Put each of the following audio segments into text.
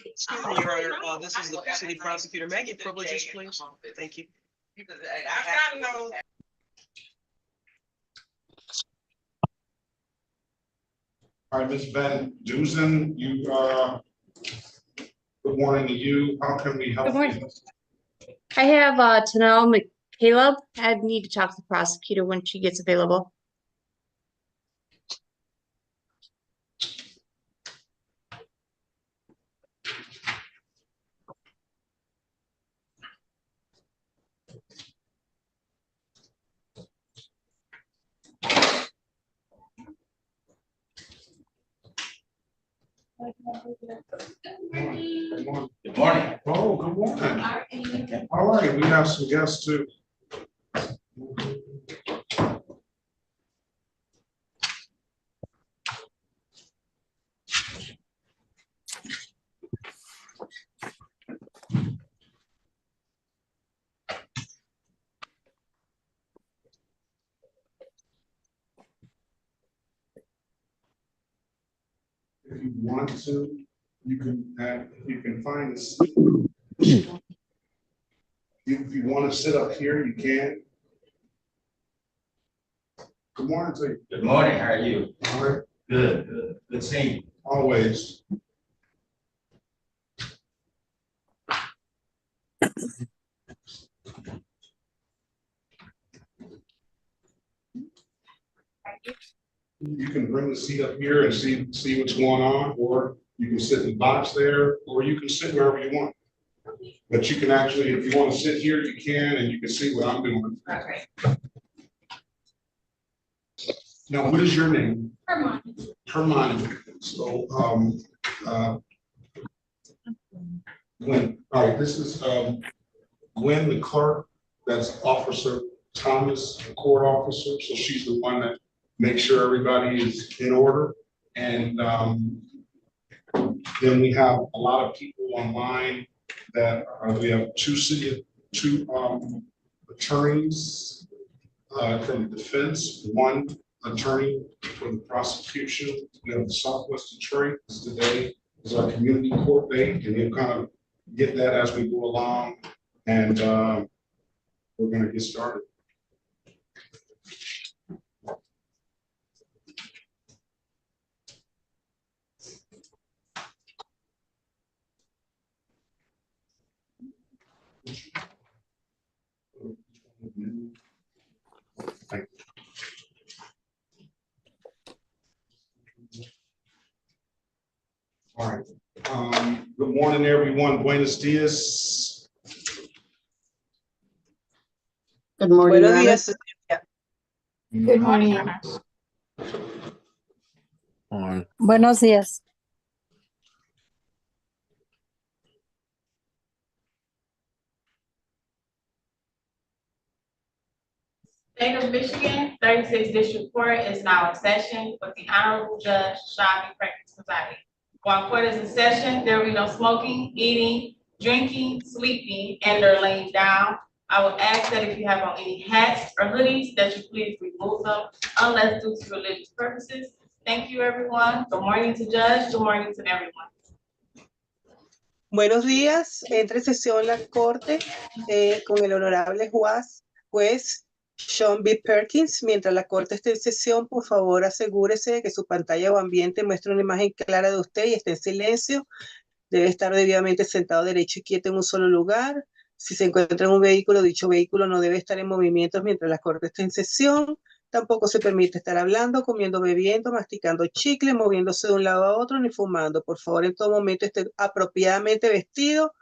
Excuse me, Your Honor, this is the city prosecutor. May I get privileges, please? Thank you. I gotta know. All right, Ms. Van Duzen, you, good morning to you. How can we help Good morning. you? I have Tanel McCaleb. I need to talk to the prosecutor when she gets available. Good morning. Oh, good morning. All right, we have some guests too. If you want to, you can find a seat. If you want to sit up here, you can. Good morning to you. Good morning, how are you? All right, Good. Good seeing you. always. You can bring the seat up here and see what's going on, or you can sit in the box there, or you can sit wherever you want. But you can actually, if you want to sit here, you can, and you can see what I'm doing. Okay. Now, what is your name? Hermione. Hermione. So, Gwen, all right, this is, Gwen, the clerk, that's Officer Thomas, the court officer, so she's the one that makes sure everybody is in order. And, then we have a lot of people online that, we have two attorneys, from the defense, one attorney for the prosecution. We have the Southwest attorney. Today is our community court date, and we'll kind of get that as we go along, and we're going to get started. Thank you. All right. Good morning, everyone. Buenos dias. Good morning. Buenos días. Good morning. Buenos días. State of Michigan, 36th District Court is now in session with the Honorable Judge Shavi Perkins presiding. While court is in session, there will be no smoking, eating, drinking, sleeping, and or laying down. I would ask that if you have on any hats or hoodies, that you please remove them unless due to religious purposes. Thank you, everyone. Good morning to Judge. Good morning to everyone. Buenos días. Entra en sesión la corte con el honorable juez Sean B. Perkins. Mientras la corte esté en sesión, por favor, asegúrese de que su pantalla o ambiente muestre una imagen clara de usted y esté en silencio. Debe estar debidamente sentado derecho y quieto en un solo lugar. Si se encuentra en un vehículo, dicho vehículo no debe estar en movimiento mientras la corte esté en sesión. Tampoco se permite estar hablando, comiendo, bebiendo, masticando chicle, moviéndose de un lado a otro, ni fumando. Por favor, en todo momento esté apropiadamente vestido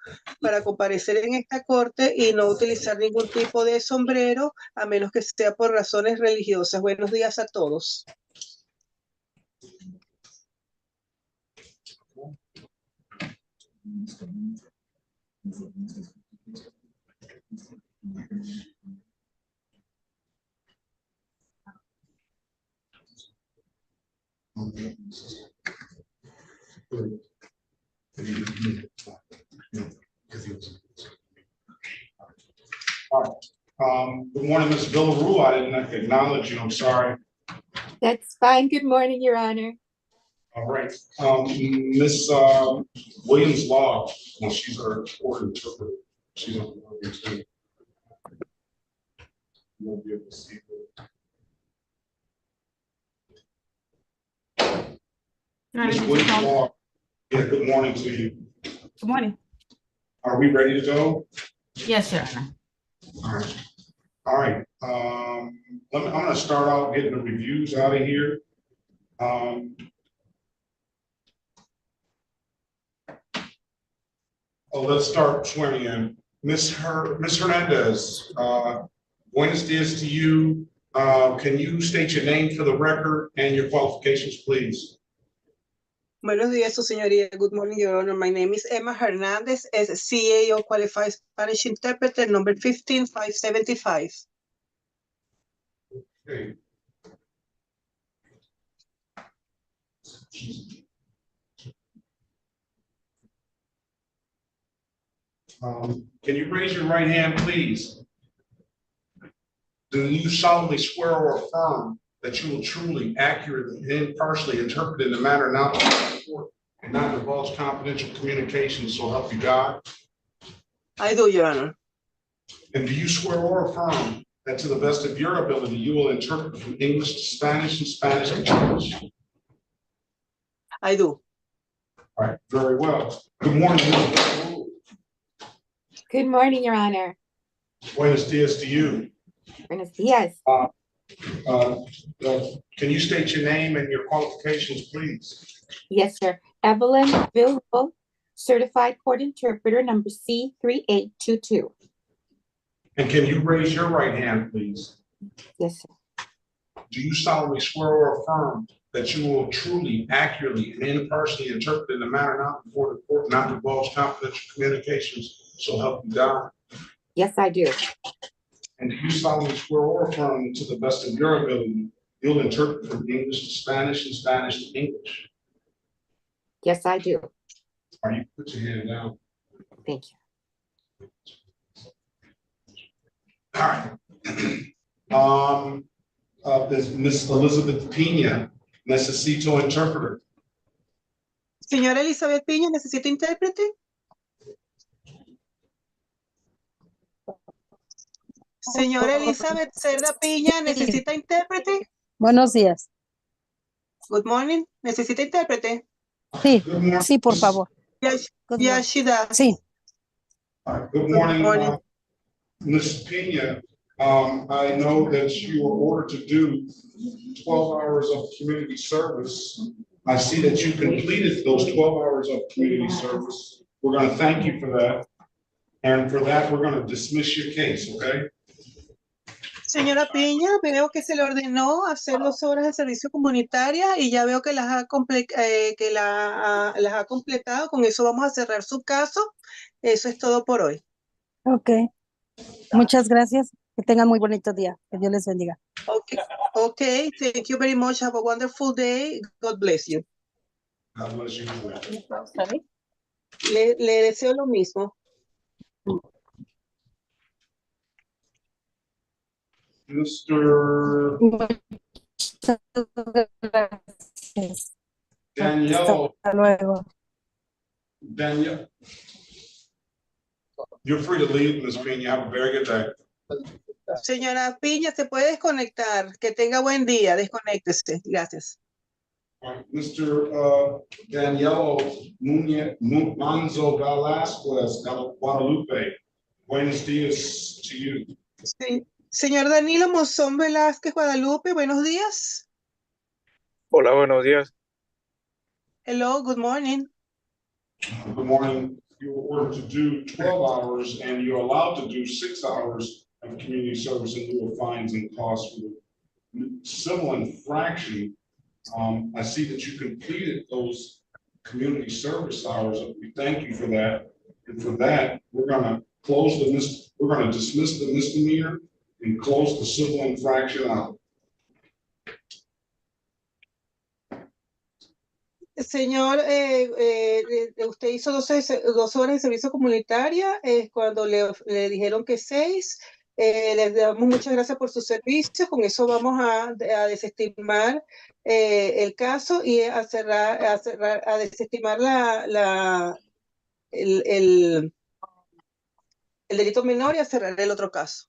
para comparecer en esta corte y no utilizar ningún tipo de sombrero, a menos que sea por razones religiosas. Buenos días a todos. All right. Good morning, Ms. Villaroo. I didn't acknowledge you. I'm sorry. That's fine. Good morning, Your Honor. All right. Miss Williams Law, well, she's our court interpreter. She's on the line too. You won't be able to see her. Miss Williams Law. Yeah, good morning to you. Good morning. Are we ready to go? Yes, Your Honor. All right. All right. I'm going to start out getting the reviews out of here. Let's start swearing in. Miss Hernandez, buenos dias to you. Can you state your name for the record and your qualifications, please? Buenos días, Su Señoría. Good morning, Your Honor. My name is Emma Hernandez, as CAO Qualified Spanish Interpreter, number 15575. Okay. Can you raise your right hand, please? Do you solemnly swear or affirm that you will truly, accurately, and impartially interpret in a manner not to report and not divulge confidential communications, so help you God? I do, Your Honor. And do you swear or affirm that to the best of your ability, you will interpret from English to Spanish and Spanish to English? I do. All right, very well. Good morning, Ms. Villaroo. Good morning, Your Honor. Buenos dias to you. Buenos dias. Can you state your name and your qualifications, please? Yes, sir. Evelyn Villaroo, Certified Court Interpreter, number C3822. And can you raise your right hand, please? Yes, sir. Do you solemnly swear or affirm that you will truly, accurately, and impartially interpret in a manner not before the court, not divulge confidential communications, so help you God? Yes, I do. And do you solemnly swear or affirm to the best of your ability, you'll interpret from English to Spanish and Spanish to English? Yes, I do. All right, you put your hand down. Thank you. All right. There's Miss Elizabeth Pena, necesito interpreter. Señora Elizabeth Piña, ¿necesita intérprete? Señora Elizabeth Cerda Piña, ¿necesita intérprete? Buenos días. Good morning. ¿Necesita intérprete? Sí, Good morning. sí, por favor. Yes, Good yes, morning. she does. Sí, All right, good morning, morning. Ms. Pena. I know that you were ordered to do 12 hours of community service. I see that you completed those 12 hours of community service. We're going to thank you for that. And for that, we're going to dismiss your case, okay? Señora Piña, veo que se le ordenó hacer 2 horas de servicio comunitaria y ya veo que las ha completado. Con eso vamos a cerrar su caso. Eso es todo por hoy. ok. Muchas gracias. Que tengan muy bonito día. Que Dios les bendiga. Okay. Okay. Thank you very much. Have a wonderful day. God bless you. God bless you. Le deseo lo mismo. Mr. Muchas gracias. Danielle. Hasta luego. Danielle. You're free to leave, Ms. Pena. Have a very good day. Señora Piña, se puede desconectar. Que tenga buen día. Desconéctese. Gracias. All right, Mr. Daniel Manzo Velasquez, Guadalupe. Buenos dias to you. Sí. Señor Danilo Monzón Velázquez, Guadalupe, buenos días. Hola, buenos días. Hello, good morning. Good morning. You were ordered to do 12 hours and you're allowed to do 6 hours of community service in lieu of fines and costs for the civil infraction. I see that you completed those community service hours. We thank you for that. And for that, we're gonna dismiss the misdemeanor and close the civil infraction out. Señor, usted hizo 12 horas de servicio comunitaria, cuando le dijeron que 6. Les damos muchas gracias por sus servicios. Con eso vamos a desestimar el caso y a desestimar el delito menor y a cerrar el otro caso.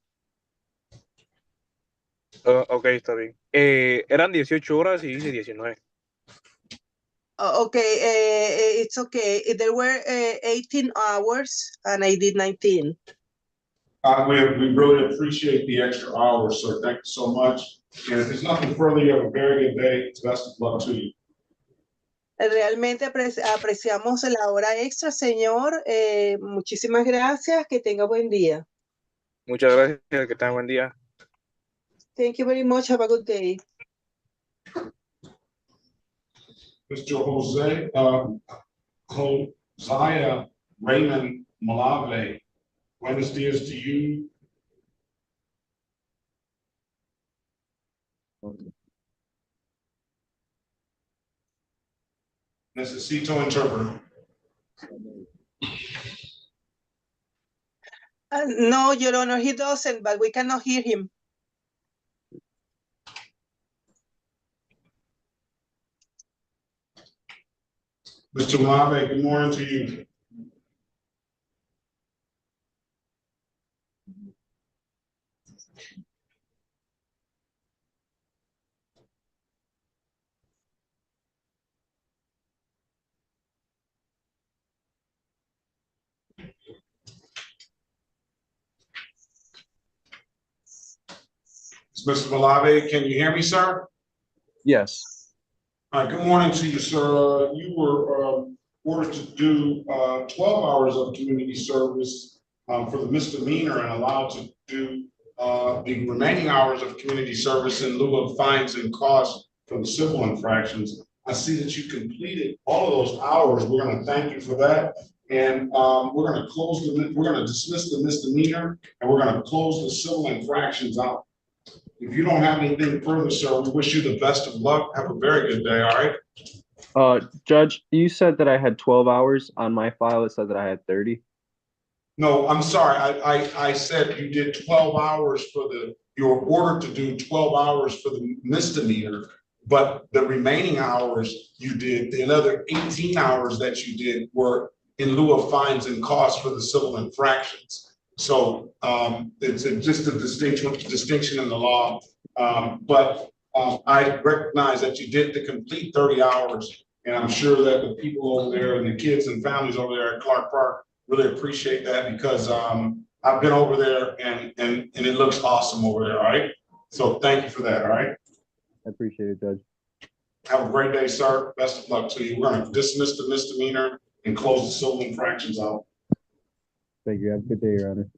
Ok, está bien. Eran 18 horas y hice 19. Okay, it's okay. There were 18 hours and I did 19. We really appreciate the extra hours, sir. Thank you so much. And if there's nothing further, you have a very good day. Best of luck to you. Realmente apreciamos la hora extra, señor. Muchísimas gracias. Que tenga buen día. Muchas gracias, que tengan buen día. Thank you very much. Have a good day. Mr. Josiah Raymond Malave, buenos días to you. Necesito interpreter. No, Your Honor, he doesn't, but we cannot hear him. Mr. Malave, good morning to you. Mr. Malave, can you hear me, sir? Yes. All right, good morning to you, sir. You were ordered to do 12 hours of community service for the misdemeanor and allowed to do the remaining hours of community service in lieu of fines and costs for the civil infractions. I see that you completed all of those hours. We're going to thank you for that. And we're going to dismiss the misdemeanor and we're going to close the civil infractions out. If you don't have anything further, sir, we wish you the best of luck. Have a very good day, all right? Judge, you said that I had 12 hours on my file. It said that I had 30. No, I'm sorry. I said you did 12 hours you were ordered to do 12 hours for the misdemeanor, but the remaining hours you did, the another 18 hours that you did were in lieu of fines and costs for the civil infractions. So it's just a distinction in the law. But I recognize that you did the complete 30 hours. And I'm sure that the people over there and the kids and families over there at Clark Park really appreciate that because I've been over there and it looks awesome over there. All right. So thank you for that. All right. I appreciate it, Judge. Have a great day, sir. Best of luck to you. We're going to dismiss the misdemeanor and close the civil infractions out. Thank you. Have a good day, Your Honor.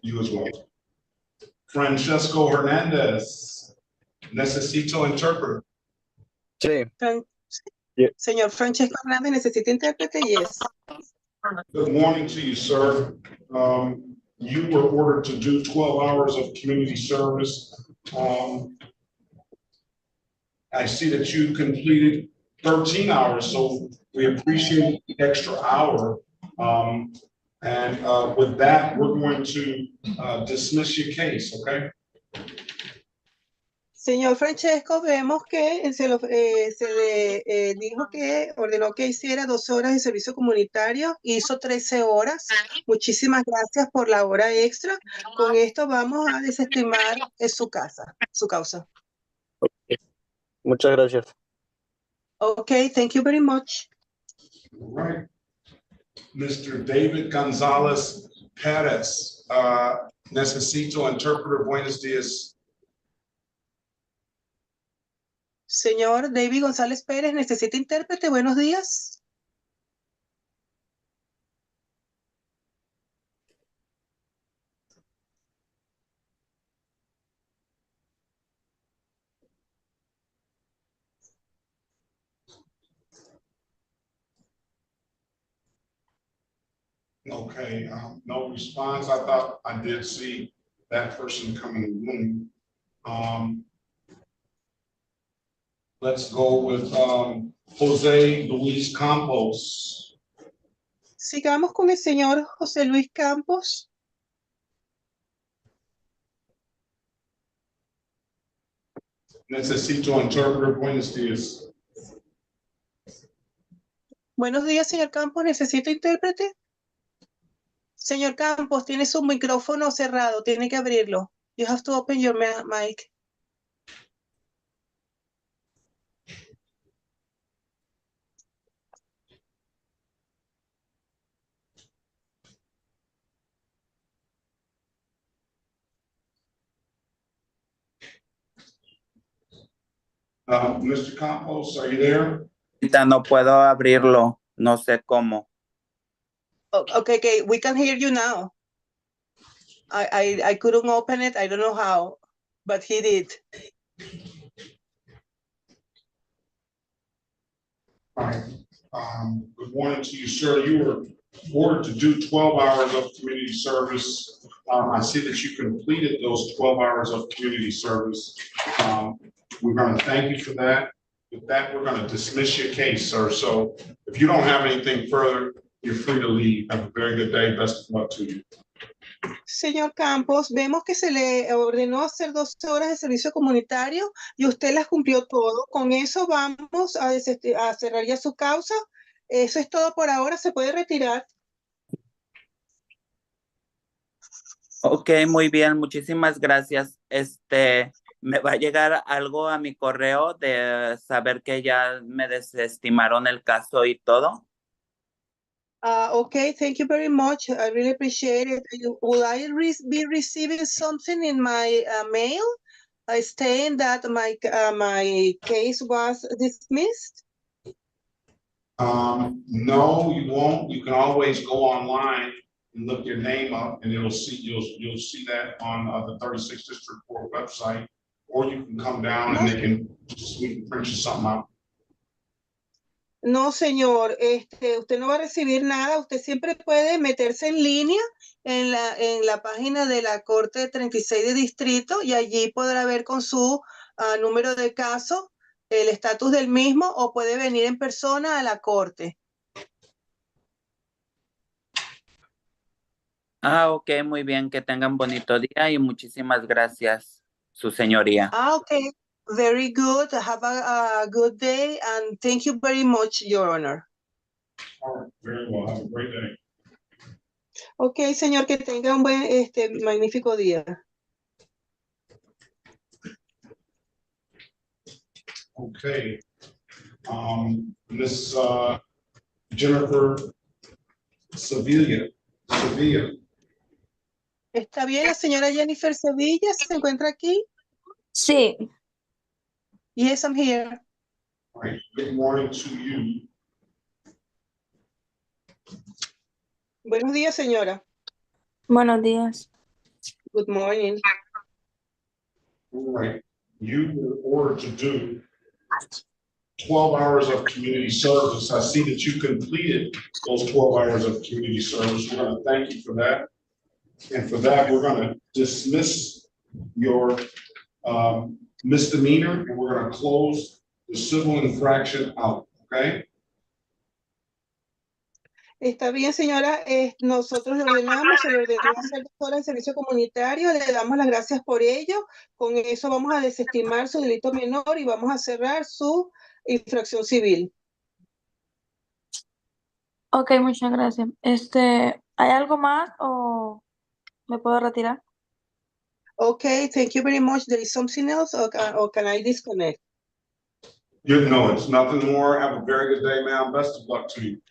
You as well. Francesco Hernandez, necesito interpreter. Sí. Señor Francesco Hernández, ¿necesita intérprete? Yes. Good morning to you, sir. You were ordered to do 12 hours of community service. I see that you completed 13 hours, so we appreciate the extra hour. And with that, we're going to dismiss your case, okay? Señor Francesco, vemos que dijo que ordenó que hiciera 12 horas de servicio comunitario, hizo 13 horas. Muchísimas gracias por la hora extra. Con esto vamos a desestimar su causa. Muchas gracias. Okay, thank you very much. All right. Mr. David Gonzalez Perez, necesito interpreter. Buenos días. Señor David González Pérez, ¿necesita intérprete? Buenos días. Okay, no response. I thought I did see that person come in the room. Let's go with Jose Luis Campos. Sigamos con el señor José Luis Campos. Necesito interpreter. Buenos días. Buenos días, señor Campos. ¿Necesita intérprete? Señor Campos, tiene su micrófono cerrado. Tiene que abrirlo. You have to open your mic. Mr. Campos, are you there? No puedo abrirlo, no sé cómo. Oh, okay, we can hear you now. I couldn't open it. I don't know how, but he did. All right. Good morning to you, sir. You were ordered to do 12 hours of community service. I see that you completed those 12 hours of community service. We're going to thank you for that. With that, we're going to dismiss your case, sir. So if you don't have anything further, you're free to leave. Have a very good day. Best of luck to you. Señor Campos, vemos que se le ordenó hacer 12 horas de servicio comunitario y usted las cumplió todo. Con eso vamos a cerrar ya su causa. Eso es todo por ahora. Se puede retirar. Ok, muy bien, muchísimas gracias. Me va a llegar algo a mi correo de saber que ya me desestimaron el caso y todo. Okay, thank you very much. I really appreciate it. Will I be receiving something in my mail stating that my case was dismissed? No, you won't. You can always go online and look your name up, and you'll see that on the 36th District Court website, or you can come down and we can print you something out. No, señor, usted no va a recibir nada. Usted siempre puede meterse en línea en la página de la Corte 36 de Distrito y allí podrá ver con su número de caso el estatus del mismo, o puede venir en persona a la Corte. Ok, muy bien, que tengan bonito día y muchísimas gracias, su señoría. Okay, very good. Have a good day and thank you very much, Your Honor. All right, very well. Have a great day. Okay, señor, que tenga un buen, magnífico día. Okay. Miss Jennifer Sevilla. ¿Está bien la señora Jennifer Sevilla? ¿Se encuentra aquí? Sí. Yes, I'm here. All right. Good morning to you. Buenos días, señora. Buenos días. Good morning. All right. You were ordered to do 12 hours of community service. I see that you completed those 12 hours of community service. We're going to thank you for that. And for that, we're going to dismiss your misdemeanor, and we're going to close the civil infraction out, okay? Está bien, señora. Nosotros le ordenamos, se le ordenó hacer 2 horas de servicio comunitario. Le damos las gracias por ello. Con eso vamos a desestimar su delito menor y vamos a cerrar su infracción civil. Ok, muchas gracias. ¿Hay algo más o me puedo retirar? Okay, thank you very much. There is something else, or can I disconnect? No, it's nothing more. Have a very good day, ma'am. Best of luck to you.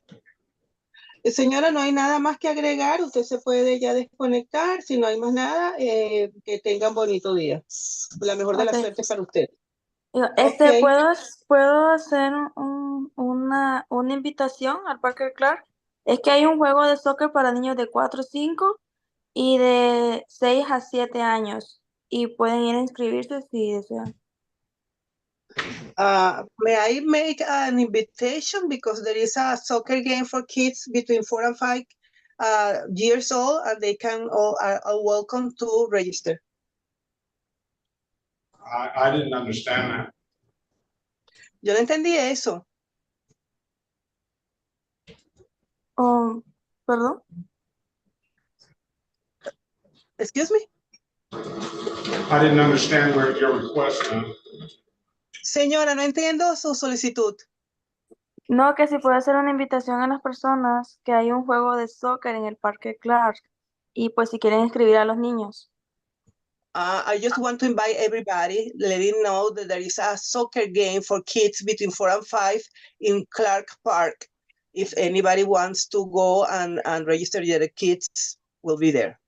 Señora, no hay nada más que agregar. Usted se puede ya desconectar. Si no hay más nada, que tengan bonito día. La mejor de las suertes para usted. Okay. ¿Puedo hacer una invitación al Parker Clark? Es que hay un juego de soccer para niños de 4 a 5 y de 6 a 7 años. Y pueden ir a inscribirse si desean. May I make an invitation, because there is a soccer game for kids between 4 and 5 years old, and they can all are welcome to register. I didn't understand that. Yo no entendí eso. Perdón. Excuse me. I didn't understand your request, ma'am. Señora, no entiendo su solicitud. No, que si puede hacer una invitación a las personas que hay un juego de soccer en el Parque Clark y pues si quieren inscribir a los niños. I just want to invite everybody, letting know that there is a soccer game for kids between 4 and 5 in Clark Park. If anybody wants to go and register their kids, will be there.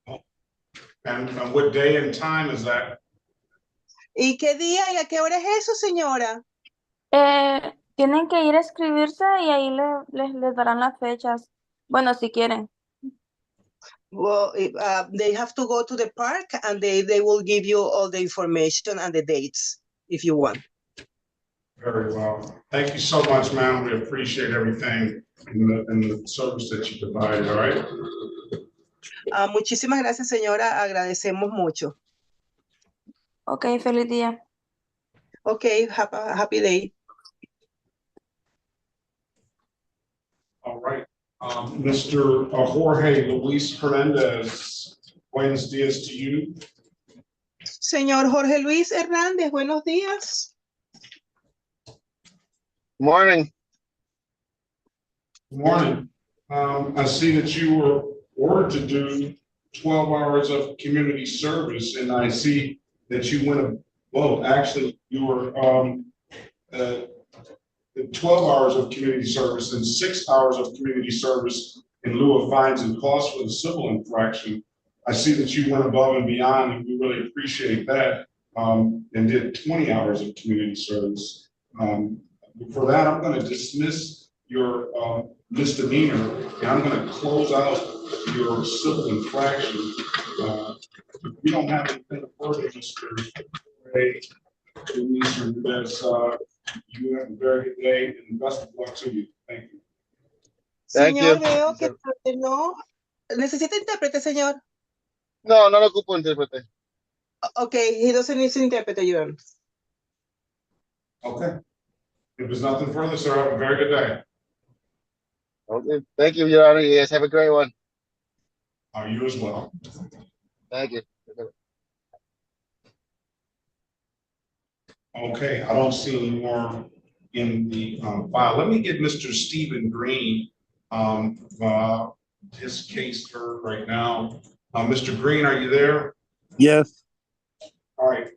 And what day and time is that? ¿Y qué día y a qué hora es eso, señora? Tienen que ir a inscribirse y ahí les darán las fechas. Bueno, si quieren. Well, they have to go to the park and they will give you all the information and the dates if you want. Very well. Thank you so much, ma'am. We appreciate everything and the service that you provided, all right? Muchísimas gracias, señora. Agradecemos mucho. Ok, feliz día. Ok, happy day. All right. Mr. Jorge Luis Hernandez, buenos días to you. Señor Jorge Luis Hernández, buenos días. Morning. Good morning. I see that you were ordered to do 12 hours of community service, and I see that you went, well, actually, you were 12 hours of community service and 6 hours of community service in lieu of fines and costs for the civil infraction. I see that you went above and beyond, and we really appreciate that, and did 20 hours of community service. For that, I'm going to dismiss your misdemeanor, and I'm going to close out your civil infraction. We don't have anything further, Mr. Ray. You have a very good day and best of luck to you. Thank you. Thank Señor, you. veo que no. ¿Necesita intérprete, señor? No, no lo ocupo intérprete. Okay, he doesn't need an interpreter, Your Honor. Okay. If there's nothing further, sir, have a very good day. Okay. Thank you, Your Honor. Yes, have a great one. You as well. Thank you. Okay, I don't see any more in the file. Let me get Mr. Stephen Green, his case heard right now. Mr. Green, are you there? Yes. All right.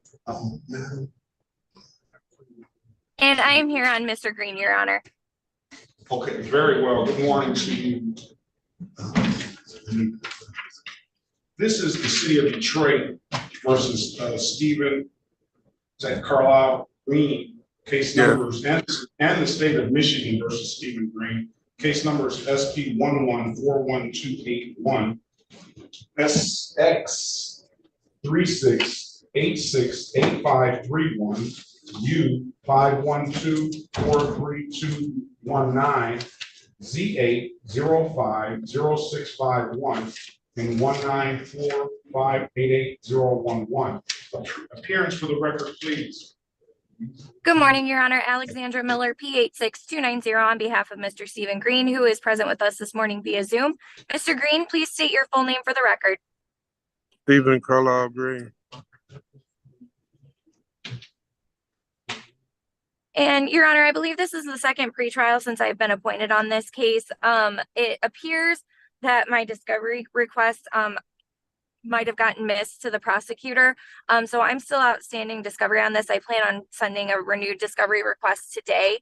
And I am here on Mr. Green, Your Honor. Okay, very well. Good morning to you. This is the city of Detroit versus Stephen Carlisle Green, case numbers, and the state of Michigan versus Stephen Green, case numbers SP 11412881, SX 36868531, U 512432219, Z8 050651, and 194588011. Appearance for the record, please. Good morning, Your Honor. Alexandra Miller, P86290 on behalf of Mr. Stephen Green, who is present with us this morning via Zoom. Mr. Green, please state your full name for the record. Stephen Carlisle Green. And Your Honor, I believe this is the second pretrial since I've been appointed on this case. It appears that my discovery request might have gotten missed to the prosecutor. So I'm still outstanding discovery on this. I plan on sending a renewed discovery request today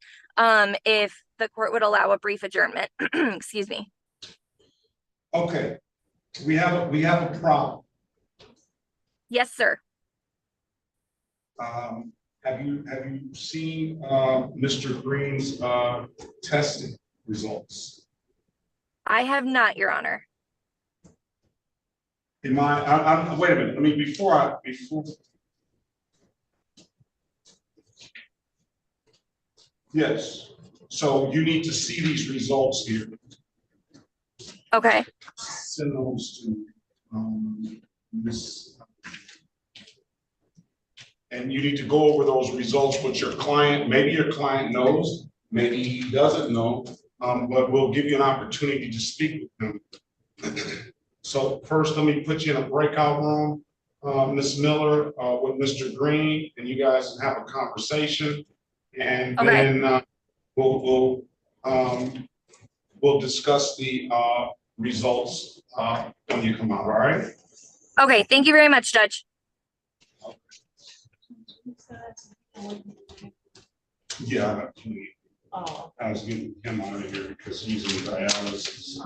if the court would allow a brief adjournment. Excuse me. Okay, we have a problem. Yes, sir. Have you seen Mr. Green's testing results? I have not, Your Honor. Wait a minute. I mean, before. Yes. So you need to see these results here. Okay. send those to, Ms. And you need to go over those results with your client. Maybe your client knows, maybe he doesn't know, but we'll give you an opportunity to speak with him. So first, let me put you in a breakout room, Ms. Miller, with Mr. Green, and you guys can have a conversation. And then we'll discuss the results when you come out, all right? Okay, thank you very much, Judge. Yeah, I got plenty. I was getting him out of here because he's in dialysis.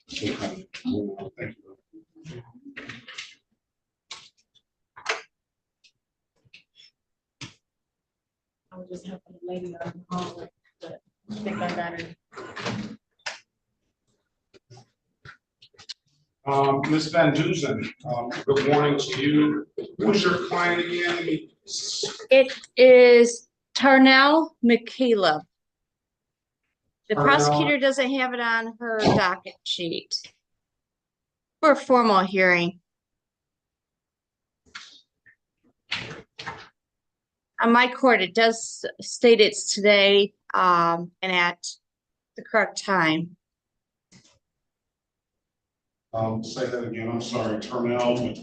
Thank you. I was just helping the lady on the hallway, but I think I got it. Ms. Van Duzen, good morning to you. Who's your client again? It is Tarnell McCaleb. The Tarnell. prosecutor doesn't have it on her docket sheet for a formal hearing. On my court, it does state it's today and at the correct time. Say that again, I'm sorry, Tarnell.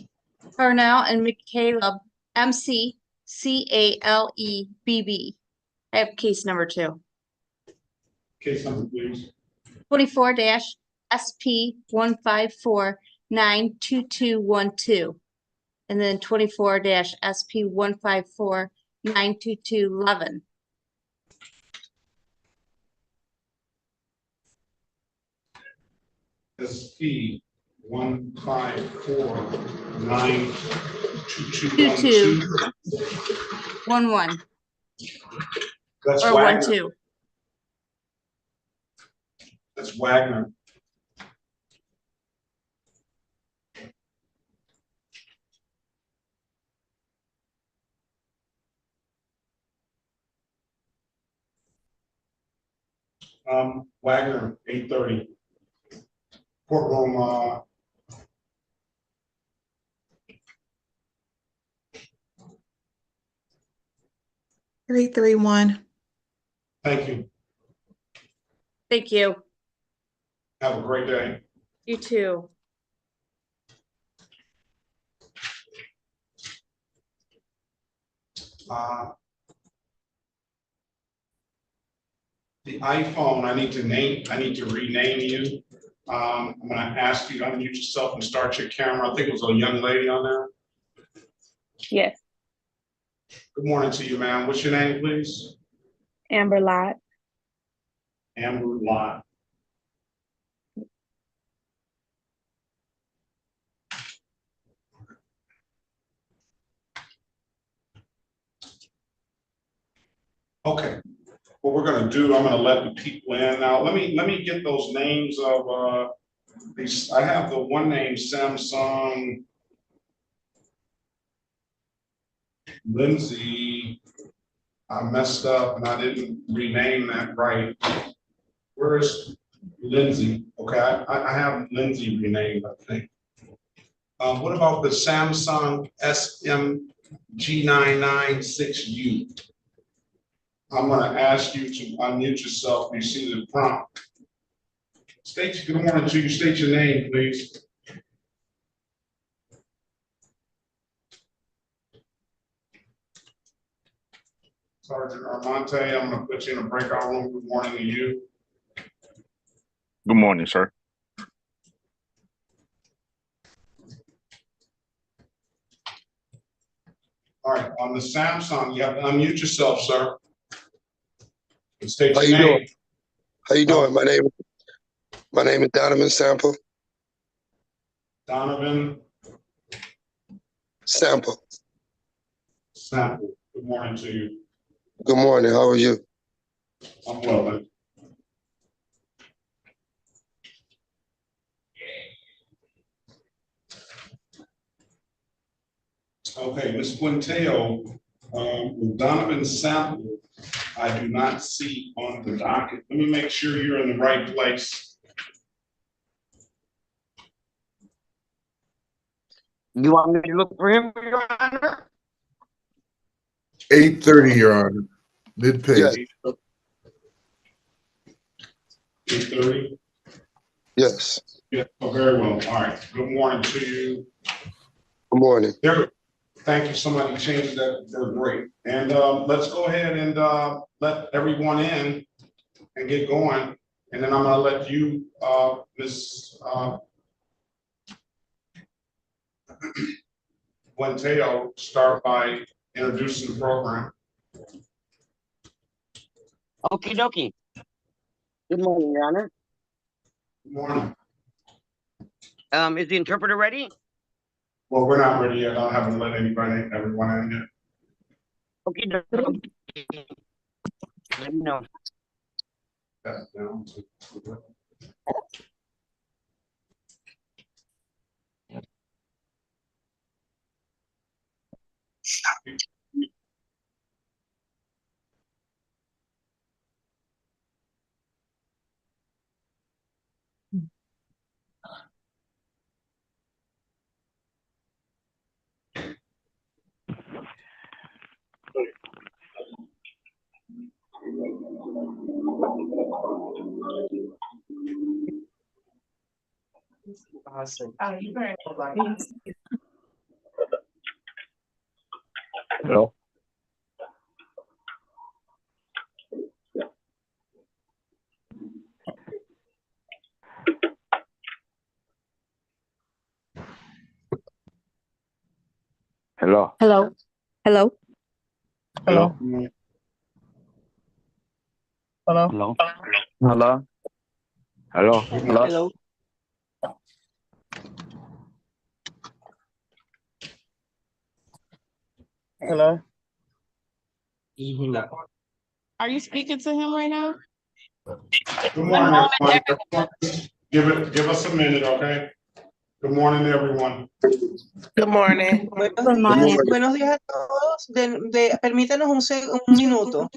Tarnell and McCaleb, McCalebb. I have case number 2. Case number, please. 24-SP154-92212. And then 24-SP154-92211. SP 154-92212. That's or Wagner. 12. That's Wagner. Wagner, 8:30. Courtroom, 331. thank you. Thank you. Have a great day. You too. The iPhone, I need to rename you. I'm gonna ask you to unmute yourself and start your camera. I think it was a young lady on there. Yes, Good morning to you, ma'am. What's your name, please? Amber Lott. Amber Lott. Okay, what we're gonna do, I'm gonna let the people in now. Let me get those names of these. I have the one name Samsung Lindsay. I messed up and I didn't rename that right. Where is Lindsay? Okay, I have Lindsay renamed, I think. What about the Samsung SMG996U? I'm gonna ask you to unmute yourself. You see the prompt. Good morning to you. State your name, please. Sergeant Armante, I'm gonna put you in a breakout room. Good morning to you. Good morning, sir. All right, on the Samsung, you have to unmute yourself, sir. And state How your you name. doing? How you doing? My name is Donovan Sample. Donovan Sample. Sample. Good morning to you. Good morning. How are you? I'm well, man. Okay, Ms. Quinteo, with Donovan Sample, I do not see on the docket. Let me make sure you're in the right place. You want me to look for him, Your Honor? 8:30, Your Honor. Mid-page. Yes. 8:30? Yes. Yeah, oh, very well. All right. Good morning to you. Good morning. There, thank you. Somebody changed that for great. And let's go ahead and let everyone in and get going. And then I'm gonna let you, Ms. Buenteo, start by introducing the program. Okie dokie. Good morning, Your Honor. Good morning. Is the interpreter ready? Well, we're not ready yet. I haven't let everyone in yet. Okie dokie. Let me know. That's down to. Hello. Hello. Hello. Hello. Hello. Hello. Hello. Hello. Hello. Hello. Hello. Are you speaking to him right now? Good morning, everyone. Give us a minute, okay? Good morning, everyone. Good morning. Buenos días a todos. Permítanos un minuto.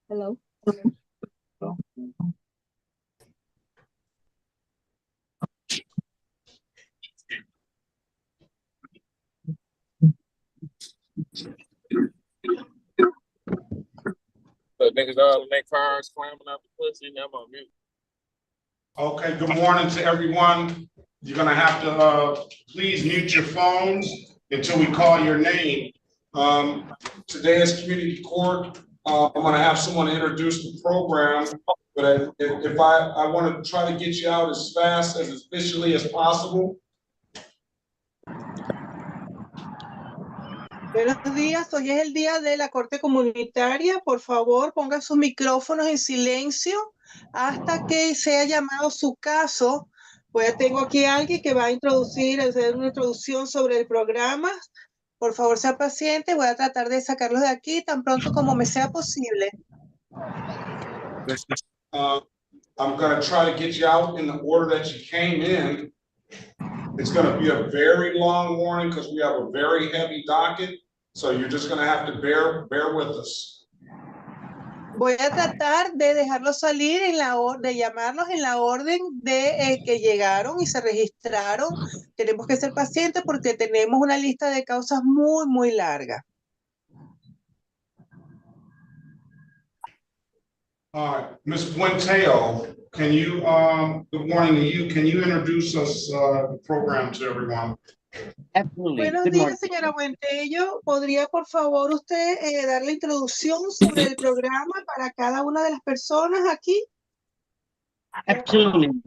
Hello. But niggas make fires climbing out the pussy and I'm on mute. Okay, good morning to everyone. You're gonna have to please mute your phones until we call your name. Today is community court. I'm gonna have someone introduce the program, but if I want to try to get you out as fast, as efficiently as possible. Buenos días, hoy es el día de la Corte Comunitaria. Por favor, pongan sus micrófonos en silencio hasta que sea llamado su caso. Pues tengo aquí a alguien que va a hacer una introducción sobre el programa. Por favor, sea paciente. Voy a tratar de sacarlos de aquí tan pronto como me sea posible. I'm gonna try to get you out in the order that you came in. It's gonna be a very long warning because we have a very heavy docket. So you're just gonna have to bear with us. Voy a tratar de dejarlos salir de llamarlos en la orden de que llegaron y se registraron. Tenemos que ser pacientes porque tenemos una lista de causas muy, muy larga. All right, Ms. Buenteo, can you, good morning to you. Can you introduce us the program to everyone? Absolutely. Buenos Good días, morning. señora Buentello. ¿Podría, por favor, usted dar la introducción sobre el programa para cada una de las personas aquí? Absolutely.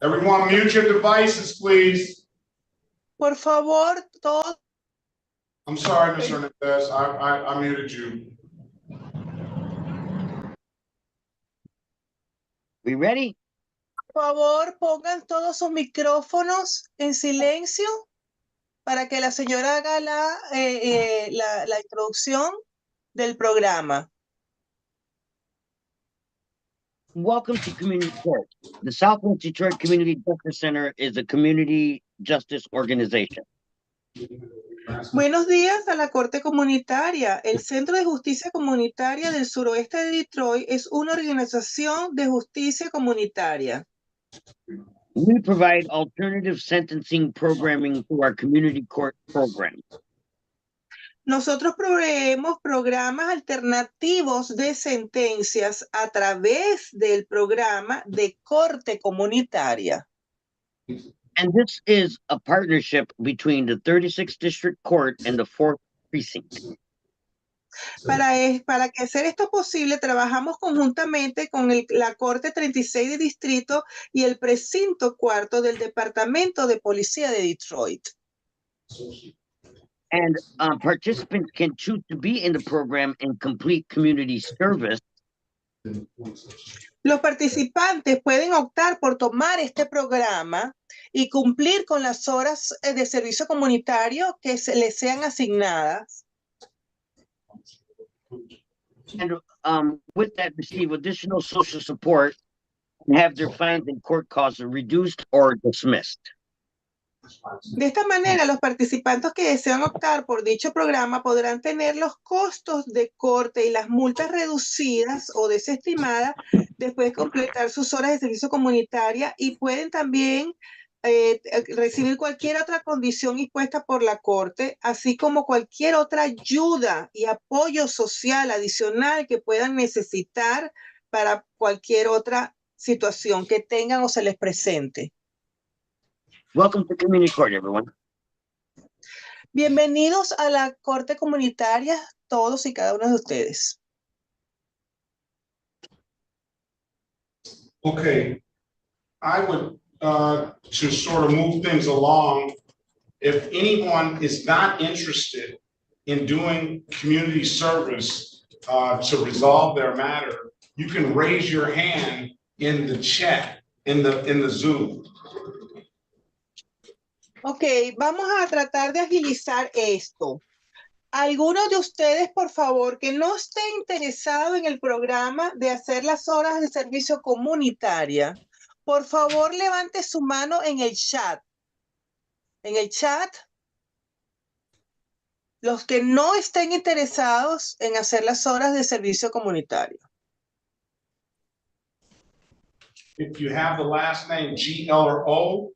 Everyone mute your devices, please. Por favor, todos I'm sorry, Ms. Hernandez, I muted you. We ready? Por favor, pongan todos sus micrófonos en silencio para que la señora haga la introducción del programa. Welcome to Community Court. The Southwest Detroit Community Justice Center is a community justice organization. Buenos días a la Corte Comunitaria. El Centro de Justicia Comunitaria del Suroeste de Detroit es una organización de justicia comunitaria. We provide alternative sentencing programming through our community court program. Nosotros proveemos programas alternativos de sentencias a través del programa de corte comunitaria. And this is a partnership between the 36th District Court and the 4th Precinct. Para que hacer esto posible, trabajamos conjuntamente con la Corte 36 de Distrito y el Precinto Cuarto del Departamento de Policía de Detroit. And participants can choose to be in the program and complete community service. Los participantes pueden optar por tomar este programa y cumplir con las horas de servicio comunitario que les sean asignadas. And with that, receive additional social support and have their fines and court costs reduced or dismissed. De esta manera, los participantes que desean optar por dicho programa podrán tener los costos de corte y las multas reducidas o desestimadas después de completar sus horas de servicio comunitaria y pueden también recibir cualquier otra condición impuesta por la Corte, así como cualquier otra ayuda y apoyo social adicional que puedan necesitar para cualquier otra situación que tengan o se les presente. Welcome to Community Court, everyone. Bienvenidos a la Corte Comunitaria, todos y cada uno de ustedes. Okay, I would, to sort of move things along, if anyone is not interested in doing community service to resolve their matter, you can raise your hand in the chat, in the Zoom. Ok, vamos a tratar de agilizar esto. Algunos de ustedes, por favor, que no esté interesado en el programa de hacer las horas de servicio comunitaria, por favor, levante su mano en el chat. En el chat, los que no estén interesados en hacer las horas de servicio comunitario. If you have the last name G, L, or O,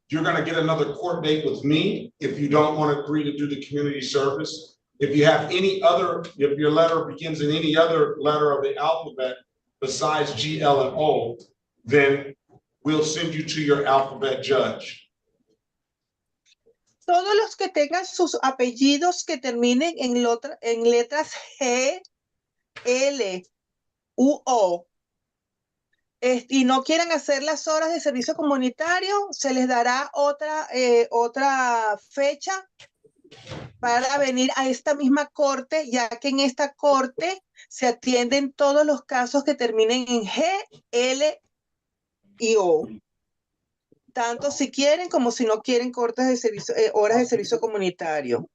you're going to get another court date with me if you don't want to agree to do the community service. If you have any other, if your letter begins in any other letter of the alphabet besides G, L, and O, then we'll send you to your alphabet judge. Todos los que tengan sus apellidos que terminen en letras G, L, U, O, y no quieran hacer las horas de servicio comunitario, se les dará otra fecha para venir a esta misma corte, ya que en esta corte se atienden todos los casos que terminen en G, L y O. Tanto si quieren como si no quieren cortes de servicio, horas de servicio comunitario.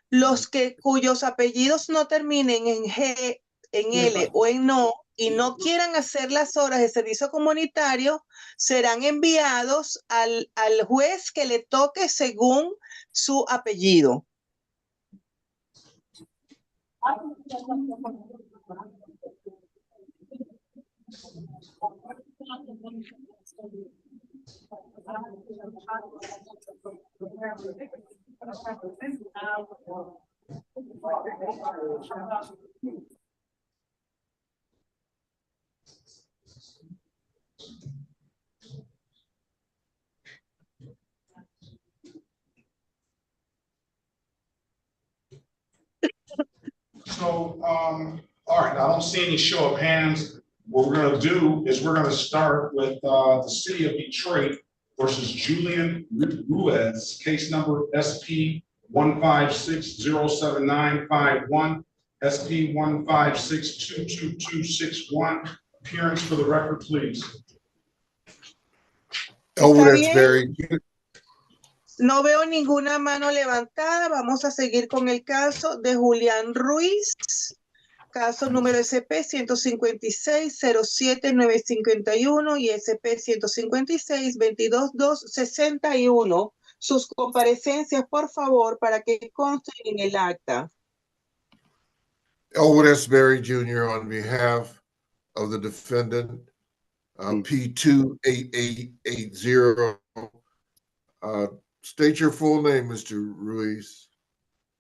Los cuyos apellidos no terminen en G, en L o en no, y no quieran hacer las horas de servicio comunitario, serán enviados al juez que le toque según su apellido. So, all right, I don't see any show of hands. What we're going to do is we're going to start with the city of Detroit versus Julian Ruiz, case number SP 156-07951, SP 156-22261. Appearance for the record, please. Elwood bien? Berry. No veo ninguna mano levantada. Vamos a seguir con el caso de Julián Ruiz. Caso número SP 156-07951 y SP 156-22261. Sus comparecencias, por favor, para que consten en el acta. Elwood S. Berry Jr. on behalf of the defendant, P28880. State your full name, Mr. Ruiz.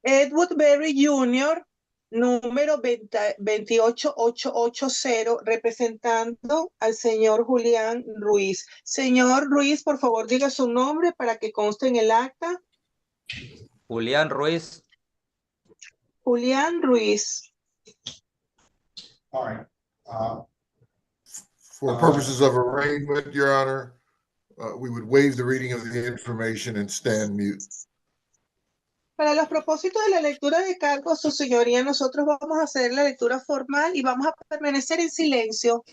Edward Berry Jr., número 28880, representando al señor Julián Ruiz. Señor Ruiz, por favor, diga su nombre para que conste en el acta. Julián Ruiz. Julián Ruiz. All right. For purposes of arraignment, Your Honor, we would waive the reading of the information and stand mute. Para los propósitos de la lectura de cargos, su señoría, nosotros vamos a hacer la lectura formal y vamos a permanecer en silencio.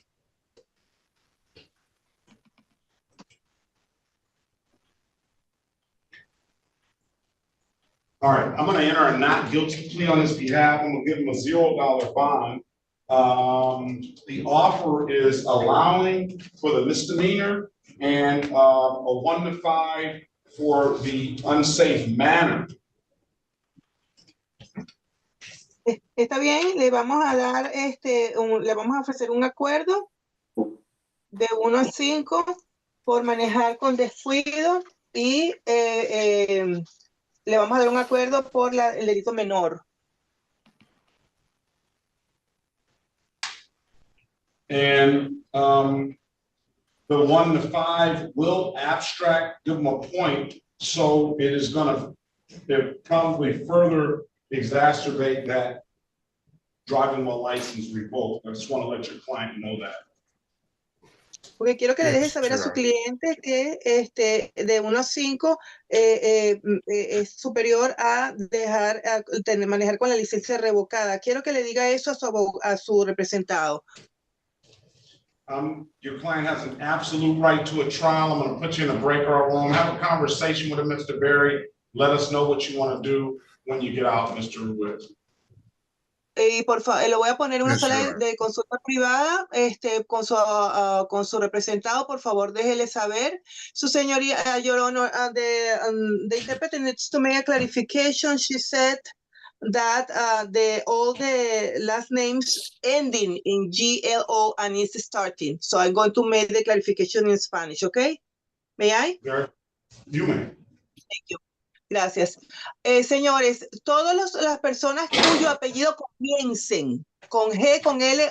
All right, I'm going to enter a not guilty plea on his behalf. I'm going to give him a $0 bond. The offer is allowing for the misdemeanor and a 1 to 5 for the unsafe manner. Está bien, le vamos a dar le vamos a ofrecer un acuerdo de 1 a 5 por manejar con descuido y le vamos a dar un acuerdo por el delito menor. And the 1 to 5 will abstract, give them a point, so it is going to probably further exacerbate that driving while license revoked. I just want to let your client know that. Porque quiero que le deje saber a su cliente que de 1 a 5 es superior a manejar con la licencia revocada. Quiero que le diga eso a su representado. Your client has an absolute right to a trial. I'm going to put you in a breakout room. Have a conversation with him, Mr. Berry. Let us know what you want to do when you get out, Mr. Ruiz. Y por favor, lo voy a poner en una sala de consulta privada con su representado. Por favor, déjele saber. Su señoría, Your Honor, the interpreter needs to make a clarification. She said that all the last names ending in GLO and is starting. So I'm going to make the clarification in Spanish, okay? May I? You may. Thank you. Gracias. Señores, todas las personas cuyo apellido comiencen con G, con L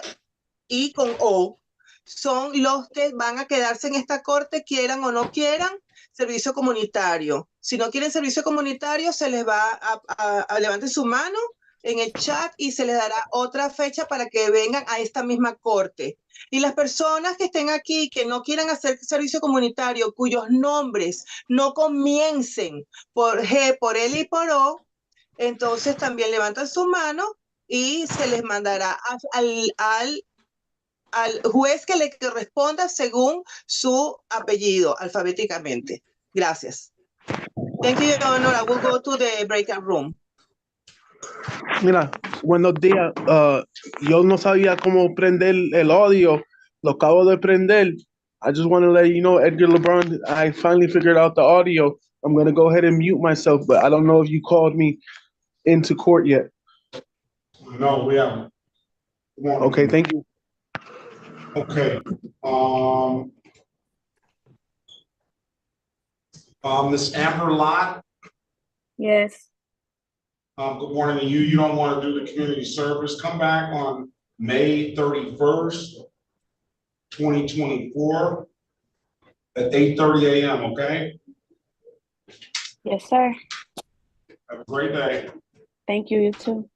y con O son los que van a quedarse en esta corte, quieran o no quieran, servicio comunitario. Si no quieren servicio comunitario, se les va a levanten su mano en el chat y se les dará otra fecha para que vengan a esta misma corte. Y las personas que estén aquí, que no quieran hacer servicio comunitario, cuyos nombres no comiencen por G, por L y por O, entonces también levantan su mano y se les mandará al juez que le corresponda según su apellido, alfabéticamente. Gracias. Thank you, Your Honor. I will go to the breakout room. Mira, buenos días. Yo no sabía cómo prender el audio. Lo acabo de prender. I just want to let you know, Edgar LeBron, I finally figured out the audio. I'm going to go ahead and mute myself, but I don't know if you called me into court yet. No, we haven't. Okay, thank you. Okay. Miss Amber Lott. Yes. Good morning to you. You don't want to do the community service. Come back on May 31st, 2024 at 8:30 a.m., okay? Yes, sir. Have a great day. Thank you, you too.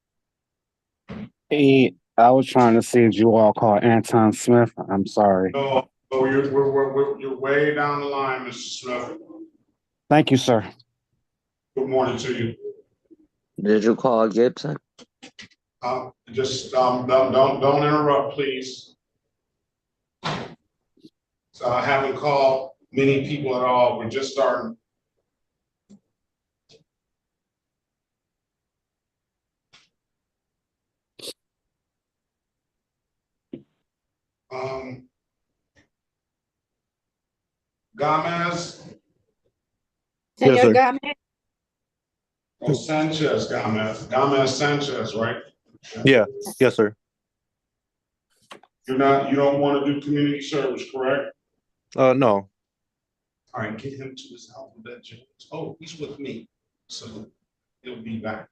Hey, I was trying to see if you all called Anton Smith. I'm sorry. No, you're way down the line, Mr. Smith. Thank you, sir. Good morning to you. Did you call Gibson? Just, don't interrupt, please. So I haven't called many people at all. We're just starting. Gomez? Yes, Señor sir. Gomez, Oh, Sanchez, Gomez Sanchez, right? Yeah. Yes, sir. You don't want to do community service, correct? No. All right, get him to his alphabet, James. Oh, he's with me, so he'll be back.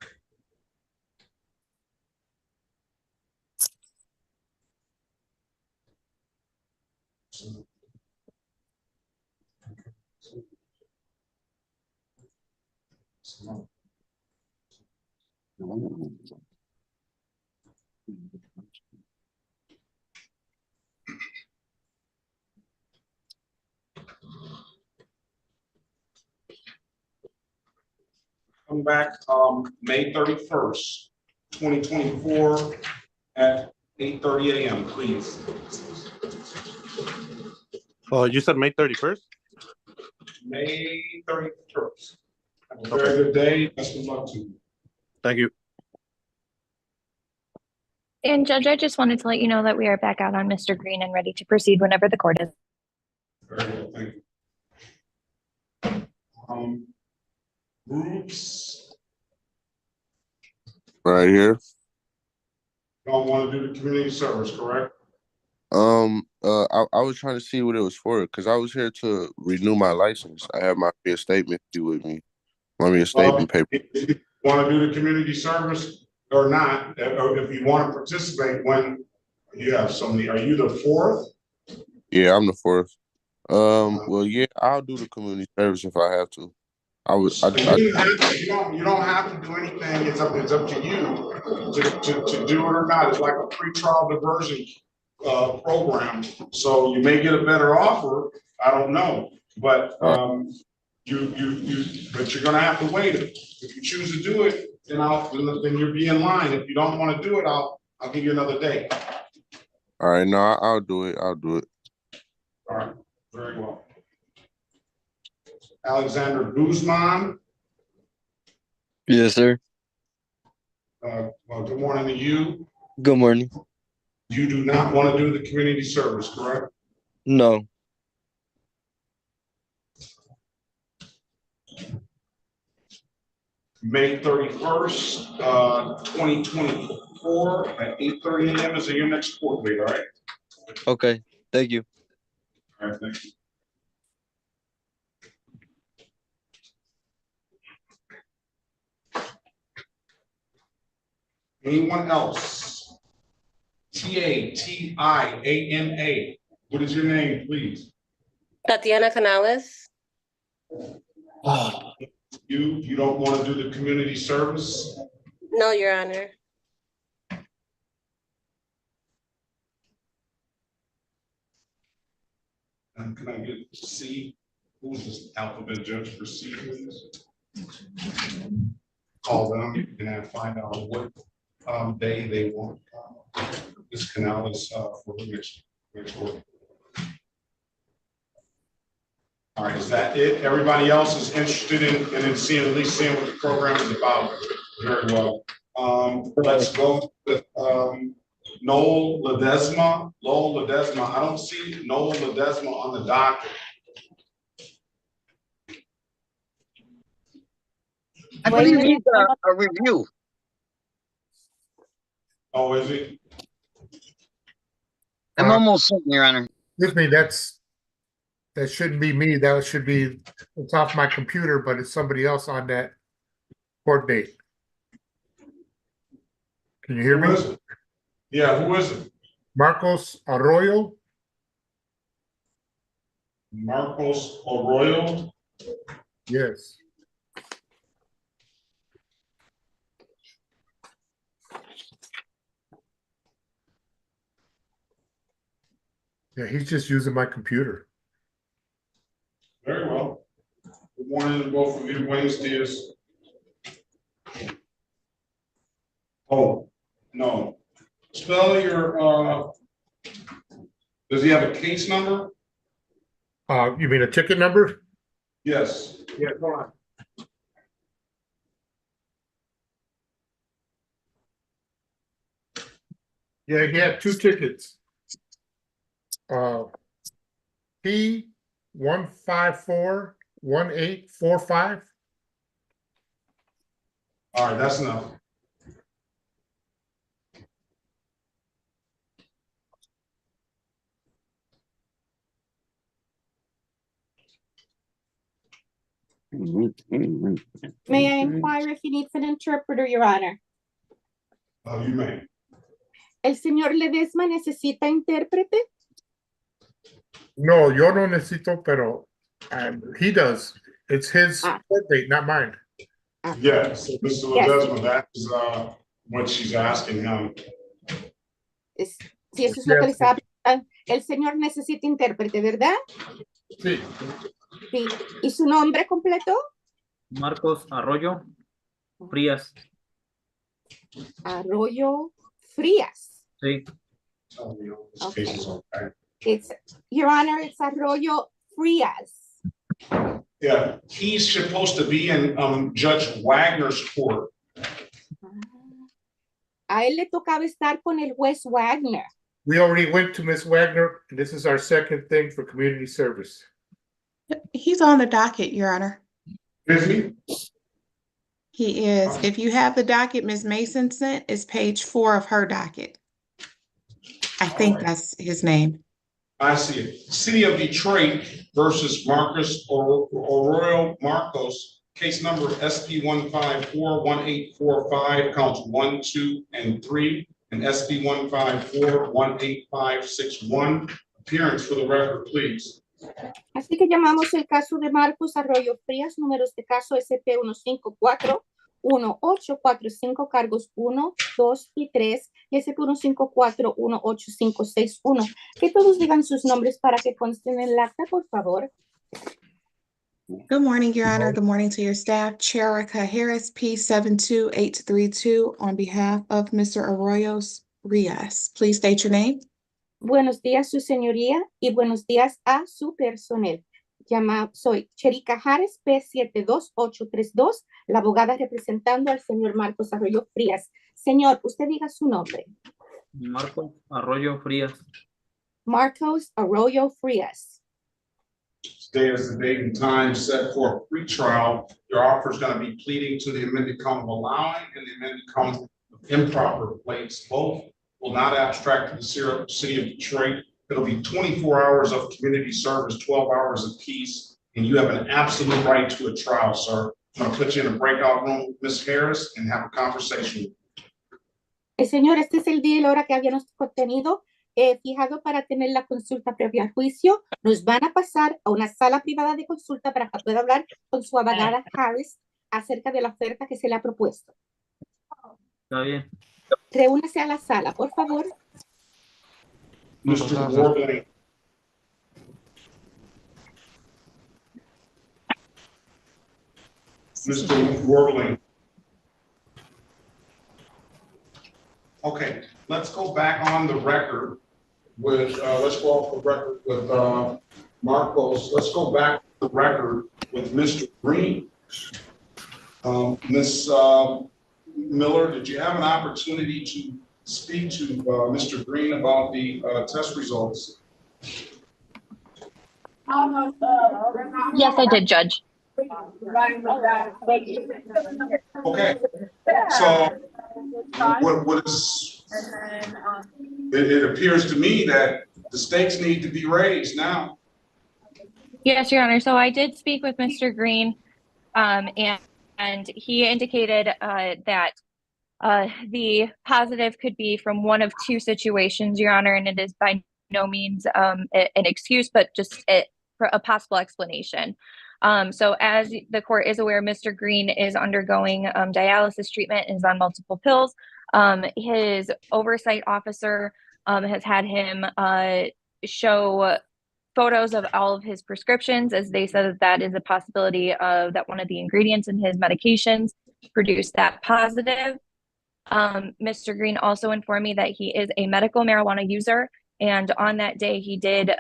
Come back May 31st, 2024 at 8:30 a.m., please. You said May 31st? May 31st. Have a very good day. Best of luck to you. Thank you. And Judge, I just wanted to let you know that we are back out on Mr. Green and ready to proceed whenever the court is. Very good, thank you. Groups. Right here. Don't want to do the community service, correct? I was trying to see what it was for because I was here to renew my license. I have my reinstatement fee with me. My reinstatement paper. If you want to do the community service or not, or if you want to participate when you have somebody, are you the fourth? Yeah, I'm the fourth. Well, yeah, I'll do the community service if I have to. You don't have to do anything. It's up to you to do it or not. It's like a pre-trial diversion program. So you may get a better offer. I don't know, but but you're gonna have to wait it. If you choose to do it, then you'll be in line. If you don't want to do it, I'll give you another day. All right, no, I'll do it. I'll do it. All right, very well. Alexander Guzman. Yes, sir. Well, good morning to you. Good morning. You do not want to do the community service, correct? No. May 31st, 2024 at 8:30 a.m. is your next court date, all right? Okay. Thank you. All right, thank you. Anyone else? Tatiana. What is your name, please? Tatiana Canales. You don't want to do the community service? No, Your Honor. And can I get C? Who's this alphabet judge for C, please? Call them and find out what day they want this Canales for the next work. All right, is that it? Everybody else is interested in at least seeing what the program is about. Very well. Let's go with Noel Ledesma. I don't see Noel Ledesma on the docket. I believe he's a review. Oh, is he? I'm almost certain, Your Honor. Excuse me, that shouldn't be me. That should be, it's off my computer, but it's somebody else on that court date. Can you hear me? Yeah, who is it? Marcos Arroyo. Marcos Arroyo? Yes. Yeah, he's just using my computer. Very well. Good morning to both of you. Wednesday is Oh, no. Spell your, does he have a case number? You mean a ticket number? Yes. Yeah, hold on. Yeah, he had 2 tickets. P1541845. All right, that's enough. May I inquire if he needs an interpreter, Your Honor? You may. ¿El señor Ledesma necesita intérprete? No, yo no necesito, pero he does. It's his court date, not mine. Yes, so Mr. Ledesma, that is what she's asking him. Sí, eso es lo que le estaba preguntando. El señor necesita intérprete, ¿verdad? Sí. Sí. ¿Y su nombre completo? Marcos Arroyo Frías. Arroyo Frías. Sí. Okay. It's, Your Honor, it's Arroyo Frías. Yeah, he's supposed to be in Judge Wagner's court. A él le tocaba estar con el juez Wagner. We already went to Miss Wagner, and this is our second thing for community service. He's on the docket, Your Honor. Is he? He is. If you have the docket Ms. Mason sent, it's page 4 of her docket. I think that's his name. I see it. City of Detroit versus Marcus Arroyo Marcos, case number SP 1541845, counts 1, 2, and 3, and SP 154186561. Appearance for the record, please. Así que llamamos el caso de Marcos Arroyo Frías, números de caso SP 154-1845, cargos 1, 2 y 3, y SP 154-18561. Que todos digan sus nombres para que consten en el acta, por favor. Good morning, Your Honor. Good morning to your staff. Cherica Harris, P72832, on behalf of Mr. Arroyo Frías. Please state your name. Buenos días, su señoría, y buenos días a su personal. Soy Cherica Harris, P72832, la abogada representando al señor Marcos Arroyo Frías. Señor, usted diga su nombre. Marcos Arroyo Frías. Marcos Arroyo Frías. Today is the date and time set for a pretrial. Your offer is going to be pleading to the amended count of allowing and the amended count of improper plates. Both will not abstract to the city of Detroit. It'll be 24 hours of community service, 12 hours of peace, and you have an absolute right to a trial, sir. I'm going to put you in a breakout room with Ms. Harris and have a conversation. Señor, este es el día y la hora que habíamos contenido fijado para tener la consulta previa al juicio. Nos van a pasar a una sala privada de consulta para que pueda hablar con su abogada Harris acerca de la oferta que se le ha propuesto. Está bien. Reúnase a la sala, por favor. Mr. Warbling. Mr. Warbling. Okay, let's go back on the record with, let's go off the record with Marcos. Let's go back to the record with Mr. Green. Ms. Miller, did you have an opportunity to speak to Mr. Green about the test results? Yes, I did, Judge. Okay, so what is, it appears to me that the stakes need to be raised now. Yes, Your Honor. So I did speak with Mr. Green, and he indicated that the positive could be from one of two situations, Your Honor, and it is by no means an excuse, but just a possible explanation. So as the court is aware, Mr. Green is undergoing dialysis treatment and is on multiple pills. His oversight officer has had him show photos of all of his prescriptions, as they said that is a possibility of that one of the ingredients in his medications produced that positive. Mr. Green also informed me that he is a medical marijuana user, and on that day he did,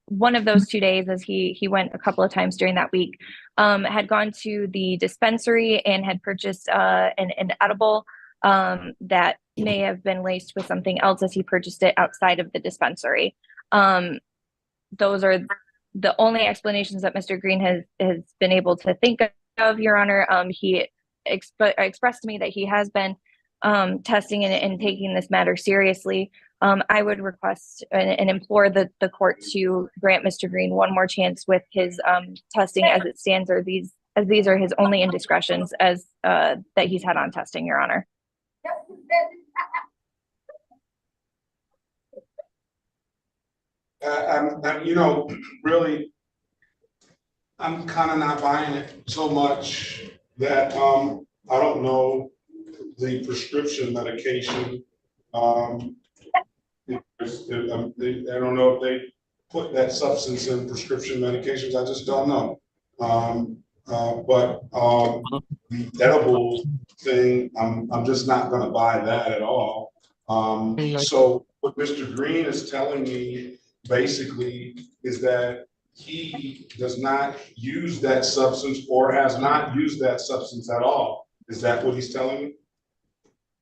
one of those 2 days, as he went a couple of times during that week, had gone to the dispensary and had purchased an edible that may have been laced with something else, as he purchased it outside of the dispensary. Those are the only explanations that Mr. Green has been able to think of, Your Honor. He expressed to me that he has been testing and taking this matter seriously. I would request and implore the court to grant Mr. Green one more chance with his testing as it stands, or these are his only indiscretions as that he's had on testing, Your Honor. You know, really, I'm kind of not buying it so much that I don't know the prescription medication. I don't know if they put that substance in prescription medications. I just don't know. But the edible thing, I'm just not going to buy that at all. So what Mr. Green is telling me basically is that he does not use that substance, or has not used that substance at all. Is that what he's telling me?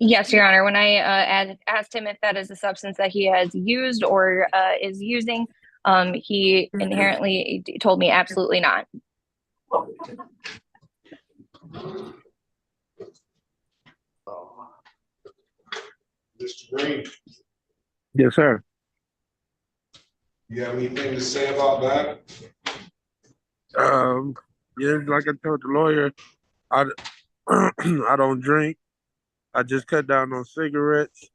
Yes, Your Honor. When I asked him if that is a substance that he has used or is using, he inherently told me absolutely not. Mr. Green, Yes, sir. you have anything to say about that? Yeah, like I told the lawyer, I I don't drink. I just cut down on cigarettes.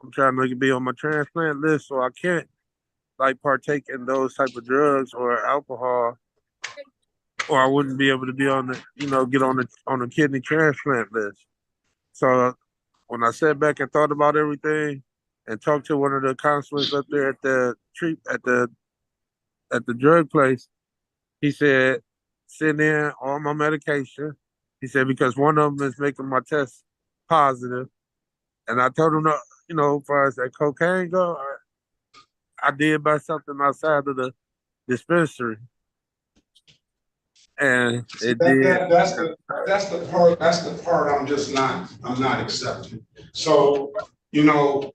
I'm trying to be on my transplant list, so I can't like partake in those type of drugs or alcohol, or I wouldn't be able to be on the, get on the kidney transplant list. So when I sat back and thought about everything and talked to one of the counselors up there at the drug place, he said, send in all my medication. He said, because one of them is making my test positive. And I told him, as far as that cocaine go, I did buy something outside of the dispensary. And it did. That's the part I'm not accepting. So, you tell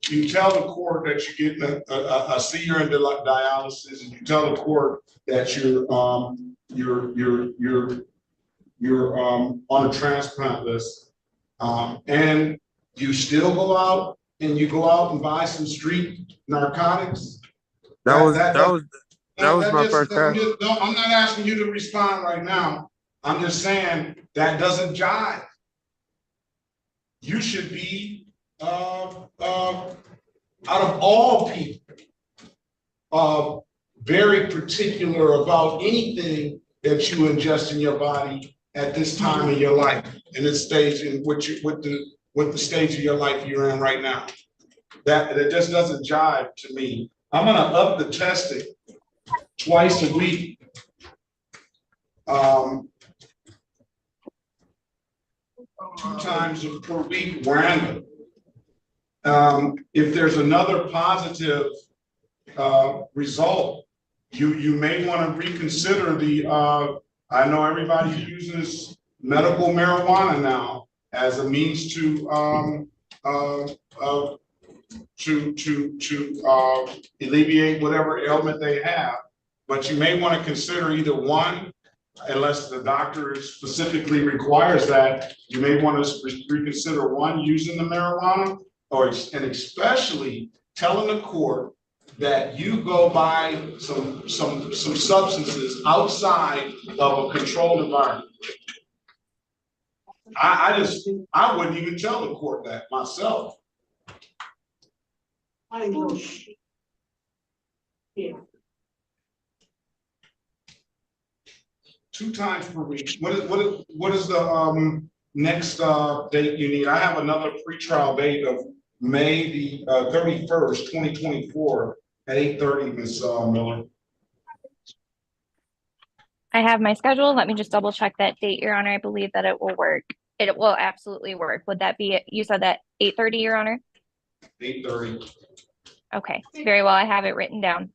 the court that you're getting a senior in dialysis, and you tell the court that you're on a transplant list, and you still go out and buy some street narcotics. That was my first time. I'm not asking you to respond right now. I'm just saying that doesn't jive. You should be out of all people, very particular about anything that you ingest in your body at this time in your life, in this stage in which with the stage of your life you're in right now. That just doesn't jive to me. I'm gonna up the testing twice a week. 2 times per week, random. If there's another positive result, you may want to reconsider the. I know everybody uses medical marijuana now as a means to alleviate whatever ailment they have, but you may want to consider either one, unless the doctor specifically requires that. You may want to reconsider one, using the marijuana, and especially telling the court that you go buy some substances outside of a controlled environment. I wouldn't even tell the court that myself. Yeah. 2 times per week. What is the next date you need? I have another pretrial date of May the 31st, 2024 at 8:30, Ms. Miller. I have my schedule. Let me just double check that date, Your Honor. I believe that it will work. It will absolutely work. Would that be, you said that 8:30, Your Honor? 8:30. Okay, very well. I have it written down.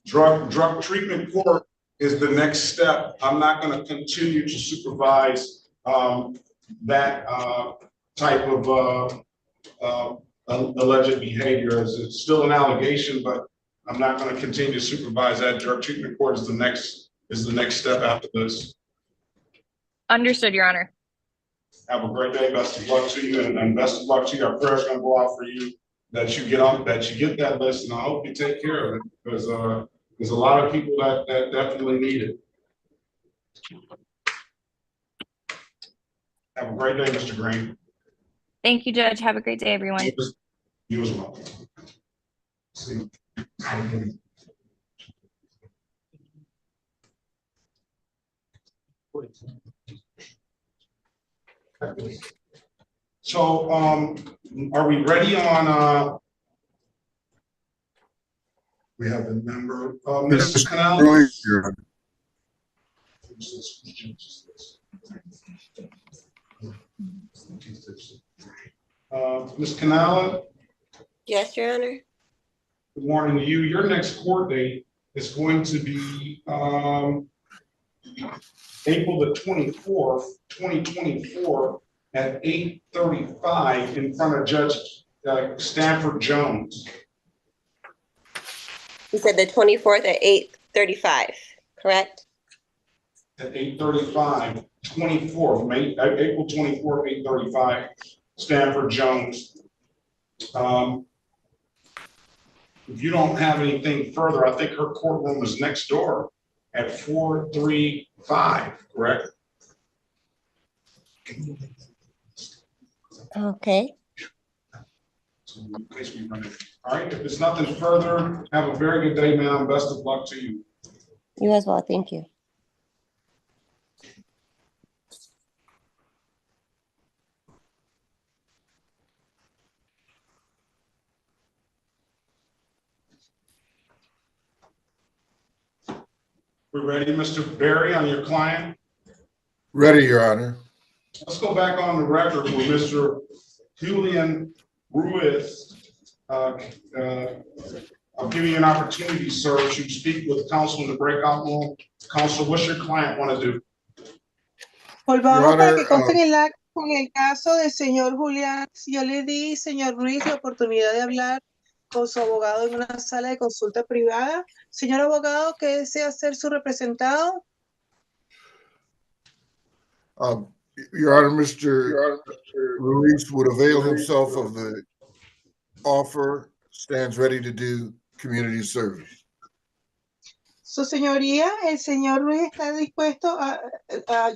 Drug treatment court is the next step. I'm not going to continue to supervise that type of alleged behavior. It's still an allegation, but I'm not going to continue to supervise that. Drug treatment court is the next step after this. Understood, Your Honor. Have a great day. Best of luck to you, and best of luck to you. Our prayers going to go out for you that you get that list, and I hope you take care of it, because there's a lot of people that definitely need it. Have a great day, Mr. Green. Thank you, Judge. Have a great day, everyone. You as well. See. So, are we ready on, we have the member, Ms. Canal? Ms. Canal? Yes, Your Honor. Good morning to you. Your next court date is going to be April the 24th, 2024 at 8:35 in front of Judge Stanford Jones. You said the 24th at 8:35, correct? At 8:35, 24th, April 24th, 8:35, Stanford Jones. If you don't have anything further, I think her courtroom is next door at 435, correct? Okay. In case we run it. All right, if it's nothing further, have a very good day, ma'am. Best of luck to you. You as well. Thank you. We're ready, Mr. Berry, on your client? Ready, Your Honor. Let's go back on the record with Mr. Julian Ruiz. I'll give you an opportunity, sir, to speak with counsel in the breakout room. Counsel, what's your client want to do? Volvamos para que conste en el acta con el caso del señor Julián. Yo le di, señor Ruiz, la oportunidad de hablar con su abogado en una sala de consulta privada. Señor abogado, ¿qué desea ser su representado? Your Honor, Mr. Ruiz would avail himself of the offer, stands ready to do community service. Su señoría, el señor Ruiz está dispuesto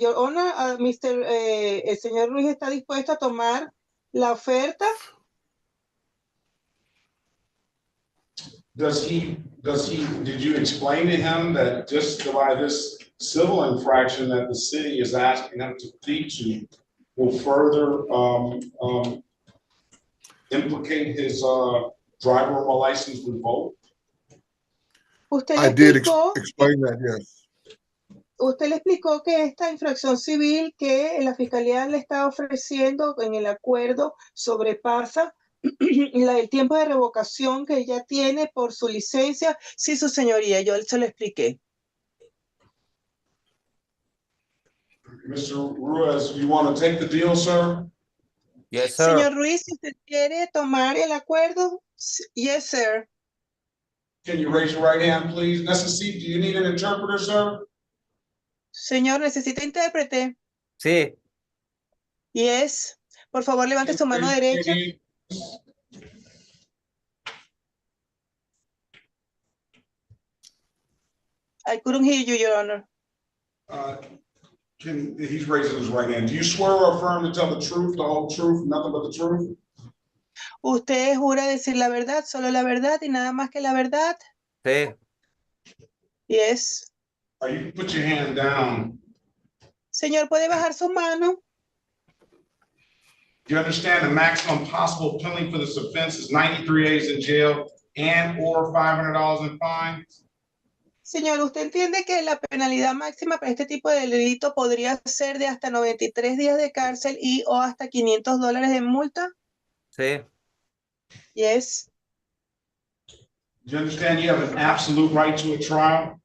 Your Honor, el señor Ruiz está dispuesto a tomar la oferta. Did you explain to him that just by this civil infraction that the city is asking him to plead to will further implicate his driver license revoked? I did explain that, yes. Usted le explicó que esta infracción civil que la fiscalía le está ofreciendo en el acuerdo sobrepasa el tiempo de revocación que ella tiene por su licencia. Sí, su señoría, yo se lo expliqué. Mr. Ruiz, you want to take the deal, sir? Yes, sir. Señor Ruiz, si usted quiere tomar el acuerdo, yes, sir. Can you raise your right hand, please? Necessity, do you need an interpreter, sir? Señor, ¿necesita intérprete? Sí. Yes. Por favor, levante su mano derecha. I couldn't hear you, Your Honor. He's raising his right hand. Do you swear or affirm to tell the truth, the whole truth, nothing but the truth? ¿Usted jura decir la verdad, solo la verdad y nada más que la verdad? Sí. Yes. You can put your hand down. Señor, ¿puede bajar su mano? Do you understand the maximum possible penalty for this offense is 93 days in jail and or $500 in fines? Señor, ¿usted entiende que la penalidad máxima para este tipo de delito podría ser de hasta 93 días de cárcel y o hasta $500 de multa? Sí, Yes. You understand you have an absolute right to a trial?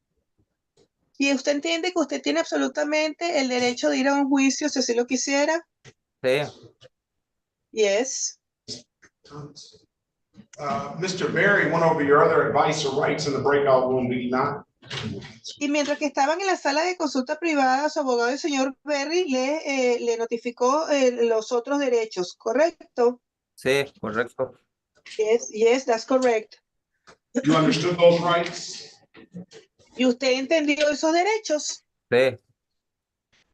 ¿Y usted entiende que usted tiene absolutamente el derecho de ir a un juicio si así lo quisiera? sí. Yes. Mr. Berry went over your other advice or rights in the breakout room, did he not? Y mientras que estaban en la sala de consulta privada, su abogado, el señor Berry, le notificó los otros derechos, ¿correcto? Sí, correcto. Yes, that's correct. You understood those rights? ¿Y usted entendió esos derechos? Sí.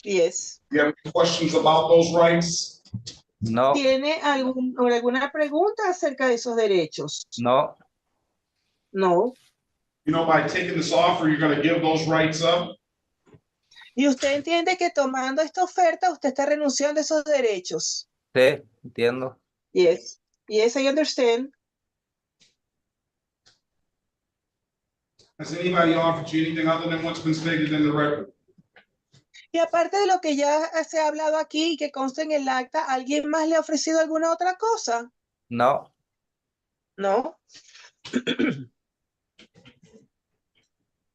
Yes. You have any questions about those rights? No, ¿Tiene alguna pregunta acerca de esos derechos? no, No. You know, by taking this offer, you're going to give those rights up? ¿Y usted entiende que tomando esta oferta usted está renunciando a esos derechos? sí, entiendo. Yes. Yes, I understand. Has anybody offered you anything other than what's been stated in the record? Y aparte de lo que ya se ha hablado aquí y que consta en el acta, ¿alguien más le ha ofrecido alguna otra cosa? No, No.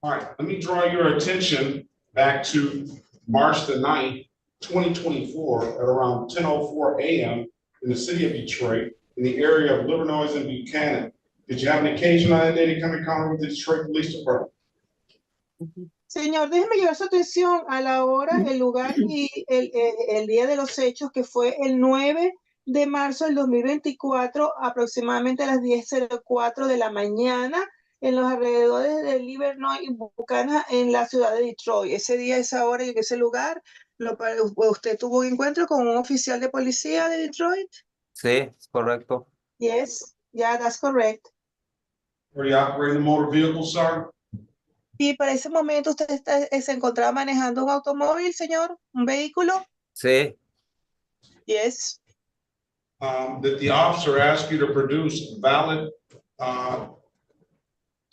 All right, let me draw your attention back to March the 9th, 2024, at around 10:04 a.m. in the city of Detroit, in the area of Livernois and Buchanan. Did you have an occasion on that day to come in contact with the Detroit Police Department? Señor, déjeme llevar su atención a la hora, el lugar y el día de los hechos, que fue el 9 de marzo del 2024, aproximadamente a las 10:04 de la mañana, en los alrededores de Livernois y Buchanan, en la ciudad de Detroit. Ese día, esa hora y en ese lugar, ¿usted tuvo un encuentro con un oficial de policía de Detroit? sí, es correcto. Yes, yeah, that's correct. Were you operating a motor vehicle, sir? Y para ese momento usted se encontraba manejando un automóvil, señor, un vehículo. Sí, Yes. That the officer asked you to produce valid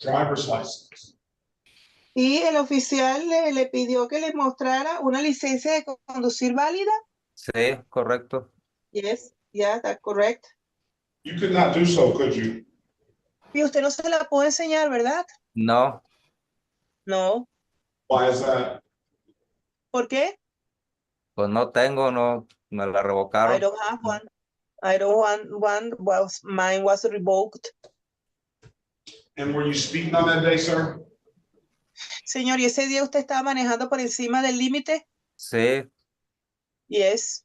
driver's license. Y el oficial le pidió que le mostrara una licencia de conducir válida. sí, correcto. Yes, yeah, that's correct. You could not do so, could you? Y usted no se la pudo enseñar, ¿verdad? No, No. Why is that? ¿Por qué? pues no tengo, no, me la I revocaron. don't have one. I don't want one. Well, mine was revoked. And were you speeding on that day, sir? Señor, ¿y ese día usted estaba manejando por encima del límite? Sí, Yes.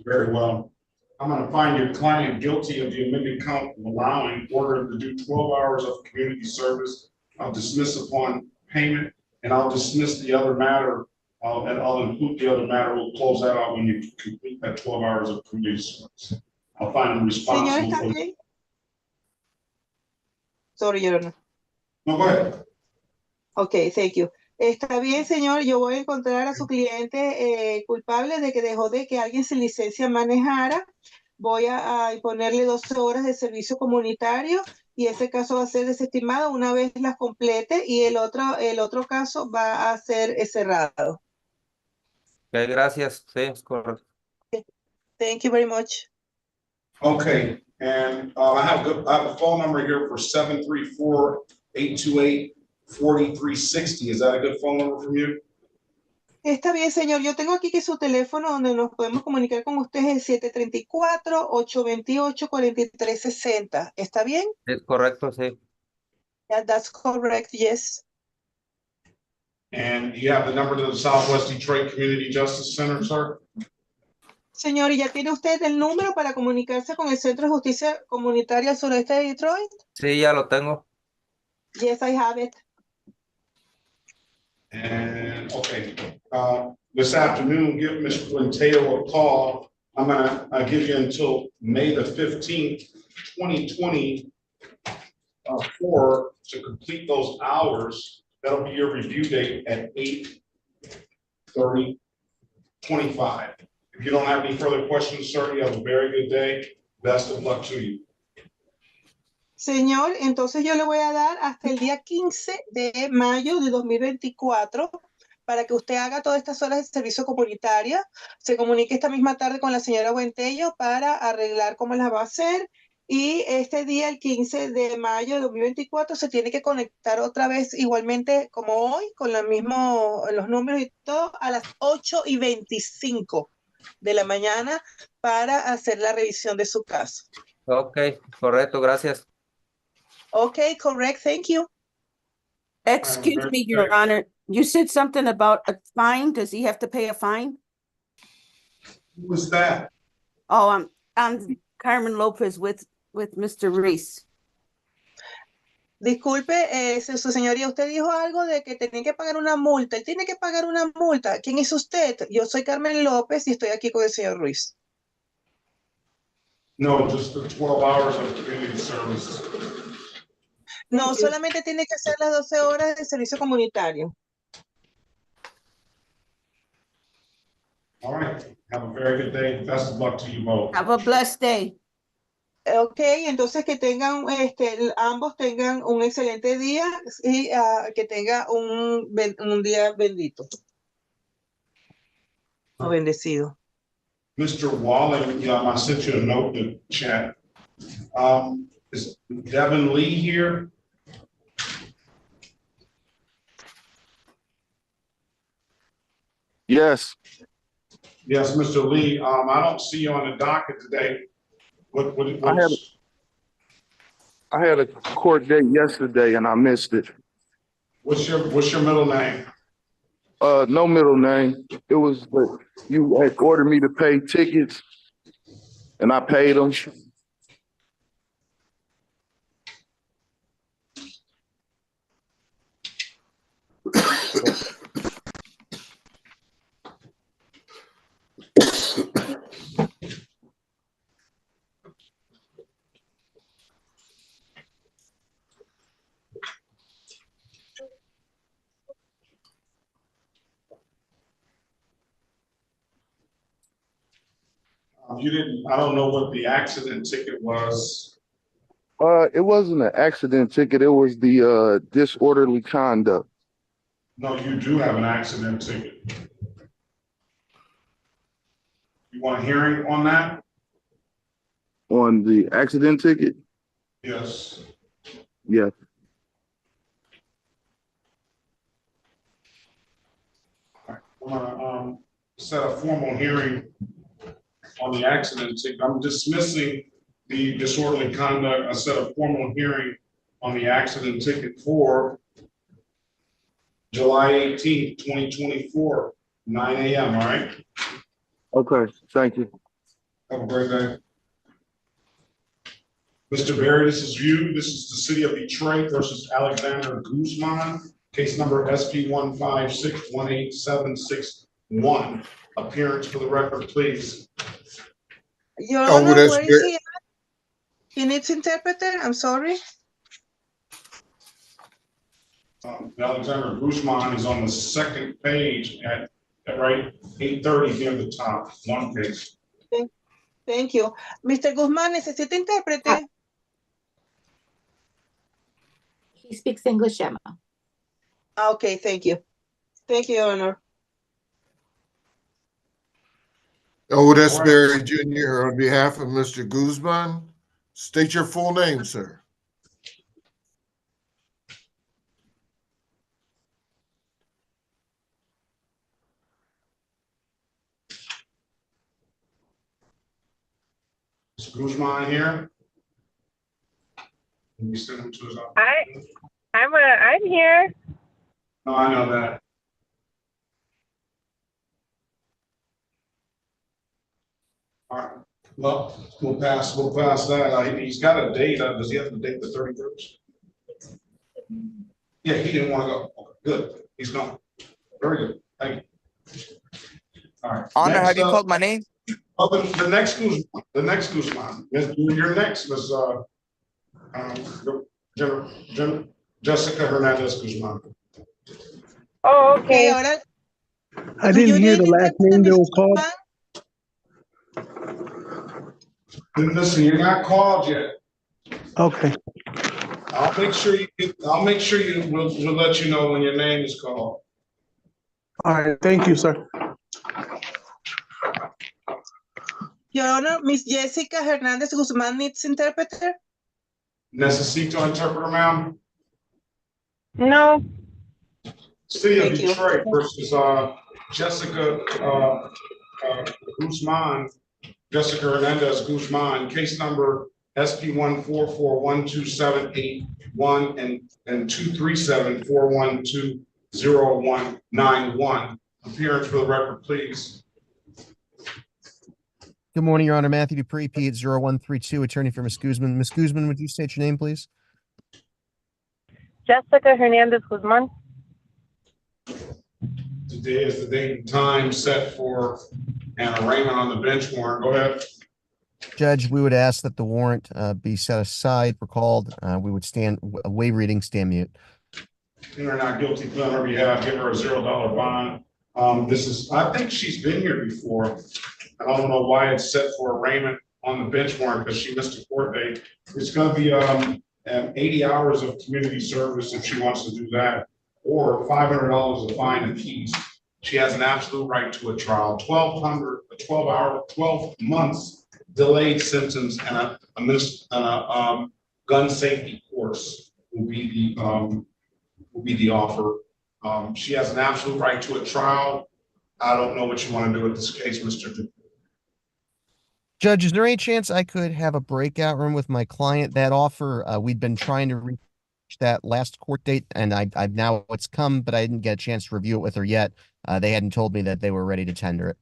Very well. I'm going to find your client guilty of the amended count of allowing order to do 12 hours of community service. I'll dismiss upon payment, and I'll dismiss the other matter, and I'll include the other matter. We'll close that out when you complete that 12 hours of community service. I'll find them Señor, responsible. ¿está bien? Sorry, Your Honor. No, go ahead. Ok, thank you. Está bien, señor, yo voy a encontrar a su cliente culpable de que dejó de que alguien sin licencia manejara. Voy a imponerle 12 horas de servicio comunitario y ese caso va a ser desestimado una vez las complete y el otro caso va a ser cerrado. ok, gracias. Sí, es correcto. Thank you very much. Okay, and I have a phone number here for 734-828-4360. Is that a good phone number from you? Está bien, señor. Yo tengo aquí que su teléfono donde nos podemos comunicar con usted es el 734-828-4360. ¿Está bien? Es correcto, sí. Yeah, that's correct, yes. And you have the number to the Southwest Detroit Community Justice Center, sir? Señor, ¿y ya tiene usted el número para comunicarse con el Centro de Justicia Comunitaria al sureste de Detroit? Sí, ya lo tengo. Yes, I have it. And, okay, this afternoon, give Mr. Quintero a call. I'm gonna give you until May the 15th, 2024 to complete those hours. That'll be your review date at 8/30/25. If you don't have any further questions, sir, you have a very good day. Best of luck to you. Señor, entonces yo le voy a dar hasta el día 15 de mayo de 2024 para que usted haga todas estas horas de servicio comunitario, se comunique esta misma tarde con la señora Buentello para arreglar cómo las va a hacer, y este día, el 15 de mayo de 2024, se tiene que conectar otra vez igualmente como hoy, con los números y todo, a las 8:25 de la mañana para hacer la revisión de su caso. Ok, correcto, gracias. Okay, correct. Thank you. Excuse me, Your Honor. You said something about a fine. Does he have to pay a fine? Who was that? Oh, I'm Carmen Lopez with Mr. Reese. Disculpe, su señoría, usted dijo algo de que tenía que pagar una multa. Él tiene que pagar una multa. ¿Quién es usted? Yo soy Carmen López y estoy aquí con el señor Ruiz. No, just the 12 hours of community service. No, solamente tiene que hacer las 12 horas de servicio comunitario. All right. Have a very good day. Best of luck to you both. Have a blessed day. Ok, entonces que tengan, ambos tengan un excelente día y que tenga un día bendito. O bendecido. Mr. Walling, I sent you a note in the chat. Is Devin Lee here? Yes. Yes, Mr. Lee. I don't see you on the docket today. I had a court date yesterday and I missed it. What's your middle name? No middle name. It was, but you had ordered me to pay tickets and I paid them. You didn't, I don't know what the accident ticket was. It wasn't an accident ticket. It was the disorderly conduct. No, you do have an accident ticket. You want a hearing on that? On the accident ticket? Yes. Yes. I'm gonna set a formal hearing on the accident ticket. I'm dismissing the disorderly conduct. I set a formal hearing on the accident ticket for July 18th, 2024, 9 a.m. All right. Okay, thank you. Have a great day. Mr. Berry, this is you. This is the City of Detroit versus Alexander Guzman, case number SP156187661. Appearance for the record, please. Your Honor, where is he at? He needs interpreter? I'm sorry. Alexander Guzman is on the second page at right 8:30 near the top. One page. Thank you. Mr. Guzman, ¿necesita intérprete? He speaks English, Emma. Okay, thank you. Thank you, Your Honor. Elwood S. Berry Jr. on behalf of Mr. Guzman. State your full name, sir. Is Guzman here? Can you send him to his office? I'm here. No, I know that. All right. Well, we'll pass that. He's got a date. Does he have the date the 31st? Yeah, he didn't want to go. Okay, good. He's gone. Very good. Thank you. All right. Honor, next have you up, called my name? Oh, the next Guzman. You're next, Ms. Jessica Hernandez Guzman. Oh, okay. I didn't hear the last name that was called. Listen, you're not called yet. Okay. I'll make sure we'll let you know when your name is called. All right, thank you, sir. Your Honor, Miss Jessica Hernandez Guzman needs interpreter. Necesito interpreter, ma'am. No. City of Thank you. Detroit versus Jessica Guzman, Jessica Hernandez Guzman, case number SP 1441278 and 237412091. Appearance for the record, please. Good morning, Your Honor. Matthew Dupree, P 0132, attorney for Ms. Guzman. Ms. Guzman, would you state your name, please? Jessica Hernandez Guzman. Today is the date and time set for an arraignment on the bench warrant. Go ahead. Judge, we would ask that the warrant be set aside, recalled. We would waive reading, stand mute. You're not guilty on her behalf. Give her a $0 bond. I think she's been here before. I don't know why it's set for arraignment on the bench warrant because she missed a court date. It's going to be 80 hours of community service if she wants to do that, or $500 of fine and fees. She has an absolute right to a trial. 12 months delayed sentence and a gun safety course will be the offer. She has an absolute right to a trial. I don't know what you want to do with this case, Mr. Dupree. Judge, is there any chance I could have a breakout room with my client? That offer, we'd been trying to reach that last court date, and I've now it's come, but I didn't get a chance to review it with her yet. They hadn't told me that they were ready to tender it.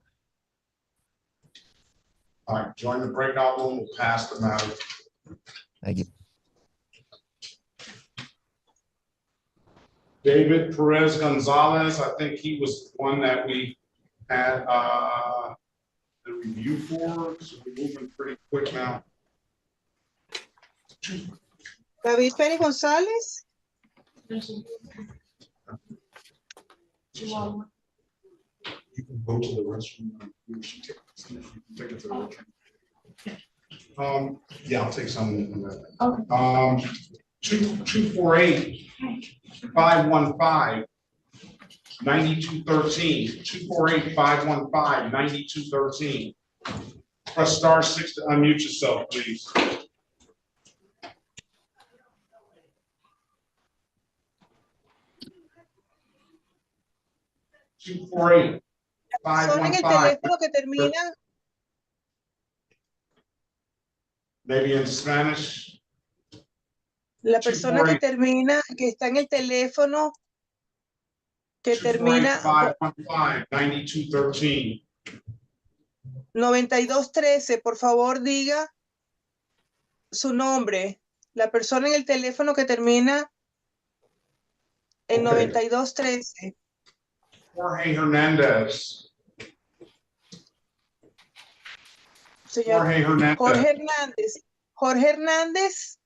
All right, join the breakout room. We'll pass the matter. Thank you. David Perez Gonzalez, I think he was the one that we had the review for, so we're moving pretty quick now. David Perez Gonzalez. You can go to the restroom. You should take it to the restroom. Yeah, I'll take some. Okay. 248-515-9213. 248-515-9213. Press *6 to unmute yourself, please. Son en el teléfono que termina. Maybe in Spanish. La persona que termina, que está en el teléfono que termina 515-9213. 9213, por favor diga su nombre. La persona en el teléfono que termina en 9213. Jorge Hernandez. Señor Jorge Hernandez. Jorge Hernández. Jorge Hernández.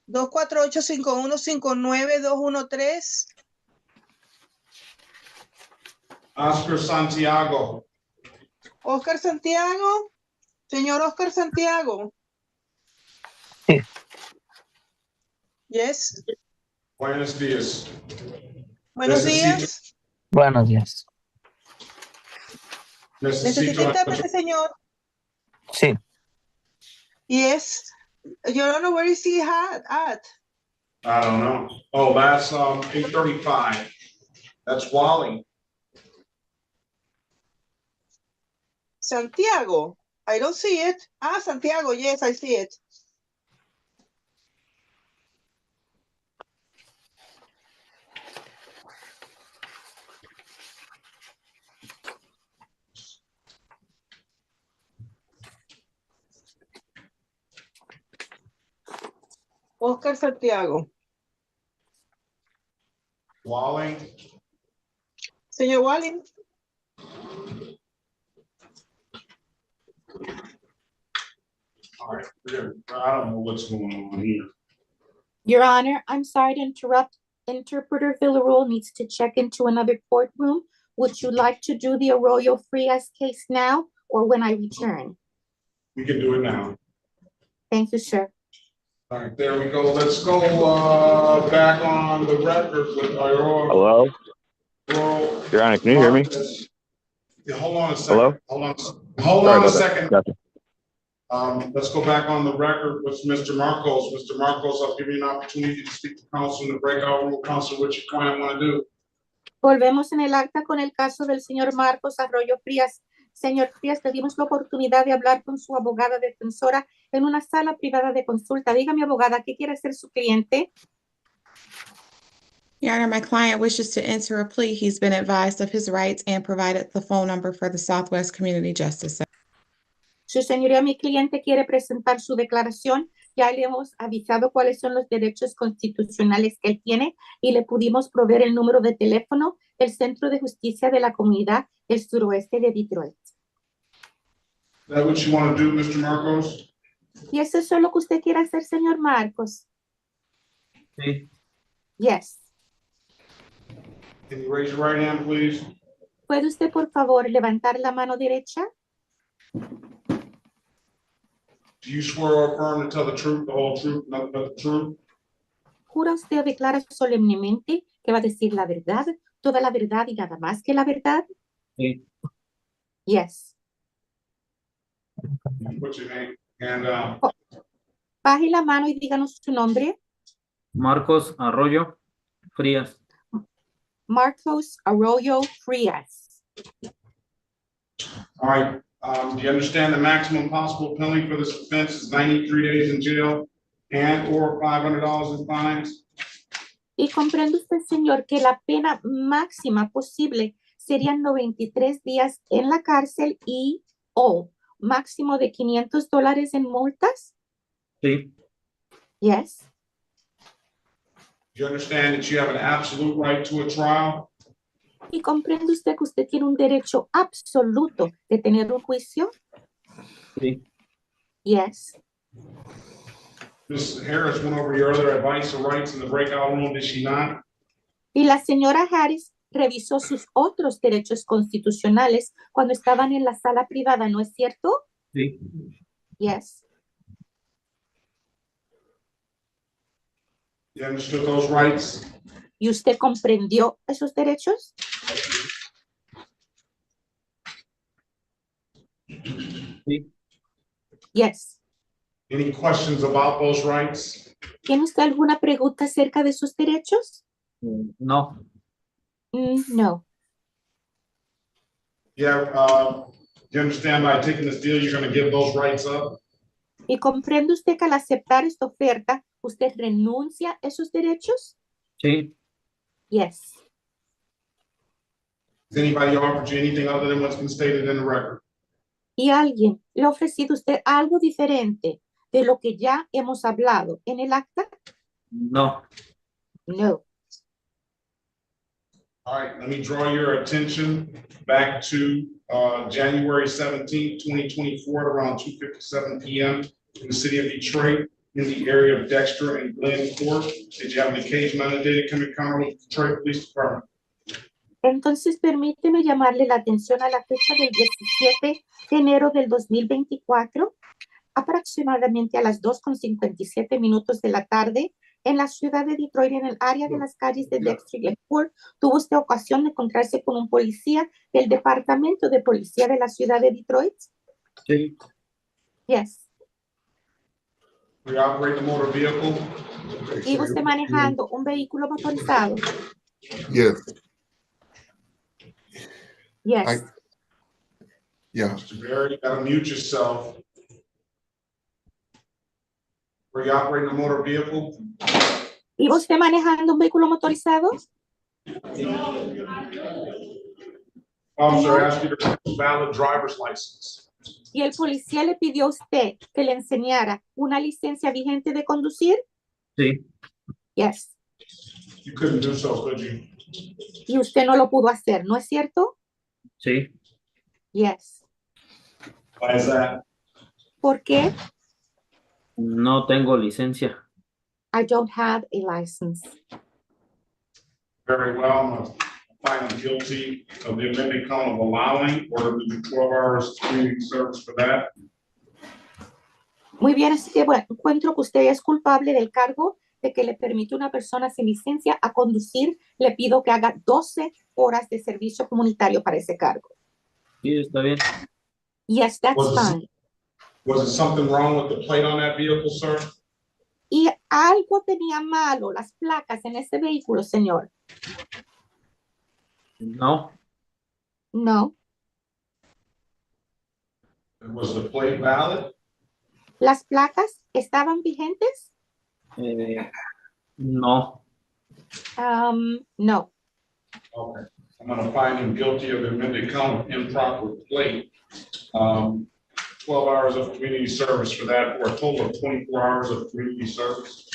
248-5159-213. Oscar Santiago. Oscar Santiago. Señor Oscar Santiago. Sí. Yes. Buenos días. Buenos días. Buenos días. ¿Necesita intérprete, señor? Sí. Yes. You don't know where is he at? I don't know. Oh, that's 835. That's Wally. Santiago. I don't see it. Santiago. Yes, I see it. Oscar Santiago. Wally. Señor Wally. All right. I don't know what's going on here. Your Honor, I'm sorry to interrupt. Interpreter Villarreal needs to check into another courtroom. Would you like to do the Arroyo Frias case now or when I return? We can do it now. Thank you, sir. All right, there we go. Let's go back on the record with our Hello? Your Honor, can you hear me? Yeah, hold on a second. Hello? Hold Sorry on a about that. second. Gotcha. Let's go back on the record with Mr. Marcos. Mr. Marcos, I'll give you an opportunity to speak to counsel in the breakout room. Counsel, what you client want to do? Volvemos en el acta con el caso del señor Marcos Arroyo Frías. Señor Frías, pedimos la oportunidad de hablar con su abogada defensora en una sala privada de consulta. Dígame, abogada, ¿qué quiere hacer su cliente? Your Honor, my client wishes to enter a plea. He's been advised of his rights and provided the phone number for the Southwest Community Justice Center. Su señoría, mi cliente quiere presentar su declaración. Ya le hemos avisado cuáles son los derechos constitucionales que él tiene y le pudimos proveer el número de teléfono del Centro de Justicia de la Comunidad del Suroeste de Detroit. Is that what you want to do, Mr. Marcos? ¿Y eso es lo que usted quiere hacer, señor Marcos? Sí. Yes. Can you raise your right hand, please? ¿Puede usted, por favor, levantar la mano derecha? Do you swear or affirm to tell the truth, the whole truth, nothing but the truth? ¿Jura usted o declara solemnemente que va a decir la verdad, toda la verdad y nada más que la verdad? Sí. Yes. What's your name? And Baje la mano y díganos su nombre. Marcos Arroyo Frías. Marcos Arroyo Frías. all right, do you understand the maximum possible penalty for this offense is 93 days in jail and or $500 in fines? Y comprende usted, señor, que la pena máxima posible serían 93 días en la cárcel y o máximo de $500 en multas? Sí. Yes. Do you understand that you have an absolute right to a trial? ¿Y comprende usted que usted tiene un derecho absoluto de tener un juicio? Sí. Yes. Ms. Harris went over your other advice or rights in the breakout room, did she not? Y la señora Harris revisó sus otros derechos constitucionales cuando estaban en la sala privada, ¿no es cierto? Sí. Yes. You understood those rights? ¿Y usted comprendió esos derechos? Sí. Yes. Any questions about those rights? ¿Tiene usted alguna pregunta acerca de sus derechos? No. No. Yeah, you understand by taking this deal, you're going to give those rights up? ¿Y comprende usted que al aceptar esta oferta, usted renuncia a esos derechos? Sí. Yes. Has anybody offered you anything other than what's been stated in the record? ¿Y alguien le ha ofrecido a usted algo diferente de lo que ya hemos hablado en el acta? No. No. All right, let me draw your attention back to January 17th, 2024 at around 2:57 p.m. in the city of Detroit in the area of Dexter and Glen Court. Did you have an occasion on the day to come encounter with the Detroit Police Department? Entonces, permíteme llamarle la atención a la fecha del 17 de enero del 2024, aproximadamente a las 2:57 de la tarde, en la ciudad de Detroit, en el área de las calles de Dexter y Glencourt. ¿Tuvo usted ocasión de encontrarse con un policía del Departamento de Policía de la ciudad de Detroit? Sí. Yes. We operate the motor vehicle? ¿Iba usted manejando un vehículo motorizado? Yes. Yes. Yeah. Mr. Barry, you gotta mute yourself. Were you operating a motor vehicle? ¿Iba usted manejando un vehículo motorizado? Officer asked you to produce a valid driver's license. ¿Y el policía le pidió a usted que le enseñara una licencia vigente de conducir? Sí. Yes. You couldn't do so, could you? Y usted no lo pudo hacer, ¿no es cierto? Sí. Yes. Why is that? ¿Por qué? No tengo licencia. I don't have a license. Very well, I'm gonna find him guilty of the amended count of allowing or to do 12 hours community service for that. Muy bien, así que bueno, encuentro que usted es culpable del cargo de que le permite a una persona sin licencia a conducir. Le pido que haga 12 horas de servicio comunitario para ese cargo. Sí, está bien. Yes, that's fine. Was it something wrong with the plate on that vehicle, sir? Y algo tenía malo las placas en ese vehículo, señor. No. No. Was the plate valid? ¿Las placas estaban vigentes? No. No. Okay. I'm going to find him guilty of the amended count of improper plate. 12 hours of community service for that, or a total of 24 hours of community service.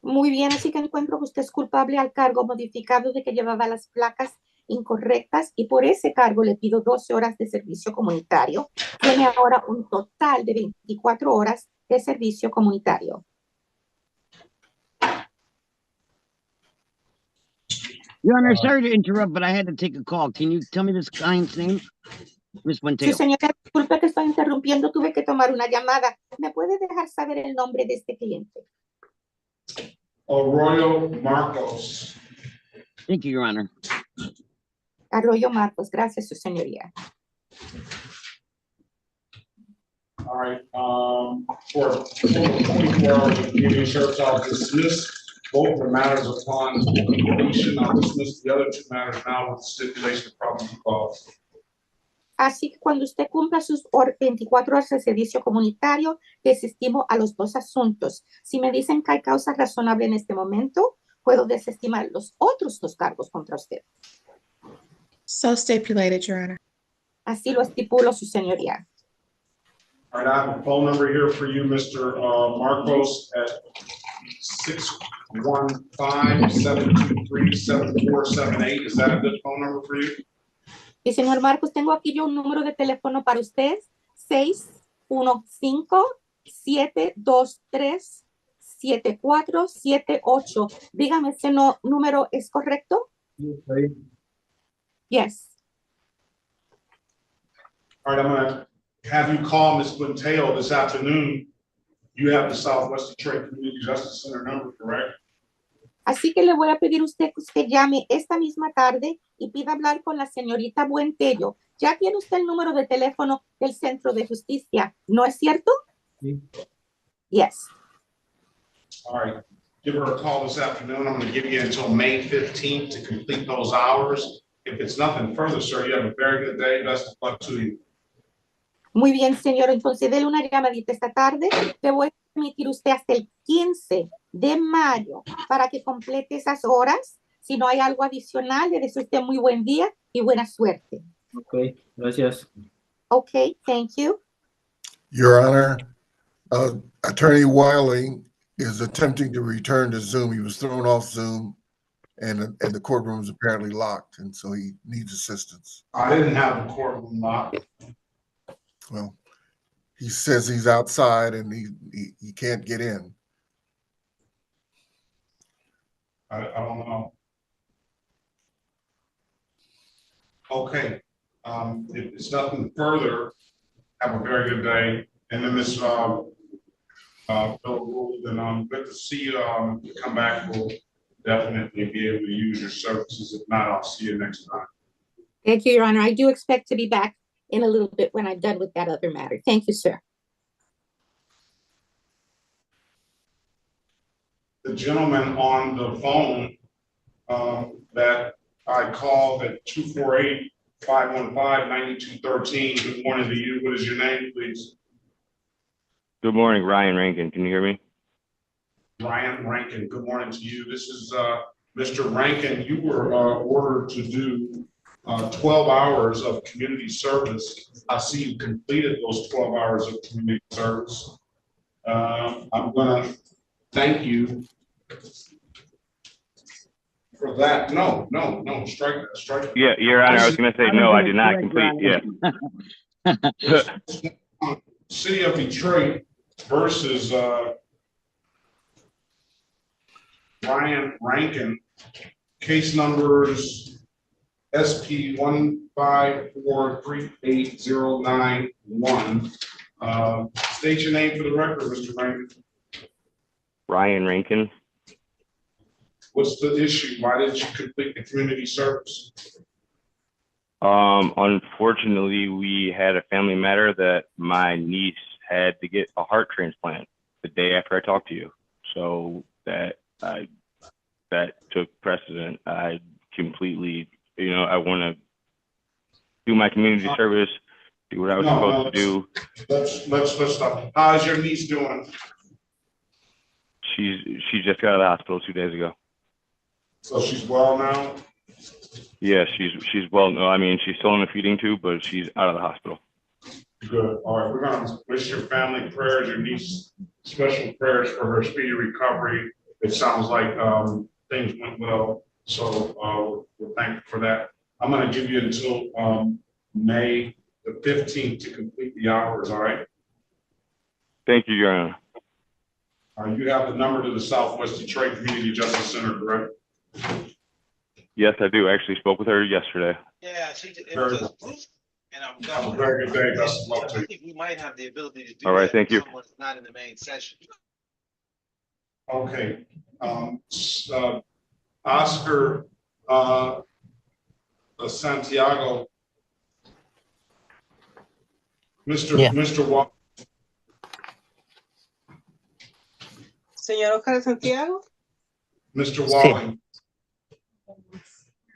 Muy bien, así que encuentro que usted es culpable al cargo modificado de que llevaba las placas incorrectas y por ese cargo le pido 12 horas de servicio comunitario. Tiene ahora un total de 24 horas de servicio comunitario. Your Honor, sorry to interrupt, but I had to take a call. Can you tell me this client's name? Miss Sí, Buenteo. señora, disculpe que estoy interrumpiendo, tuve que tomar una llamada. ¿Me puede dejar saber el nombre de este cliente? Arroyo Marcos. Thank you, Your Honor. Arroyo Marcos, gracias, su señoría. All right, for a total of 24 hours of community service, I'll dismiss both the matters upon completion. I'll dismiss the other two matters now with stipulation of probable cause. Así que cuando usted cumpla sus 24 horas de servicio comunitario, desestimo a los dos asuntos. Si me dicen que hay causa razonable en este momento, puedo desestimar los otros dos cargos contra usted. So stipulated, Your Honor. Así lo estipulo, su señoría. All right, I have a phone number here for you, Mr. Marcos, at 615-723-7478. Is that a good phone number for you? Y señor Marcos, tengo aquí yo un número de teléfono para usted, 615-723-7478. Dígame, ¿ese número es correcto? Sí. Yes. All right, I'm gonna have you call Ms. Buenteo this afternoon. You have the Southwest Detroit Community Justice Center number, correct? Así que le voy a pedir a usted que usted llame esta misma tarde y pida hablar con la señorita Buentello. Ya tiene usted el número de teléfono del Centro de Justicia, ¿no es cierto? Sí. Yes. All right, give her a call this afternoon. I'm gonna give you until May 15th to complete those hours. If it's nothing further, sir, you have a very good day. Best of luck to you. Muy bien, señor. Entonces, déle una llamadita esta tarde. Le voy a permitir usted hasta el 15 de mayo para que complete esas horas. Si no hay algo adicional, le deseo a usted muy buen día y buena suerte. Ok, gracias. Okay, thank you. Your Honor, Attorney Wiley is attempting to return to Zoom. He was thrown off Zoom and the courtroom is apparently locked, and so he needs assistance. I didn't have the courtroom locked. Well, he says he's outside and he can't get in. I don't know. Okay, if it's nothing further, have a very good day. And then Ms. Bill Rule, then good to see you. Come back, we'll definitely be able to use your services. If not, I'll see you next time. Thank you, Your Honor. I do expect to be back in a little bit when I'm done with that other matter. Thank you, sir. The gentleman on the phone that I called at 248-515-9213. Good morning to you. What is your name, please? Good morning, Ryan Rankin. Can you hear me? Ryan Rankin. Good morning to you. This is Mr. Rankin. You were ordered to do 12 hours of community service. I see you completed those 12 hours of community service. I'm going to thank you for that. No, strike that, strike that. Yeah, Your Honor, I was going to say, no, I did not complete yet. City of Detroit versus Ryan Rankin, case numbers SP 1543809-1 State your name for the record, Mr. Rankin. Ryan Rankin. What's the issue? Why didn't you complete the community service? Unfortunately, we had a family matter that my niece had to get a heart transplant the day after I talked to you. So that took precedent. I completely, I want to do my community service, do what I was supposed to do. Let's stop. How's your niece doing? She just got out of the hospital 2 days ago. So she's well now? Yeah, she's well. No, I mean, she's still in a feeding tube, but she's out of the hospital. Good. All right, we're gonna wish your family prayers, your niece special prayers for her speedy recovery. It sounds like things went well, so we're thankful for that. I'm gonna give you until May the 15th to complete the hours. All right. Thank you, Your Honor. You have the number to the Southwest Detroit Community Justice Center, correct? Yes, I do. I actually spoke with her yesterday. Yeah, Very good. and I'm Have a very good day. Best of luck I to you. think we might have the ability to do All right, that thank if you. someone's not in the main session. Okay. Oscar Santiago. Mr. Walker. Señor Oscar Santiago. Mr. Walling.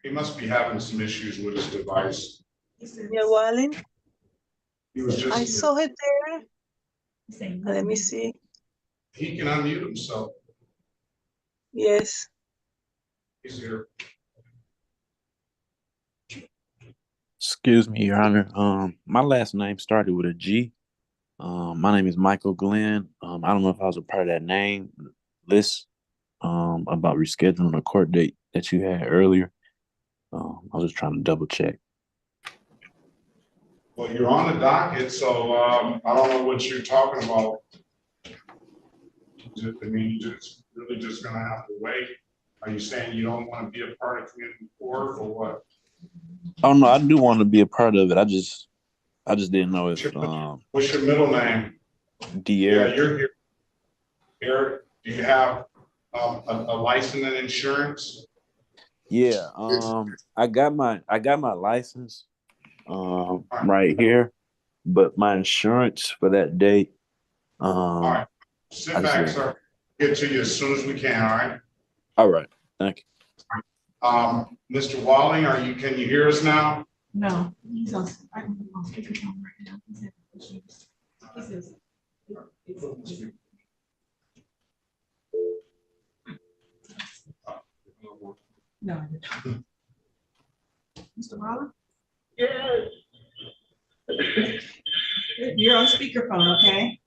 He must be having some issues with his device. Señor Walling. He was just. I saw it there. Let me see. He can unmute himself. Yes. He's here. Excuse me, Your Honor. My last name started with a G. My name is Michael Glenn. I don't know if I was a part of that name list about rescheduling a court date that you had earlier. I was just trying to double check. Well, you're on the docket, so I don't know what you're talking about. I mean, you're just really just gonna have to wait. Are you saying you don't want to be a part of community court or what? Oh no, I do want to be a part of it. I just didn't know if What's your middle name? De'Aaron. Yeah, you're here. Eric, do you have a license and insurance? Yeah, I got my license right here, but my insurance for that date. All right, sit back, sir. Get to you as soon as we can. All right. All right, thank you. Mr. Walling, can you hear us now? No, he's on speakerphone right now. He says. No. Mr. Walling? Yes. You're on speakerphone, okay?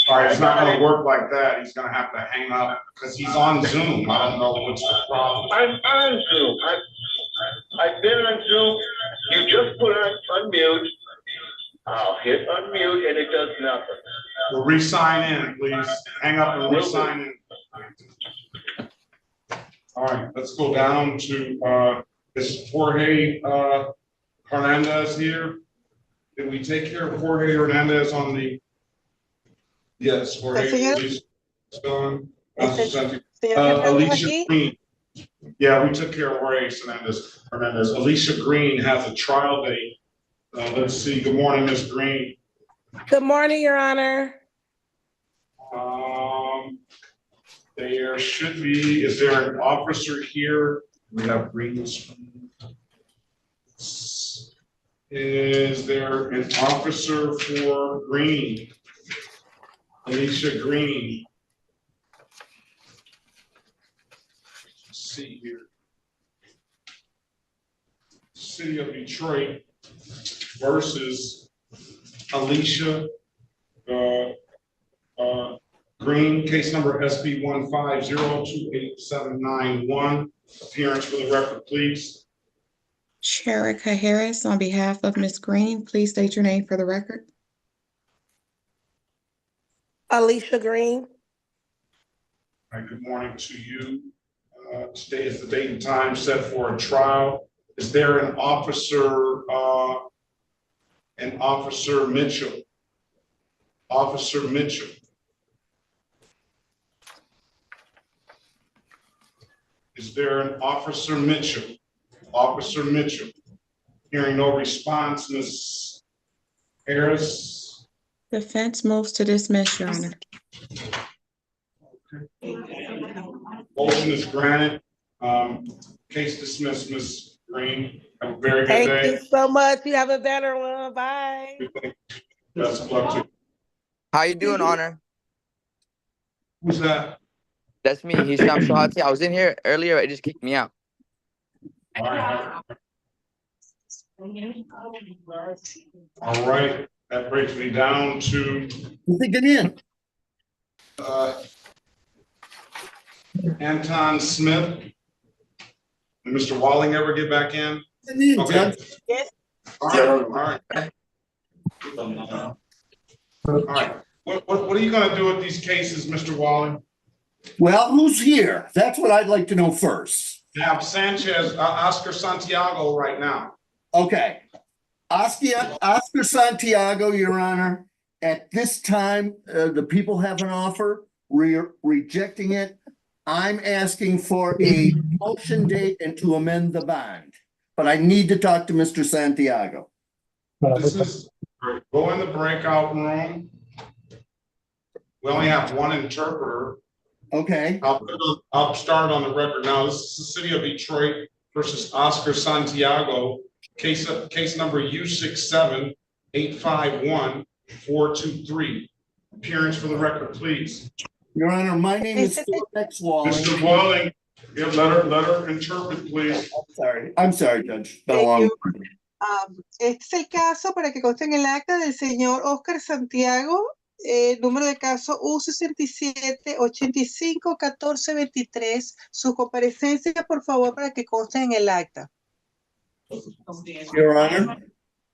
All right, it's not gonna work like that. He's gonna have to hang up because he's on Zoom. I don't know what's the problem. I'm on Zoom. I've been on Zoom. You just put on unmute. I'll hit unmute and it does nothing. Well, re-sign in, please. Hang up and re-sign in. All right, let's go down to is Jorge Hernandez here? Did we take care of Jorge Hernandez on the? Yes, Jorge. Is gone. Alicia Green. Yeah, we took care of Jorge Hernandez. Alicia Green has a trial date. Let's see. Good morning, Ms. Green. Good morning, Your Honor. There should be. Is there an officer here? We have Green. Is there an officer for Green? Alicia Green. Let's see here. City of Detroit versus Alicia Green, case number SB 150-28791. Appearance for the record, please. Sherika Harris, on behalf of Ms. Green, please state your name for the record. Alicia Green. All right, good morning to you. Today is the date and time set for a trial. Is there an officer Mitchell? Officer Mitchell. Is there an Officer Mitchell? Officer Mitchell. Hearing no response, Ms. Harris. Defense moves to dismiss, Your Honor. Motion is granted. Case dismissed, Ms. Green. Have a very good Thank day. you so much. You have a better one. Bye. Best of luck to you. How you doing, Honor? Who's that? That's me, Hisham Shahati. I was in here earlier. It just kicked me out. All right. That brings me down to Anton Smith. Did Mr. Walling ever get back in? Okay. Yes. All right. All right. What are you going to do with these cases, Mr. Walling? Well, who's here? That's what I'd like to know first. You have Sanchez, Oscar Santiago right now. Okay. Oscar Santiago, Your Honor, at this time, the people have an offer. We're rejecting it. I'm asking for a motion date and to amend the bond. But I need to talk to Mr. Santiago. This is, go in the breakout room. We only have one interpreter. Okay. I'll start on the record now. This is the City of Detroit versus Oscar Santiago. Case number U67851423. Appearance for the record, please. Your Honor, my name is Philip X. Walling. Mr. Walling, let her interpret, please. I'm sorry, Judge. Este es el caso para que conste en el acta del señor Oscar Santiago, número de caso U67851423. Su comparecencia, por favor, para que conste en el acta. Your Honor,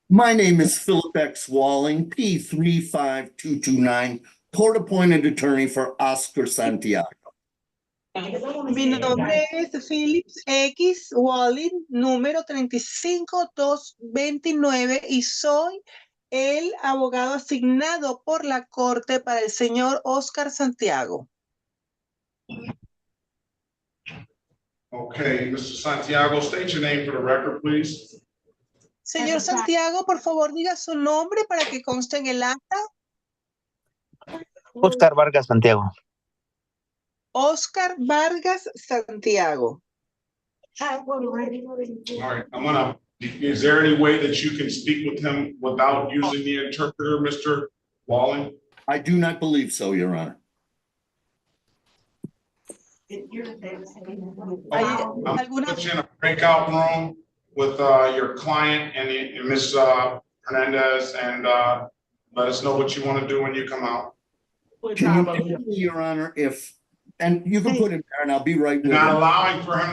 my name is Philip X. Walling, P35229, court-appointed attorney for Oscar Santiago. Mi nombre es Philip X. Walling, número 35229, y soy el abogado asignado por la corte para el señor Oscar Santiago. Okay, Mr. Santiago, state your name for the record, please. Señor Santiago, por favor, diga su nombre para que conste en el acta. Oscar Vargas Santiago. Oscar Vargas Santiago. All right, is there any way that you can speak with him without using the interpreter, Mr. Walling? I do not believe so, Your Honor. I'm gonna put you in a breakout room with your client and Ms. Hernandez, and let us know what you want to do when you come out. Can you tell me, Your Honor, and you can put him there and I'll be right with You're not you. allowing for him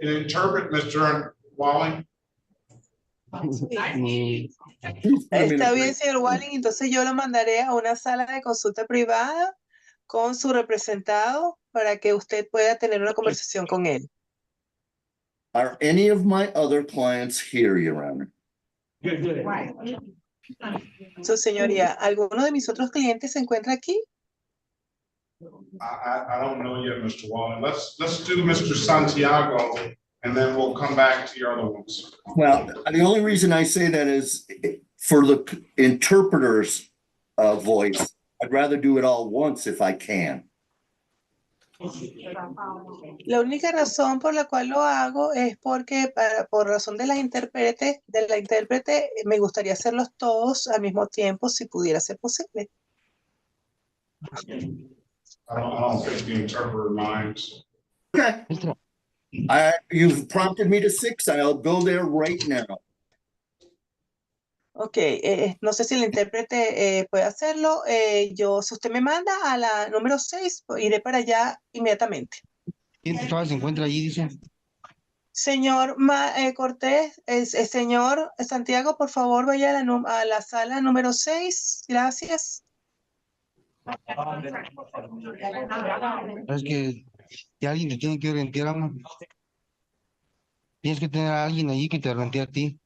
to interpret, Mr. Walling? Está bien, señor Walling, entonces yo lo mandaré a una sala de consulta privada con su representado para que usted pueda tener una conversación con él. Are any of my other clients here, Your Honor? Su señoría, ¿alguno de mis otros clientes se encuentra aquí? I don't know yet, Mr. Walling. Let's do Mr. Santiago, and then we'll come back to your other ones. Well, the only reason I say that is for the interpreter's voice. I'd rather do it all once if I can. La única razón por la cual lo hago es porque por razón de la intérprete, me gustaría hacerlos todos al mismo tiempo si pudiera ser posible. I don't think the interpreter minds. Okay. You've prompted me to 6. I'll go there right now. Ok, no sé si el intérprete puede hacerlo. Si usted me manda a la número 6, iré para allá inmediatamente. ¿Quién se encuentra allí, dice? Señor Cortés, señor Santiago, por favor, vaya a la sala número 6. Gracias. Es que alguien te tiene que orientar, amor. Tienes que tener a alguien allí que te oriente a ti.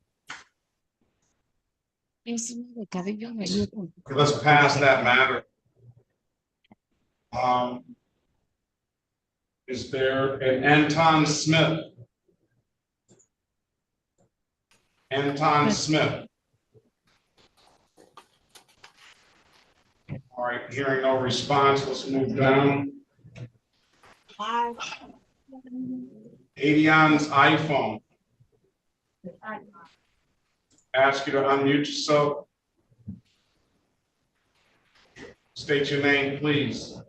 Okay, let's pass that matter. Is there an Anton Smith? Anton Smith. All right, hearing no response, let's move down. Adion's iPhone. Ask you to unmute yourself. State your name, please.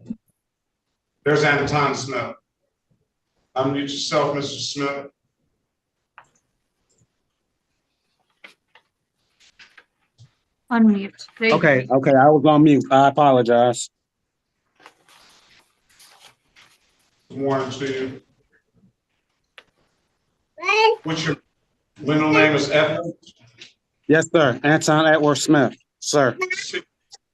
There's Anton Smith. Unmute yourself, Mr. Smith. Unmute. Okay, I was on mute. I apologize. Good morning to you. What's your middle name is Edward? Yes, sir. Anton Edward Smith, sir.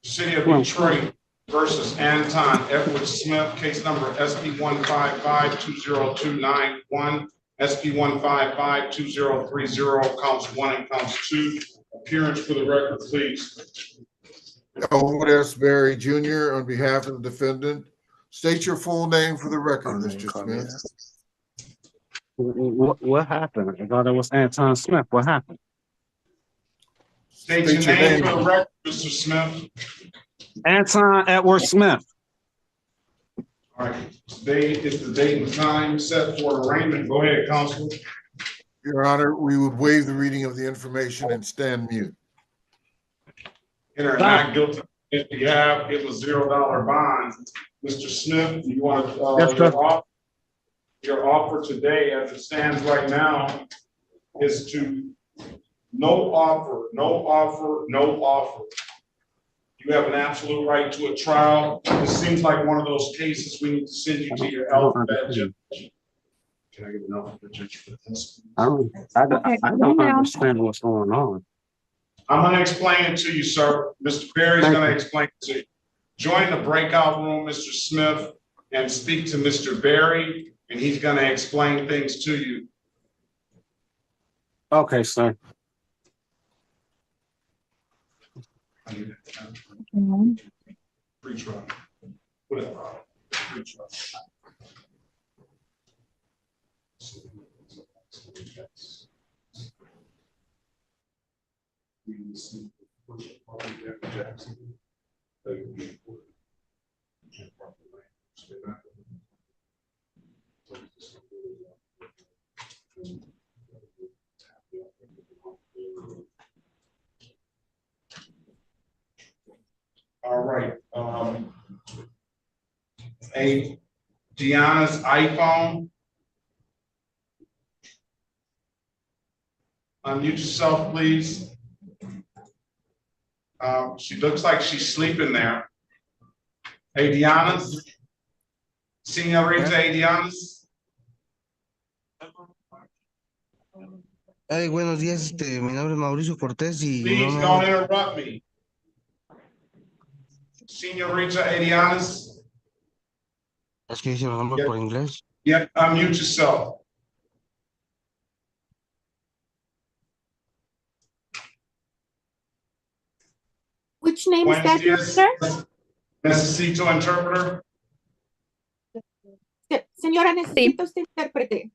City of Detroit versus Anton Edward Smith, case number SP 155-20291, SP 155-2030, counts 1 and counts 2. Appearance for the record, please. Elwood S. Berry Jr. on behalf of the defendant. State your full name for the record, Mr. Smith. What happened? I thought it was Anton Smith. What happened? State your name for the record, Mr. Smith. Anton Edward Smith. All right, today is the date and time set for arraignment. Go ahead, counsel. Your Honor, we would waive the reading of the information and stand mute. Enter not guilty. If you have, give a $0 bond. Mr. Smith, you want to, yes, your offer today as it stands right now is to no offer, no offer, no offer. You have an absolute right to a trial. It seems like one of those cases we need to send you to your alphabet judge. Can I get an alphabet judge for this? I don't understand what's going on. I'm going to explain it to you, sir. Mr. Berry's going to explain it to you. Join the breakout room, Mr. Smith, and speak to Mr. Berry, and he's going to explain things to you. Okay, sir. Free trial. Whatever. Free trial. All right. Deanna's iPhone. Unmute yourself, please. She looks like she's sleeping there. Hey, Deanna. Señorita Deanna. Hey, buenos días, mi nombre es Mauricio Cortés y Please don't interrupt me. Señorita Deanna. Es que dice el nombre por inglés. Yeah, unmute yourself. Which name is that, sir? Necesito interpreter. Señora, necesita usted intérprete.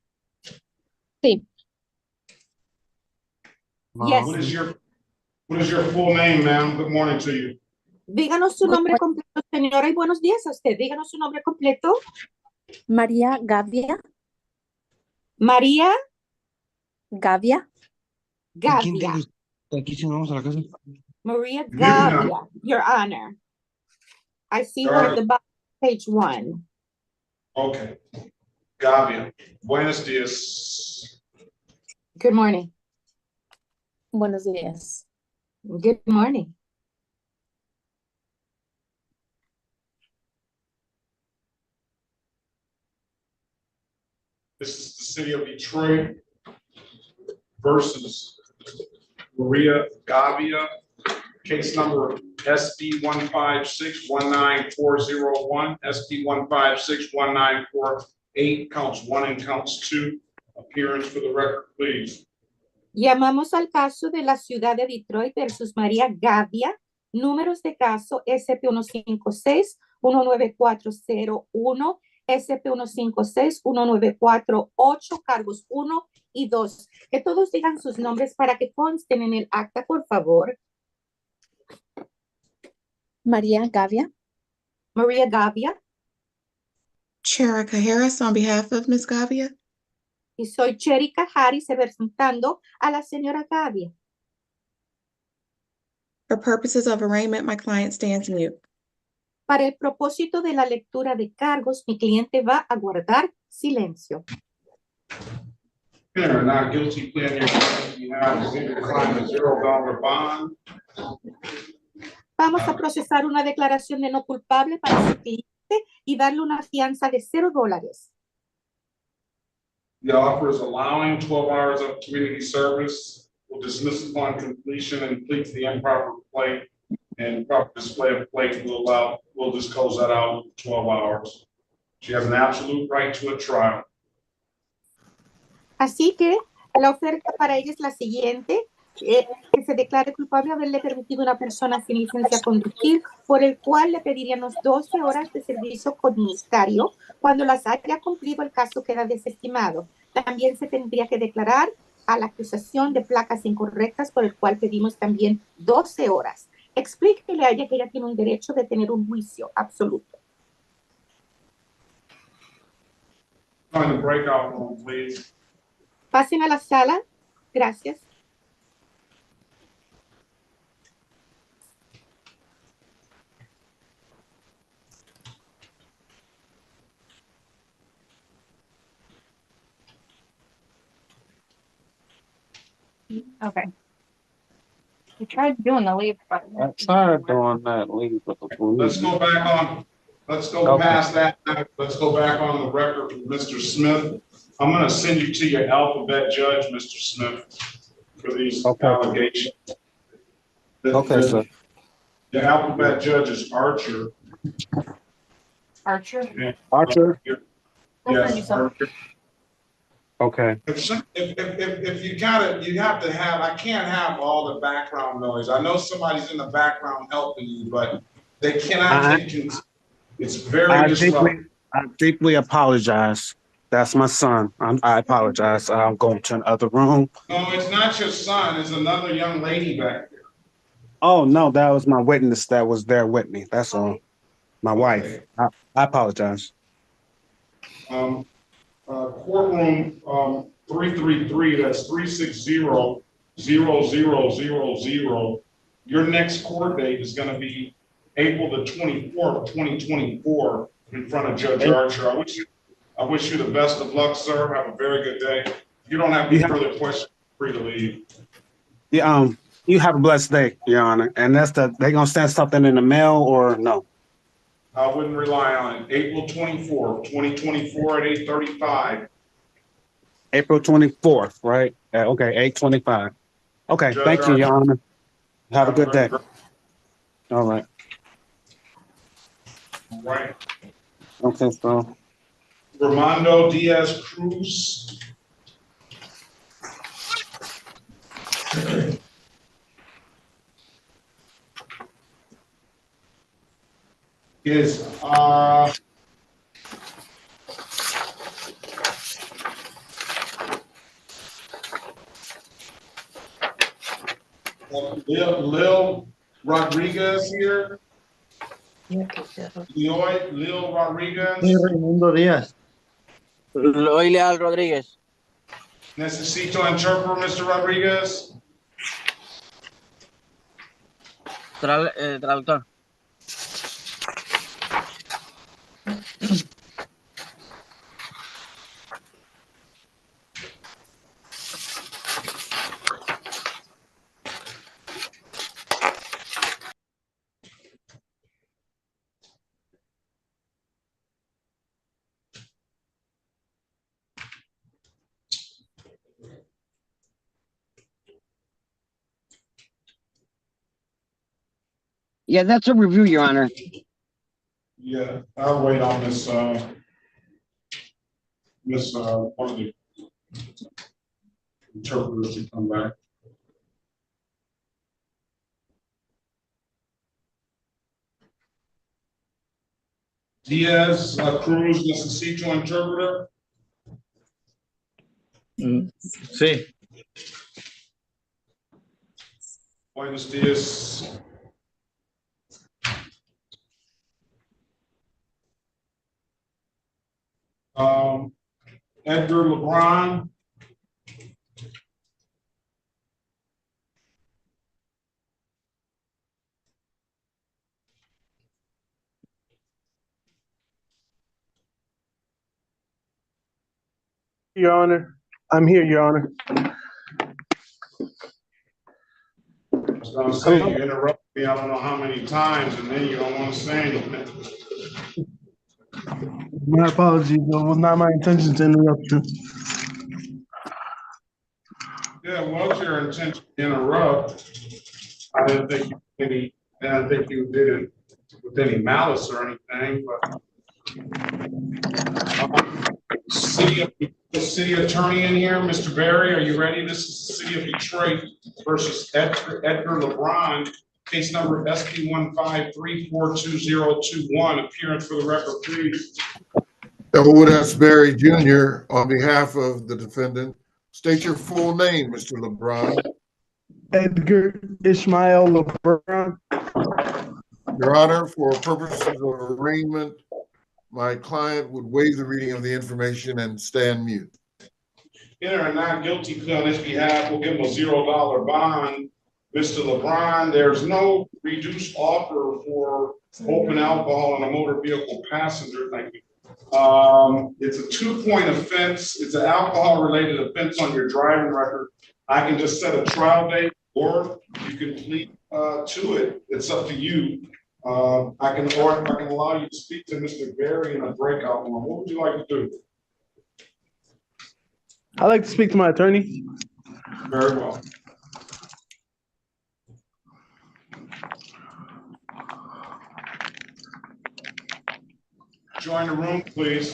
Sí. Yes. What is your full name, ma'am? Good morning to you. Díganos su nombre completo, señora, y buenos días a usted. Díganos su nombre completo. María Gavia. María Gavia. Gavia. Aquí sí vamos a la casa. Maria Gavia, Your Honor. I see her at the bottom, page 1. Okay. Gavia. Buenos días. Good morning. Buenos días. Good morning. This is the city of Detroit versus Maria Gavia. Case number SP 156-19401, SP 156-19448, counts 1 and counts 2. Appearance for the record, please. Llamamos al caso de la ciudad de Detroit versus María Gavia. Números de caso SP156-19401, SP156-19448, cargos 1 y 2. Que todos digan sus nombres para que consten en el acta, por favor. María Gavia. María Gavia. Cherica Harris on behalf of Ms. Gavia. Y soy Cherica Harris representando a la señora Gavia. For purposes of arraignment, my client stands mute. Para el propósito de la lectura de cargos, mi cliente va a guardar silencio. Here, not guilty plea in your case, you have a crime of $0 bond. Vamos a procesar una declaración de no culpable para su cliente y darle una fianza de $0. The offer is allowing 12 hours of community service, will dismiss upon completion and pleads the improper plate, and proper display of plate will just close that out in 12 hours. She has an absolute right to a trial. Así que la oferta para ella es la siguiente, que se declare culpable de haberle permitido a una persona sin licencia a conducir, por el cual le pediríamos 12 horas de servicio comunitario. Cuando las haya cumplido, el caso queda desestimado. También se tendría que declarar a la acusación de placas incorrectas, por el cual pedimos también 12 horas. Explíquele a ella que ella tiene un derecho de tener un juicio absoluto. Find the breakout room, please. Pasen a la sala. Gracias. Okay. We tried doing the leave button. I tried doing that leave, but the Let's go back on, let's go Okay. past that. Let's go back on the record with Mr. Smith. I'm gonna send you to your alphabet judge, Mr. Smith, for these allegations. Okay, sir. The alphabet judge is Archer. Archer. Yeah. Archer? Yes, Archer. Okay. If you gotta, you have to have, I can't have all the background noise. I know somebody's in the background helping you, but they cannot take, it's very disruptive. I deeply apologize. That's my son. I apologize. I'm going to another room. No, it's not your son, it's another young lady back there. Oh, no, that was my witness that was there with me. That's all. My wife. I apologize. Courtroom 333, that's 360-0000. Your next court date is gonna be April the 24th, 2024, in front of Judge Archer. I wish you the best of luck, sir. Have a very good day. If you don't have any further questions, free to leave. Yeah, you have a blessed day, Your Honor. And they gonna send something in the mail or no? I wouldn't rely on it. April 24th, 2024 at 8:35. April 24th, right? Okay, 8:25. Okay, Judge thank you, Your Archer. Honor. Have a good day. All right. Right. Okay, so. Armando Diaz Cruz. Is Lil Rodriguez here? Lil Rodriguez. Raimundo Díaz. Soy Leal Rodríguez. Necesito interpreter, Mr. Rodriguez. Traductor. Yeah, that's a review, Your Honor. Yeah, I'll wait on this, one of the interpreter to come back. Diaz Cruz necesito interpreter. Sí. Buenos dias. Edgar LeBron. Your Honor, I'm here, Your Honor. I was going to say, you interrupted me I don't know how many times, and then you don't want to say anything. My apologies. It was not my intention to interrupt you. Yeah, it was your intention to interrupt. I didn't think you did it with any malice or anything, but the city attorney in here, Mr. Barry, are you ready? This is the city of Detroit versus Edgar LeBron, case number SP153422021. Appearance for the record, please. Elwood S. Barry Jr. on behalf of the defendant. State your full name, Mr. LeBron. Edgar Ishmael LeBron. Your Honor, for purposes of arraignment, my client would waive the reading of the information and stand mute. Enter a not guilty plea on his behalf. We'll give him a $0 bond. Mr. LeBron, there's no reduced offer for open alcohol on a motor vehicle passenger. Thank you. It's a 2-point offense. It's an alcohol-related offense on your driving record. I can just set a trial date, or you can plead to it. It's up to you. I can allow you to speak to Mr. Barry in a breakout room. What would you like to do? I'd like to speak to my attorney. Very well. Join the room, please.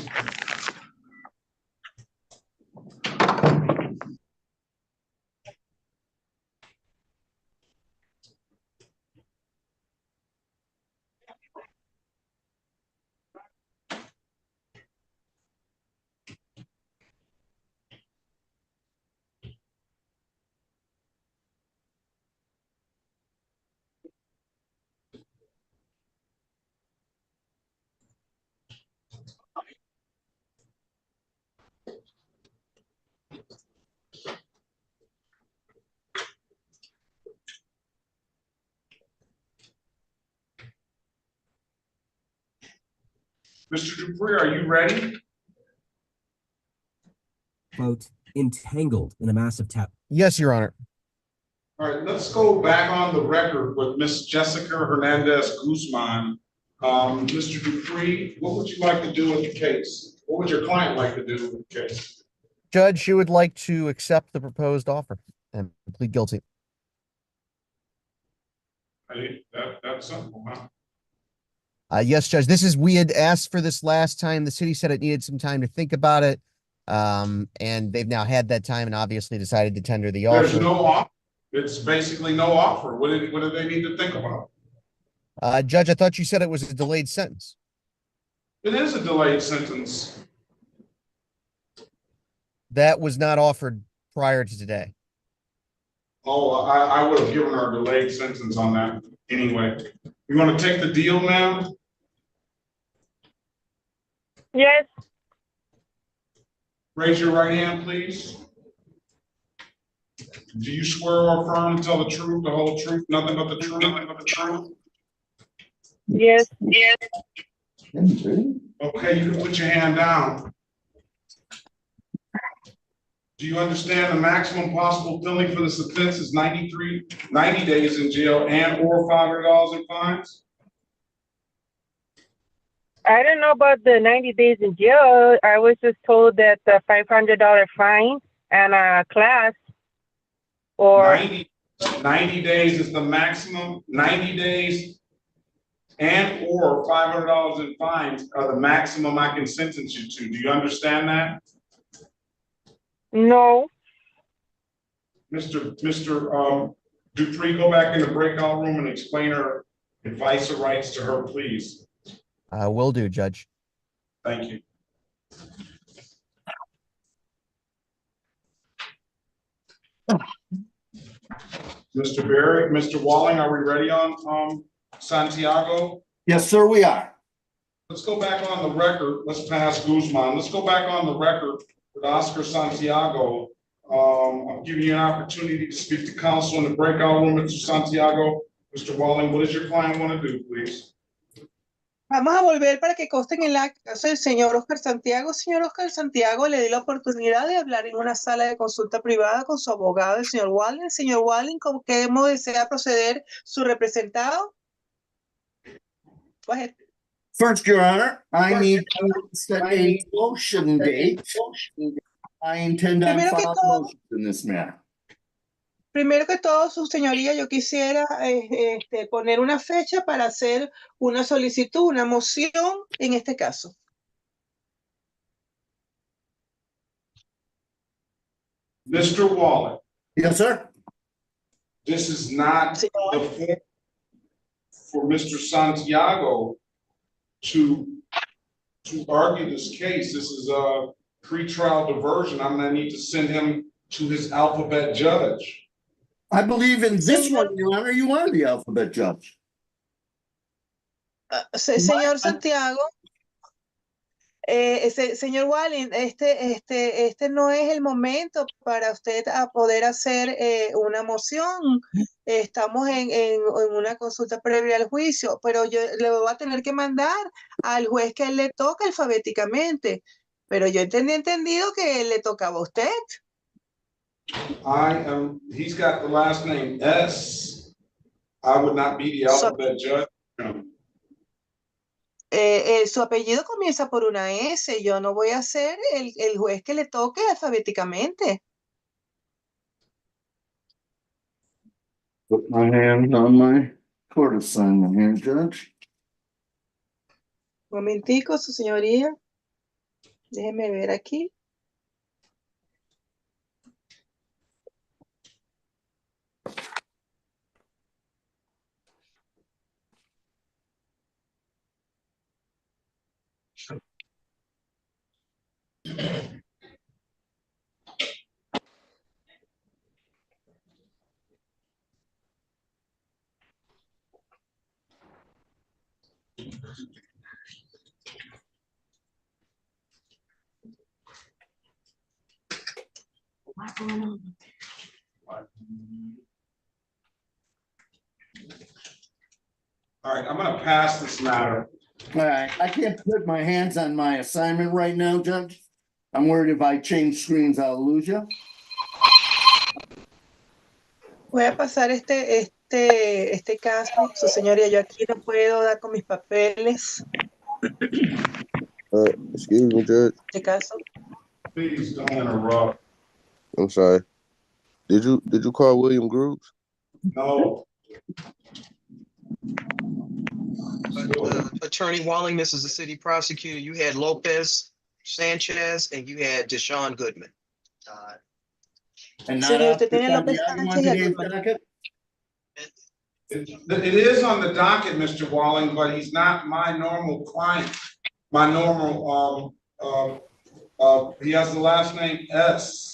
Mr. Dupree, are you ready? Quote, entangled in a massive tap. Yes, Your Honor. All right, let's go back on the record with Miss Jessica Hernandez Guzman. Mr. Dupree, what would you like to do with the case? What would your client like to do with the case? Judge, she would like to accept the proposed offer and plead guilty. That's simple, huh? Yes, Judge. We had asked for this last time. The city said it needed some time to think about it. And they've now had that time and obviously decided to tender the offer. There's no offer. It's basically no offer. What do they need to think about? Judge, I thought you said it was a delayed sentence. It is a delayed sentence. That was not offered prior to today. Oh, I would have given her a delayed sentence on that anyway. You want to take the deal, ma'am? Yes. Raise your right hand, please. Do you swear or affirm to tell the truth, the whole truth, nothing but the truth, nothing but the truth? Yes. Yes. Okay, you can put your hand down. Do you understand the maximum possible penalty for this offense is 90 days in jail and or $500 in fines? I don't know about the 90 days in jail. I was just told that the $500 fine and a class or 90 days is the maximum. 90 days and or $500 in fines are the maximum I can sentence you to. Do you understand that? no. Mr. Dupree, go back in the breakout room and explain her advice or rights to her, please. Will do, Judge. Thank you. Mr. Berry, Mr. Walling, are we ready on Santiago? Yes, sir, we are. Let's go back on the record. Let's pass Guzman. Let's go back on the record with Oscar Santiago. I'm giving you an opportunity to speak to counsel in the breakout room, Mr. Santiago. Mr. Walling, what does your client want to do, please? Vamos a volver para que conste en el caso del señor Oscar Santiago. Señor Oscar Santiago, le di la oportunidad de hablar en una sala de consulta privada con su abogado, el señor Walling. Señor Walling, ¿cómo desea proceder su representado? Go ahead. First, Your Honor, I need to set a motion date. I intend on filing motions in this matter. Primero que todo, su señoría, yo quisiera poner una fecha para hacer una solicitud, una moción en este caso. Mr. Walling. Yes, sir. This is not the form for Mr. Santiago to argue this case. This is a pretrial diversion. I'm going to need to send him to his alphabet judge. I believe in this one, Your Honor, you are the alphabet judge. Señor Santiago, señor Walling, este no es el momento para usted a poder hacer una moción. Estamos en una consulta previa al juicio, pero yo le voy a tener que mandar al juez que le toca alfabéticamente. Pero yo entendí entendido que le tocaba a usted. He's got the last name S. I would not be the alphabet judge. Su apellido comienza por una S. Yo no voy a ser el juez que le toque alfabéticamente. Put my hand on my court assignment here, Judge. Un momentico, su señoría. Déjeme ver aquí. All right, I'm going to pass this matter. All right, I can't put my hands on my assignment right now, Judge. I'm worried if I change screens, I'll lose you. Voy a pasar este caso, su señoría. Yo aquí no puedo dar con mis papeles. Excuse me, Judge. Este caso. Please don't interrupt. I'm sorry. Did you call William Grooves? No. Attorney Walling, this is the city prosecutor. You had Lopez Sanchez and you had Deshaun Goodman. And Señor, usted tiene López on Sánchez y a today's Goodman. docket? It is on the docket, Mr. Walling, but he's not my normal client. My normal, he has the last name S.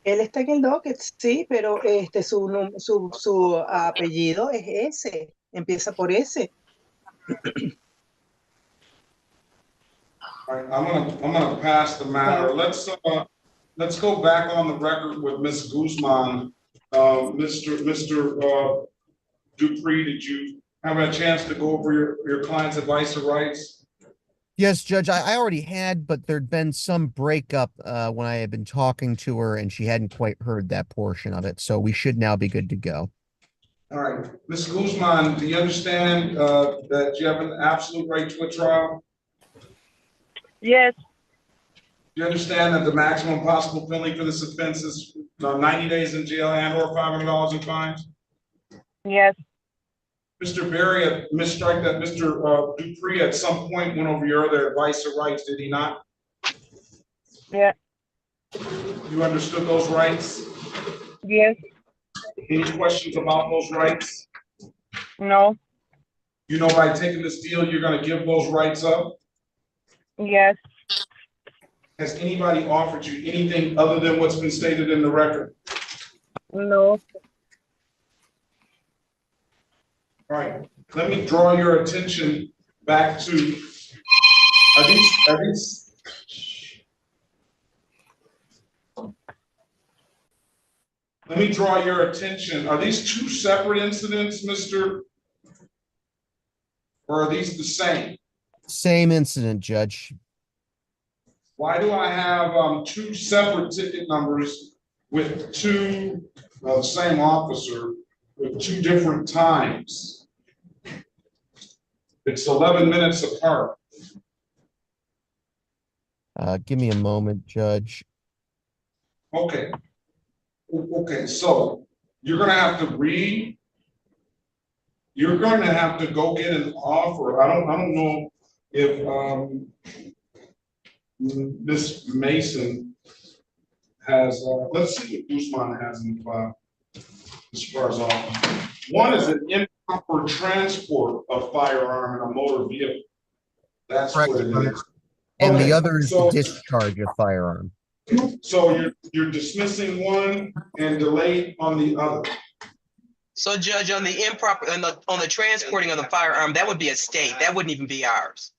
Él está en el docket, sí, pero su apellido es S. Empieza por S. All right, I'm gonna pass the matter. Let's go back on the record with Ms. Guzman. Mr. Dupree, did you have a chance to go over your client's advice or rights? Yes, Judge, I already had, but there'd been some breakup when I had been talking to her and she hadn't quite heard that portion of it. So we should now be good to go. All right, Ms. Guzman, do you understand that you have an absolute right to a trial? Yes. Do you understand that the maximum possible penalty for this offense is 90 days in jail and or $500 in fines? Yes. Mr. Berry, misstrike that Mr. Dupree at some point went over your other advice or rights, did he not? Yeah. You understood those rights? Yes. Any questions about those rights? No. You know, by taking this deal, you're gonna give those rights up? Yes. Has anybody offered you anything other than what's been stated in the record? No. All right, let me draw your attention back to, are these, let me draw your attention. Are these two separate incidents, Mr.? Or are these the same? Same incident, Judge. Why do I have two separate ticket numbers with two, the same officer with two different times? It's 11 minutes apart. Give me a moment, Judge. Okay. Okay, so you're gonna have to you're going to have to go get an offer. I don't know if Ms. Mason has let's see what Guzman has in the file as far as offer. One is an improper transport of firearm in a motor vehicle. That's Correct, what it Your Honor. is. And Okay, the other is the so- discharge of firearm. So you're dismissing one and delayed on the other. So Judge, on the improper, on the transporting of the firearm, that would be a state. That wouldn't even be ours.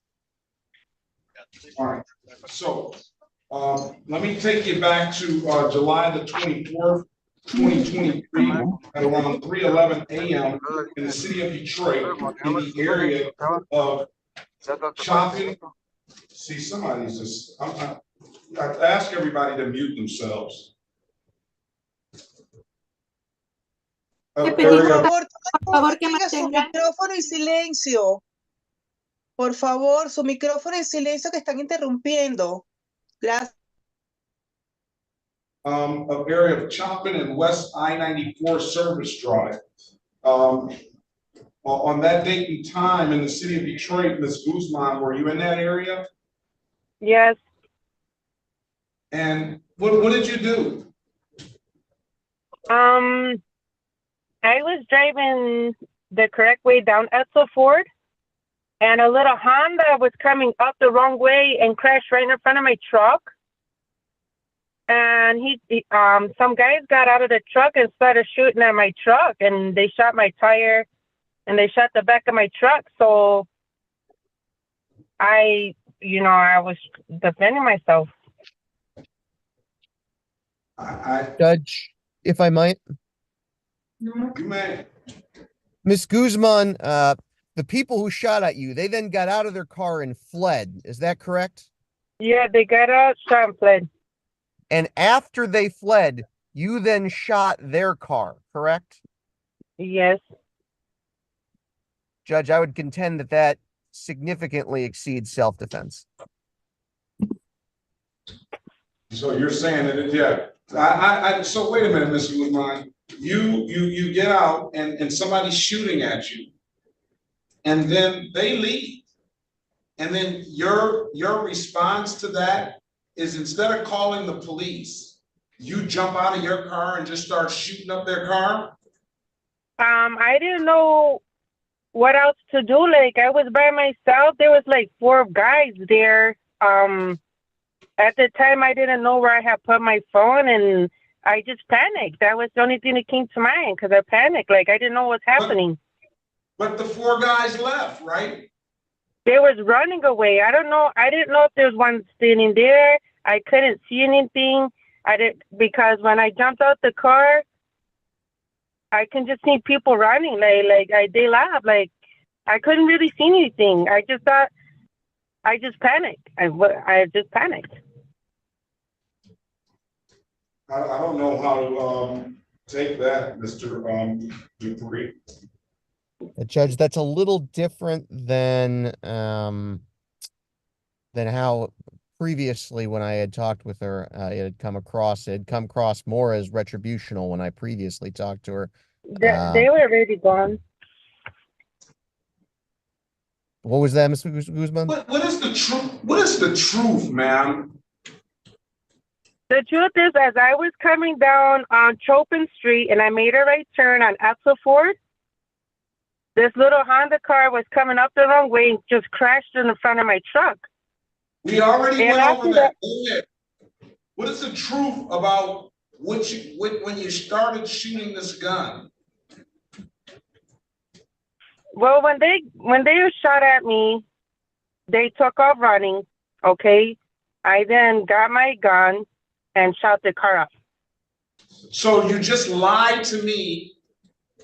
All right, so let me take you back to July the 24th, 2023, at around 3:11 a.m. in the city of Detroit, in the area of shopping. See, somebody's just, I ask everybody to mute themselves. Por favor, tenga su micrófono en silencio. Por favor, su micrófono en silencio que están interrumpiendo. Gracias. Of area of Choppin and West I-94 Service Drive. On that date and time in the city of Detroit, Ms. Guzman, were you in that area? Yes. And what did you do? I was driving the correct way down Etzel Ford, and a little Honda was coming up the wrong way and crashed right in front of my truck. And some guys got out of the truck and started shooting at my truck, and they shot my tire and they shot the back of my truck. So I was defending myself. Judge, if I might. You may. Miss Guzman, the people who shot at you, they then got out of their car and fled. Is that correct? Yeah, they got out, shot, and fled. And after they fled, you then shot their car, correct? Yes. Judge, I would contend that that significantly exceeds self-defense. So you're saying that, yeah. So wait a minute, Mr. Guzman. You get out and somebody's shooting at you, and then they leave. And then your response to that is, instead of calling the police, you jump out of your car and just start shooting up their car? I didn't know what else to do. Like, I was by myself. There was like 4 guys there. At the time, I didn't know where I had put my phone, and I just panicked. That was the only thing that came to mind, because I panicked. Like, I didn't know what was happening. But the 4 guys left, right? They was running away. I don't know. I didn't know if there was one standing there. I couldn't see anything. Because when I jumped out the car, I can just see people running. They laughed. Like, I couldn't really see anything. I just thought, I just panicked. I just panicked. I don't know how to take that, Mr. Dupree. Judge, that's a little different than how previously, when I had talked with her, it had come across more as retributional when I previously talked to her. They were already gone. What was that, Mr. Guzman? What is the truth? What is the truth, ma'am? The truth is, as I was coming down on Chopin Street and I made a right turn on Axel Ford, this little Honda car was coming up the wrong way and just crashed in the front of my truck. We already And went over after that. Go ahead. What is the truth about when you started shooting this gun? Well, when they shot at me, they took off running. Okay, I then got my gun and shot the car up. So you just lied to me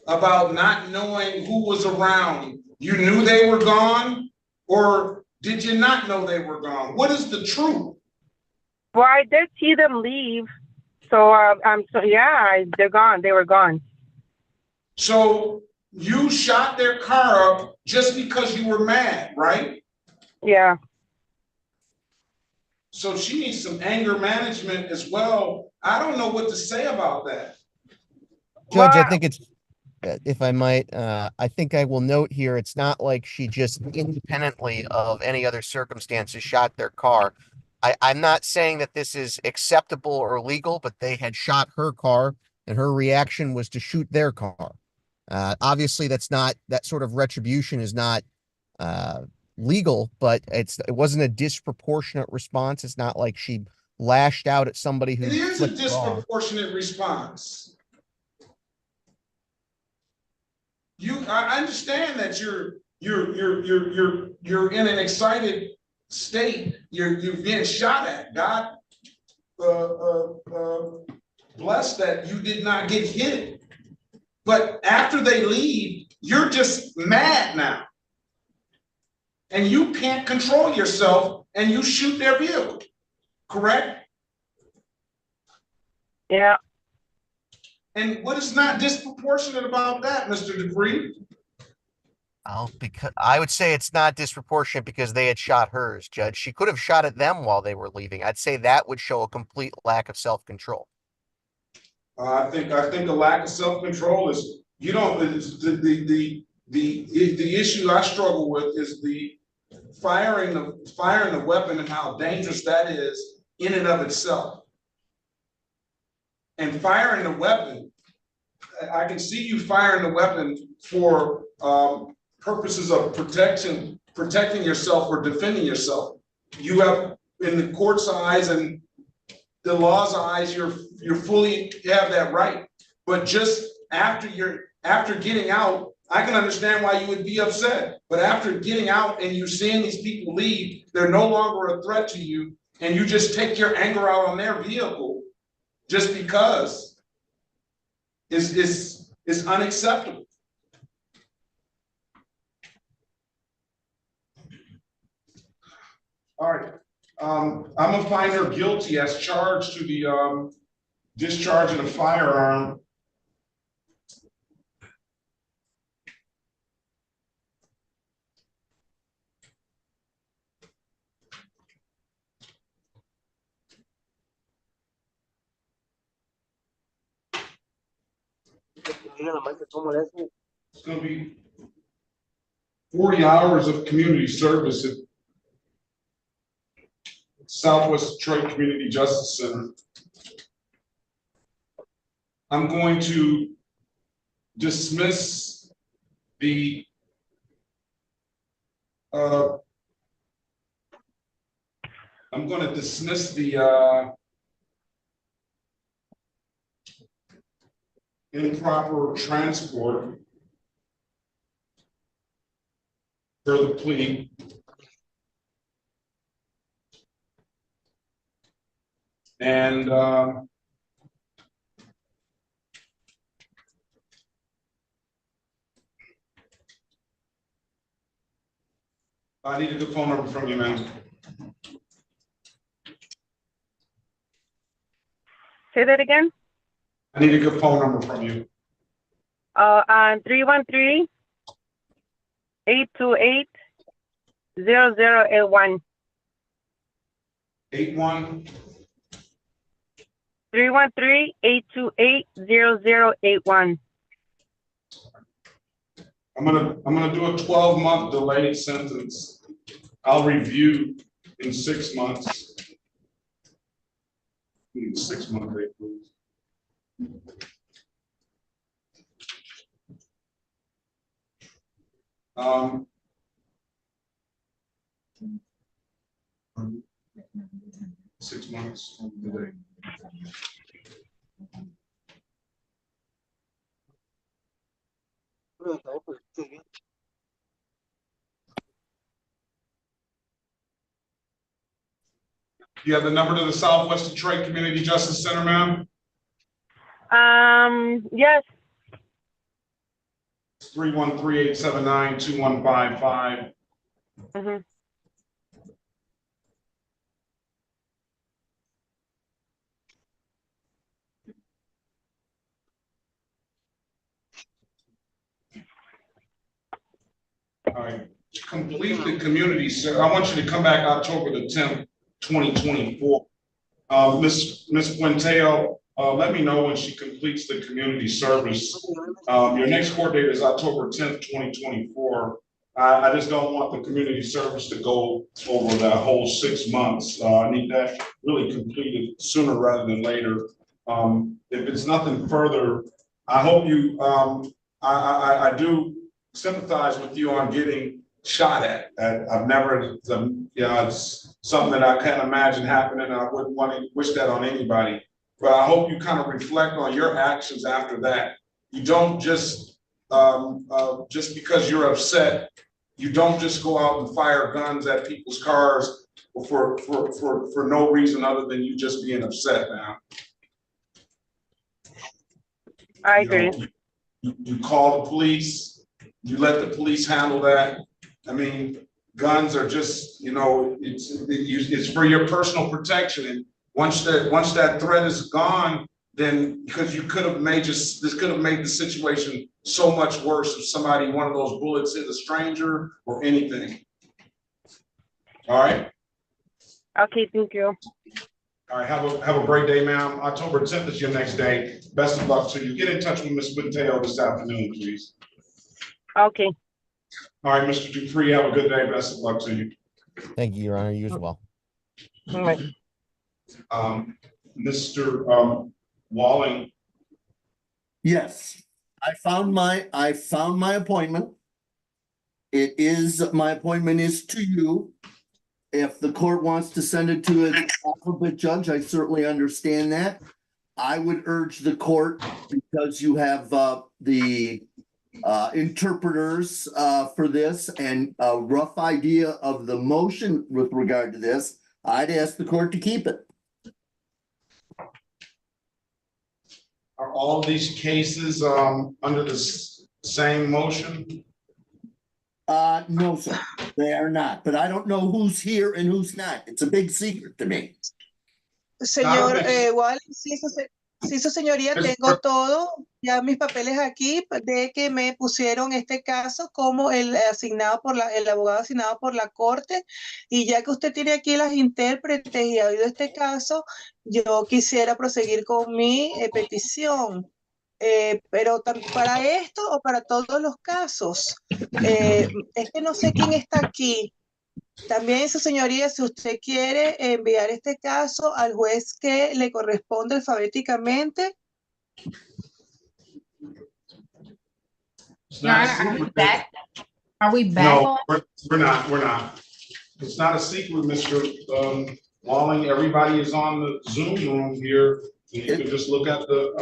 about not knowing who was around. You knew they were gone, or did you not know they were gone? What is the truth? Well, I did see them leave. So they're gone. They were gone. So you shot their car up just because you were mad, right? Yeah. So she needs some anger management as well. I don't know what to say about that. Judge, I think it's, if I might, I think I will note here, it's not like she just independently of any other circumstances shot their car. I'm not saying that this is acceptable or legal, but they had shot her car and her reaction was to shoot their car. Obviously, that's not, that sort of retribution is not legal, but it wasn't a disproportionate response. It's not like she lashed out at somebody who It is a flipped her off. disproportionate response. I understand that you're in an excited state. You're being shot at. God bless that you did not get hit. But after they leave, you're just mad now. And you can't control yourself and you shoot their vehicle, correct? Yeah. And what is not disproportionate about that, Mr. Dupree? Because I would say it's not disproportionate because they had shot hers, Judge. She could have shot at them while they were leaving. I'd say that would show a complete lack of self-control. I think a lack of self-control is, you don't, the issue I struggle with is the firing the weapon and how dangerous that is in and of itself. And firing the weapon, I can see you firing the weapon for purposes of protecting yourself or defending yourself. You have, in the court's eyes and the law's eyes, you fully have that right. But just after getting out, I can understand why you would be upset. But after getting out and you're seeing these people leave, they're no longer a threat to you, and you just take your anger out on their vehicle just because is unacceptable. All right. I'm gonna find her guilty as charged to the discharge of a firearm. It's gonna be 40 hours of community service at Southwest Detroit Community Justice Center. I'm going to dismiss the improper transport for the plea. And I need a good phone number from you, ma'am. Say that again. I need a good phone number from you. On 313-828-0081. 81. 313-828-0081. I'm gonna do a 12-month delayed sentence. I'll review in 6 months. 6-month date, please. Um, 6 months from today. You have the number to the Southwest Detroit Community Justice Center, ma'am? Yes. 313-879-2155. Mm-hmm. All right, complete the community, sir. I want you to come back October the 10th, 2024. Ms. Quinteo, let me know when she completes the community service. Your next court date is October 10th, 2024. I just don't want the community service to go over that whole 6 months. I need that really completed sooner rather than later. If it's nothing further, I hope you, I do sympathize with you on getting shot at. I've never, it's something that I can't imagine happening. I wouldn't want to wish that on anybody. But I hope you kind of reflect on your actions after that. You don't just because you're upset, you don't just go out and fire guns at people's cars for no reason other than you just being upset now. I agree. You call the police. You let the police handle that. I mean, guns are just, it's for your personal protection. And once that threat is gone, then because you could have made this could have made the situation so much worse if one of those bullets hit a stranger or anything. All right. Okay, thank you. All right, have a great day, ma'am. October 10th is your next day. Best of luck to you. Get in touch with Ms. Quinteo this afternoon, please. Okay. All right, Mr. Dupree, have a good day. Best of luck to you. Thank you, Your Honor. You as well. All right. Mr. Walling. Yes, I found my appointment. My appointment is to you. If the court wants to send it to an alphabet judge, I certainly understand that. I would urge the court, because you have the interpreters for this and a rough idea of the motion with regard to this, I'd ask the court to keep it. Are all these cases under the same motion? No, sir, they are not. But I don't know who's here and who's not. It's a big secret to me. Señor Wallen, sí, su señoría, tengo todo, ya mis papeles aquí de que me pusieron este caso como el abogado asignado por la corte, y ya que usted tiene aquí las intérpretes y ha oído este caso, yo quisiera proseguir con mi petición. Pero para esto o para todos los casos, es que no sé quién está aquí. También, su señoría, si usted quiere enviar este caso al juez que le corresponde alfabéticamente. Are we back? Are we back? No, we're not. It's not a secret, Mr. Walling. Everybody is on the Zoom room here. You can just look at the,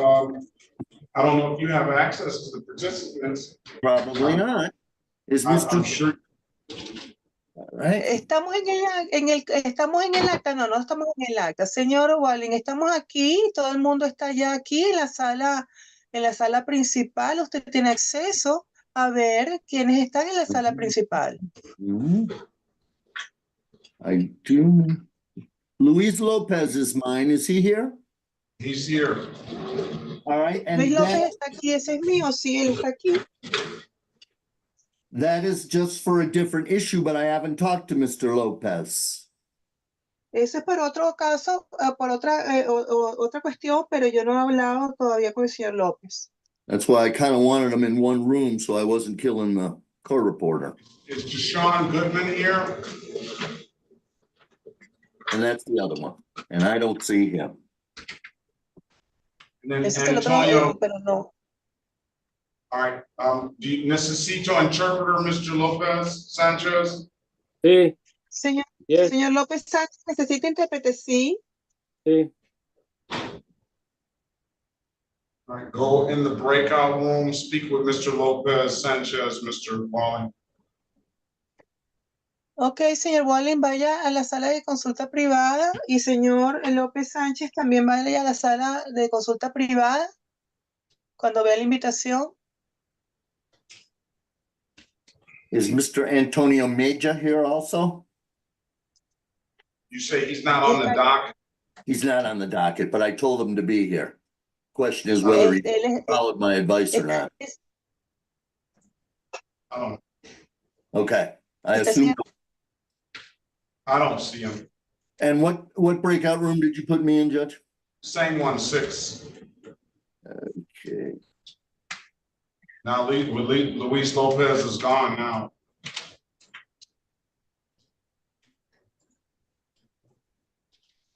I don't know if you have access to the participants. Probably not. I'm sure. Right. Estamos estamos en el acta, no estamos en el acta, señor Walling, estamos aquí, todo el mundo está ya aquí en la sala principal. Usted tiene acceso a ver quiénes están en la sala principal. I do. Luis Lopez is mine. Is he here? He's here. All right. And Luis López está aquí, ese es mío, sí, él está aquí. That is just for a different issue, but I haven't talked to Mr. Lopez. Ese es por otro caso, por otra cuestión, pero yo no he hablado todavía con el señor López. That's why I kind of wanted him in one room so I wasn't killing the court reporter. Is Deshaun Goodman here? And that's the other one. And I don't see him. And then Ese es el otro, Antonio, pero no. all right, do you necesito interpreter, Mr. Lopez Sanchez? Sí, Señor, yes, señor López Sánchez, ¿necesita intérprete? Sí. sí. All right, go in the breakout room, speak with Mr. Lopez Sanchez, Mr. Walling. Ok, señor Wallen, vaya a la sala de consulta privada y señor López Sánchez también vaya a la sala de consulta privada cuando vea la invitación. Is Mr. Antonio Meja here also? You say he's not on the docket? He's not on the docket, but I told him to be here. Question is whether he followed my advice or not. I don't, Okay, I assume. I don't see him. And what breakout room did you put me in, Judge? Same one, 6. Okay. Now Luis Lopez is gone now.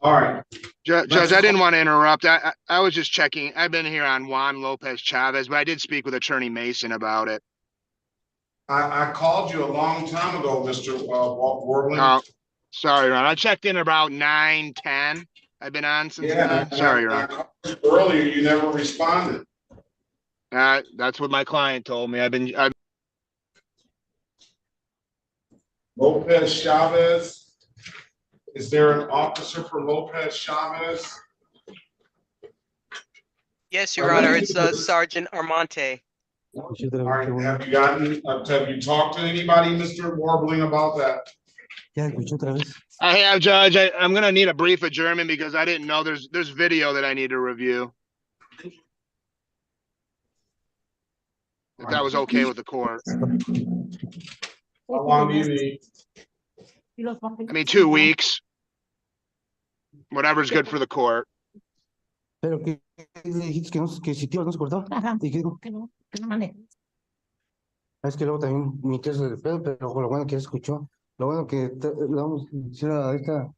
All right. Judge, I didn't want to interrupt. I was just checking. I've been here on Juan Lopez Chavez, but I did speak with Attorney Mason about it. I called you a long time ago, Mr. Warbling. Oh, sorry, Ron. I checked in about 9:10. I've been on since then. Sorry, Ron. Earlier, you never responded. That's what my client told me. Lopez Chavez. Is there an officer for Lopez Chavez? Yes, Your Honor, it's Sergeant Armante. All right, have you talked to anybody, Mr. Warbling, about that? I have, Judge. I'm gonna need a brief adjournment because I didn't know there's video that I need to review. If that was okay with the court. How long do you need? I mean, 2 weeks. Whatever's good for the court. Pero que dijiste que si tío no se cortó. ¿Y qué digo? Es que luego también mi tío se le pedo, pero lo bueno que escuchó. Lo bueno que le vamos a decir a esta.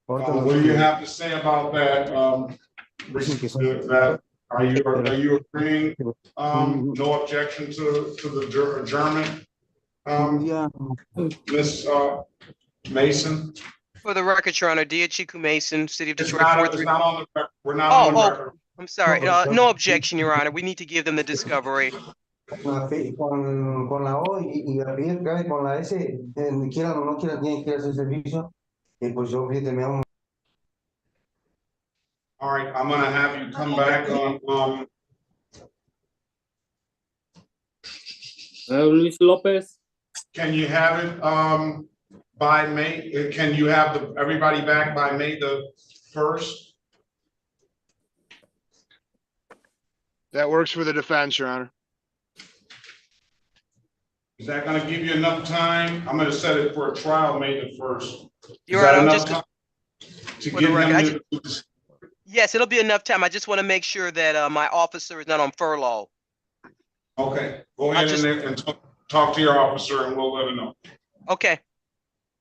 What do you have to say about that? Are you agreeing? No objection to the adjournment? Ms. Mason? For the record, Your Honor, Chiku Mason, City of It's Detroit. not on the record. We're not on the record. I'm sorry. No objection, Your Honor. We need to give them the discovery. Con la O y la P con la S, quieran o no quieran, tienen que hacer servicio. Y pues yo, fíjate, me hago. All right, I'm gonna have you come back on, Luis Lopez. Can you have it, by May, can you have everybody back by May the 1st? That works for the defense, Your Honor. Is that gonna give you enough time? I'm gonna set it for a trial May the 1st. Your Honor, I'm just to give him yes, it'll be enough time. I just want to make sure that my officer is not on furlough. Okay, go ahead and talk to your officer and we'll let him know. Okay.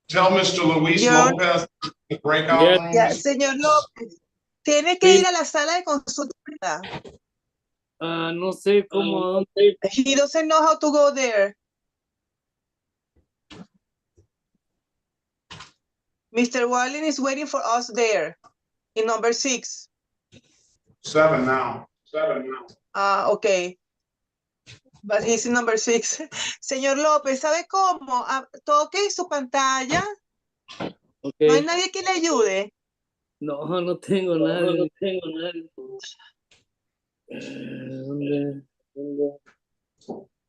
Tell Mr. Luis Lopez the breakout room. Ya, señor López, tiene que ir a la sala de consulta. No sé cómo. He doesn't know how to go there. Mr. Wallen is waiting for us there in number 6. 7 now. Okay. But he's in number 6. Señor López, ¿sabe cómo? Toque su pantalla. Okay. ¿No hay nadie que le ayude? No tengo nadie.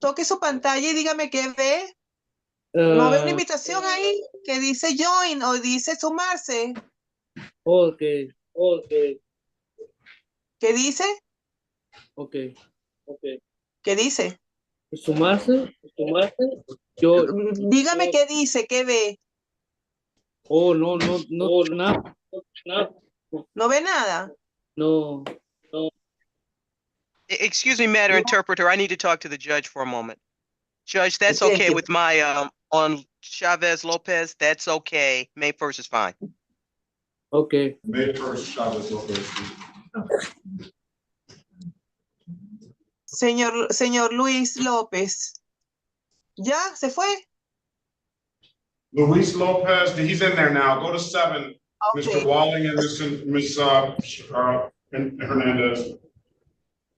Toque su pantalla y dígame qué ve. ¿No ve una invitación ahí que dice join o dice sumarse? Okay. ¿Qué dice? Okay. ¿Qué dice? ¿Sumarse? Yo. Dígame qué dice, qué ve. No, nada. ¿No ve nada? No. Excuse me, Matter Interpreter. I need to talk to the judge for a moment. Judge, that's okay with my on Chavez Lopez. That's okay. May 1st is fine. Okay. May 1st, Chavez Lopez. Señor Luis López. ¿Ya? ¿Se fue? Luis Lopez, he's in there now. Go to 7, Mr. Walling and Ms. Hernandez.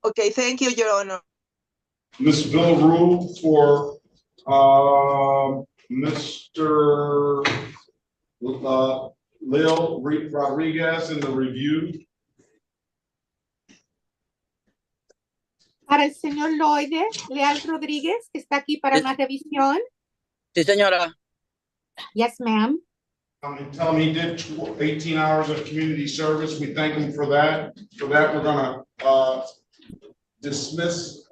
Okay, thank you, Your Honor. Ms. Villaroo for Mr. Lil Rodriguez in the review. Para el señor Leal Rodríguez, que está aquí para una revisión. Sí, señora. Yes, ma'am. Tell him he did 18 hours of community service. We thank him for that. For that, we're gonna dismiss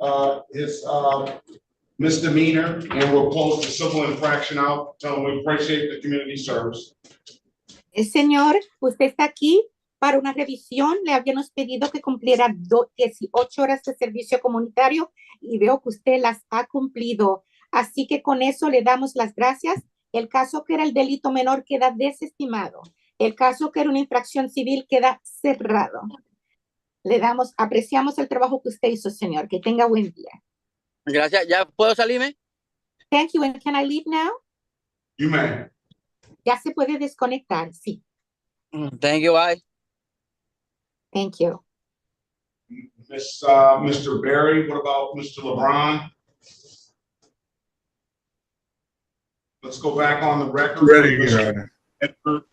his misdemeanor and we'll close the civil infraction out. Tell him we appreciate the community service. Señor, usted está aquí para una revisión. Le habíamos pedido que cumpliera 18 horas de servicio comunitario y veo que usted las ha cumplido. Así que con eso le damos las gracias. El caso que era el delito menor queda desestimado. El caso que era una infracción civil queda cerrado. Apreciamos el trabajo que usted hizo, señor. Que tenga buen día. Gracias. ¿Ya puedo salirme? Thank you. And can I leave now? You may. Ya se puede desconectar, sí. Thank you, bye. Thank you. Mr. Barry, what about Mr. LeBron? Let's go back on the record. Ready, Your Honor.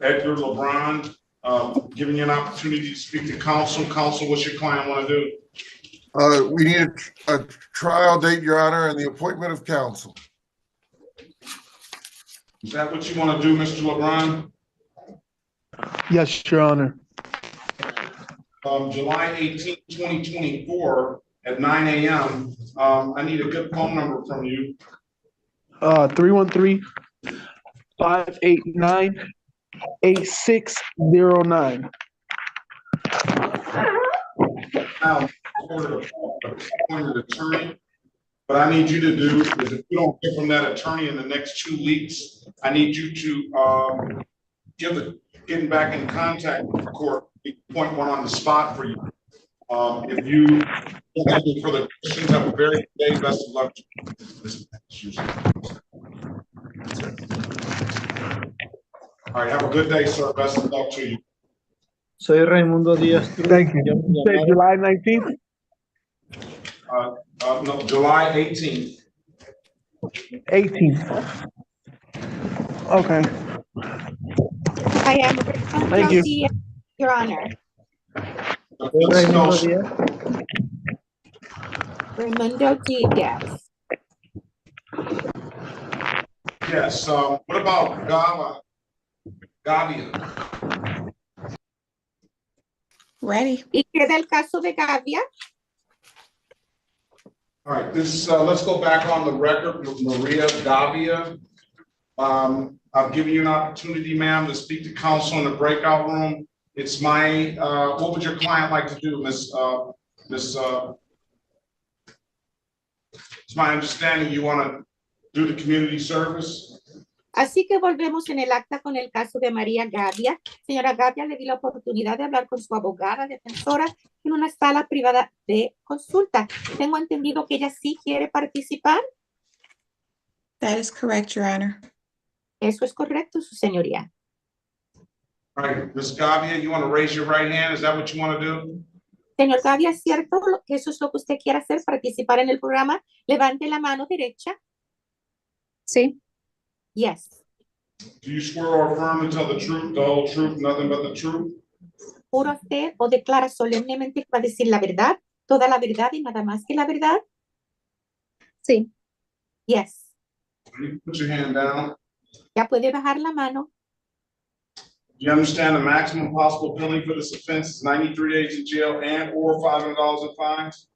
Edgar LeBron, giving you an opportunity to speak to counsel. Counsel, what's your client want to do? We need a trial date, Your Honor, and the appointment of counsel. Is that what you want to do, Mr. LeBron? Yes, Your Honor. July 18, 2024 at 9 a.m. I need a good phone number from you. 313-589-8609. Now, appointed attorney. What I need you to do is, if you don't hear from that attorney in the next 2 weeks, I need you to getting back in contact with the court. Point one on the spot for you. If you don't have any further questions, have a very good day. Best of luck. All right, have a good day, sir. Best of luck to you. Soy Raimundo Díaz. Thank you. You said July 19th? No, July 18th. 18th. Okay. I am Thank you. Diaz, Your Honor. Raimundo Diaz. Yes. What about Gavia? Ready. ¿Y queda el caso de Gavia? All right, this let's go back on the record with Maria Gavia. I've given you an opportunity, ma'am, to speak to counsel in the breakout room. It's my what would your client like to do, Miss? It's my understanding you want to do the community service. Así que volvemos en el acta con el caso de María Gavia. Señora Gavia, le di la oportunidad de hablar con su abogada defensora en una sala privada de consulta. Tengo entendido que ella sí quiere participar. That is correct, Your Honor. Eso es correcto, su señoría. All right, Ms. Gavia, you want to raise your right hand? Is that what you want to do? Señor Gavia, ¿es cierto que eso es lo que usted quiere hacer, participar en el programa? Levante la mano derecha. Sí. Yes. Do you swear or affirm to tell the truth, the whole truth, nothing but the truth? ¿Jura usted o declara solemnemente que va a decir la verdad, toda la verdad y nada más que la verdad? Sí. Yes. You put your hand down. Ya puede bajar la mano. Do you understand the maximum possible penalty for this offense is 93 days in jail and or $500 in fines?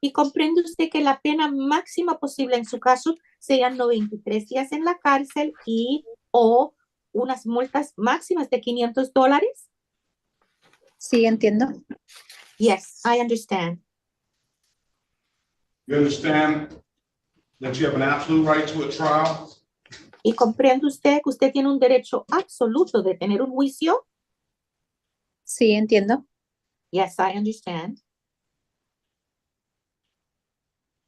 Y comprende usted que la pena máxima posible en su caso serían 93 días en la cárcel y o unas multas máximas de $500? Sí, entiendo. Yes, I understand. You understand that you have an absolute right to a trial? ¿Y comprende usted que usted tiene un derecho absoluto de tener un juicio? Sí, entiendo. Yes, I understand.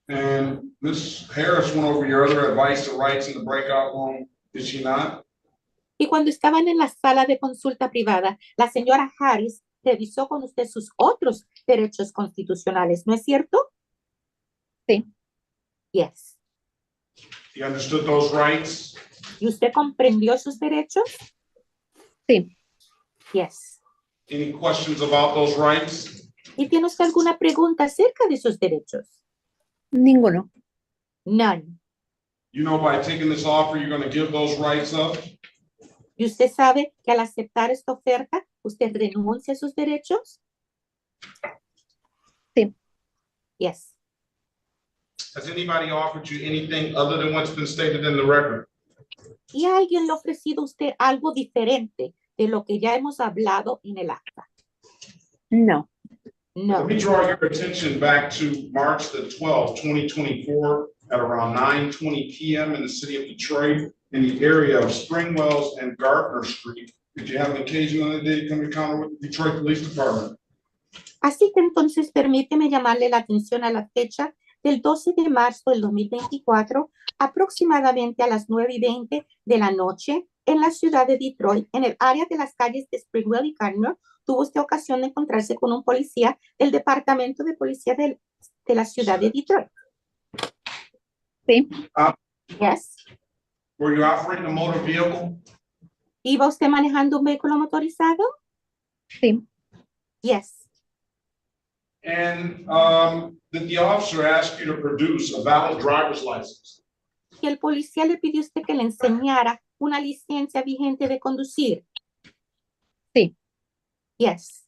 And Ms. Harris went over your other advice or rights in the breakout room, did she not? Y cuando estaban en la sala de consulta privada, la señora Harris revisó con usted sus otros derechos constitucionales, ¿no es cierto? Sí. Yes. You understood those rights? ¿Y usted comprendió sus derechos? Sí. Yes. Any questions about those rights? ¿Y tiene usted alguna pregunta acerca de sus derechos? Ninguno. None. You know, by taking this offer, you're going to give those rights up? ¿Y usted sabe que al aceptar esta oferta, usted renuncia a sus derechos? Sí. Yes. Has anybody offered you anything other than what's been stated in the record? ¿Y alguien le ha ofrecido a usted algo diferente de lo que ya hemos hablado en el acta? No. No. Let me draw your attention back to March the 12th, 2024 at around 9:20 p.m. in the city of Detroit in the area of Springwells and Gardner Street. Did you have an occasion on the day to come encounter with the Detroit Police Department? Así que entonces permíteme llamarle la atención a la fecha del 12 de marzo del 2024, aproximadamente a las 9:20 de la noche, en la ciudad de Detroit, en el área de las calles de Springwell y Gardner. Tuvo usted ocasión de encontrarse con un policía del Departamento de Policía de la ciudad de Detroit. Sí. Yes. Were you operating a motor vehicle? ¿Iba usted manejando un vehículo motorizado? Sí. Yes. And did the officer ask you to produce a valid driver's license? Y el policía le pidió a usted que le enseñara una licencia vigente de conducir. Sí. Yes.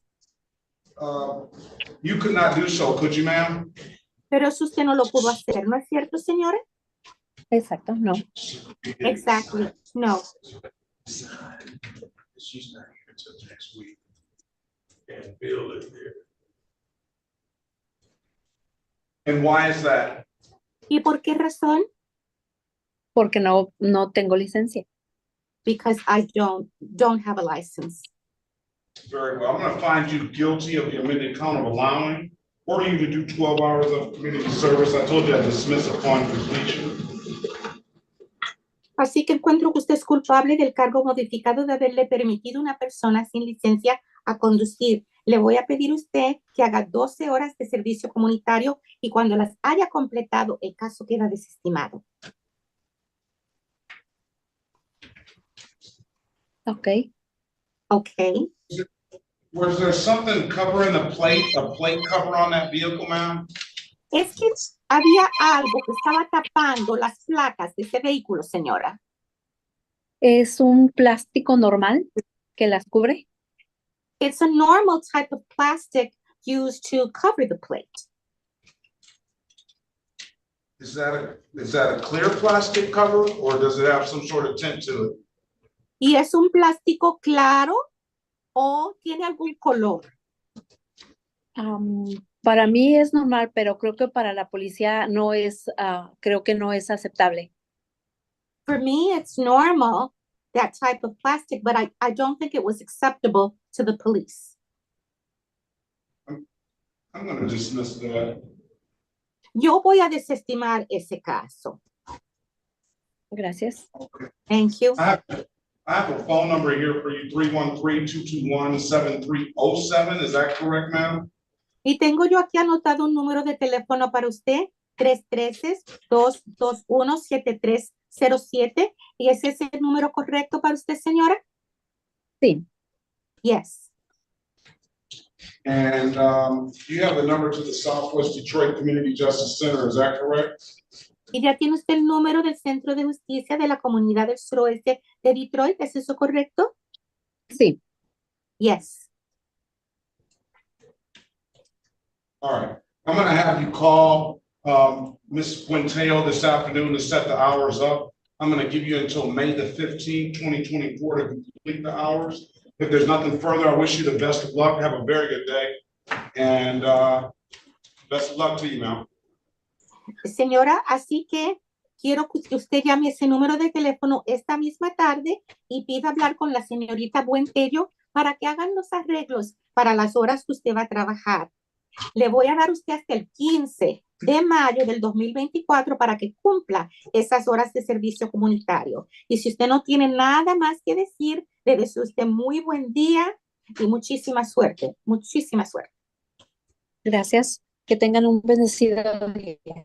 You could not do so, could you, ma'am? Pero eso usted no lo pudo hacer, ¿no es cierto, señora? Exacto, no. Exactly, no. She's not here until next week. And Bill is there. And why is that? ¿Y por qué razón? Porque no tengo licencia. Because I don't have a license. Very well. I'm going to find you guilty of the amended count of allowing, ordering you to do 12 hours of community service. I told you I'd dismiss upon completion. Así que encuentro que usted es culpable del cargo modificado de haberle permitido a una persona sin licencia a conducir. Le voy a pedir a usted que haga 12 horas de servicio comunitario y cuando las haya completado, el caso queda desestimado. Okay. Okay. Was there something covering a plate cover on that vehicle, ma'am? Es que había algo que estaba tapando las placas de ese vehículo, señora. Es un plástico normal que las cubre. It's a normal type of plastic used to cover the plate. Is that a clear plastic cover or does it have some sort of tint to it? ¿Y es un plástico claro o tiene algún color? Para mí es normal, pero creo que para la policía no es, creo que no es aceptable. For me, it's normal, that type of plastic, but I don't think it was acceptable to the police. I'm going to dismiss that. Yo voy a desestimar ese caso. Gracias. Okay. Thank you. I have a phone number here for you, 313-221-7307. Is that correct, ma'am? Y tengo yo aquí anotado un número de teléfono para usted, 313-221-7307. ¿Y ese es el número correcto para usted, señora? Sí. Yes. And you have the number to the Southwest Detroit Community Justice Center. Is that correct? Y ya tiene usted el número del Centro de Justicia de la Comunidad del Suroeste de Detroit. ¿Es eso correcto? Sí. Yes. All right. I'm going to have you call Ms. Quinteo this afternoon to set the hours up. I'm going to give you until May the 15th, 2024 to complete the hours. If there's nothing further, I wish you the best of luck. Have a very good day. And best of luck to you, ma'am. Señora, así que quiero que usted llame ese número de teléfono esta misma tarde y pida hablar con la señorita Buentello para que hagan los arreglos para las horas que usted va a trabajar. Le voy a dar usted hasta el 15 de mayo del 2024 para que cumpla esas horas de servicio comunitario. Y si usted no tiene nada más que decir, le deseo usted muy buen día y muchísima suerte, muchísima suerte. Gracias. Que tengan un bendecido día.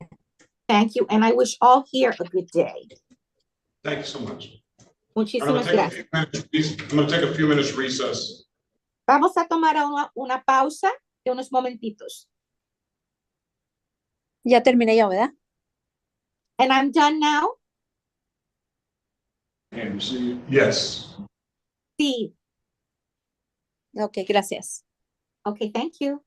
Thank you, and I wish all here a good day. Thank you so much. Muchísimas gracias. I'm going to take a few minutes recess. Vamos a tomar una pausa de unos momentitos. Ya terminé yo, ¿verdad? And I'm done now. And see, yes. Sí. Ok, gracias. Okay, thank you.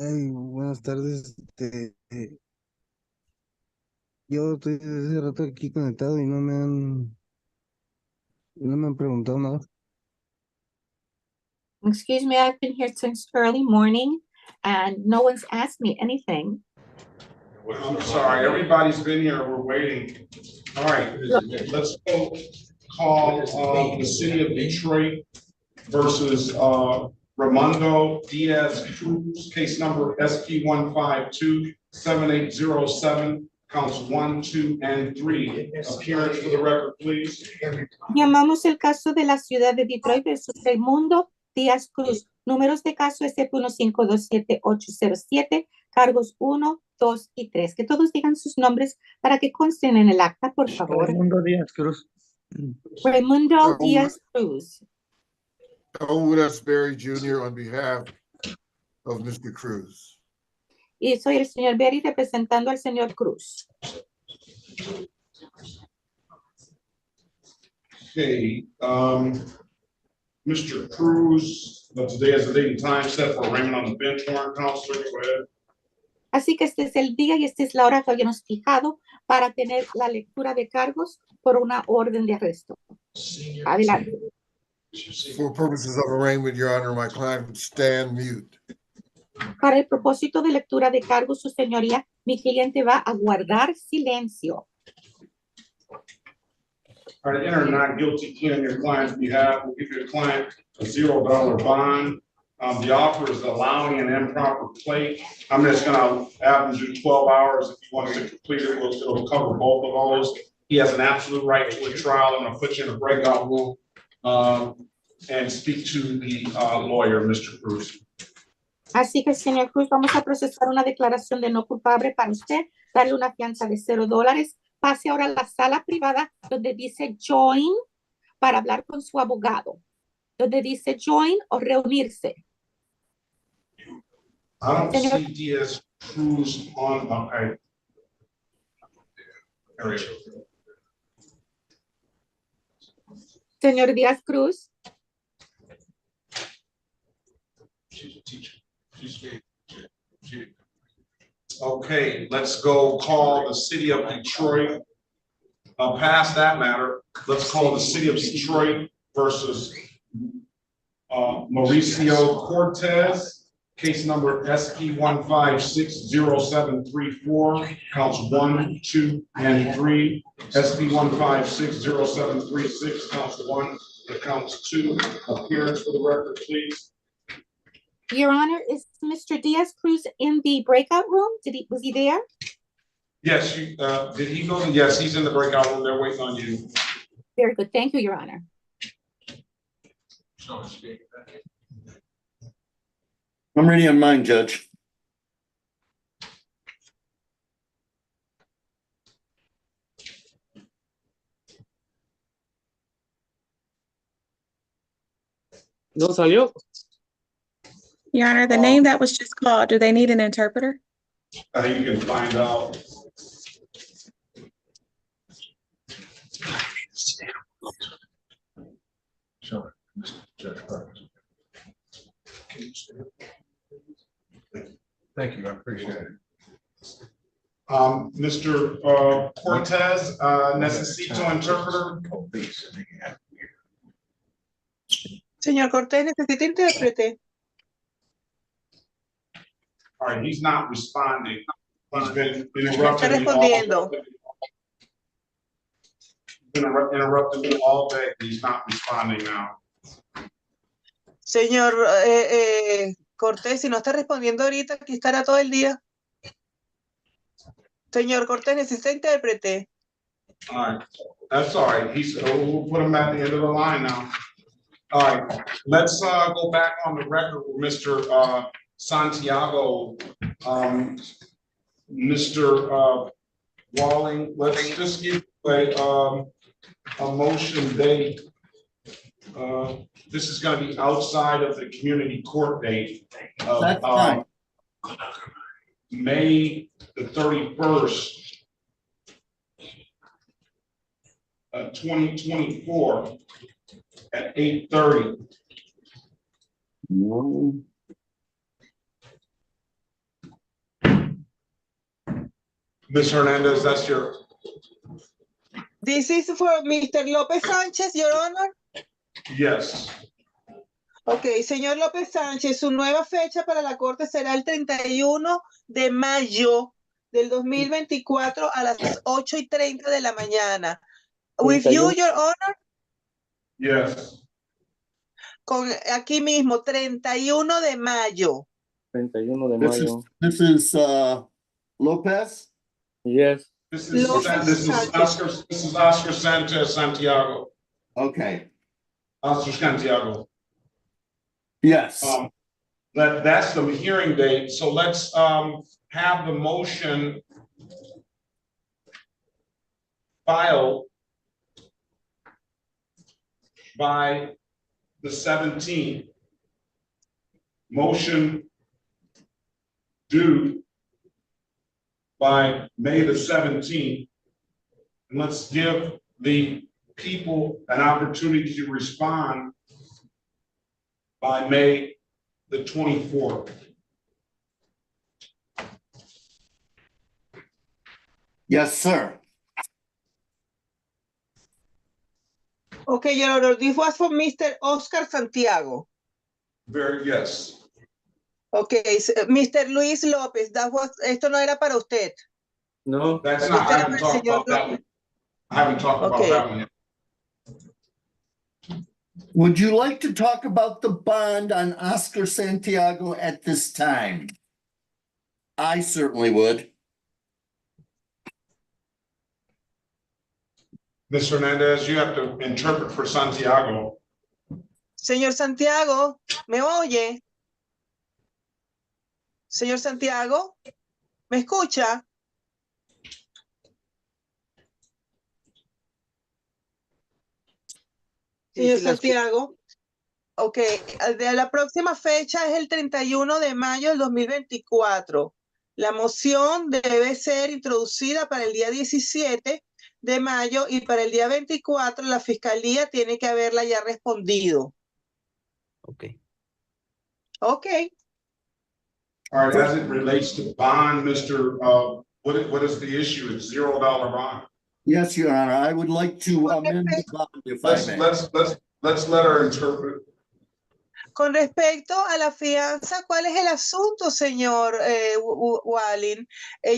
Buenas tardes. Yo estoy desde hace rato aquí conectado y no me han preguntado nada. Excuse me, I've been here since early morning and no one's asked me anything. Well, I'm sorry, everybody's been here, we're waiting. All right, let's go call the city of Detroit versus Raimundo Diaz Cruz, case number SP 1527807, counts 1, 2, and 3. Appearance for the record, please. Llamamos el caso de la ciudad de Detroit versus Raimundo Díaz Cruz. Números de caso SP1527807, cargos 1, 2 y 3. Que todos digan sus nombres para que consten en el acta, por favor. Raimundo Díaz Cruz. Raimundo Díaz Cruz. Elwood Asbury Jr. on behalf of Mr. Cruz. Y soy el señor Berry representando al señor Cruz. Okay, Mr. Cruz, today is the date and time set for arraignment on the bench warrant, counselor. Go ahead. Así que este es el día y esta es la hora que habíamos fijado para tener la lectura de cargos por una orden de arresto. Adelante. For purposes of arraignment, Your Honor, my client would stand mute. Para el propósito de lectura de cargos, su señoría, mi cliente va a guardar silencio. All right, enter a not guilty plea on your client's behalf. We'll give your client a $0 bond. The offer is allowing an improper plea. I'm just gonna have him do 12 hours. If you want to complete it, it'll cover both of those. He has an absolute right to a trial. I'm gonna put you in a breakout room and speak to the lawyer, Mr. Cruz. Así que, señor Cruz, vamos a procesar una declaración de no culpable para usted, darle una fianza de $0. Pase ahora a la sala privada donde dice join para hablar con su abogado. Donde dice join o reunirse. I don't Señor, see Diaz Cruz on, okay. Area. señor Díaz Cruz. She's a teacher. Okay, let's go call the city of Detroit. Past that matter, let's call the city of Detroit versus Mauricio Cortez, case number SP 1560734, counts 1, 2, and 3. SP 1560736, counts 1, counts 2. Appearance for the record, please. Your Honor, is Mr. Diaz Cruz in the breakout room? Was he there? Yes, you, did he go? Yes, he's in the breakout room. They're waiting on you. Very good. Thank you, Your Honor. I'm ready on mine, Judge. No salió. Your Honor, the name that was just called, do they need an interpreter? You can find out. Sure, Judge Perkins. Thank you, I appreciate it. Mr. Cortez, necesito interpreter. Señor Cortés, necesita intérprete. All right, he's not responding. He's been Está interrupting me respondiendo. interrupting me all day. He's not responding now. Señor Cortés, si no está respondiendo ahorita, aquí estará todo el día. Señor Cortés, necesita intérprete. All right, that's all right. We'll put him at the end of the line now. All right, let's go back on the record with Mr. Santiago. Mr. Walling, let's just give a motion date. This is going to be outside of the community court date of May the 31st, 2024 at 8:30. Ms. Hernandez, that's your. This is for Mr. López Sánchez, Your Honor. Yes. Ok, señor López Sánchez, su nueva fecha para la corte será el 31 de mayo del 2024 a las 8:30 de la mañana. With you, Your Honor. Yes. Aquí mismo, 31 de mayo. 31 de mayo. This is Lopez? Yes. This is Oscar Santiago. Okay. Oscar Santiago. Yes. That's the hearing date. So let's have the motion filed by the 17th. Motion due by May the 17th. And let's give the people an opportunity to respond by May the 24th. Yes, sir. Okay, Your Honor, this was for Mr. Oscar Santiago. Yes. Okay, Mr. Luis López, esto no era para usted. No. That's not, I haven't talked about that one. I haven't talked about that one yet. Would you like to talk about the bond on Oscar Santiago at this time? I certainly would. Ms. Hernandez, you have to interpret for Santiago. Señor Santiago, ¿me oye? Señor Santiago, ¿me escucha? Señor Santiago, ok, de la próxima fecha es el 31 de mayo del 2024. La moción debe ser introducida para el día 17 de mayo y para el día 24 la fiscalía tiene que haberla ya respondido. Ok. Ok. All right, as it relates to bond, Mr. What is the issue? It's $0 bond. Yes, Your Honor, I would like to amend the bond if I may. Let's let her interpret. Con respecto a la fianza, ¿cuál es el asunto, señor Walling?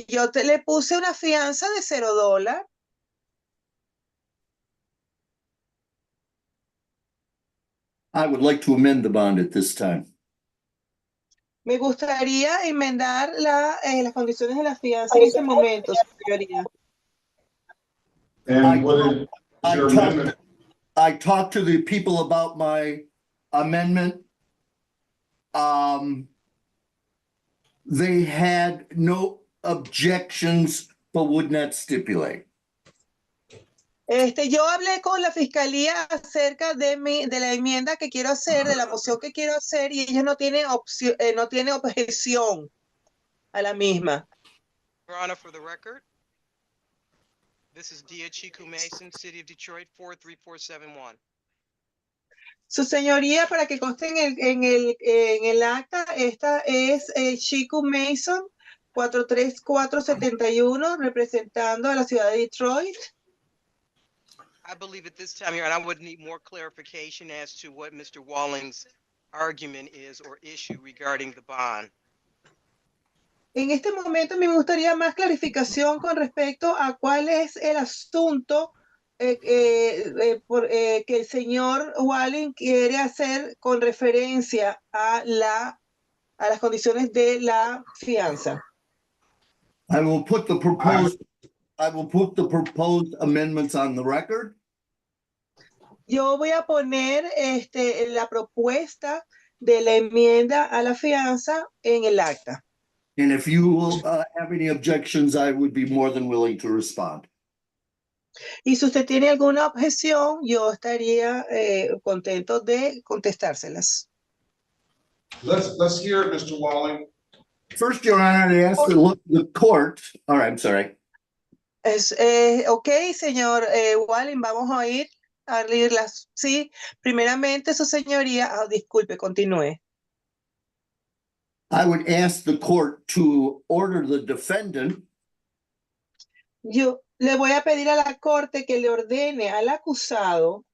Yo le puse una fianza de $0. I would like to amend the bond at this time. Me gustaría enmendar las condiciones de la fianza en este momento, señoría. And what is your amendment? I talked to the people about my amendment. They had no objections, but would not stipulate. Yo hablé con la fiscalía acerca de la enmienda que quiero hacer, de la moción que quiero hacer, y ellos no tienen objeción a la misma. Your Honor, for the record, this is Dia Chiku Mason, City of Detroit, 43471. Su señoría, para que conste en el acta, esta es Chiku Mason, 43471, representando a la ciudad de Detroit. I believe at this time, Your Honor, I would need more clarification as to what Mr. Walling's argument is or issue regarding the bond. En este momento me gustaría más clarificación con respecto a cuál es el asunto que el señor Walling quiere hacer con referencia a las condiciones de la fianza. I will put the proposed amendments on the record. Yo voy a poner la propuesta de la enmienda a la fianza en el acta. And if you will have any objections, I would be more than willing to respond. Y si usted tiene alguna objeción, yo estaría contento de contestárselas. Let's hear it, Mr. Walling. First, Your Honor, I ask the court. All right, I'm sorry. Ok, señor Walling, vamos a oír las. Sí, primeramente, su señoría. Disculpe, continúe. I would ask the court to order the defendant. Yo le voy a pedir a la corte que le ordene al acusado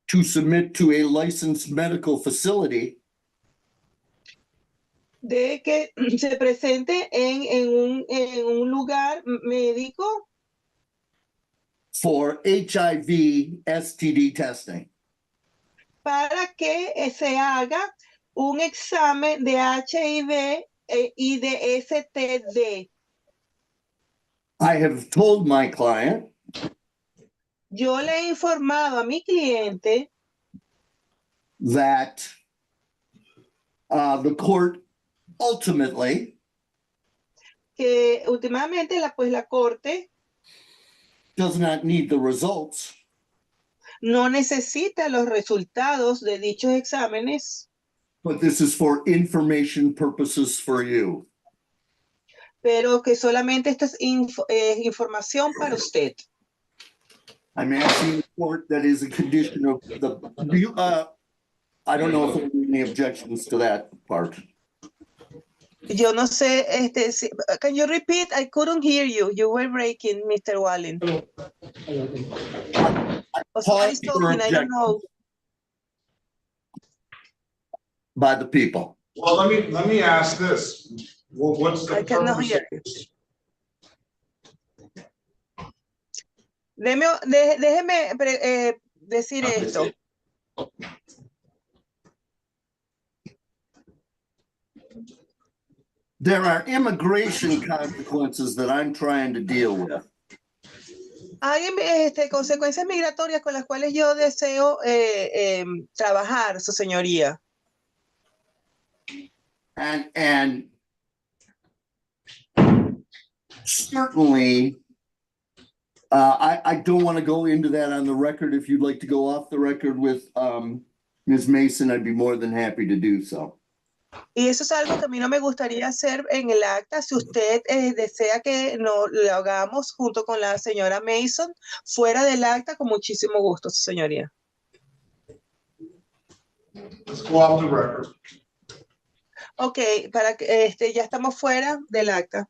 to submit to a licensed medical facility de que se presente en un lugar médico for HIV STD testing. Para que se haga un examen de HIV y de STD. I have told my client. Yo le he informado a mi cliente that the court ultimately que últimamente la corte does not need the results. No necesita los resultados de dichos exámenes. But this is for information purposes for you. Pero que solamente esta es información para usted. I'm asking the court that is a condition of the. I don't know if there are any objections to that part. Yo no sé, can you repeat? I couldn't hear you. You were breaking, Mr. Walling. Somebody's talking, I don't know. By the people. Well, let me ask this. Well, what's the purpose? Déjeme decir esto. There are immigration consequences that I'm trying to deal with. Hay consecuencias migratorias con las cuales yo deseo trabajar, su señoría. And certainly, I don't want to go into that on the record. If you'd like to go off the record with Ms. Mason, I'd be more than happy to do so. Y eso es algo que a mí no me gustaría hacer en el acta. Si usted desea que no lo hagamos junto con la señora Mason, fuera del acta, con muchísimo gusto, su señoría. Let's go off the record. Ok, para que ya estamos fuera del acta.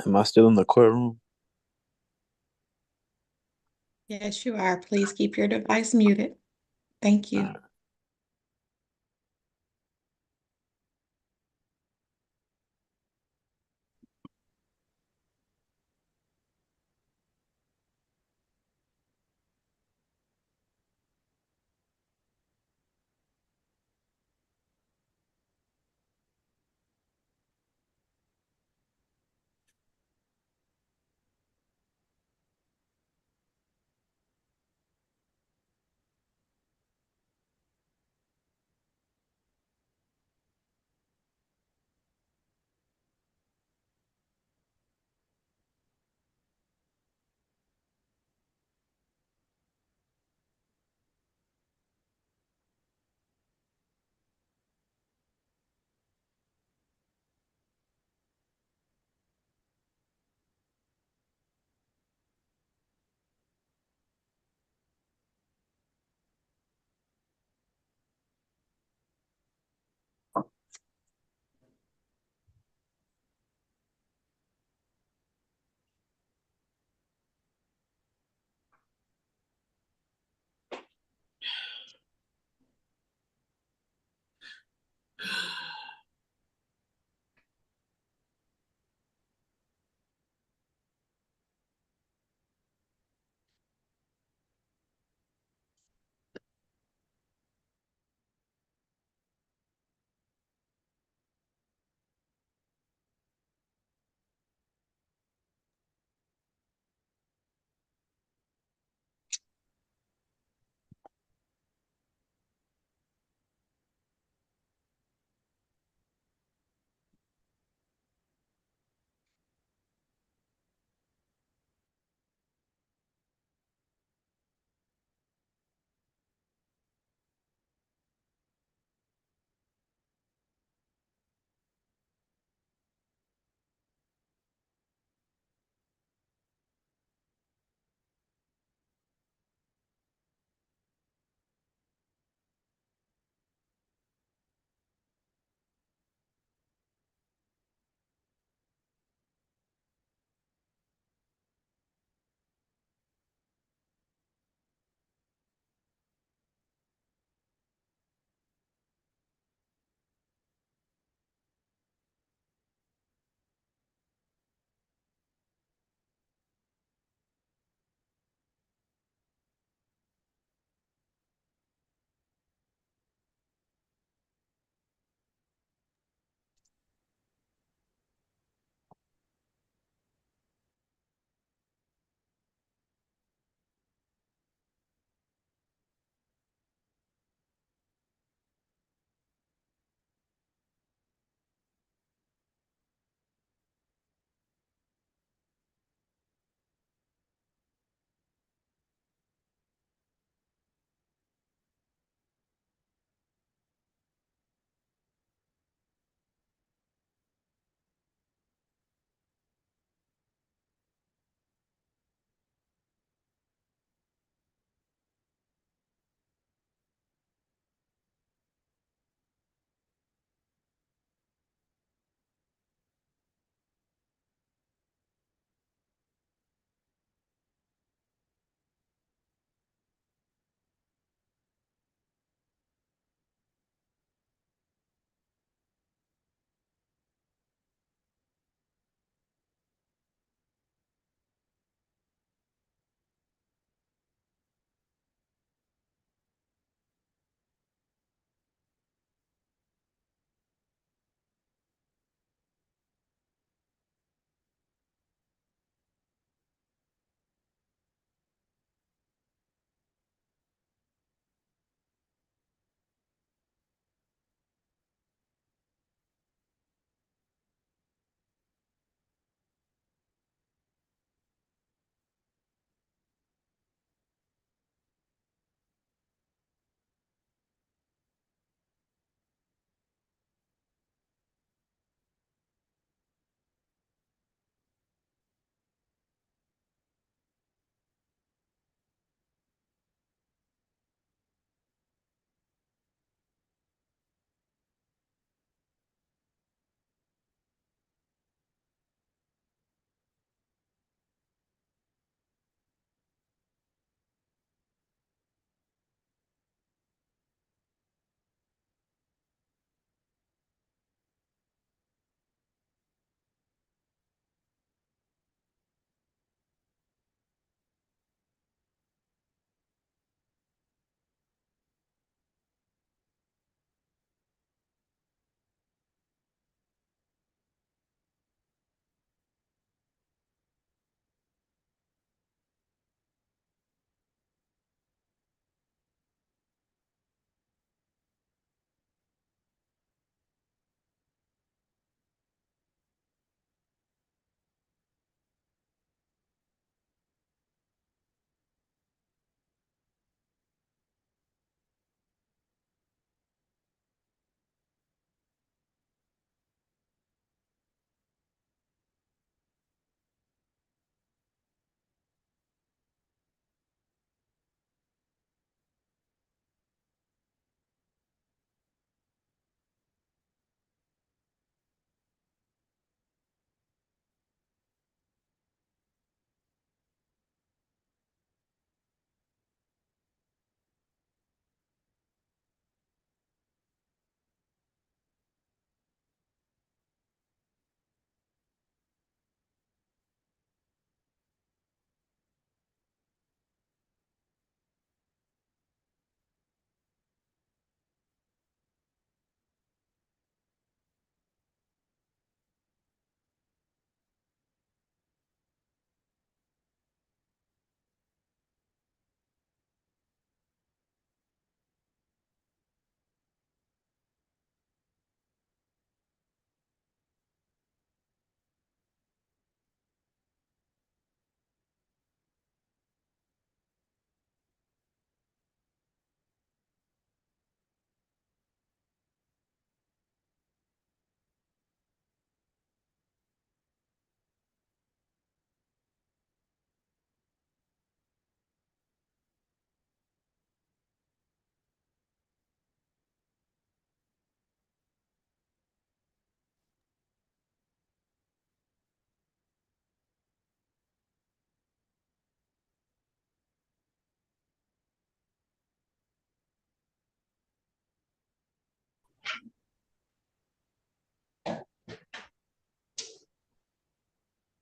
Am I still in the courtroom? Yes, you are. Please keep your device muted. Thank you.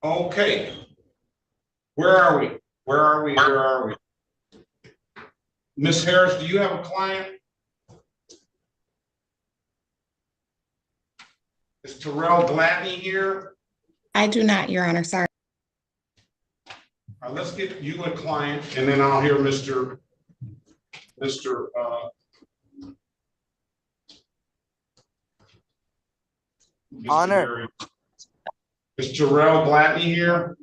Okay. Where are we? Where are we? Where are we? Ms. Harris, do you have a client? Is Terrell Gladney here? I do not, Your Honor, sorry. All right, let's get you a client, and then I'll hear Mr. Honor. Is Terrell Gladney here?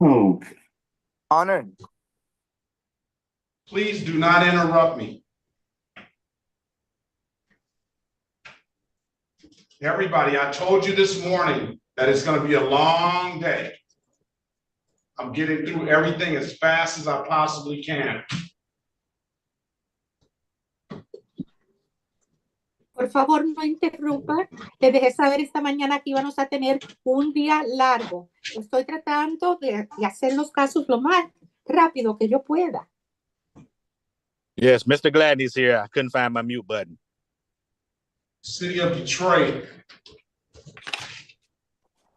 Oh. Honor. Please do not interrupt me. Everybody, I told you this morning that it's going to be a long day. I'm getting through everything as fast as I possibly can. Por favor, no interrumpa. Te dejé saber esta mañana que íbamos a tener un día largo. Estoy tratando de hacer los casos lo más rápido que yo pueda. Yes, Mr. Gladney's here. I couldn't find my mute button. City of Detroit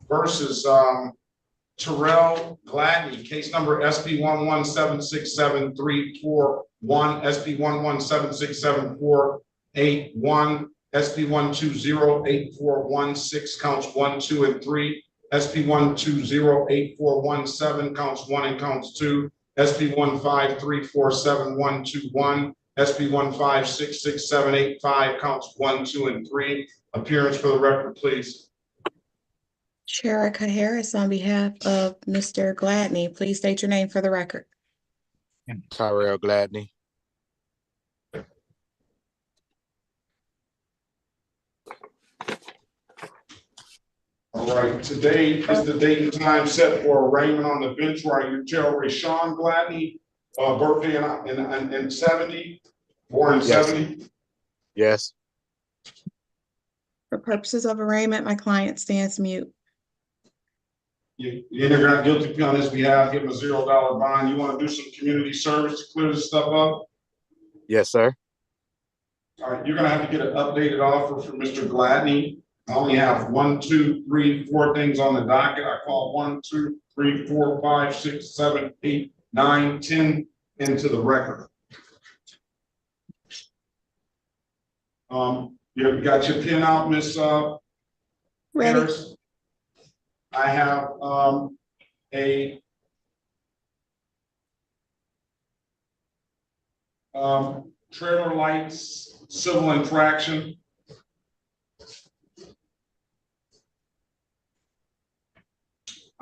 versus Terrell Gladney, case number SB 1176734 SB 1176748 SB 1208416 counts 1, 2, and 3, SB 1208417 counts 1 and counts 2, SB 1534721, SB 1566785 counts 1, 2, and 3. Appearance for the record, please. Sherika Harris on behalf of Mr. Gladney. Please state your name for the record. Tyrell Gladney. All right, today is the date and time set for arraignment on the bench where you tell Rashawn Gladney, birthday in 70, born in 70. Yes. For purposes of arraignment, my client stands mute. You enter not guilty plea on his behalf, give him a $0 bond. You want to do some community service to clear this stuff up? Yes, sir. All right, you're going to have to get an updated offer for Mr. Gladney. I only have 1, 2, 3, 4 things on the docket. I call 1, 2, 3, 4, 5, 6, 7, 8, 9, 10 into the record. You got your pin out, Miss Harris? I have a trailer lights civil infraction.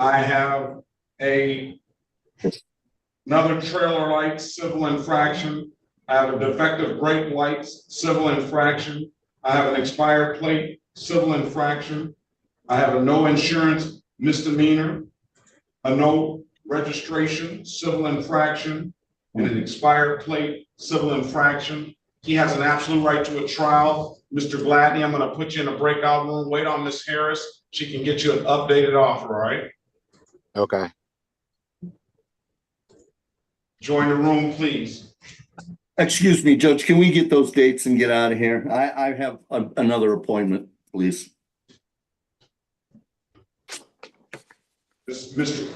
I have another trailer lights civil infraction. I have a defective brake lights civil infraction. I have an expired plate civil infraction. I have a no insurance misdemeanor, a no registration civil infraction, and an expired plate civil infraction. He has an absolute right to a trial. Mr. Gladney, I'm going to put you in a breakout room. Wait on Miss Harris. She can get you an updated offer, all right? Okay. Join the room, please. Excuse me, Judge, can we get those dates and get out of here? I have another appointment, please. This is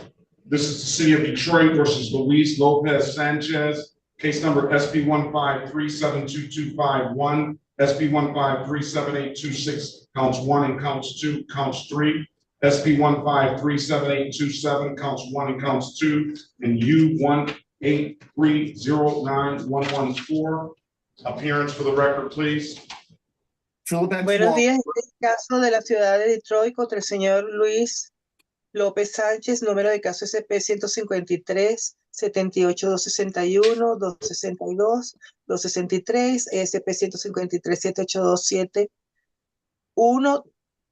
the City of Detroit versus Luis Lopez Sanchez, case number SB 153-72251, SB 153-7826, counts 1 and counts 2, counts 3, SB 153-7827, counts 1 and counts 2, and U183091114. Appearance for the record, please. Buenos días, en este caso de la ciudad de Detroit contra el señor Luis López Sánchez, número de caso SP 153 78261 262 263 ESP 153 78271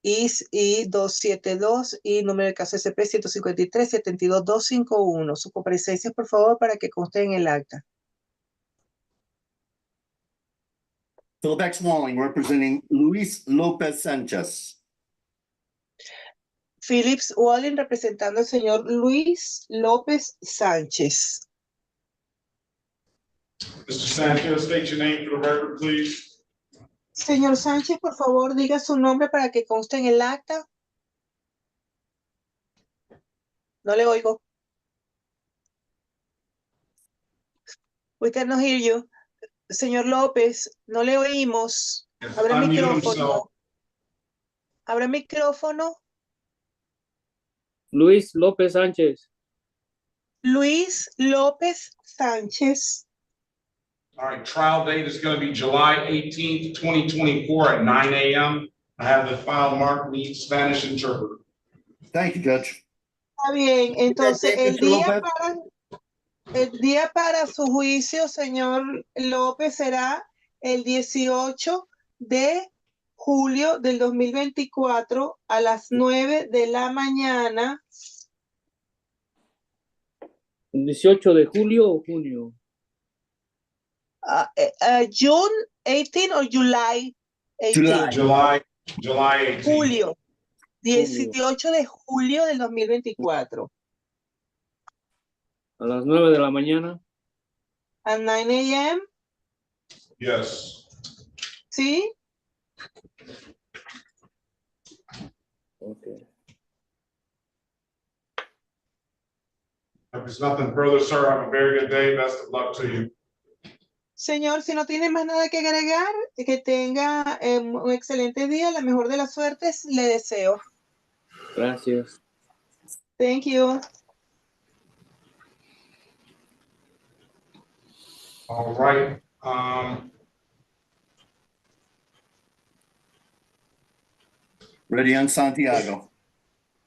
y 272 y número de caso SP 153 72251. Su comparecencia, por favor, para que conste en el acta. Philip Walling, representing Luis Lopez Sanchez. Phillips Walling, representando al señor Luis López Sánchez. Mr. Sanchez, state your name for the record, please. Señor Sánchez, por favor, diga su nombre para que conste en el acta. No le oigo. We cannot hear you. Señor López, no le oímos. Yes, Abra el unmute micrófono. himself. Abra el micrófono. Luis López Sánchez. Luis López Sánchez. All right, trial date is going to be July 18th, 2024 at 9 a.m. I have the file marked, needs Spanish interpreter. Thank you, Judge. Está bien, entonces Mr. López. el día para su juicio, señor López, será el 18 de julio del 2024 a las 9 de la mañana. ¿El 18 de julio o junio? June 18 o July 18. July 18th. Julio. 18 de julio del 2024. A las 9 de la mañana. At 9 a.m. Yes. ¿Sí? Okay. If there's nothing further, sir, have a very good day. Best of luck to you. Señor, si no tiene más nada que agregar, que tenga un excelente día, la mejor de las suertes, le deseo. Gracias. Thank you. All right. Ready on Santiago.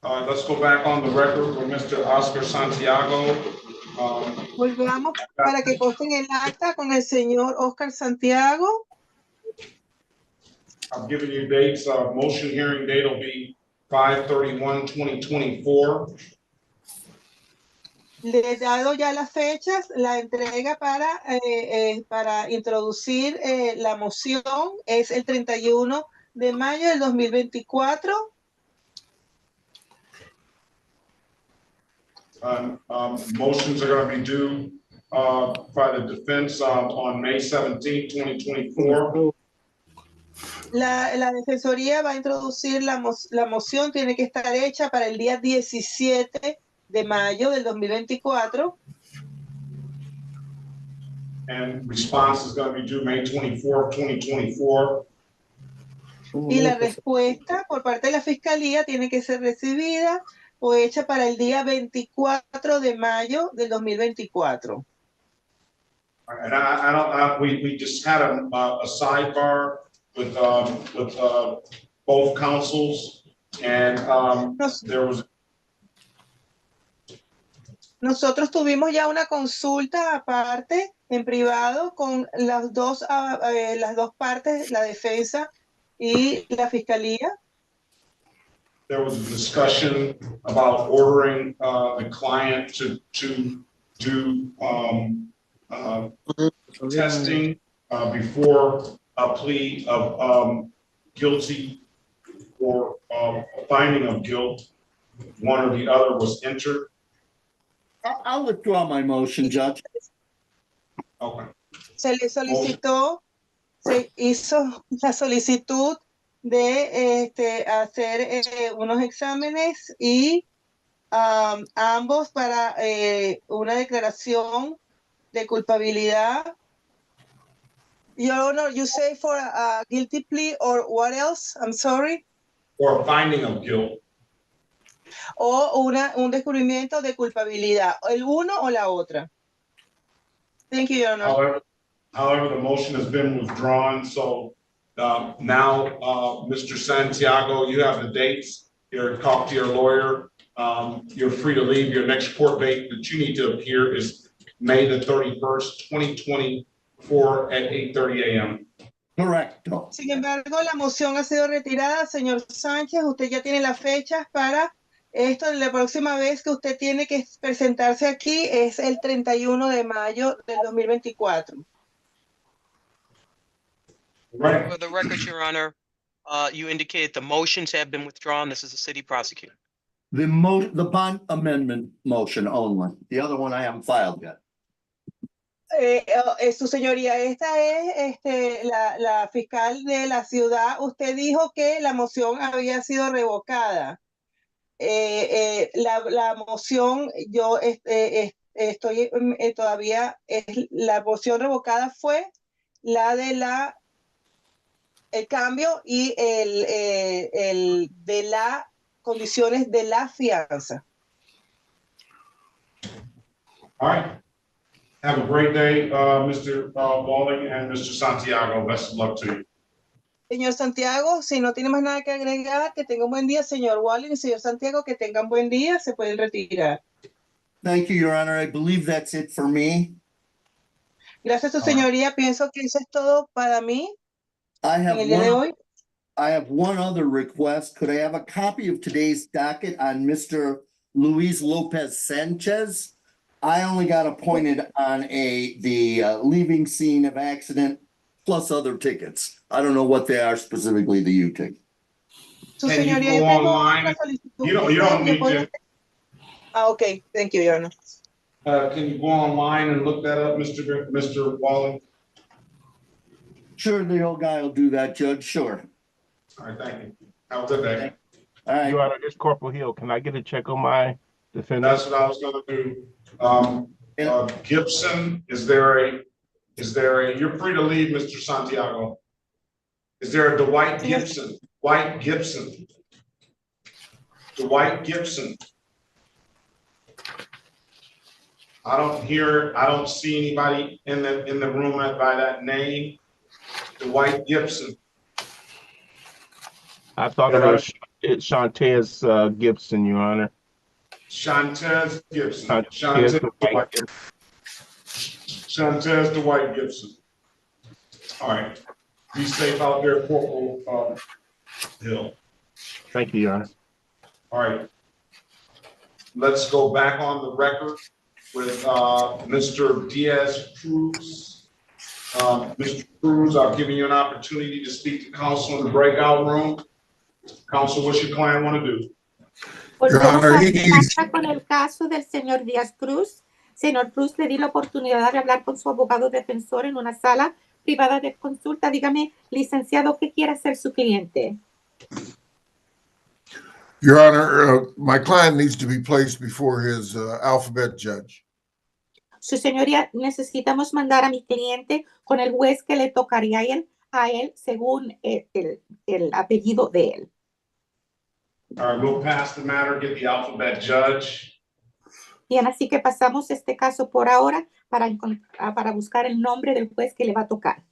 Let's go back on the record with Mr. Oscar Santiago. Volvamos para que conste en el acta con el señor Oscar Santiago. I'm giving you dates. Motion hearing date will be 5/31/2024. Le he dado ya las fechas, la entrega para introducir la moción es el 31 de mayo del 2024. Motions are going to be due by the defense on May 17, 2024. La defensoría va a introducir la moción, tiene que estar hecha para el día 17 de mayo del 2024. And response is going to be due May 24, 2024. Y la respuesta por parte de la fiscalía tiene que ser recibida o hecha para el día 24 de mayo del 2024. And we just had a sidebar with both counsels, and there was. Nosotros tuvimos ya una consulta aparte en privado con las dos partes, la defensa y la fiscalía. There was a discussion about ordering the client to do testing before a plea of guilty or a finding of guilt. One or the other was entered. I'll withdraw my motion, Judge. Okay. Se le solicitó, se hizo la solicitud de hacer unos exámenes y ambos para una declaración de culpabilidad. Your Honor, you say for a guilty plea or what else? I'm sorry. Or a finding of guilt. O un descubrimiento de culpabilidad, el uno o la otra. Thank you, Your Honor. However, the motion has been withdrawn, so now, Mr. Santiago, you have the dates. You're talk to your lawyer. You're free to leave. Your next court date that you need to appear is May the 31st, 2024 at 8:30 a.m. Correcto. Sin embargo, la moción ha sido retirada, señor Sánchez. Usted ya tiene las fechas para esto. La próxima vez que usted tiene que presentarse aquí es el 31 de mayo del 2024. Right. For the record, Your Honor, you indicated the motions have been withdrawn. This is a city prosecutor. The bond amendment motion only. The other one I haven't filed yet. Su señoría, esta es la fiscal de la ciudad. Usted dijo que la moción había sido revocada. La moción, yo estoy todavía, la moción revocada fue la de el cambio y el de las condiciones de la fianza. All right. Have a great day, Mr. Walling and Mr. Santiago. Best of luck to you. Señor Santiago, si no tiene más nada que agregar, que tenga un buen día. Señor Walling y señor Santiago, que tengan buen día. Se pueden retirar. Thank you, Your Honor. I believe that's it for me. Gracias, su señoría. Pienso que eso es todo para mí en el día de hoy. I have one other request. Could I have a copy of today's docket on Mr. Luis Lopez Sanchez? I only got appointed on the leaving scene of accident plus other tickets. I don't know what they are specifically, the U ticket. Su Can you señoría, go yo tengo online? una solicitud. You don't need to. Okay, thank you, Your Honor. Can you go online and look that up, Mr. Walling? Sure, the old guy will do that, Judge. Sure. All right, thank you. Have a good day. All right. Your Honor, this Corporal Hill. Can I get a check on my defendant? That's what I was gonna do. Gibson, is there a, you're free to leave, Mr. Santiago. Is there a Dwight Gibson? Dwight Gibson. Dwight Gibson. I don't see anybody in the room by that name. Dwight Gibson. I thought it was Shantez Gibson, Your Honor. Shantez Gibson. Shantez Dwight Gibson. All right. Be safe out there, Corporal Hill. Thank you, Your Honor. All right. Let's go back on the record with Mr. Diaz-Cruz. Mr. Cruz, I've given you an opportunity to speak to counsel in the breakout room. Counsel, what's your client want to do? Volvemos a con el caso del señor Díaz Cruz. Señor Cruz, le di la oportunidad de hablar con su abogado defensor en una sala privada de consulta. Dígame, licenciado, ¿qué quiere hacer su cliente? Your Honor, my client needs to be placed before his alphabet judge. Su señoría, necesitamos mandar a mi cliente con el juez que le tocaría a él según el apellido de él. All right, we'll pass the matter, get the alphabet judge. Bien, así que pasamos este caso por ahora para buscar el nombre del juez que le va a tocar.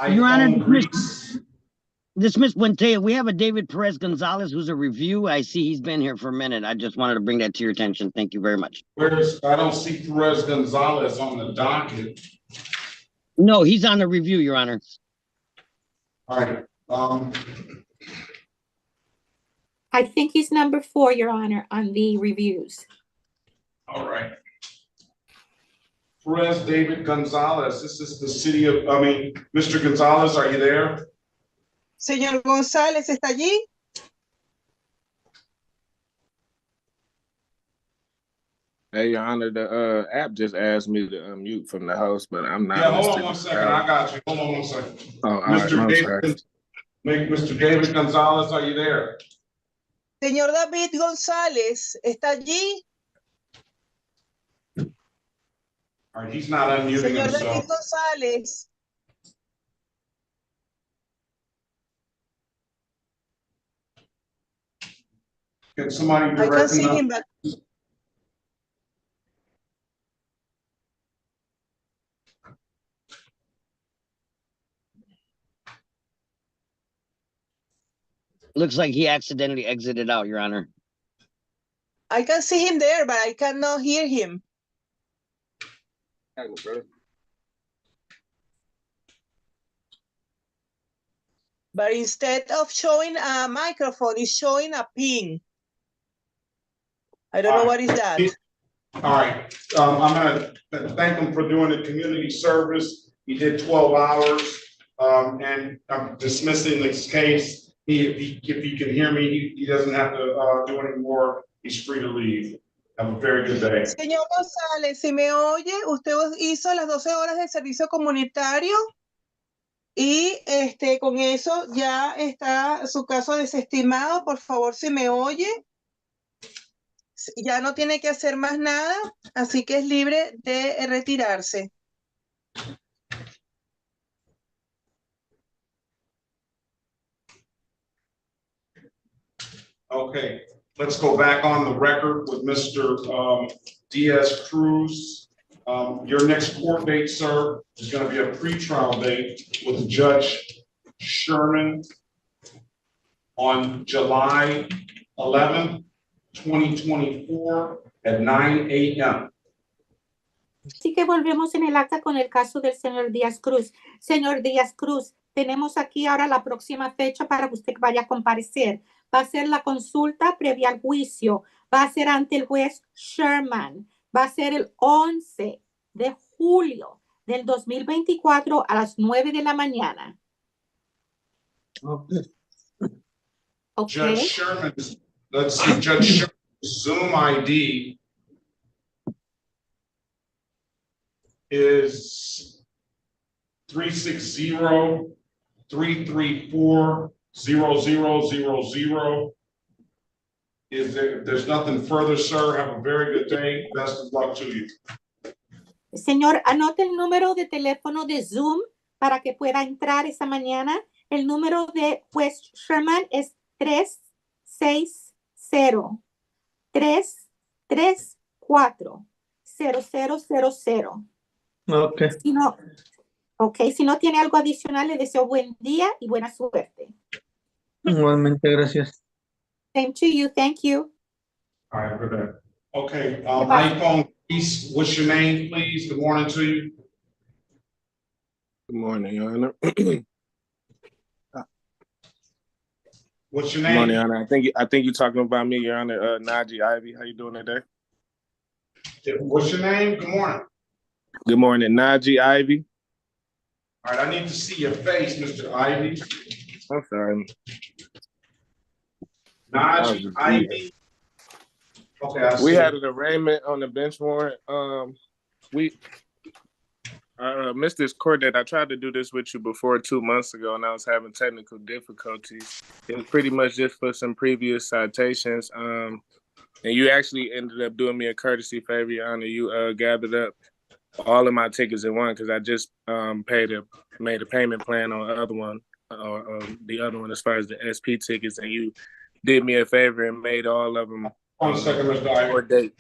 Your Honor, Miss Buentea, we have a David Perez Gonzalez who's a review. I see he's been here for a minute. I just wanted to bring that to your attention. Thank you very much. I don't see Perez Gonzalez on the docket. No, he's on the review, Your Honor. All right. I think he's number 4, Your Honor, on the reviews. All right. Perez David Gonzalez, this is the city of, Mr. Gonzalez, are you there? Señor González, ¿está allí? Hey, Your Honor, the app just asked me to unmute from the host, but I'm not. Yeah, hold on one second. I got you. Hold on one second. Oh, Mr. David Gonzalez, are you there? Señor David González, ¿está allí? All right, he's not unmuting Señor himself. David González. Can somebody I can't see direct him, him? but Looks like he accidentally exited out, Your Honor. I can see him there, but I cannot hear him. But instead of showing a microphone, it's showing a ping. I don't know what is that. All right, I'm gonna thank him for doing the community service. He did 12 hours, and I'm dismissing this case. If he can hear me, he doesn't have to do any more. He's free to leave. Have a very good day. Señor González, si me oye, usted hizo las 12 horas de servicio comunitario Y con eso ya está su caso desestimado. Por favor, si me oye, ya no tiene que hacer más nada, así que es libre de retirarse. Okay, let's go back on the record with Mr. Diaz-Cruz. Your next court date, sir, is going to be a pretrial date with Judge Sherman on July 11th, 2024 at 9 a.m. Así que volvemos en el acta con el caso del señor Díaz Cruz. Señor Díaz Cruz, tenemos aquí ahora la próxima fecha para que usted vaya a comparecer. Va a ser la consulta previa al juicio. Va a ser ante el juez Sherman. Va a ser el 11 de julio del 2024 a las 9 de la mañana. Okay. Okay. Judge Sherman, let's see, Judge Sherman's Zoom ID is 360-334-0000. There's nothing further, sir. Have a very good day. Best of luck to you. Señor, anote el número de teléfono de Zoom para que pueda entrar esa mañana. El número de juez Sherman es 360-334-0000. Okay. Si no tiene algo adicional, le deseo buen día y buena suerte. Igualmente, gracias. Same to you. Thank you. All right, good day. Okay, iPhone, please, what's your name, please? Good morning to you. Good morning, Your Honor. What's your Good name? morning, Your Honor. I think you're talking about me, Your Honor. Najee Ivy. How you doing today? What's your name? Good morning. Good morning, Najee Ivy. All right, I need to see your face, Mr. Ivy. I'm sorry. Najee Ivy. Okay, I see. We had an arraignment on the bench warrant. Missed this court date. I tried to do this with you before 2 months ago, and I was having technical difficulties. It was pretty much just for some previous citations. And you actually ended up doing me a courtesy favor, Your Honor. You gathered up all of my tickets in one because I just made a payment plan on the other one, as far as the SP tickets, and you did me a favor and made all of them. 1 second, Mr. Ivy.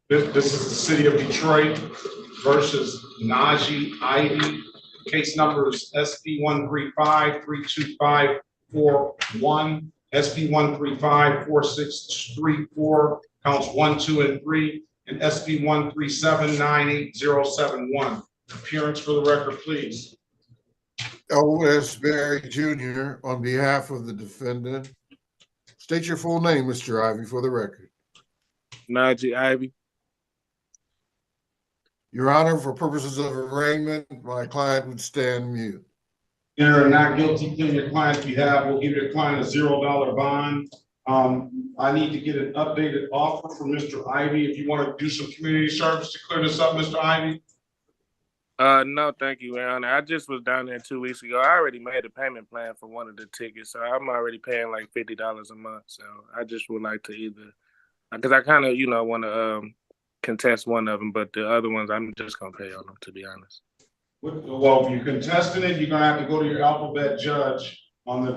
This is the city of Detroit versus Najee Ivy. Case number is SP 135-32541, SP 135-4634, counts 1, 2, and 3, and SP 137-98071. Appearance for the record, please. L.S. Berry Jr. on behalf of the defendant. State your full name, Mr. Ivy, for the record. Najee Ivy. Your Honor, for purposes of arraignment, my client would stand mute. You're not guilty on your client's behalf. We'll give your client a $0 bond. I need to get an updated offer from Mr. Ivy. If you want to do some community service to clear this up, Mr. Ivy. No, thank you, Your Honor. I just was down there 2 weeks ago. I already made a payment plan for one of the tickets, so I'm already paying like $50 a month. So I just would like to either, because I kind of, want to contest one of them, but the other ones I'm just gonna pay on them, to be honest. Well, if you're contesting it, you're gonna have to go to your alphabet judge on the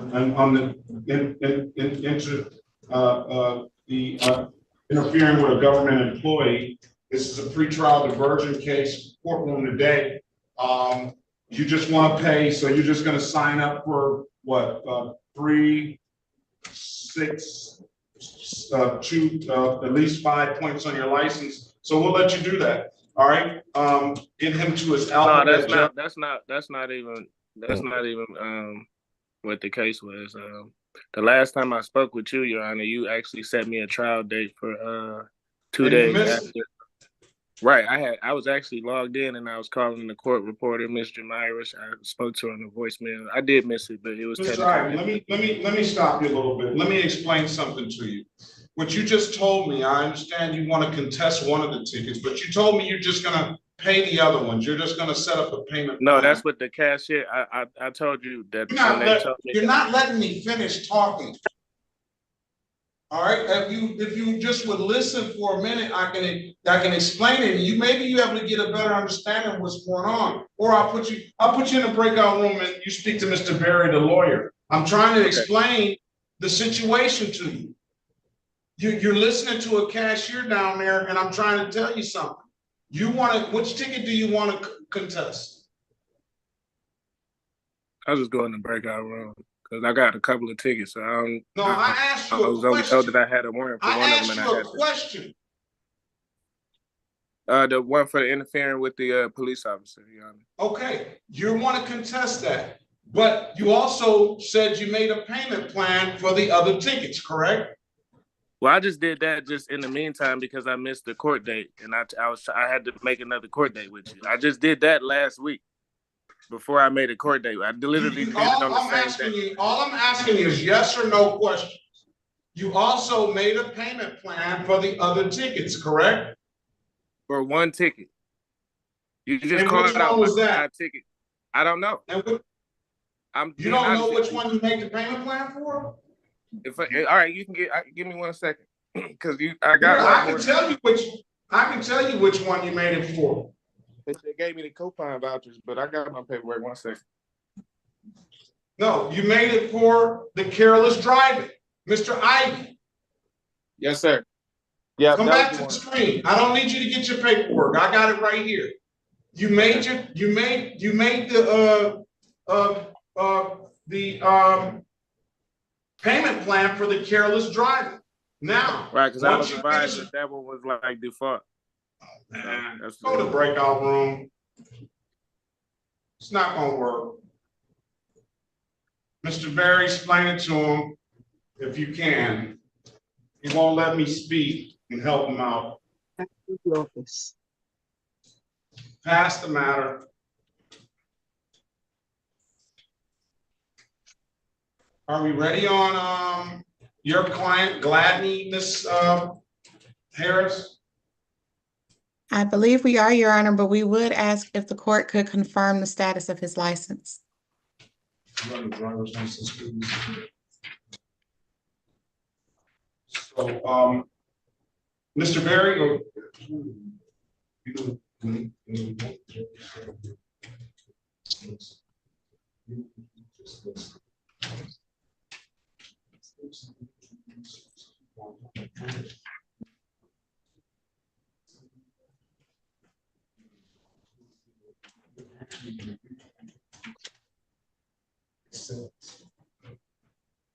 interfering with a government employee. This is a pretrial diversion case courtroom today. You just want to pay, so you're just going to sign up for what? 3, 6, 2, at least 5 points on your license. So we'll let you do that. All right. Get him to his alphabet. No, that's not even what the case was. The last time I spoke with you, Your Honor, you actually set me a trial date for 2 days after. Right, I was actually logged in and I was calling the court reporter, Mr. Myrish. I spoke to her on the voicemail. I did miss it, but it was Mr. Ivy, let me stop you a little bit. Let me explain something to you. What you just told me, I understand you want to contest one of the tickets, but you told me you're just gonna pay the other ones. You're just gonna set up a payment No, plan. that's what the cashier. I told you that when they told me. You're not letting me finish talking. All right, if you just would listen for a minute, I can explain it. You maybe you able to get a better understanding of what's going on, or I'll put you in a breakout room and you speak to Mr. Berry, the lawyer. I'm trying to explain the situation to you. You're listening to a cashier down there, and I'm trying to tell you something. Which ticket do you want to contest? I was just going to breakout room because I got a couple of tickets. So I asked you a was only told that I had a warrant for I one of asked them, and you I a had question. the one for interfering with the police officer. Your Honor. Okay, you want to contest that, but you also said you made a payment plan for the other tickets, correct? Well, I just did that just in the meantime because I missed the court date, and I had to make another court date with you. I just did that last week before I made a court date. I literally did it on the same day. All I'm asking you is yes or no questions. You also made a payment plan for the other tickets, correct? For one ticket. You just And called which out one was my that? ticket. I don't know. You don't know which one you made the payment plan for? All right, you can give me 1 second because I can tell you which one you made it for. They gave me the coupon vouchers, but I got my paperwork. 1 second. No, you made it for the careless driving, Mr. Ivy. Yes, sir. Yeah. Come back to the screen. I don't need you to get your paperwork. I got it right here. You made the payment plan for the careless driving. Now, right, because I was advised that one was like default. Go to the breakout room. It's not gonna work. Mr. Berry, explain it to him if you can. He won't let me speak and help him out. Pass the matter. Are we ready on your client, Gladney, Miss Harris? I believe we are, Your Honor, but we would ask if the court could confirm the status of his license. Run the driver's license, please. So, Mr. Berry,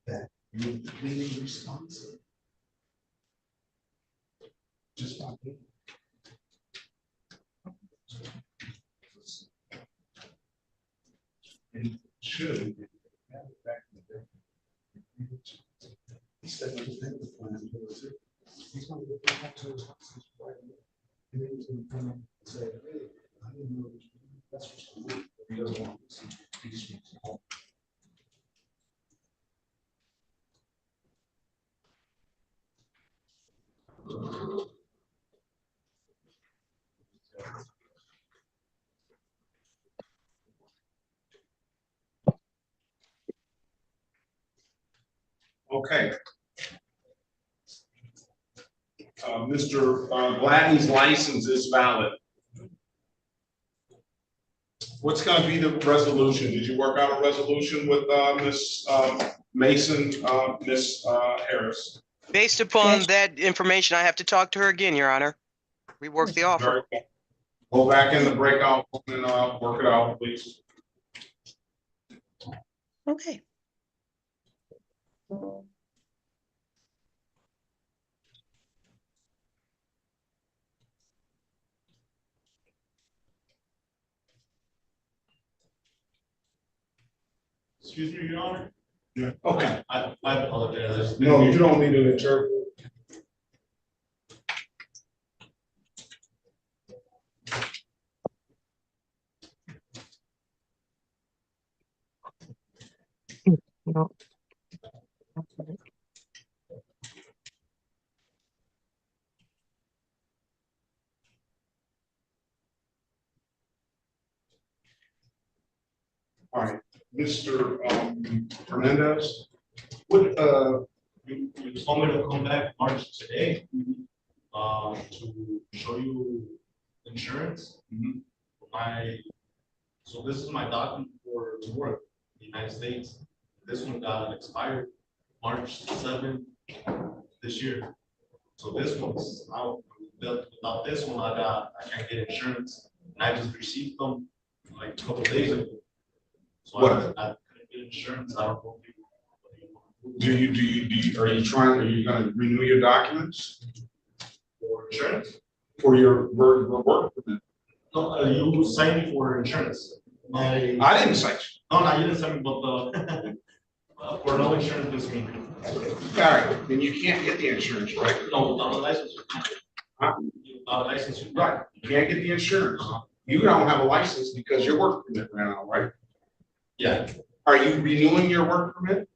that you're completely responsive. Just like me. And should have back in the day. He said the defendant plan was it. He's going to go back to his house right now. And then he's going to come up and say, hey, I didn't know that's what you do. He doesn't want to see. He just wants to help. Okay. Mr. Gladney's license is valid. What's going to be the resolution? Did you work out a resolution with Ms. Mason, Ms. Harris? Based upon that information, I have to talk to her again, Your Honor. Rework the offer. Go back in the breakout and work it out, please. Okay. Excuse me, Your Honor? Yeah. Okay. I apologize. No, you don't need an interpreter. No. Mr. Hernandez, what, you told me to come back March today, to show you insurance. So this is my document for to work in the United States. This one got expired March 7th this year. So this one's out. Without this one, I can't get insurance. And I just received them like a couple days ago. So I couldn't get insurance. I don't know if are you gonna renew your documents? for insurance. For your work permit? No, you signed me for insurance. I didn't cite you. No, you didn't sign me, but for no insurance this week. All right, then you can't get the insurance, right? No, without a license. Without a license, right? You can't get the insurance. You don't have a license because your work permit ran out, right? Yeah. Are you renewing your work permit?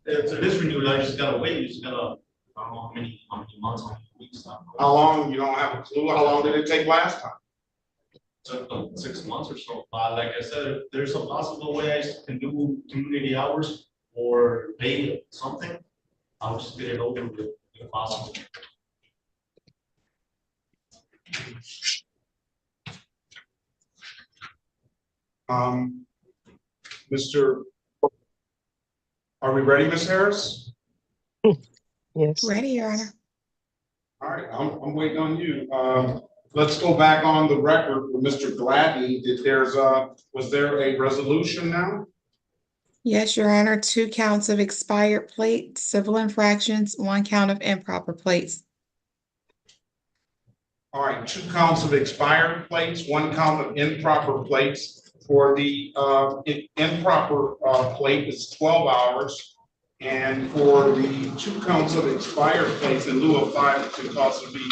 It is renewed. I just gotta wait. You just gotta, I don't know how many months, how many weeks. How long? You don't have a clue. How long did it take last time? Took 6 months or so. Like I said, if there's a possible way I can do community hours or pay something, I'll just get it over with if possible. Mr. Are we ready, Ms. Harris? Yes. Ready, Your Honor. All right, I'm waiting on you. Let's go back on the record with Mr. Gladney. Was there a resolution now? Yes, Your Honor. 2 counts of expired plates, civil infractions, 1 count of improper plates. All right, 2 counts of expired plates, 1 count of improper plates. For the improper plate, it's 12 hours. And for the 2 counts of expired plates, in lieu of 5, it could possibly be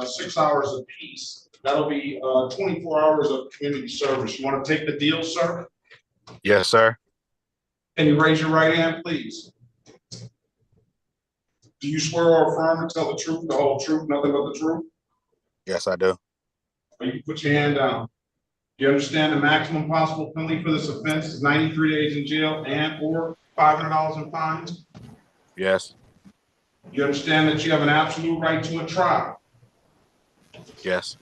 6 hours apiece. That'll be 24 hours of community service. You want to take the deal, sir? Yes, sir. Can you raise your right hand, please? Do you swear or affirm to tell the truth, the whole truth, nothing but the truth? Yes, I do. You can put your hand down. Do you understand the maximum possible penalty for this offense is 93 days in jail and or $500 in fines? Yes. You understand that you have an absolute right to a trial? Yes.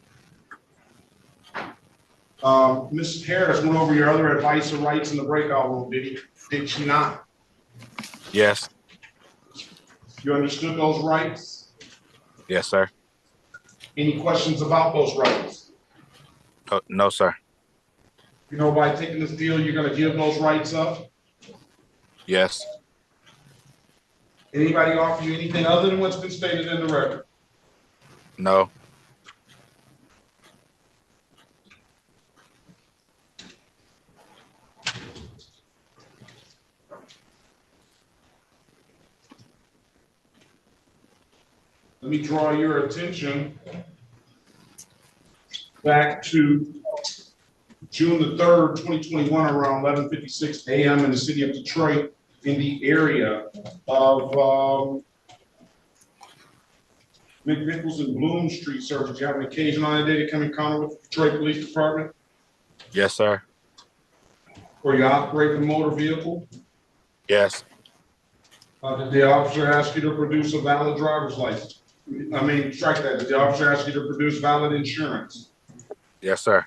Mrs. Harris went over your other advice or rights in the breakout room, did she not? Yes. You understood those rights? Yes, sir. Any questions about those rights? Oh, no, sir. You know, by taking this deal, you're going to give those rights up? Yes. Anybody offer you anything other than what's been stated in the record? No. Let me draw your attention back to June the 3rd, 2021, around 11:56 a.m. in the city of Detroit, in the area of McNichols and Bloom Street, sir. Did you have an occasion on that day to come in encounter with the Detroit Police Department? Yes, sir. Were you operating a motor vehicle? Yes. Did the officer ask you to produce a valid driver's license? I mean, strike that. Did the officer ask you to produce valid insurance? Yes, sir.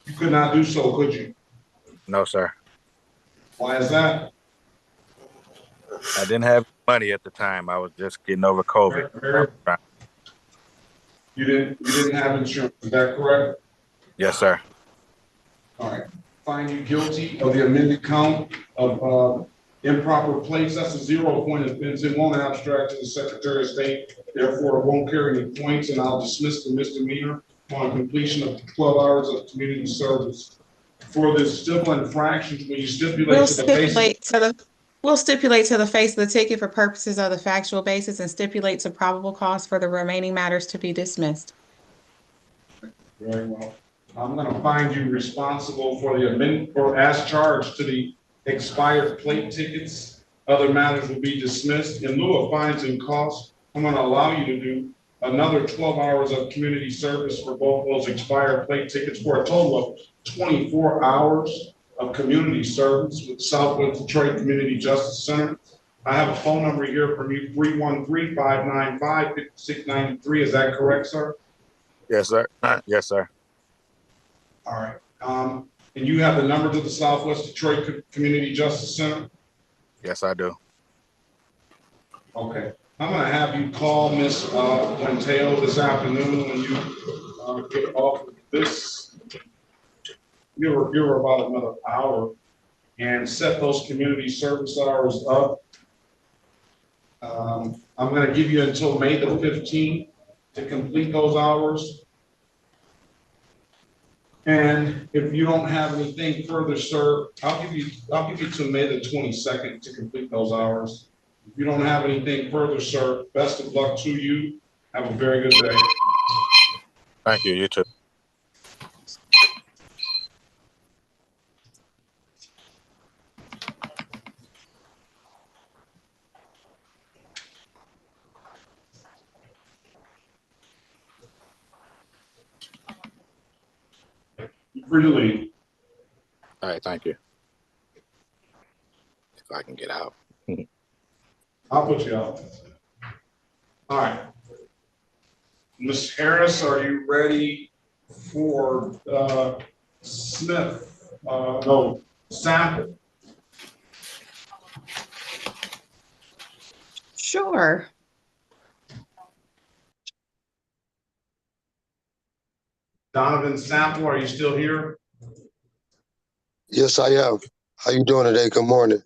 You could not do so, could you? No, sir. Why is that? I didn't have money at the time. I was just getting over COVID. You didn't have insurance, is that correct? Yes, sir. All right. Find you guilty of the amended count of improper plates. That's a 0 point offense. It won't abstract to the Secretary of State. Therefore, it won't carry any points, and I'll dismiss the misdemeanor on completion of 12 hours of community service. For the civil infractions, when you stipulate We'll to the face. stipulate to the face of the ticket for purposes of the factual basis and stipulate to probable cause for the remaining matters to be dismissed. Very well. I'm going to find you responsible for the amendment or as charged to the expired plate tickets. Other matters will be dismissed. In lieu of fines and costs, I'm going to allow you to do another 12 hours of community service for both those expired plate tickets for a total of 24 hours. of Community Service with Southwest Detroit Community Justice Center. I have a phone number here from you, 313-595-5693. Is that correct, sir? Yes, sir. Yes, sir. All right. And you have the number to the Southwest Detroit Community Justice Center? Yes, I do. Okay. I'm going to have you call Miss Quinteo this afternoon when you get off of this. You're about another hour, and set those community service hours up. I'm going to give you until May the 15th to complete those hours. And if you don't have anything further, sir, I'll give you till May the 22nd to complete those hours. If you don't have anything further, sir, best of luck to you. Have a very good day. Thank you. You too. You're free to leave. All right. Thank you. If I can get out. I'll put you out. All right. Ms. Harris, are you ready for Smith? No, sample. Sure. Donovan Sample, are you still here? Yes, I am. How you doing today? Good morning.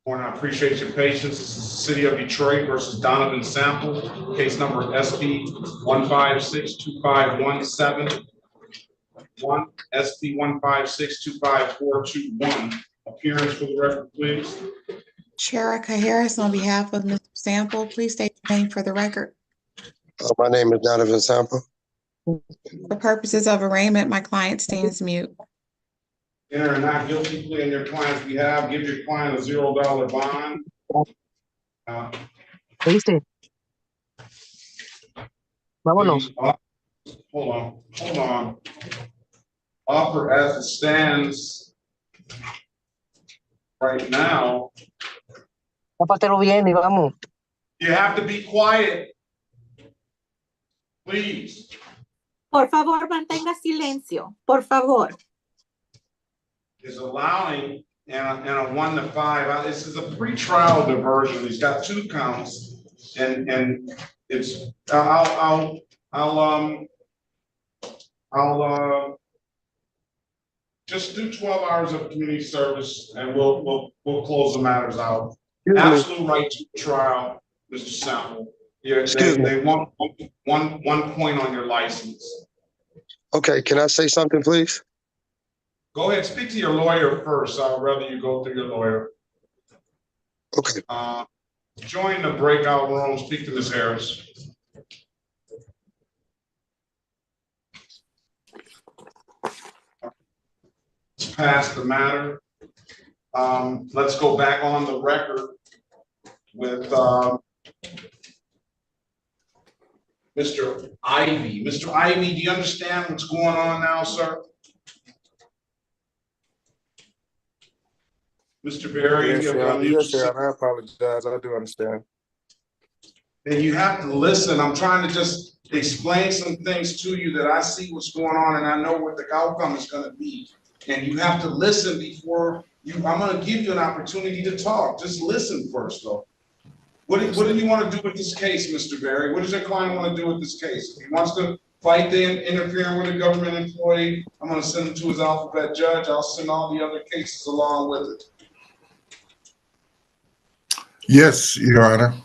Morning. I appreciate your patience. This is the City of Detroit versus Donovan Sample, case number SP 1562517. SP 1562541. Appearance for the record, please. Cherika Harris on behalf of Mr. Sample, please state your name for the record. My name is Donovan Sample. For purposes of arraignment, my client stands mute. Enter a not guilty plea in your client's behalf. Give your client a $0 bond. Vámonos. Hold on. Offer as it stands right now. Tápatelo bien y vamos. You have to be quiet. Please. Por favor, mantenga silencio. Por favor. Is allowing and a 1 to 5. This is a pretrial diversion. He's got 2 counts, and it's I'll just do 12 hours of community service, and we'll close the matters out. Absolute right to trial, Mr. Sample. Yeah, they want one point on your license. Okay, can I say something, please? Go ahead, speak to your lawyer first. I'd rather you go through your lawyer. Okay. Join the breakout room. Speak to Ms. Harris. Let's pass the matter. Let's go back on the record with Mr. Ivy. Mr. Ivy, do you understand what's going on now, sir? Mr. Berry, yes, sir. I apologize. I do understand. And you have to listen. I'm trying to just explain some things to you that I see what's going on, and I know what the outcome is going to be. And you have to listen before you. I'm going to give you an opportunity to talk. Just listen first, though. What do you want to do with this case, Mr. Berry? What does your client want to do with this case? If he wants to fight the interfering with a government employee, I'm going to send him to his alphabet judge. I'll send all the other cases along with it. Yes, Your Honor.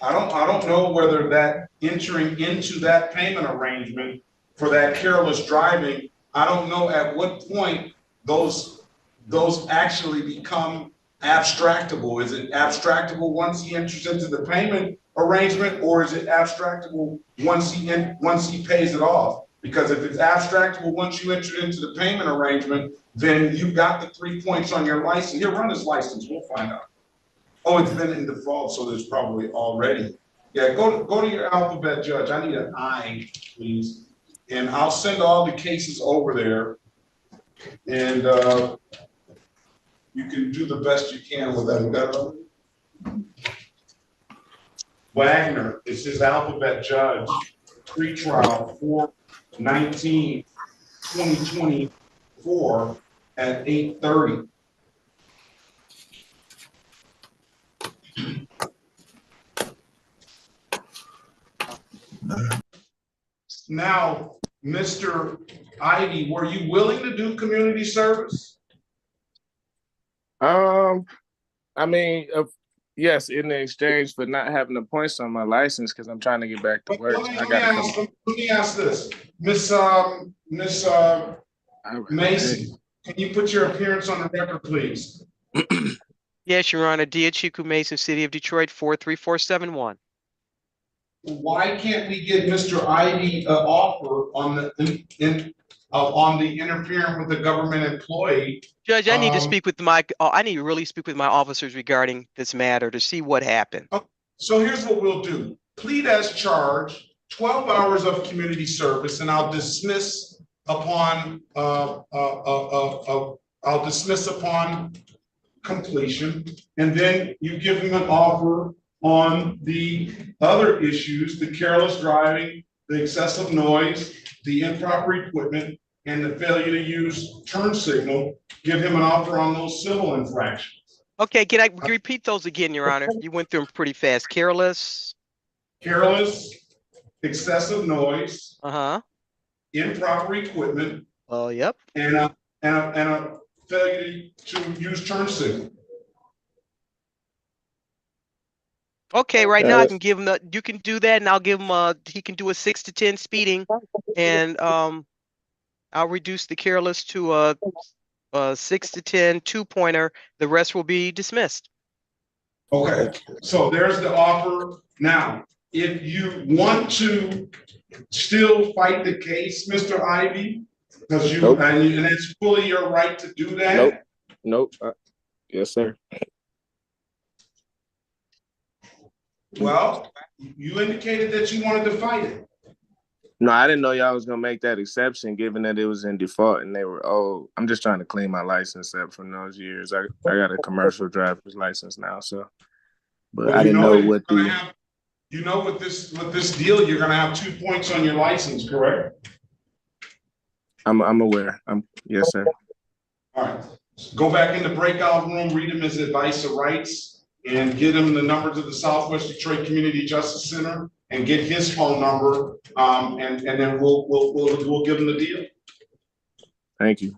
I don't know whether that entering into that payment arrangement for that careless driving, I don't know at what point those actually become abstractable. Is it abstractable once he enters into the payment arrangement, or is it abstractable once he pays it off? Because if it's abstractable once you enter into the payment arrangement, then you've got the 3 points on your license. Here, run his license. We'll find out. Oh, it's been in default, so there's probably already. Yeah, go to your alphabet judge. I need an I, please. And I'll send all the cases over there. And you can do the best you can with that. Wagner is his alphabet judge, pretrial 4/19/2024 at 8:30. Now, Mr. Ivy, were you willing to do community service? I mean, yes, in the exchange for not having the points on my license because I'm trying to get back to work. Let me ask this, Miss Mason. Can you put your appearance on the record, please? Yes, Your Honor. Dia Chiku Mason, City of Detroit, 43471. Why can't we get Mr. Ivy an offer on the interfering with the government employee? Judge, I need to speak with I need to really speak with my officers regarding this matter to see what happened. So here's what we'll do. Plead as charged, 12 hours of community service, and I'll dismiss upon completion, and then you give him an offer on the other issues, the careless driving, the excessive noise, the improper equipment, and the failure to use turn signal. Give him an offer on those civil infractions. Okay, can I repeat those again, Your Honor? You went through them pretty fast. Careless, excessive noise, improper equipment. Oh, yep. And a failure to use turn signal. Okay, right now I can give him you can do that, and I'll give him he can do a 6 to 10 speeding, and I'll reduce the careless to a 6 to 10 2-pointer. The rest will be dismissed. Okay, so there's the offer. Now, if you want to still fight the case, Mr. Ivy, because and it's fully your right to do that. Nope. Yes, sir. Well, you indicated that you wanted to fight it. No, I didn't know y'all was gonna make that exception, given that it was in default and they were old. I'm just trying to clean my license up from those years. I got a commercial driver's license now, so. But I didn't know what the. You know, with this deal, you're gonna have 2 points on your license, correct? I'm aware. Yes, sir. All right. Go back in the breakout room, read him his advice of rights, and get him the number to the Southwest Detroit Community Justice Center, and get his phone number, and then we'll give him the deal. Thank you.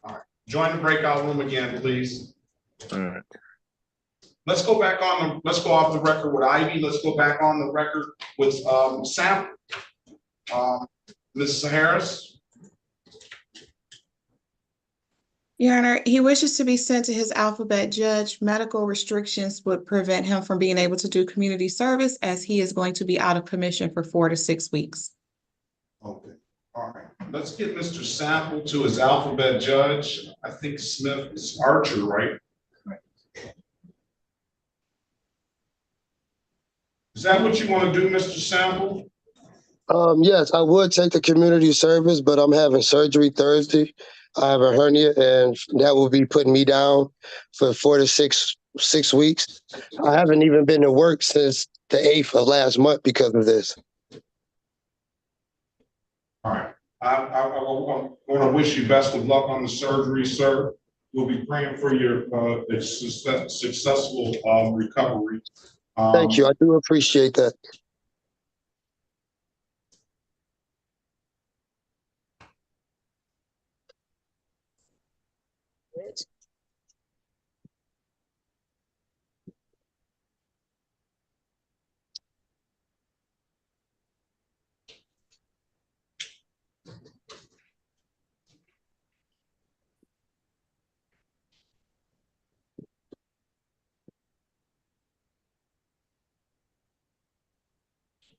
All right. Join the breakout room again, please. All right. Let's go off the record with Ivy. Let's go back on the record with Sam. Mrs. Harris. Your Honor, he wishes to be sent to his alphabet judge. Medical restrictions would prevent him from being able to do community service, as he is going to be out of commission for 4 to 6 weeks. Okay, all right. Let's get Mr. Sample to his alphabet judge. I think Smith is Archer, right? Right. Is that what you want to do, Mr. Sample? Yes, I would take the community service, but I'm having surgery Thursday. I have a hernia, and that will be putting me down for 4 to 6 weeks. I haven't even been to work since the 8th of last month because of this. All right. I want to wish you best of luck on the surgery, sir. We'll be praying for your successful recovery. Thank you. I do appreciate that.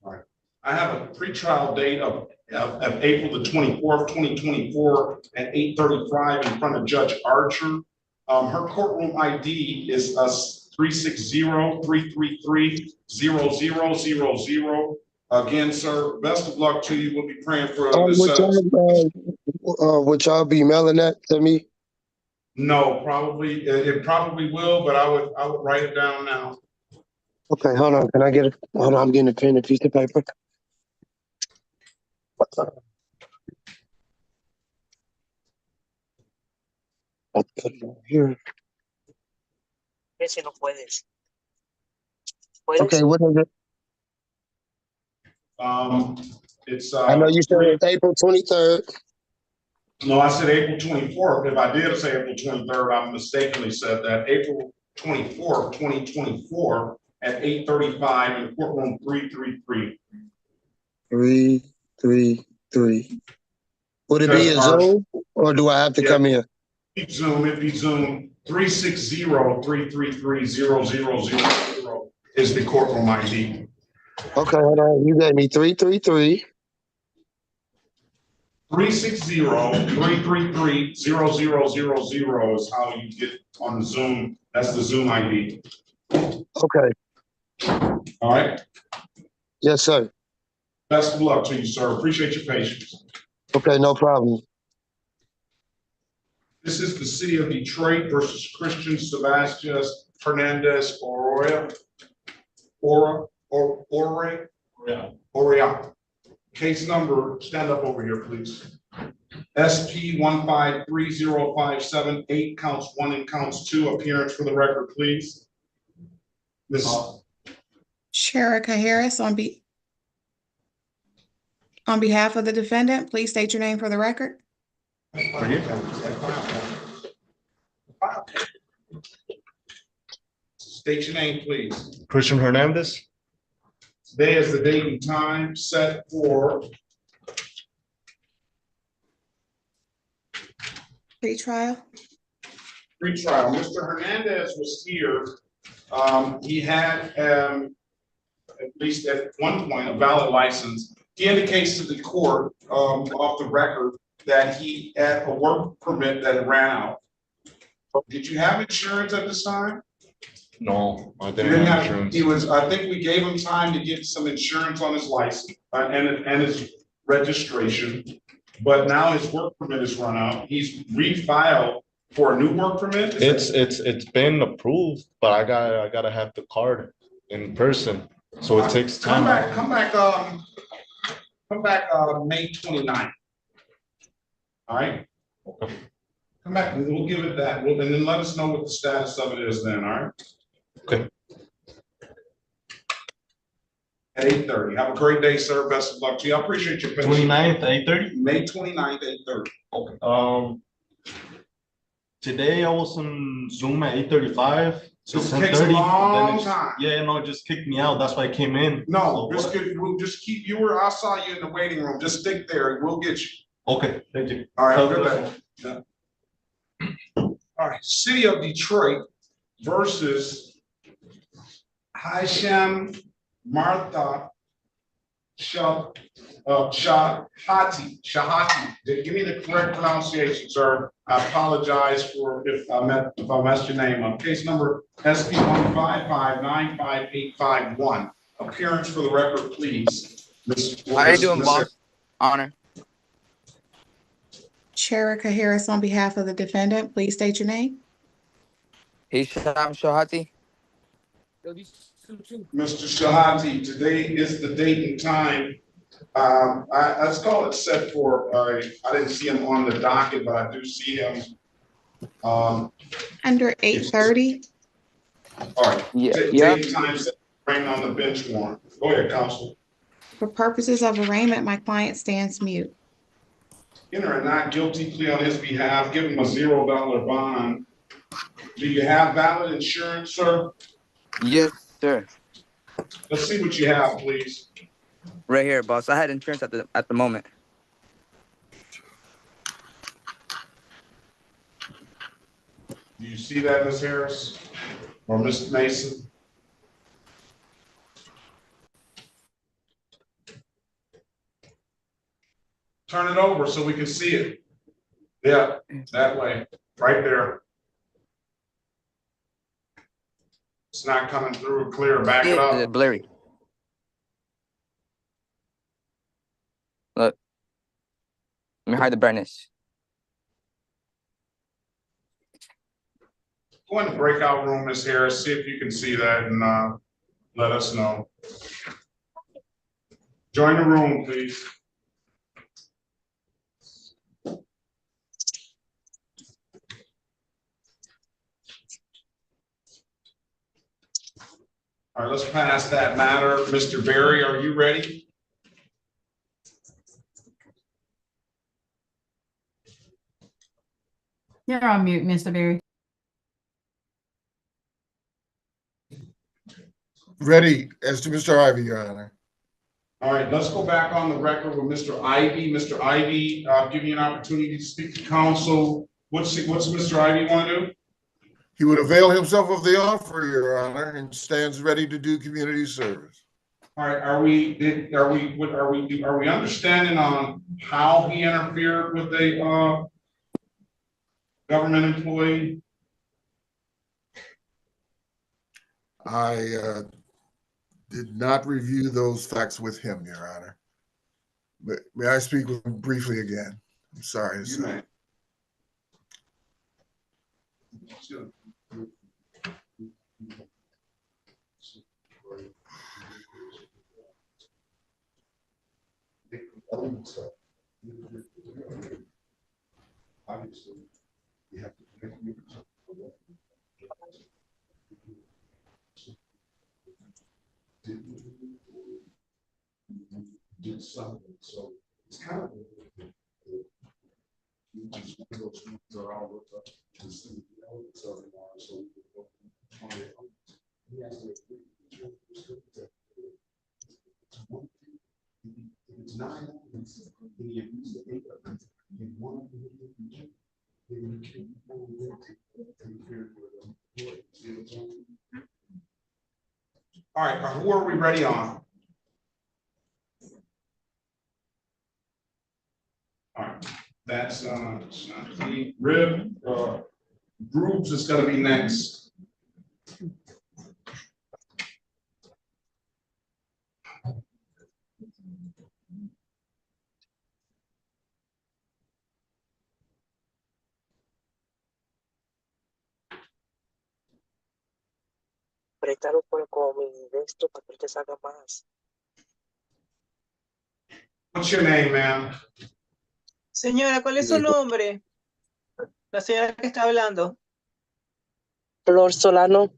All right. I have a pretrial date of April the 24th, 2024 at 8:35 in front of Judge Archer. Her courtroom ID is 360-333-0000. Again, sir, best of luck to you. We'll be praying for this. would y'all be mailing that to me? No, probably, it probably will, but I would write it down now. Okay, hold on. Can I get it? Hold on, I'm getting a pen and piece of paper. I'll put it over here. Okay, what is it? It's I know you said it's April 23rd. No, I said April 24th. If I did say April 23rd, I mistakenly said that. April 24th, 2024 at 8:35 in courtroom 333. 333. Would it be a Zoom or do I have to come here? Zoom, it'd be Zoom 360-333-0000 is the courtroom ID. Okay, hold on. You gave me 333. 360-333-0000 is how you get on the Zoom. That's the Zoom ID. Okay. All right. Yes, sir. Best of luck to you, sir. Appreciate your patience. Okay, no problem. This is the city of Detroit versus Christian Sebastian Hernandez Oria. Case number, stand up over here, please. SP 1530578, counts 1 and counts 2. Appearance for the record, please. Ms. Sherika Harris on behalf of the defendant, please state your name for the record. State your name, please. Christian Hernandez. Today is the date and time set for Pre-trial. Pre-trial. Mr. Hernandez was here. He had, at least at one point, a valid license. He indicates to the court, off the record, that he had a work permit that ran out. Did you have insurance at this time? No, I didn't have insurance. He was, I think we gave him time to get some insurance on his license and his registration, but now his work permit is run out. He's refiled for a new work permit. It's been approved, but I gotta have the card in person, so it takes time. Come back May 29th. All right. Okay. Come back and we'll give it that. And then let us know what the status of it is then. All right. Okay. At 8:30. Have a great day, sir. Best of luck to you. I appreciate your patience. 29th, 8:30? May 29th, 8:30. Okay. Today I was on Zoom at 8:35. So it takes a long time. Yeah, no, it just kicked me out. That's why I came in. No, we'll just keep I saw you in the waiting room. Just stick there. We'll get you. Okay, thank you. All right, good day. Yeah. All right, City of Detroit versus Hisham Martha Shahati. Give me the correct pronunciation, sir. I apologize for if I messed your name up. Case number SP 155955851. Appearance for the record, please. How are you doing, boss? Honor. Sherika Harris on behalf of the defendant, please state your name. Hisham Shahati. Mr. Shahati, today is the date and time. Let's call it set for, I didn't see him on the docket, but I do see him. Under 8:30. All right. Yeah. Date and time set, bring on the bench warrant. Go ahead, counsel. For purposes of arraignment, my client stands mute. Enter a not guilty plea on his behalf. Give him a $0 bond. Do you have valid insurance, sir? Yes, sir. Let's see what you have, please. Right here, boss. I had insurance at the moment. Do you see that, Ms. Harris or Ms. Mason? Turn it over so we can see it. Yeah, that way, right there. It's not coming through clear. Back it up. Blurry. Look. Let me hide the brightness. Go in the breakout room, Ms. Harris, see if you can see that and let us know. Join the room, please. All right, let's pass that matter. Mr. Berry, are you ready? You're on mute, Mr. Berry. Ready as to Mr. Ivy, Your Honor. All right, let's go back on the record with Mr. Ivy. Mr. Ivy, I'll give you an opportunity to speak to counsel. What's Mr. Ivy want to do? He would avail himself of the offer, Your Honor, and stands ready to do community service. All right, are we understanding on how he interfered with a government employee? I did not review those facts with him, Your Honor. But may I speak with him briefly again? I'm sorry. You may. Obviously, you have to did something, so it's kind of just one of those things that all look up to see the elements of it are, so we can go on it. He has to agree. If it's 9 elements, and you use the 8 of it, in one of them, then you can't interfere with them. All right, who are we ready on? All right, that's Rib Groups is going to be next. Préstalo con mi de esto para que él te salga más. What's your name, ma'am? Señora, ¿cuál es su nombre? La señora que está hablando. Flor Solano.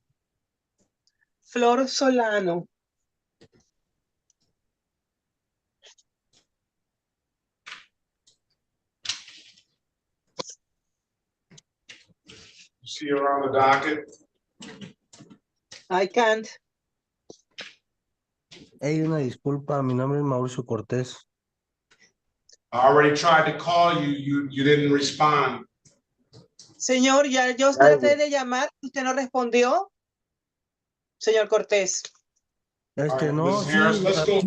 Flor Solano. See her on the docket. I can't. Hey, una disculpa, mi nombre es Mauricio Cortés. I already tried to call you. You didn't respond. Señor, ya yo traté de llamar, usted no respondió. Señor Cortés. No, Ms. Harris, sí, let's go.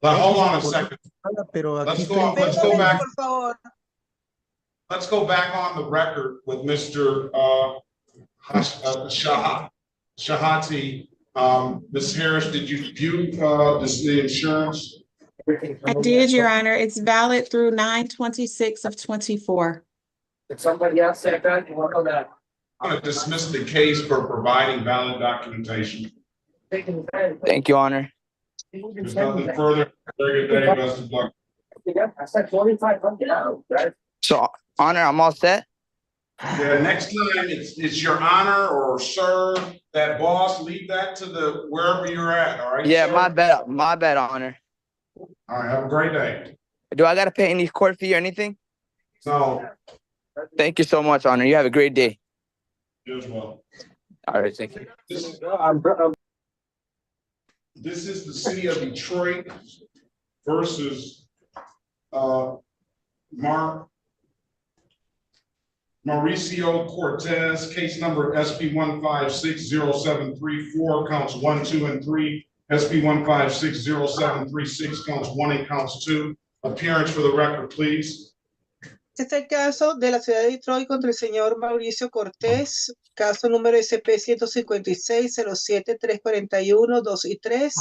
Hold on a second. Pero Let's aquí go back. Por favor. Let's go back on the record with Mr. Shahati. Ms. Harris, did you view the insurance? I did, Your Honor. It's valid through 9/26 of 24. Did somebody else say that? You want to know that? I'm going to dismiss the case for providing valid documentation. Thank you, Honor. There's nothing further. Very good day. Best of luck. I said 4,500. So, Honor, I'm all set. Yeah, next time it's your honor or sir, that boss, leave that to the wherever you're at. All right. Yeah, sir? my bad, Honor. All right. Have a great day. Do I got to pay any court fee or anything? No. Thank you so much, Honor. You have a great day. You as well. All right, thank you. This is the city of Detroit versus Mauricio Cortez, case number SP 1560734, counts 1, 2, and 3. SP 1560736, counts 1 and counts 2. Appearance for the record, please. Este es el caso de la ciudad de Detroit contra el señor Mauricio Cortés, caso número SP 156-07-341, 2 y 3,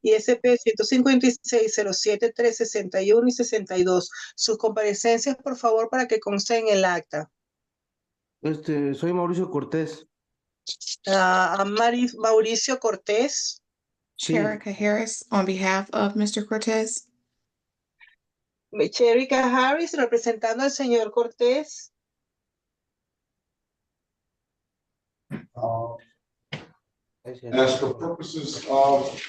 y SP 156-07-361 y 62. Sus comparecencias, por favor, para que consten en el acta. Soy Mauricio Cortés. Mauricio Cortés. Cherica Harris on behalf of Mr. Cortez. Cherica Harris representando al señor Cortés. As for purposes of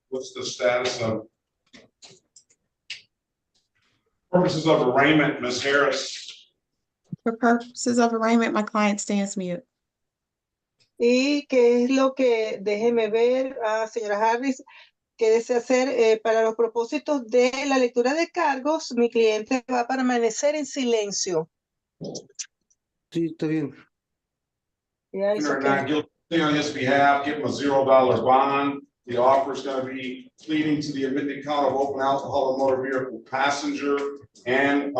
what's the status of purposes of arraignment, Ms. Harris? For purposes of arraignment, my client stands mute. ¿Y qué es lo que, déjeme ver, señora Harris, qué desea hacer para los propósitos de la lectura de cargos? Mi cliente va a permanecer en silencio. Sí, está bien. Yeah, it's okay. Not guilty on his behalf, give him a $0 bond. The offer is going to be pleading to the admitted count of open alcohol and motor vehicle passenger and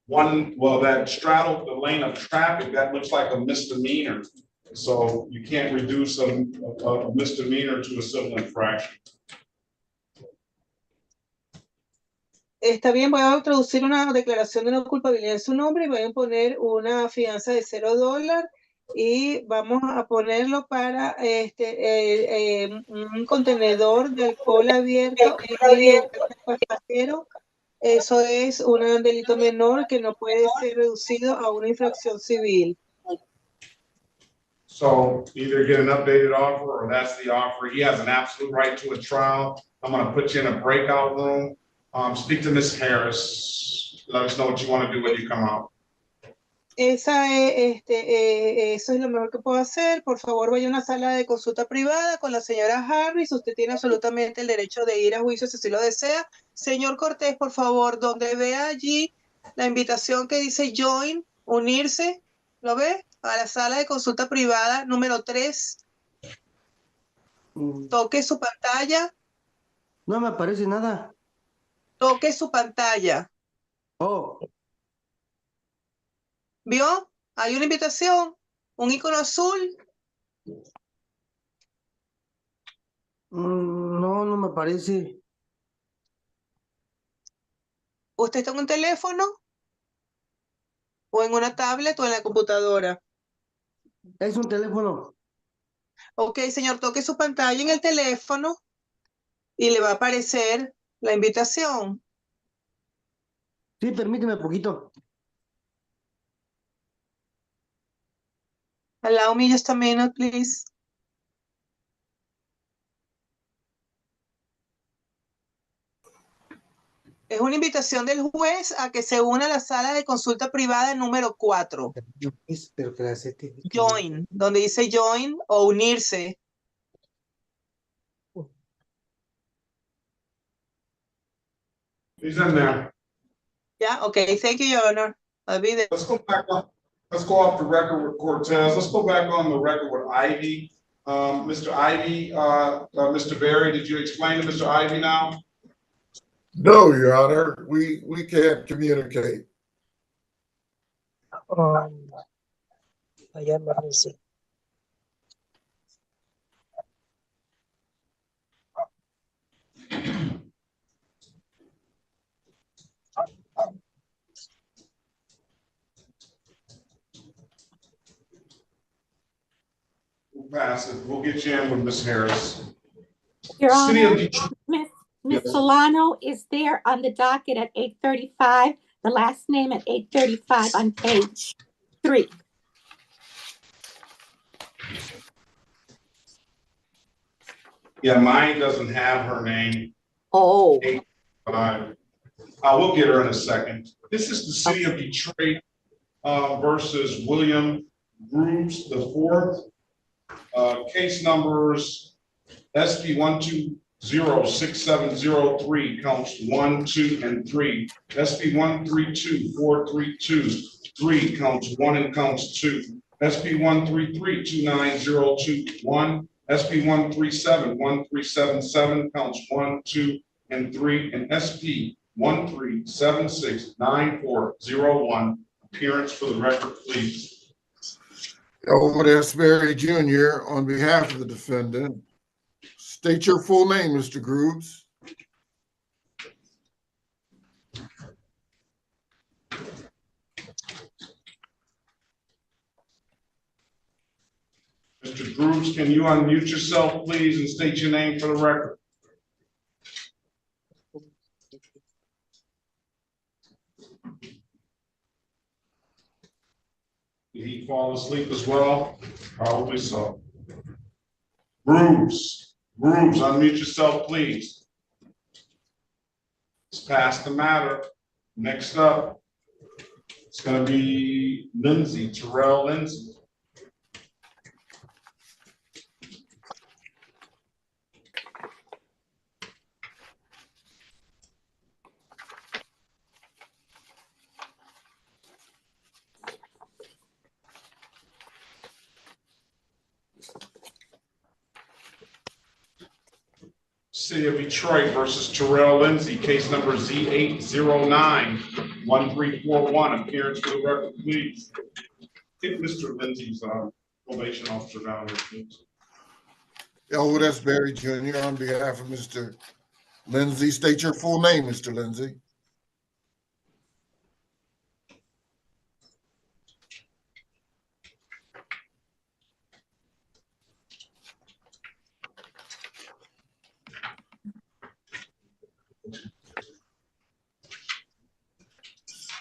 that straddled the lane of traffic, that looks like a misdemeanor. So you can't reduce a misdemeanor to a civil infraction. Está bien, voy a introducir una declaración de no culpabilidad en su nombre y voy a poner una fianza de $0 y vamos a ponerlo para un contenedor de alcohol abierto y un pasajero. Eso es un delito menor que no puede ser reducido a una infracción civil. So either get an updated offer or that's the offer. He has an absolute right to a trial. I'm going to put you in a breakout room. Speak to Ms. Harris. Let us know what you want to do when you come out. Eso es lo mejor que puedo hacer. Por favor, vaya a una sala de consulta privada con la señora Harris. Usted tiene absolutamente el derecho de ir a juicio si así lo desea. Señor Cortés, por favor, donde vea allí la invitación que dice join, unirse, ¿lo ve? A la sala de consulta privada número 3. Toque su pantalla. No me aparece nada. Toque su pantalla. Oh. ¿Vio? Hay una invitación, un icono azul. No, no me aparece. ¿Usted está en un teléfono? ¿O en una tablet o en la computadora? Es un teléfono. Ok, señor, toque su pantalla en el teléfono y le va a aparecer la invitación. Sí, permíteme poquito. Allow me just a minute, please. Es una invitación del juez a que se una a la sala de consulta privada número 4. Join, donde dice join o unirse. He's in there. Yeah, okay, thank you, Your Honor. I'll be there. Let's go back on. Let's go off the record with Cortez. Let's go back on the record with Ivy. Mr. Ivy, Mr. Berry, did you explain to Mr. Ivy now? No, Your Honor, we can't communicate. Allá me dice. We'll pass it. We'll get you in with Ms. Harris. Your City of Honor, Detroit. Ms. Yes. Solano is there on the docket at 8:35, the last name at 8:35 on page 3. Yeah, mine doesn't have her name. Oh. 8-5. We'll get her in a second. This is the City of Detroit versus William Grooves IV. Case numbers SP 1206703 counts 1, 2, and 3. SP 132432 3 counts 1 and counts 2. SP 1332902 SP 1371377 counts 1, 2, and 3, and SP 1376941. Appearance for the record, please. Elwood S. Berry Jr. on behalf of the defendant. State your full name, Mr. Grooves. Mr. Grooves, can you unmute yourself, please, and state your name for the record? Did he fall asleep as well? Probably so. Grooves, unmute yourself, please. Let's pass the matter. Next up, it's going to be Lindsay, Terrell Lindsay. City of Detroit versus Terrell Lindsay, case number Z809-1341. Appearance for the record, please. Get Mr. Lindsay's probation officer down here, please. Elwood S. Berry Jr. on behalf of Mr. Lindsay. State your full name, Mr. Lindsay.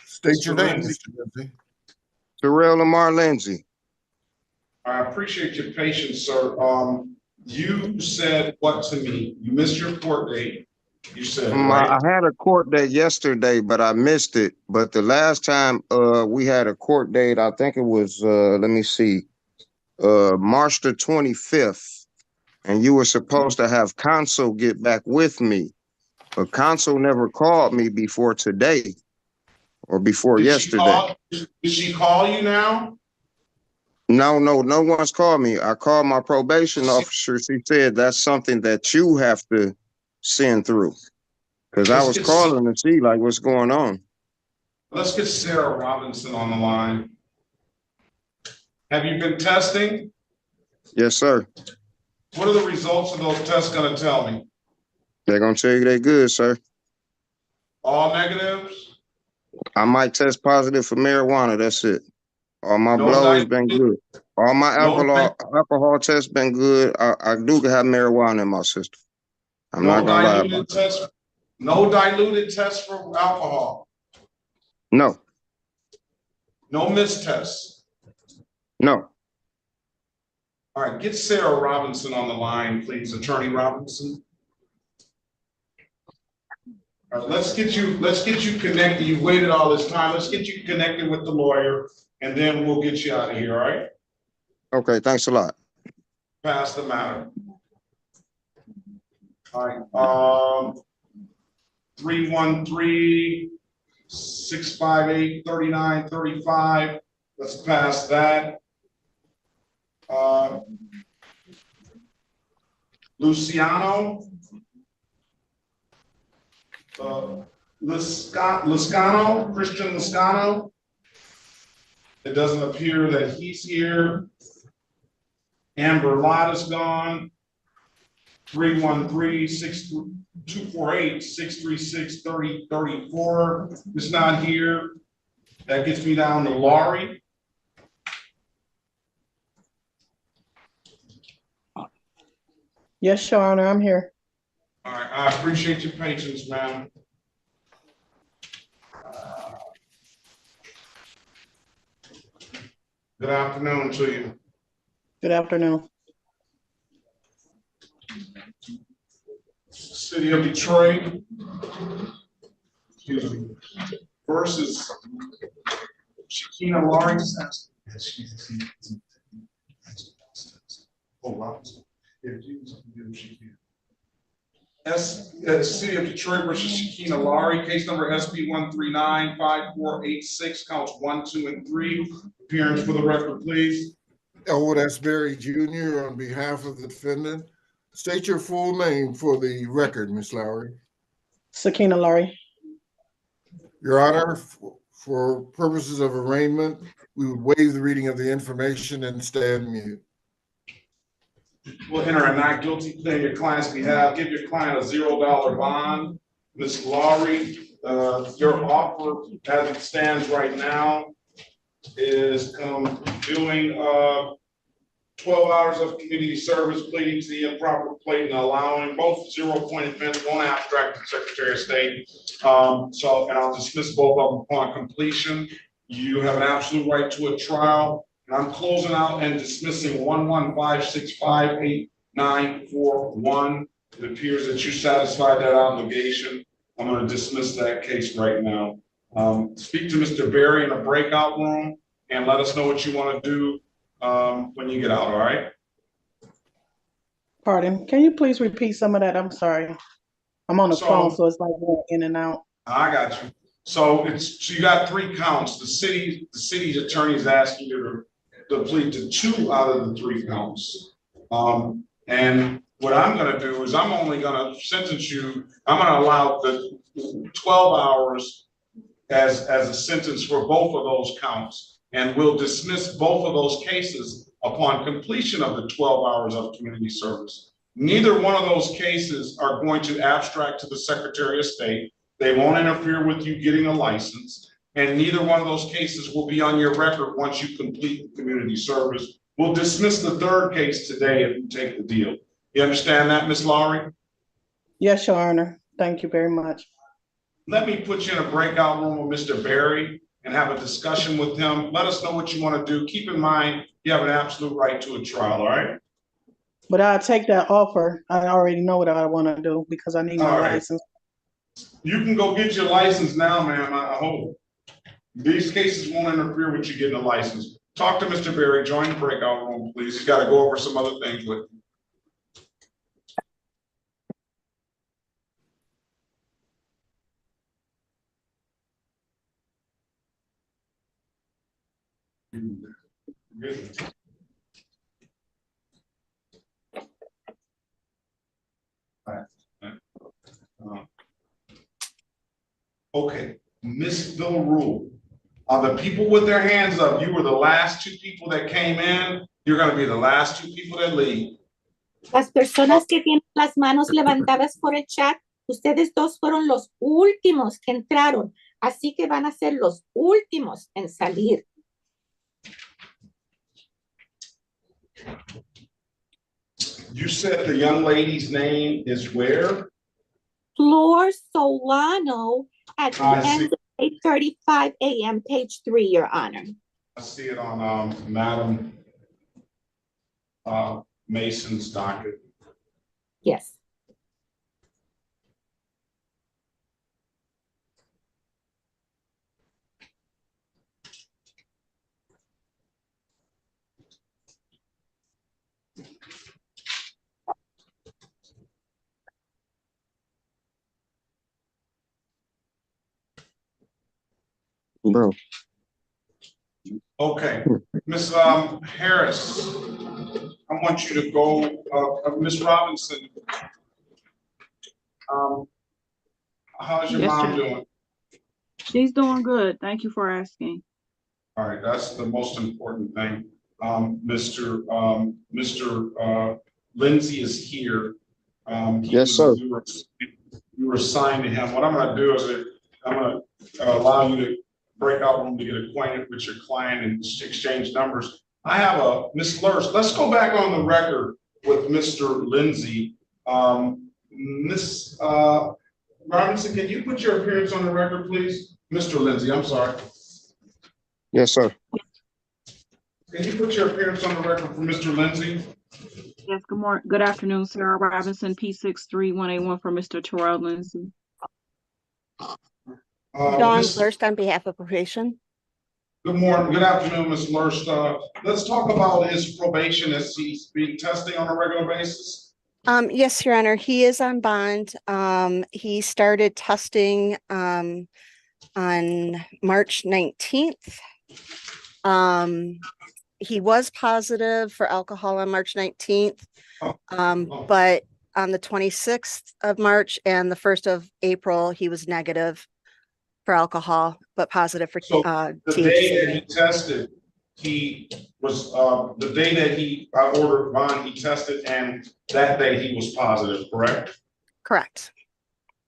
State your name, Mr. Lindsay. Terrell Lamar Lindsay. I appreciate your patience, sir. You said what to me? You missed your court date. You said, right? I had a court date yesterday, but I missed it. But the last time we had a court date, I think it was, let me see, March the 25th. And you were supposed to have counsel get back with me. But counsel never called me before today or before yesterday. Did she call you now? No one's called me. I called my probation officer. She said that's something that you have to send through. Because I was calling to see like what's going on. Let's get Sarah Robinson on the line. Have you been testing? Yes, sir. What are the results of those tests going to tell me? They're going to tell you they're good, sir. All negatives? I might test positive for marijuana. That's it. All my blood has been good. All my alcohol tests been good. I do have marijuana in my system. I'm not gonna lie about that. No diluted tests for alcohol. No. No mistests. No. All right, get Sarah Robinson on the line, please, Attorney Robinson. All right, let's get you connected. You waited all this time. Let's get you connected with the lawyer, and then we'll get you out of here, all right? Okay, thanks a lot. Pass the matter. All right, 313-658-3935. Let's pass that. Luciano. Lascano, Christian Lascano. It doesn't appear that he's here. Amber Lott is gone. 313-248-636-3034 is not here. That gets me down to Laurie. Yes, Your Honor, I'm here. All right, I appreciate your patience, ma'am. Good afternoon to you. Good afternoon. City of Detroit, excuse me, versus Shakina Lawrence. City of Detroit versus Shakina Lowry, case number SB 139-5486, counts 1, 2, and 3. Appearance for the record, please. Elwood S. Berry Jr. on behalf of the defendant. State your full name for the record, Ms. Lowry. Sakina Lowry. Your Honor, for purposes of arraignment, we would waive the reading of the information and stand mute. will enter a not guilty plea on your client's behalf. Give your client a $0 bond. Ms. Laurie, your offer as it stands right now is doing 12 hours of community service, pleading to the improper plate and allowing both 0-point offense, one abstract to the Secretary of State. And I'll dismiss both of them upon completion. You have an absolute right to a trial. And I'm closing out and dismissing 115658941. It appears that you satisfied that obligation. I'm going to dismiss that case right now. Speak to Mr. Berry in a breakout room and let us know what you want to do when you get out, all right? Pardon, can you please repeat some of that? I'm sorry. I'm on the phone, so it's like going in and out. I got you. So you got 3 counts. The city's attorney is asking you to plead to 2 out of the 3 counts. And what I'm going to do is I'm only going to sentence you. I'm going to allow the 12 hours as a sentence for both of those counts. And we'll dismiss both of those cases upon completion of the 12 hours of community service. Neither one of those cases are going to abstract to the Secretary of State. They won't interfere with you getting a license. And neither one of those cases will be on your record once you complete the community service. We'll dismiss the 3rd case today if you take the deal. You understand that, Ms. Lowry? Yes, Your Honor. Thank you very much. Let me put you in a breakout room with Mr. Berry and have a discussion with him. Let us know what you want to do. Keep in mind, you have an absolute right to a trial, all right? But I'll take that offer. I already know what I want to do because I need my license. You can go get your license now, ma'am. I hope. These cases won't interfere with you getting a license. Talk to Mr. Berry. Join the breakout room, please. He's got to go over some other things with you. Good. Okay, Ms. Villarreal, the people with their hands up, you were the last 2 people that came in. You're going to be the last 2 people that leave. Las personas que tienen las manos levantadas por el chat, ustedes 2 fueron los últimos que entraron, así que van a ser los últimos en salir. You said the young lady's name is where? Flor Solano at the end of 8:35 a.m., page 3, Your Honor. I see it on Madam Mason's docket. Yes. Bro. Okay, Ms. Harris, I want you to go, Ms. Robinson. How's your mom doing? She's doing good. Thank you for asking. All right, that's the most important thing. Mr. Lindsay is here. Yes, sir. You were assigned to him. What I'm going to do is I'm going to allow you to breakout room to get acquainted with your client and exchange numbers. I have a Ms. Lurch. Let's go back on the record with Mr. Lindsay. Ms. Robinson, can you put your appearance on the record, please? Mr. Lindsay, I'm sorry. Yes, sir. Can you put your appearance on the record for Mr. Lindsay? Yes, good morning. Good afternoon, Sarah Robinson, P63181 for Mr. Terrell Lindsay. Dawn Lurst on behalf of probation. Good morning. Good afternoon, Ms. Lurst. Let's talk about his probation as he's being testing on a regular basis. Yes, Your Honor. He is on bond. He started testing on March 19th. He was positive for alcohol on March 19th, but on the 26th of March and the 1st of April, he was negative for alcohol, but positive for the day that he tested, he was, the day that I ordered bond, he tested, and that day he was positive, correct? Correct.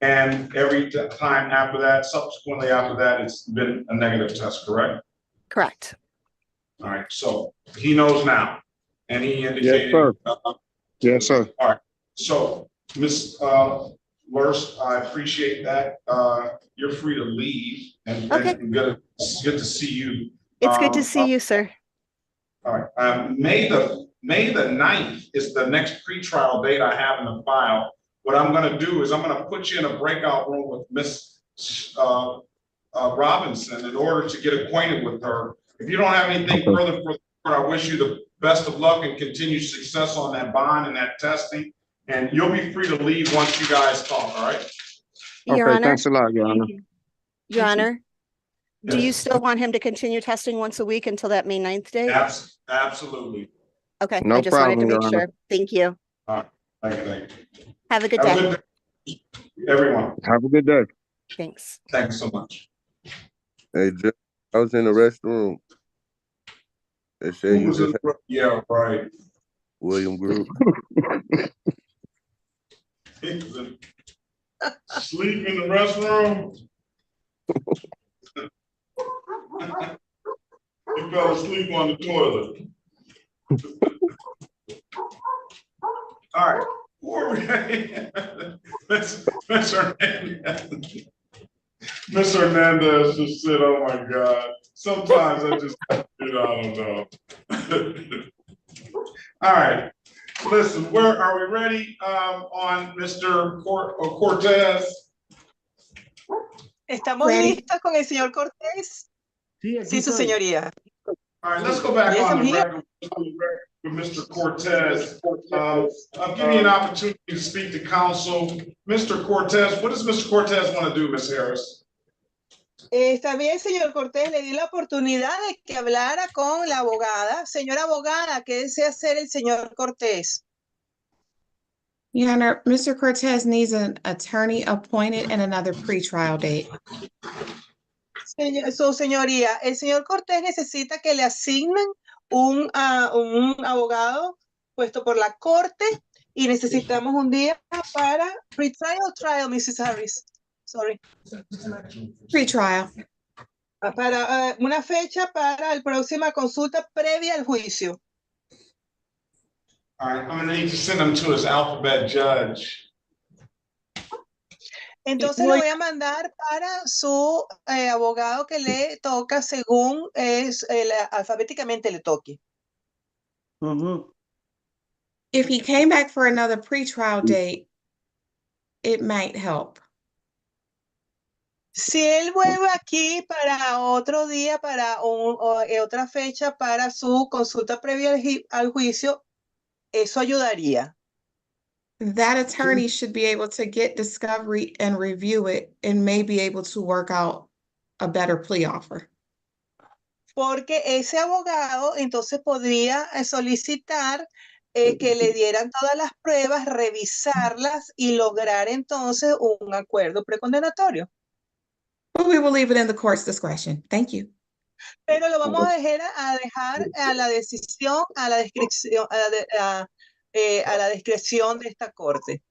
And every time after that, subsequently after that, it's been a negative test, correct? Correct. All right, so he knows now, and he Yes, indicated. sir. Yes, sir. All right, so Ms. Lurst, I appreciate that. You're free to leave, and good to see you. It's good to see you, sir. All right, May the 9th is the next pretrial date I have in the file. What I'm gonna do is I'm gonna put you in a breakout room with Miss Robinson in order to get acquainted with her. If you don't have anything further for the court, I wish you the best of luck and continued success on that bond and that testing. And you'll be free to leave once you guys talk, all right? Your Honor. Thanks a lot, Your Honor. Your Honor, do you Yes. still want him to continue testing once a week until that May 9th date? Absolutely. Okay, No I just wanted to problem, make Your sure. Honor. Thank you. All right, thank you. Have a good Have a day. good day, everyone. Have a good day. Thanks. Thanks so much. Hey, I was in the restroom. They said you just had Yeah, right. William Group. Sleep in the restroom. You fell asleep on the toilet. All right, who are we? Miss Hernandez. Miss Hernandez just said, "Oh my God." Sometimes I just, I don't know. All right, listen, where are we ready on Mr. Cortez? ¿Estamos listos con el señor Cortés? Sí, su señoría. All right, let's go back Yes, on I'm the here. record with Mr. Cortez. I'll give you an opportunity to speak to counsel. Mr. Cortez, what does Mr. Cortez want to do, Ms. Harris? Está bien, señor Cortés, le di la oportunidad de que hablara con la abogada. Señora abogada, ¿qué desea hacer el señor Cortés? Your Honor, Mr. Cortez needs an attorney appointed and another pretrial date. Su señoría, el señor Cortés necesita que le asignen un abogado puesto por la corte y necesitamos un día para trial, Mrs. Harris. Sorry. Pretrial. Para una fecha para la próxima consulta previa al juicio. All right, I'm gonna need to send him to his alphabet judge. Entonces lo voy a mandar para su abogado que le toca según alfabéticamente le toque. If he came back for another pretrial date, it might help. Si él vuelve aquí para otro día, para otra fecha para su consulta previa al juicio, eso ayudaría. That attorney should be able to get discovery and review it and may be able to work out a better plea offer. Porque ese abogado entonces podría solicitar que le dieran todas las pruebas, revisarlas y lograr entonces un acuerdo precondenatorio. But we will leave it in the court's discretion. Thank you. Pero lo vamos a dejar a la decisión, a la descripción, a la discreción de esta corte.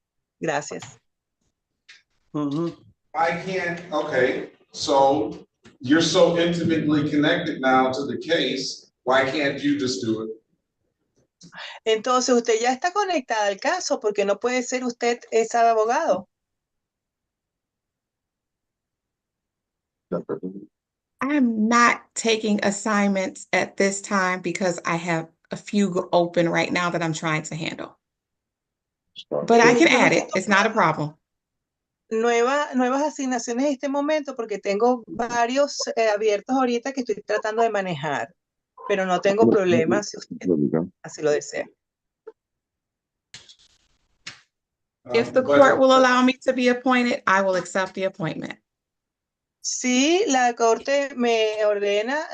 Gracias. I can't, okay, so you're so intimately connected now to the case, why can't you just do it? Entonces usted ya está conectada al caso, porque no puede ser usted ese abogado. I'm not taking assignments at this time because I have a few open right now that I'm trying to handle. But I can add it. It's not a problem. Nuevas asignaciones en este momento porque tengo varios abiertos ahorita que estoy tratando de manejar, pero no tengo problemas si usted así lo desea. If the court will allow me to be appointed, I will accept the appointment. Si la corte me ordena,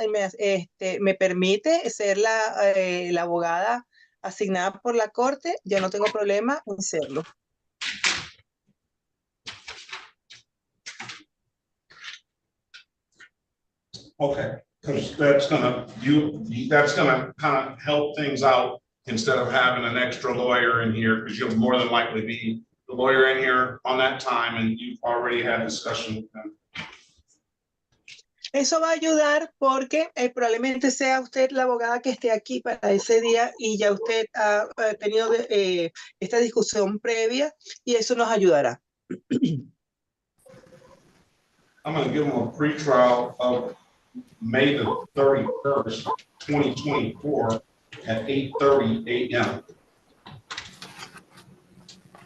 me permite ser la abogada asignada por la corte, yo no tengo problema en serlo. Okay, Because that's gonna kind of help things out instead of having an extra lawyer in here, because you'll more than likely be the lawyer in here on that time, and you've already had discussion with them. Eso va a ayudar porque probablemente sea usted la abogada que esté aquí para ese día y ya usted ha tenido esta discusión previa y eso nos ayudará. I'm going to give them a pretrial of May the 31st, 2024 at 8:30 a.m.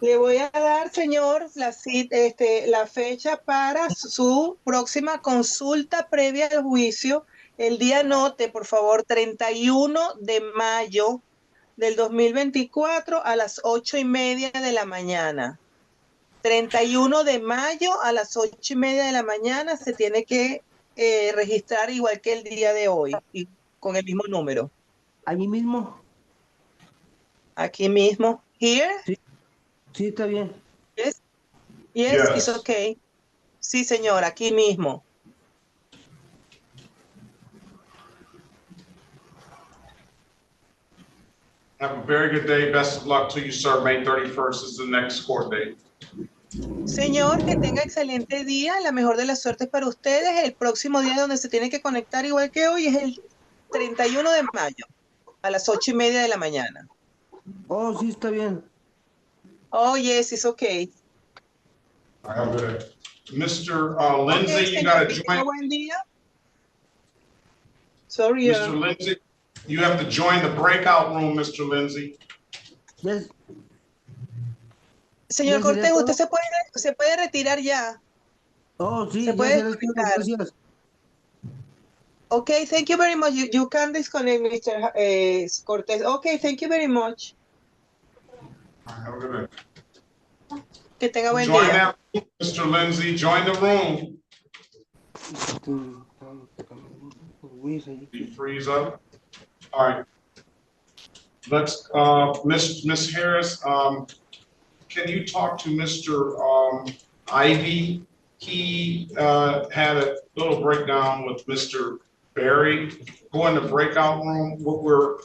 Le voy a dar, señor, la fecha para su próxima consulta previa al juicio. El día anote, por favor, 31 de mayo del 2024 a las 8:30 de la mañana. 31 de mayo a las 8:30 de la mañana se tiene que registrar igual que el día de hoy y con el mismo número. ¿Allí mismo? Aquí mismo. Here? Sí, está bien. Yes, it's okay. Sí, señor, aquí mismo. Have a very good day. Best of luck to you, sir. May 31st is the next court date. Señor, que tenga excelente día. La mejor de las suertes para ustedes. El próximo día donde se tiene que conectar igual que hoy es el 31 de mayo a las 8:30 de la mañana. Oh, sí, está bien. Oh, yes, it's okay. Have a good day. Mr. Lindsay, you got to join. Buen día. Sorry. Mr. Lindsay, you have to join the breakout room, Mr. Lindsay. Yes. Señor Cortés, usted se puede retirar ya. Oh, sí, se ya puede se retira, gracias. Okay, thank you very much. You can disconnect, Mr. Cortés. Okay, thank you very much. Have a good day. Que tenga buen Join día. that room, Mr. Lindsay. Join the room. You freeze up. All right. Let's, Miss Harris, can you talk to Mr. Ivy? He had a little breakdown with Mr. Barry. Go in the breakout room. What we're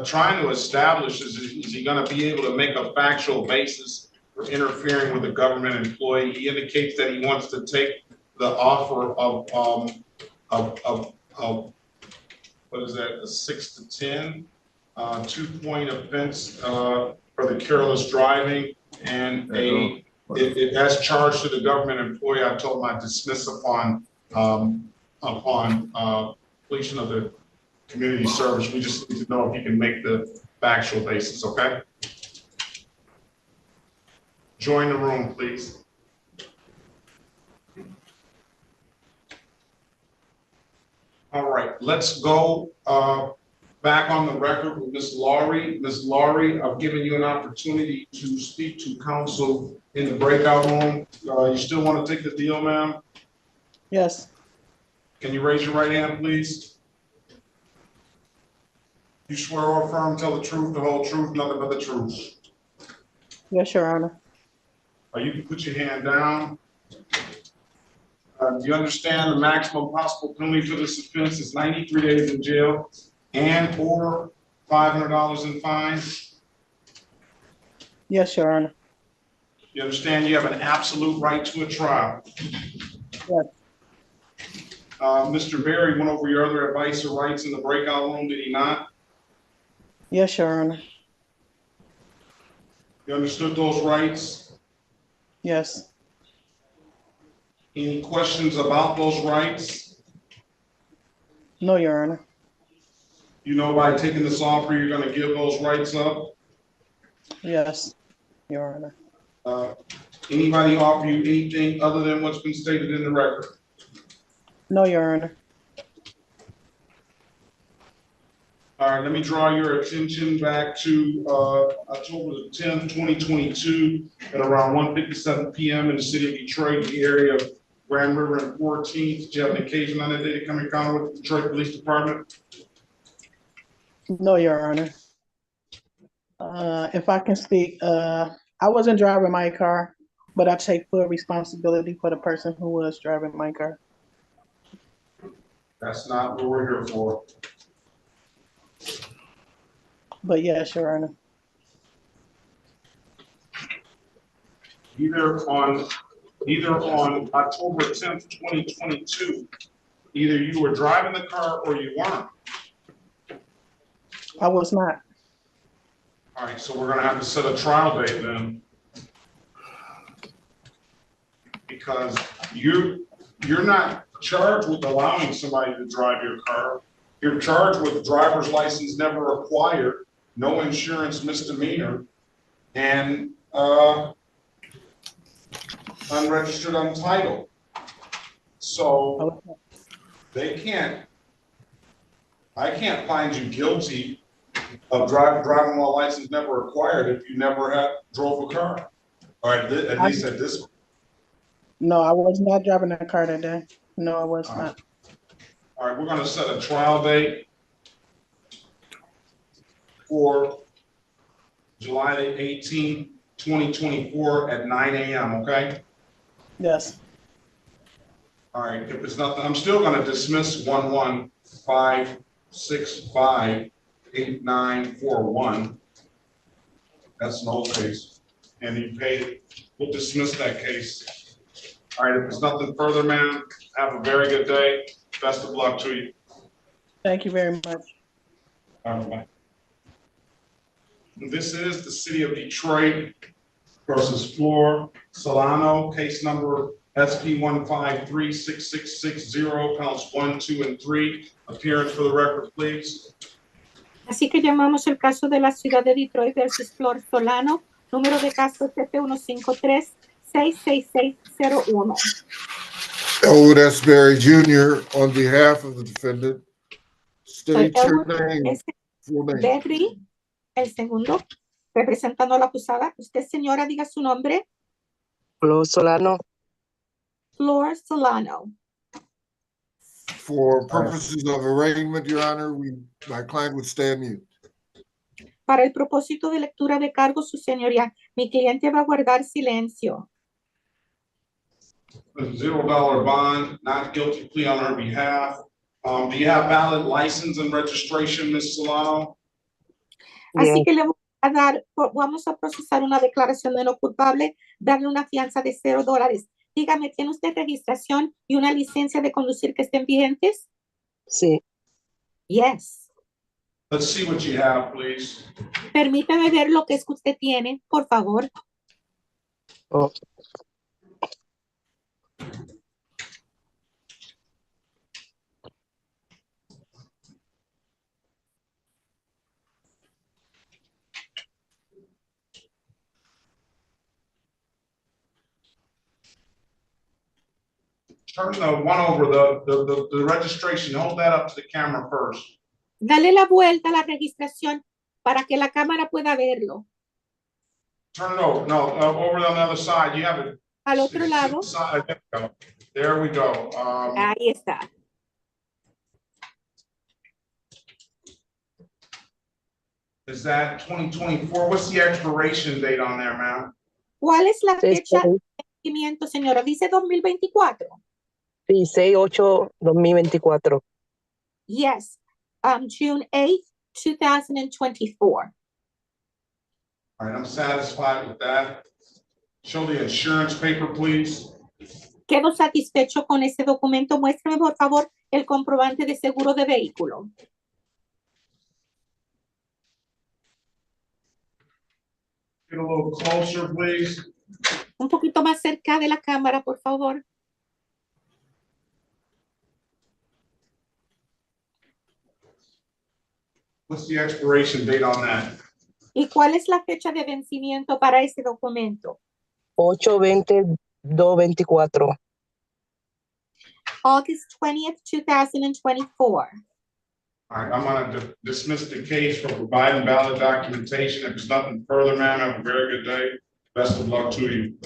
trying to establish is he going to be able to make a factual basis for interfering with a government employee? He indicates that he wants to take the offer of what is that, a 6 to 10, 2-point offense for the careless driving, and it has charged to the government employee. I told him I dismiss upon completion of the community service. We just need to know if he can make the factual basis, okay? Join the room, please. All right, let's go back on the record with Ms. Laurie. Ms. Laurie, I've given you an opportunity to speak to counsel in the breakout room. You still want to take the deal, ma'am? Yes. Can you raise your right hand, please? You swear or affirm, tell the truth, the whole truth, nothing but the truth. Yes, Your Honor. You can put your hand down. Do you understand the maximum possible penalty for this offense is 93 days in jail and or $500 in fines? Yes, Your Honor. You understand you have an absolute right to a trial? Yes. Mr. Barry went over your other advice or rights in the breakout room, did he not? Yes, Your Honor. You understood those rights? Yes. Any questions about those rights? No, Your Honor. You know by taking this offer, you're going to give those rights up? Yes, Your Honor. Anybody offer you anything other than what's been stated in the record? No, Your Honor. All right, let me draw your attention back to October the 10th, 2022 at around 1:57 p.m. in the city of Detroit, the area of Grand River and 14th. Did you have an occasion on that day to come in contact with the Detroit Police Department? No, Your Honor. If I can speak, I wasn't driving my car, but I take full responsibility for the person who was driving my car. That's not what we're here for. But yes, Your Honor. Either on October 10th, 2022, either you were driving the car or you weren't. I was not. All right, so we're gonna have to set a trial date then. Because you're not charged with allowing somebody to drive your car. You're charged with driver's license never acquired, no insurance misdemeanor, and unregistered untitled. So I can't find you guilty of driving while license never acquired if you never drove a car. All right, at least at this point. No, I was not driving that car that day. No, I was not. All right, we're gonna set a trial date for July the 18th, 2024 at 9 a.m., okay? Yes. All right, if it's nothing, I'm still gonna dismiss 115658941. That's an old case, and you paid it. We'll dismiss that case. All right, if there's nothing further, ma'am, have a very good day. Best of luck to you. Thank you very much. All right, bye. This is the City of Detroit versus Flor Solano, case number SP 1536660, counts 1, 2, and 3. Appearance for the record, please. Así que llamamos el caso de la ciudad de Detroit versus Flor Solano, número de caso CP153-66601. Elwood S. Berry Jr. on behalf of the defendant. State your name. Berry, el segundo, representando a la acusada. Usted, señora, diga su nombre. Flor Solano. Flor Solano. For purposes of arraignment, Your Honor, my client would stay mute. Para el propósito de lectura de cargos, su señoría, mi cliente va a guardar silencio. $0 bond, not guilty plea on her behalf. Do you have valid license and registration, Ms. Solano? Así que le voy a dar, vamos a procesar una declaración de no culpable, darle una fianza de $0. Dígame, ¿tiene usted registración y una licencia de conducir que estén vigentes? Sí. Yes. Let's see what you have, please. Permítame ver lo que es que usted tiene, por favor. Oh. Turn the one over, the registration. Hold that up to the camera first. Dale la vuelta a la registración para que la cámara pueda verlo. Turn it over. No, over on the other side. You have it. Al otro lado. There we go. Ahí está. Is that 2024? What's the expiration date on there, ma'am? ¿Cuál es la fecha de vencimiento, señora? Dice 2024. Sí, 6/8/2024. Yes, June 8th, 2024. All right, I'm satisfied with that. Show the insurance paper, please. Quedo satisfecho con ese documento. Muéstrame, por favor, el comprobante de seguro de vehículo. Get a little closer, please. Un poquito más cerca de la cámara, por favor. What's the expiration date on that? ¿Y cuál es la fecha de vencimiento para ese documento? 8/20/2024. August 20th, 2024. All right, I'm going to dismiss the case for providing valid documentation. If there's nothing further, ma'am, have a very good day. Best of luck to you.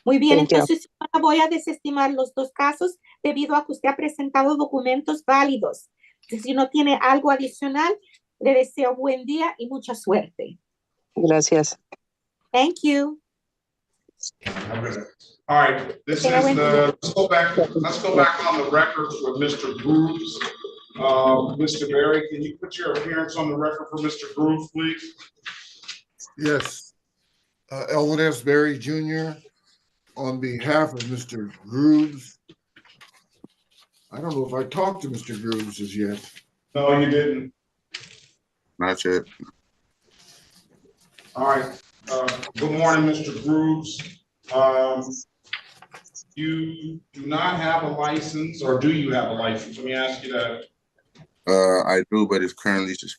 Muy bien, entonces voy a desestimar los dos casos debido a que usted ha presentado documentos válidos. Si no tiene algo adicional, le deseo buen día y mucha suerte. Gracias. Thank you. All right, this is the, let's go back on the record for Mr. Grooves. Mr. Berry, can you put your appearance on the record for Mr. Grooves, please? Yes. Elwood S. Berry Jr. on behalf of Mr. Grooves. I don't know if I talked to Mr. Grooves as yet. No, you didn't. Not yet. All right. Good morning, Mr. Grooves. You do not have a license, or do you have a license? Let me ask you that. I do, but it's currently just.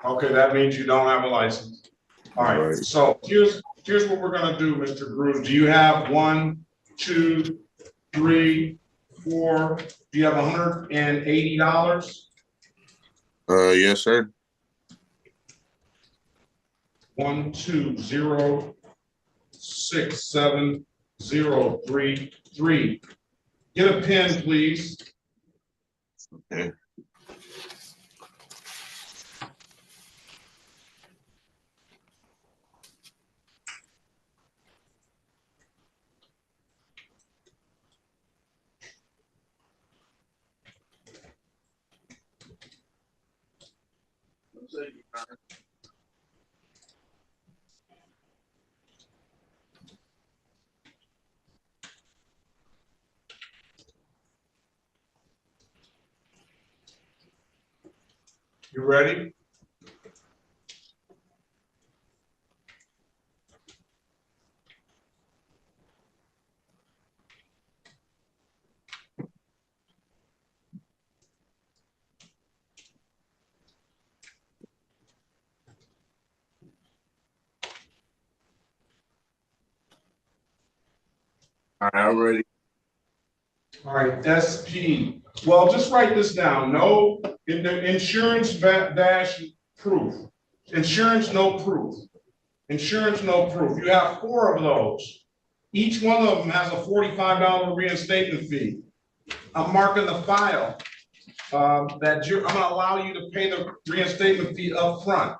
Okay, that means you don't have a license. All right. So here's what we're gonna do, Mr. Grooves. Do you have 1, 2, 3, 4? Do you have $180? Yes, sir. 1, 2, 0, 6, 7, 0, 3, 3. Get a pen, please. Okay. You ready? All right, I'm ready. All right, SP. Well, just write this down. No, in the insurance dash proof. Insurance no proof. Insurance no proof. You have 4 of those. Each one of them has a $45 reinstatement fee. I'm marking the file that I'm going to allow you to pay the reinstatement fee up front.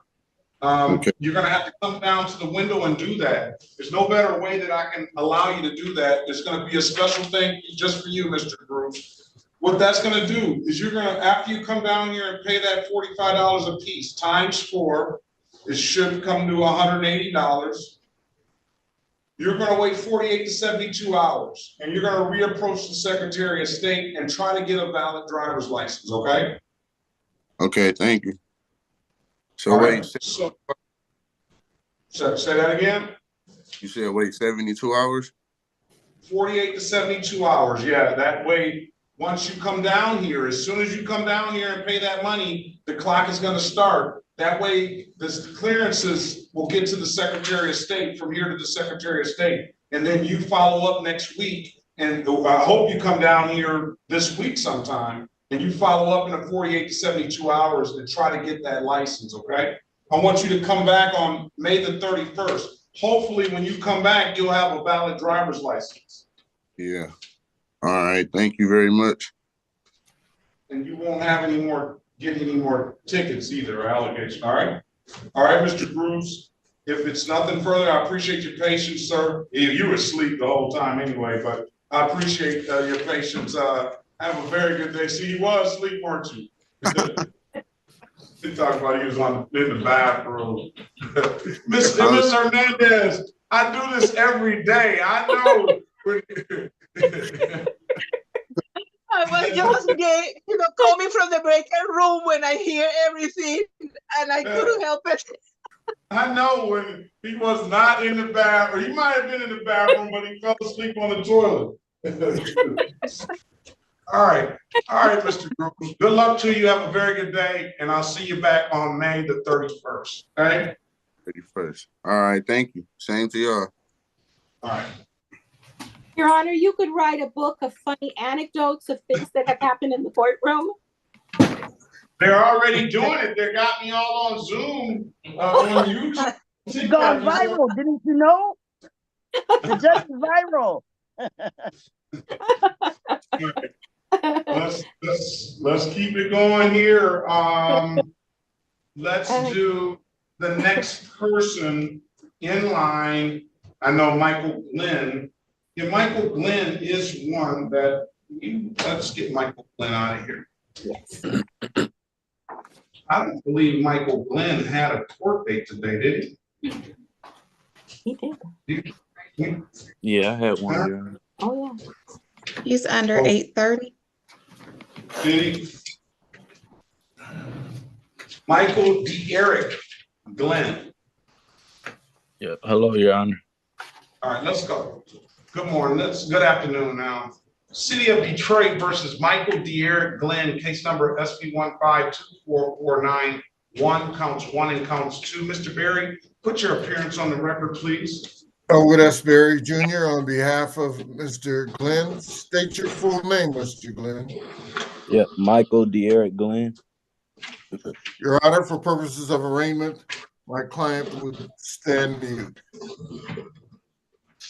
Okay. You're going to have to come down to the window and do that. There's no better way that I can allow you to do that. There's going to be a special thing just for you, Mr. Grooves. What that's going to do is you're going to, after you come down here and pay that $45 a piece times 4, it should come to $180. You're going to wait 48 to 72 hours, and you're going to reapproach the Secretary of State and try to get a valid driver's license, okay? Okay, thank you. So All wait, right. So say that again? You said wait 72 hours? 48 to 72 hours, yeah. That way, once you come down here, as soon as you come down here and pay that money, the clock is going to start. That way, the clearances will get to the Secretary of State from here to the Secretary of State. And then you follow up next week. And I hope you come down here this week sometime and you follow up in 48 to 72 hours and try to get that license, okay? I want you to come back on May the 31st. Hopefully, when you come back, you'll have a valid driver's license. Yeah. All right. Thank you very much. And you won't have get any more tickets either, or allegations. All right. All right, Mr. Grooves. If it's nothing further, I appreciate your patience, sir. You were asleep the whole time anyway, but I appreciate your patience. Have a very good day. See, you was asleep, weren't you? He talked about he was in the bathroom. Ms. Hernandez, I do this every day. I know. I was just coming from the breakout room when I hear everything, and I couldn't help it. I know when he was not in the bathroom. He might have been in the bathroom, but he fell asleep on the toilet. All right, Mr. Grooves. Good luck to you. Have a very good day, and I'll see you back on May the 31st. Okay. 31st. All right. Thank you. Same to y'all. All right. Your Honor, you could write a book of funny anecdotes of things that have happened in the courtroom. They're already doing it. They got me all on Zoom, on YouTube. It's gone viral, didn't you know? The judge is viral. Let's keep it going here. Let's do the next person in line I know Michael Glenn. Yeah, Michael Glenn is one that, let's get Michael Glenn out of here. Yes. I don't believe Michael Glenn had a court date today, did he? He did. Yeah, I had one, Your Honor. Oh, He's under Oh. 8:30. Did he? Michael Eric Glenn. Yeah. Hello, Your Honor. All right, let's go. Good morning. Good afternoon now. City of Detroit versus Michael Eric Glenn, case number SB 1524491, counts 1 and counts 2. Mr. Berry, put your appearance on the record, please. Elwood S. Berry Jr. on behalf of Mr. Glenn. State your full name, Mr. Glenn. Yep, Michael Eric Glenn. Your Honor, for purposes of arraignment, my client would stand mute.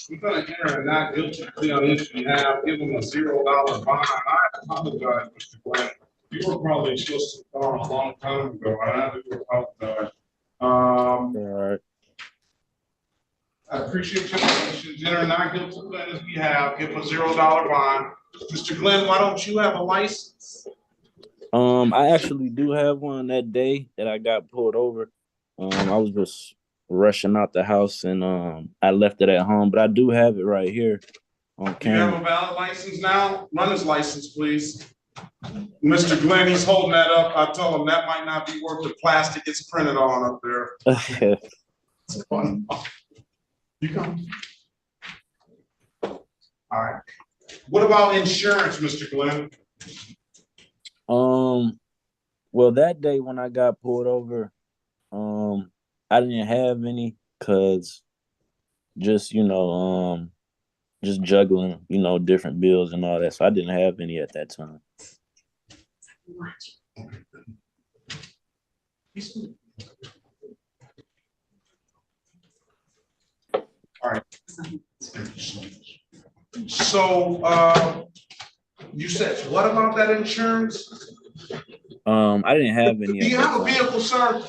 We're going to enter a not guilty plea on his behalf, give him a $0 bond. I apologize, Mr. Glenn. You were probably supposed to start a long time ago. I have to apologize. All right. I appreciate your patience. Enter a not guilty plea on his behalf, give him a $0 bond. Mr. Glenn, why don't you have a license? I actually do have one that day that I got pulled over. I was just rushing out the house and I left it at home, but I do have it right here on Do you have camera. a valid license now? Run his license, please. Mr. Glenn, he's holding that up. I told him that might not be worth the plastic it's printed on up there. It's fun. You come. All right. What about insurance, Mr. Glenn? Well, that day when I got pulled over, I didn't have any because just, just juggling, different bills and all that. So I didn't have any at that time. All right. So, you said, what about that insurance? I didn't have any. Do you have a vehicle, sir?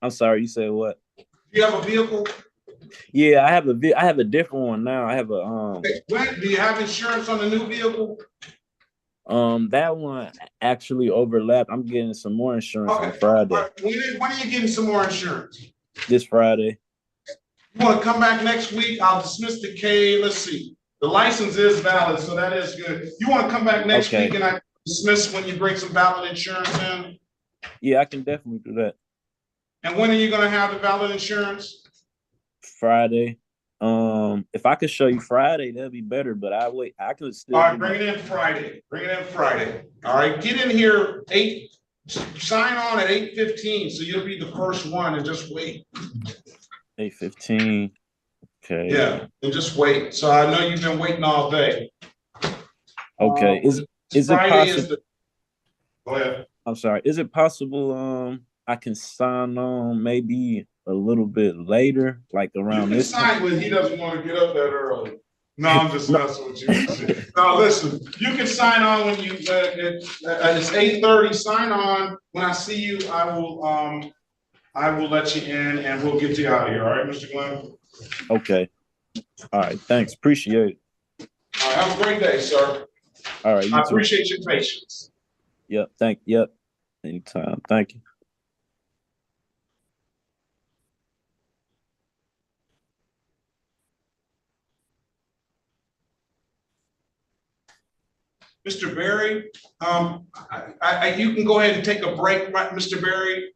I'm sorry, you said what? Do you have a vehicle? Yeah, I have a different one now. I have a Do you have insurance on the new vehicle? that one actually overlapped. I'm getting some more insurance on Friday. Right. When are you getting some more insurance? This Friday. You want to come back next week? I'll dismiss the case. Let's see. The license is valid, so that is good. You want to come back next week and I dismiss when you bring some valid insurance in? Yeah, I can definitely do that. And when are you going to have the valid insurance? Friday. If I could show you Friday, that'd be better, but I could still. All right, bring it in Friday. Bring it in Friday. All right, get in here sign on at 8:15, so you'll be the first one, and just wait. 8:15. Okay. Yeah, and just wait. So I know you've been waiting all day. Okay. Is it Friday possible? Go ahead. I'm sorry. Is it possible I can sign on maybe a little bit later, like around this time? Sign when he doesn't want to get up that early. No, I'm just messing with you. No, listen, you can sign on when you it's 8:30. Sign on. When I see you, I will let you in and we'll get you out of here. All right, Mr. Glenn? Okay. All right. Thanks. Appreciate it. All right, have a great day, sir. All right. I appreciate your patience. Yep. Anytime. Thank you. Mr. Berry, you can go ahead and take a break, right, Mr. Berry,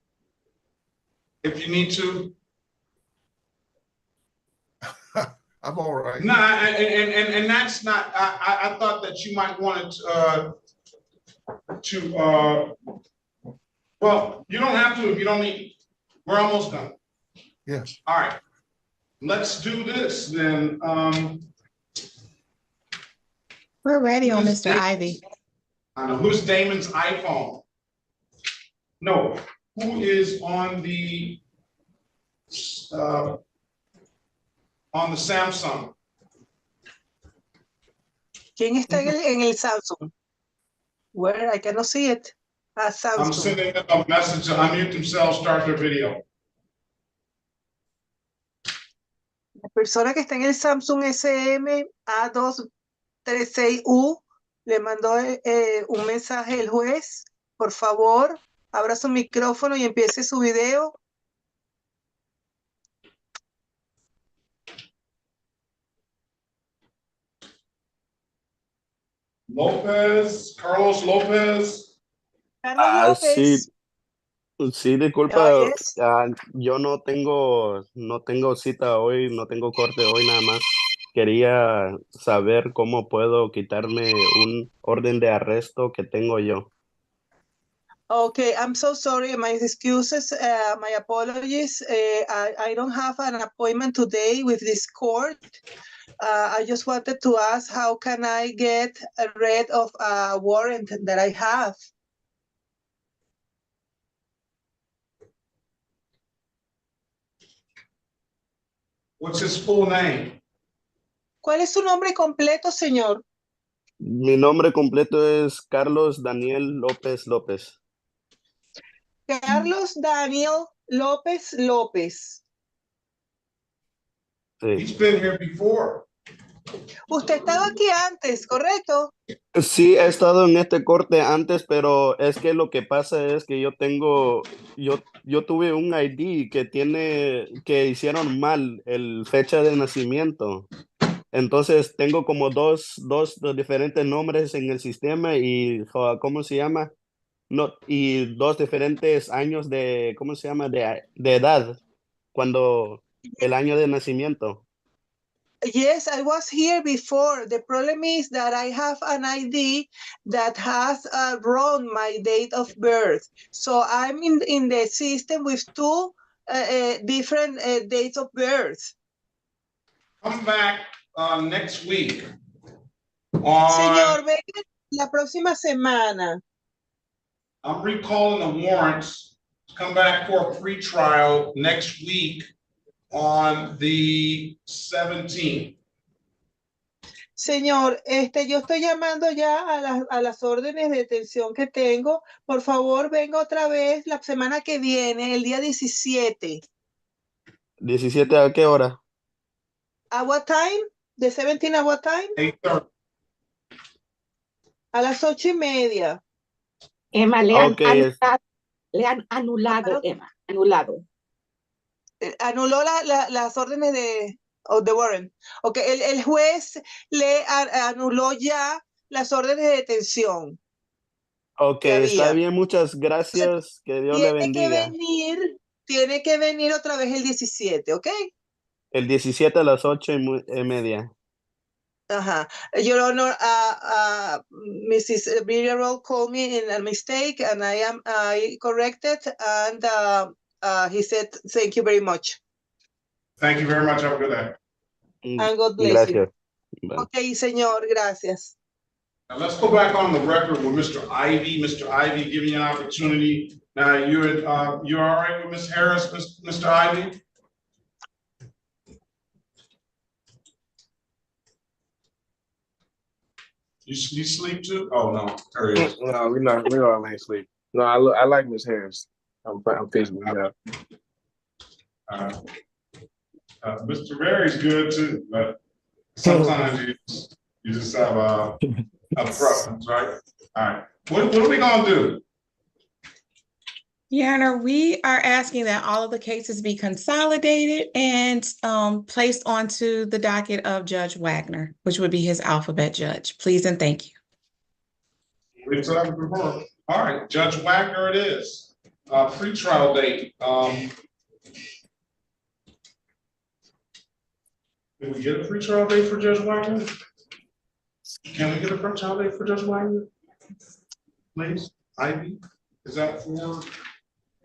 if you need to. I'm all right. No, and that's not. I thought that you might want to. Well, you don't have to if you don't need. We're almost done. Yes. All right. Let's do this then. We're ready on Mr. Ivy. I know. Who's Damon's iPhone? No. Who is on the Samsung? ¿Quién está en el Samsung? Where? I cannot see it. Samsung. I'm sending them a message to unmute themselves, start their video. Persona que está en el Samsung SM A236U, le mandó un mensaje el juez. Por favor, abra su micrófono y empiece su video. Carlos López. Carlos López. Sí, disculpa, yo no tengo cita hoy, no tengo corte hoy nada más. Quería saber cómo puedo quitarme un orden de arresto que tengo yo. Okay, I'm so sorry. My excuses, my apologies. I don't have an appointment today with this court. I just wanted to ask, how can I get rid of a warrant that I have? What's his full name? ¿Cuál es su nombre completo, señor? Mi nombre completo es Carlos Daniel López López. Carlos Daniel López López. He's been here before. Usted estaba aquí antes, ¿correcto? Sí, he estado en este corte antes, pero es que lo que pasa es que yo tuve un ID que hicieron mal el fecha de nacimiento. Entonces tengo como dos diferentes nombres en el sistema y, ¿cómo se llama? No, y dos diferentes años de, ¿cómo se llama? De edad, cuando el año de nacimiento. Yes, I was here before. The problem is that I have an ID that has wrong my date of birth. So I'm in the system with two different dates of birth. Come back next week. Señor, venga la próxima semana. I'm recalling the warrants to come back for a pre-trial next week on the 17th. Señor, yo estoy llamando ya a las órdenes de detención que tengo. Por favor, venga otra vez la semana que viene, el día 17. ¿17 a qué hora? ¿A what time? ¿The 17 a what time? 8:30. A las 8:30. Emma, Okay, le han anulado, Emma, anulado. Anuló las órdenes de warrant. Ok, el juez le anuló ya las órdenes de detención. Ok, está bien, muchas gracias, que Dios le bendiga. Tiene que venir otra vez el 17, ¿ok? El 17 a las 8:30. Ajá. Your Honor, Mrs. Villarreal called me in a mistake and I corrected and he said, thank you very much. Thank you very much. Have a good day. And God bless you. Bye. Ok, señor, gracias. Now let's go back on the record with Mr. Ivy. Mr. Ivy, giving you an opportunity. Now you're all right with Ms. Harris, Mr. Ivy? You sleep too? Oh no, there he is. No, we all ain't sleep. No, I like Miss Harris. I'm facing her. Mr. Berry's good too, but sometimes you just have a preference, right? All right. What are we gonna do? Your Honor, we are asking that all of the cases be consolidated and placed onto the docket of Judge Wagner, which would be his alphabet judge. Please and thank you. All right, Judge Wagner it is. Pre-trial date. Did we get a pre-trial date for Judge Wagner? Can we get a pre-trial date for Judge Wagner? Please, Ivy, is that for?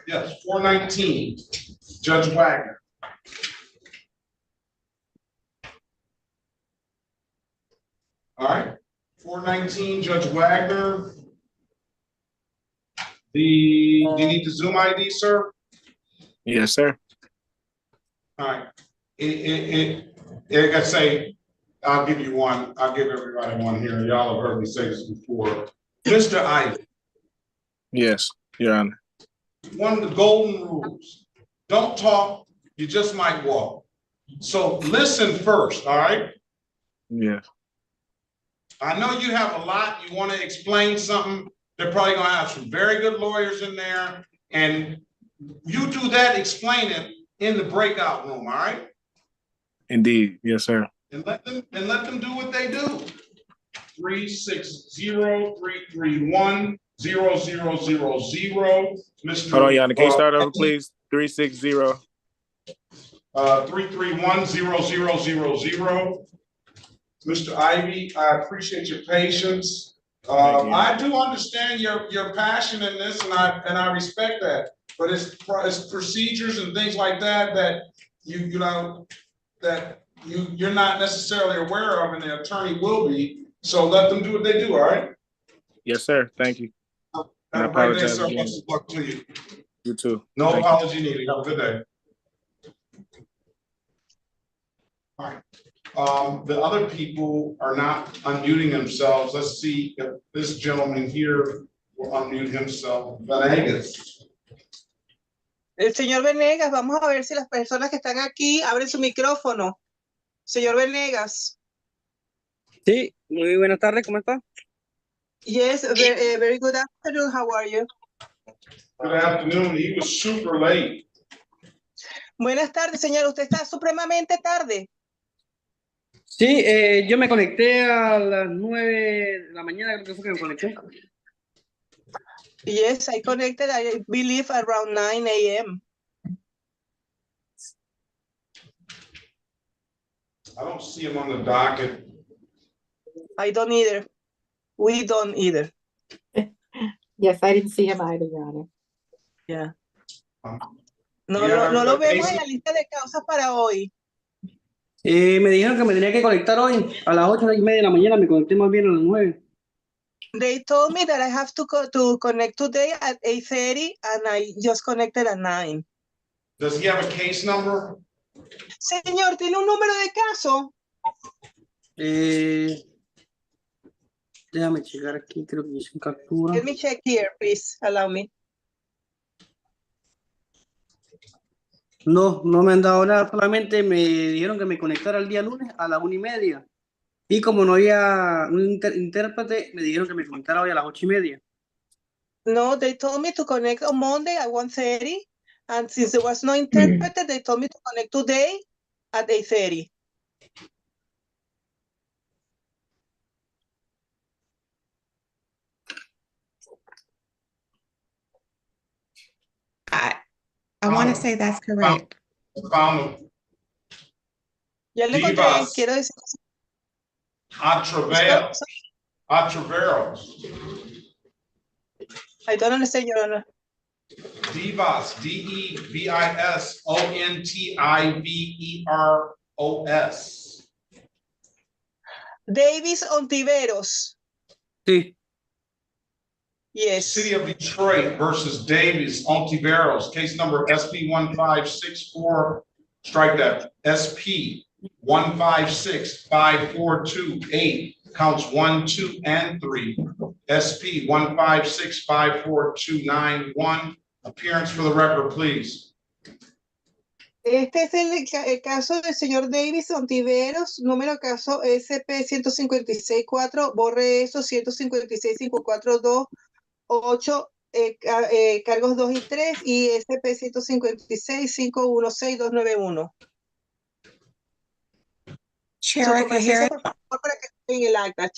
Yes, 4/19, Judge Wagner. All right, 4/19, Judge Wagner. Do you need the Zoom ID, sir? Yes, sir. All right. Like I say, I'll give you one. I'll give everybody one here. Y'all have heard me say this before. Mr. Ivy. Yes, Your Honor. One of the golden rules. Don't talk, you just might walk. So listen first, all right? Yeah. I know you have a lot, you want to explain something. They're probably gonna have some very good lawyers in there, and you do that, explain it in the breakout room, all right? Indeed. Yes, sir. And let them do what they do. 360-331-0000. Mr. Hold on, Your Honor. Can you start over, please? 360. 331-0000. Mr. Ivy, I appreciate your patience. I do understand your passion in this, and I respect that. But it's procedures and things like that that you're not necessarily aware of, and the attorney will be. So let them do what they do. All right. Yes, sir. Thank you. Have a great day, sir. Best of luck to you. You too. No Thank apology needed. Have a good day. All right. The other people are not unmuting themselves. Let's see if this gentleman here will unmute himself. Venegas. El señor Venegas, vamos a ver si las personas que están aquí abren su micrófono. Señor Venegas. Sí, muy buenas tardes, ¿cómo está? Yes, very good afternoon. How are you? Good afternoon. He was super late. Buenas tardes, señor. Usted está supremamente tarde. Sí, yo me conecté a las 9 de la mañana, creo que fue que me conecté. Yes, I connected, I believe, around 9 a.m. I don't see him on the docket. I don't either. We don't either. Yes, I didn't see him either, Your Honor. Yeah. No lo vemos en la lista de causas para hoy. Me dijeron que me tenía que conectar hoy a las 8:30 de la mañana, me conecté más bien a las 9. They told me that I have to connect today at 8:30 and I just connected at 9. Does he have a case number? Señor, ¿tiene un número de caso? Déjame checar aquí, creo que hice una captura. Let me check here, please. Allow me. No me han dado nada, solamente me dijeron que me conectara el día lunes a las 1:30. Y como no había un intérprete, me dijeron que me conectara hoy a las 8:30. No, they told me to connect on Monday at 1:30. And since there was no interpreter, they told me to connect today at 8:30. I want to say that's correct. Ya le encontré, quiero decir. Atreveros. I don't understand, Your Honor. Divas, DEVISONTIVEROS. Davis Ontiveros. Sí. Yes. City of Detroit versus Davis Ontiveros, case number SP 1564. Strike that. SP 156542-8, counts 1, 2, and 3. SP 15654291. Appearance for the record, please. Este es el caso del señor Davis Ontiveros, número caso SP 156-4, borre eso, 156-542-8, cargos 2 y 3, y SP 156-516-291. Su comparecencia, por favor, para que esté en el acta.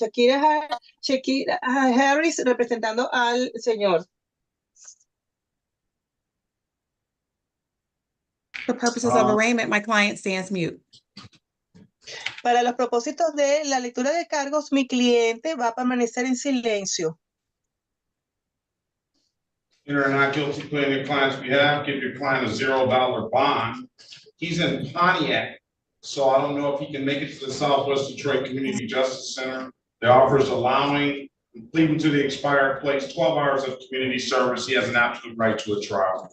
Shakira Harris, representando al señor. For purposes of arraignment, my client stands mute. Para los propósitos de la lectura de cargos, mi cliente va a permanecer en silencio. Enter a not guilty plea on your client's behalf. Give your client a $0 bond. He's in Pontiac, so I don't know if he can make it to the Southwest Detroit Community Justice Center. The offer is allowing, pleading to the expired place, 12 hours of community service. He has an absolute right to a trial.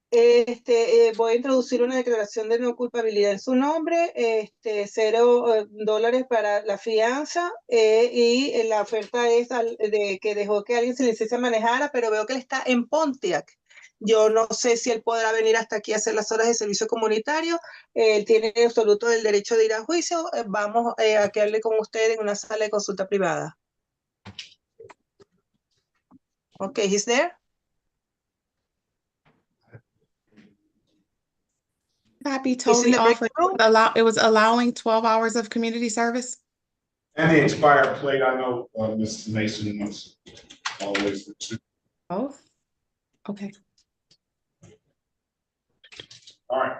Voy a introducir una declaración de no culpabilidad en su nombre, $0 para la fianza, y la oferta es de que dejó que alguien se licencie a manejar, pero veo que él está en Pontiac. Yo no sé si él podrá venir hasta aquí a hacer las horas de servicio comunitario. Él tiene absoluto el derecho de ir a juicio. Vamos a quedarle con usted en una sala de consulta privada. Okay, he's there. Copy He's in totally the off. break room. It was allowing 12 hours of community service. And the expired plate, I know, Mrs. Mason wants always for 2. Both? Okay. All right,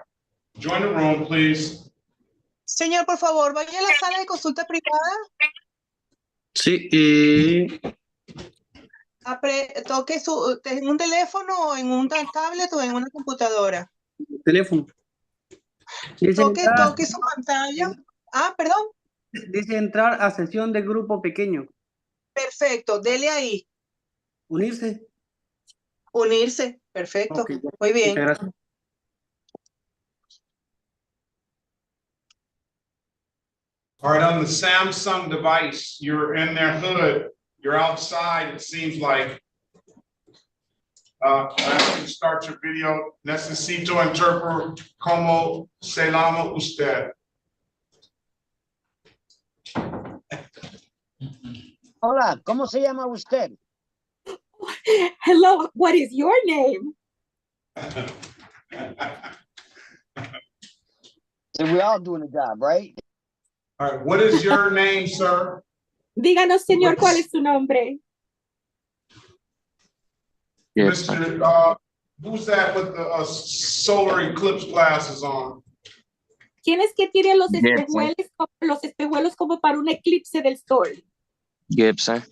join the room, please. Señor, por favor, vaya a la sala de consulta privada. Sí, y Toque en un teléfono, en un tablet o en una computadora. teléfono. Dice entrar, Toque su pantalla. Ah, perdón. dice entrar a sesión de grupo pequeño. Perfecto, dele ahí. Unirse. Unirse, perfecto. Okay, Muy bien. muchas gracias. All right, on the Samsung device, you're in their hood, you're outside, it seems like. After you start your video, necesito interpretar como se llama usted. Hola, ¿cómo se llama usted? Hello, what is your name? So we're all doing a job, right? All right, what is your name, sir? Díganos, señor, ¿cuál es su nombre? Yes. Mr. Who's that with the solar eclipse glasses on? ¿Quién es que tiene Gibson. los espejuelos como para un eclipse del sol? Gibson.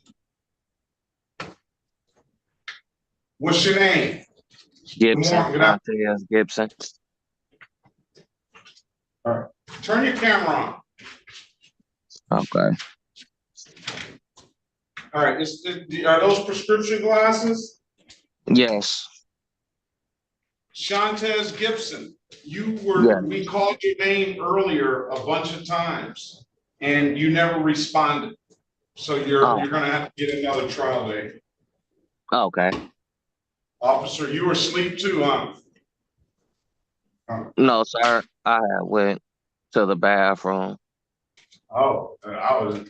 What's your name? Gibson. Good morning, Yes, Gibson. All right, turn your camera on. Okay. All right, are those prescription glasses? Yes. Shantez Gibson, Yeah. we called your name earlier a bunch of times and you never responded. So you're gonna have to get another trial date. Okay. Officer, you were asleep too, huh? No, sir. I went to the bathroom. Oh, I was,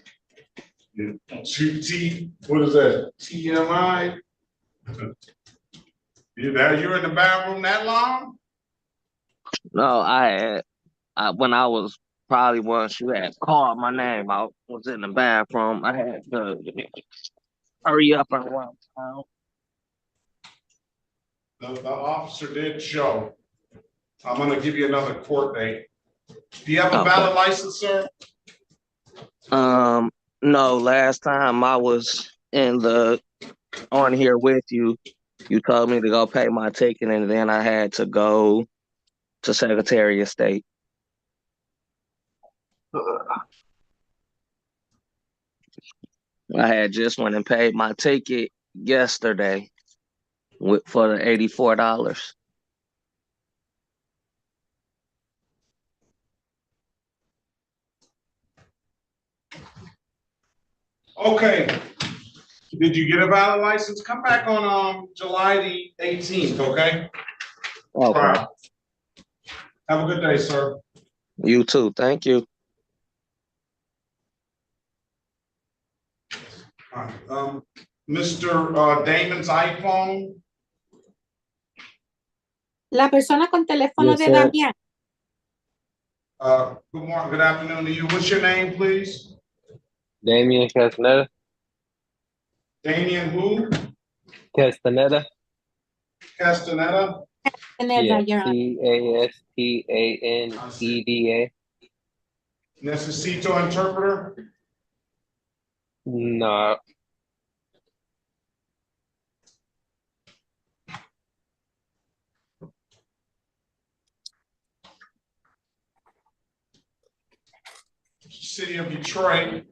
what is that, TMI? You were in the bathroom that long? No, when I was probably once you had called my name, I was in the bathroom. I had to hurry up and run out. The officer did show. I'm gonna give you another court date. Do you have a valid license, sir? No, last time I was on here with you, you told me to go pay my ticket and then I had to go to Secretary of State. I had just went and paid my ticket yesterday for the $84. Okay. Did you get a valid license? Come back on July the 18th, okay? Okay. Right. Have a good day, sir. You too. Thank you. All right. Mr. Damon's iPhone. La persona con teléfono Yes, de sir. Damián. Good morning, good afternoon to you. What's your name, please? Damian Castaneda. Damian who? Castaneda. Castaneda? Yeah, Your Honor. Castaneda. Necesito interpreter? No. City of Detroit.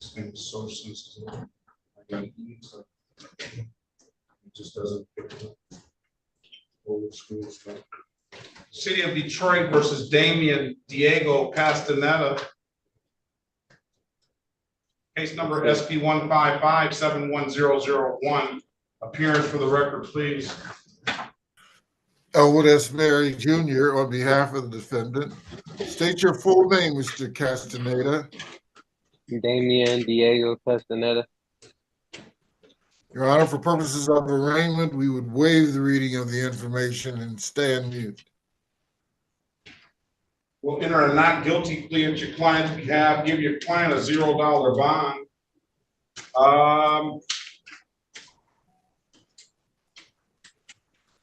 This thing is so sensitive. I gotta eat so it just doesn't pick up old school stuff. City of Detroit versus Damian Diego Castaneda. Case number SP 155-71001. Appearance for the record, please. Elwood S. Mary Jr. on behalf of the defendant. State your full name, Mr. Castaneda. Damian Diego Castaneda. Your Honor, for purposes of arraignment, we would waive the reading of the information and stand mute. We'll enter a not guilty plea at your client's behalf. Give your client a $0 bond.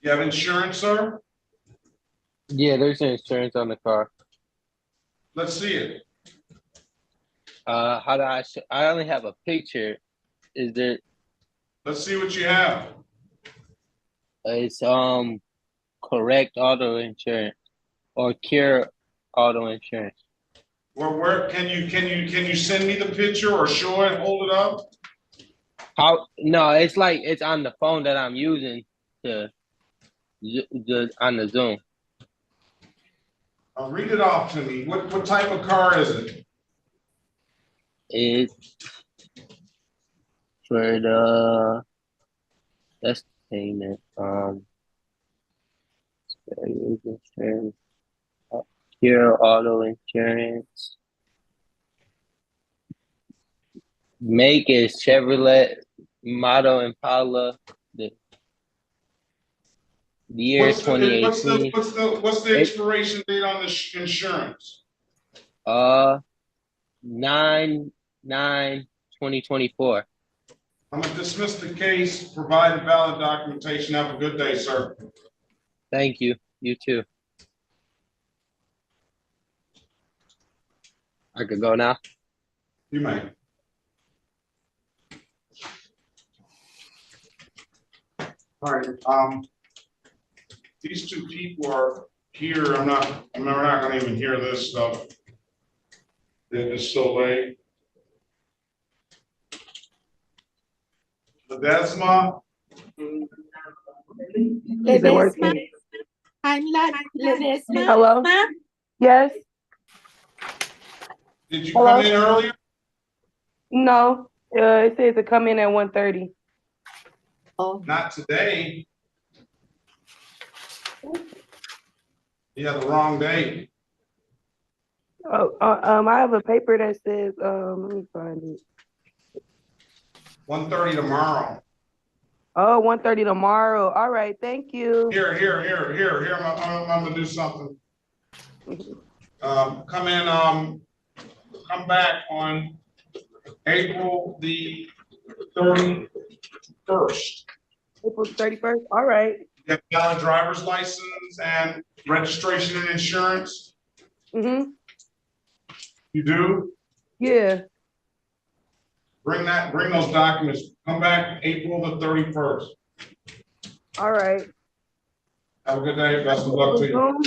You have insurance, sir? Yeah, there's insurance on the car. Let's see it. How do I only have a picture. Is there? Let's see what you have. It's correct auto insurance or Cure auto insurance. Where can you send me the picture or show it, hold it up? How? No, it's like it's on the phone that I'm using to on the Zoom. Read it off to me. What type of car is it? It's for the that's payment. Insurance, Cure auto insurance. Make is Chevrolet, model Impala. The year 2018. What's the expiration date on the insurance? 9/9/2024. I'm gonna dismiss the case, provide valid documentation. Have a good day, sir. Thank you. You too. I could go now. You may. All right. These two people are here. We're not gonna even hear this stuff. It's so late. Ledesma. Ledesma. I'm Ledesma. Hello? Yes. Did you Hello? come in earlier? No, it says to come in at 1:30. Oh. Not today. You had the wrong date. Oh, I have a paper that says, let me find it. 1:30 tomorrow. Oh, 1:30 tomorrow. All right, thank you. Here. I'm gonna do something. Come back on April the 31st. April 31st. All right. You have valid driver's license and registration and insurance? Mm-hmm. You do? Yeah. Bring those documents. Come back April the 31st. All right. Have a good day. Best of luck to you.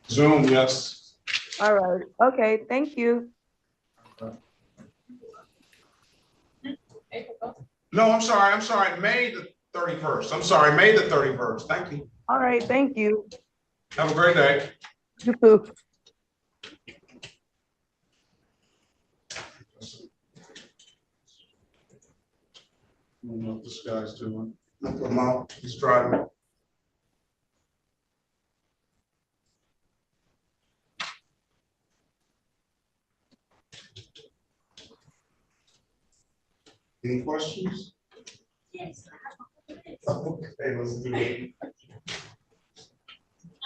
Zoom, yes. All right. Okay, thank you. No, I'm sorry. May the 31st. I'm sorry, May the 31st. Thank you. All right, thank you. Have a great day. You too. I don't know what this guy's doing. Look him out. He's driving. Any questions? Yes. Okay, let's do it. All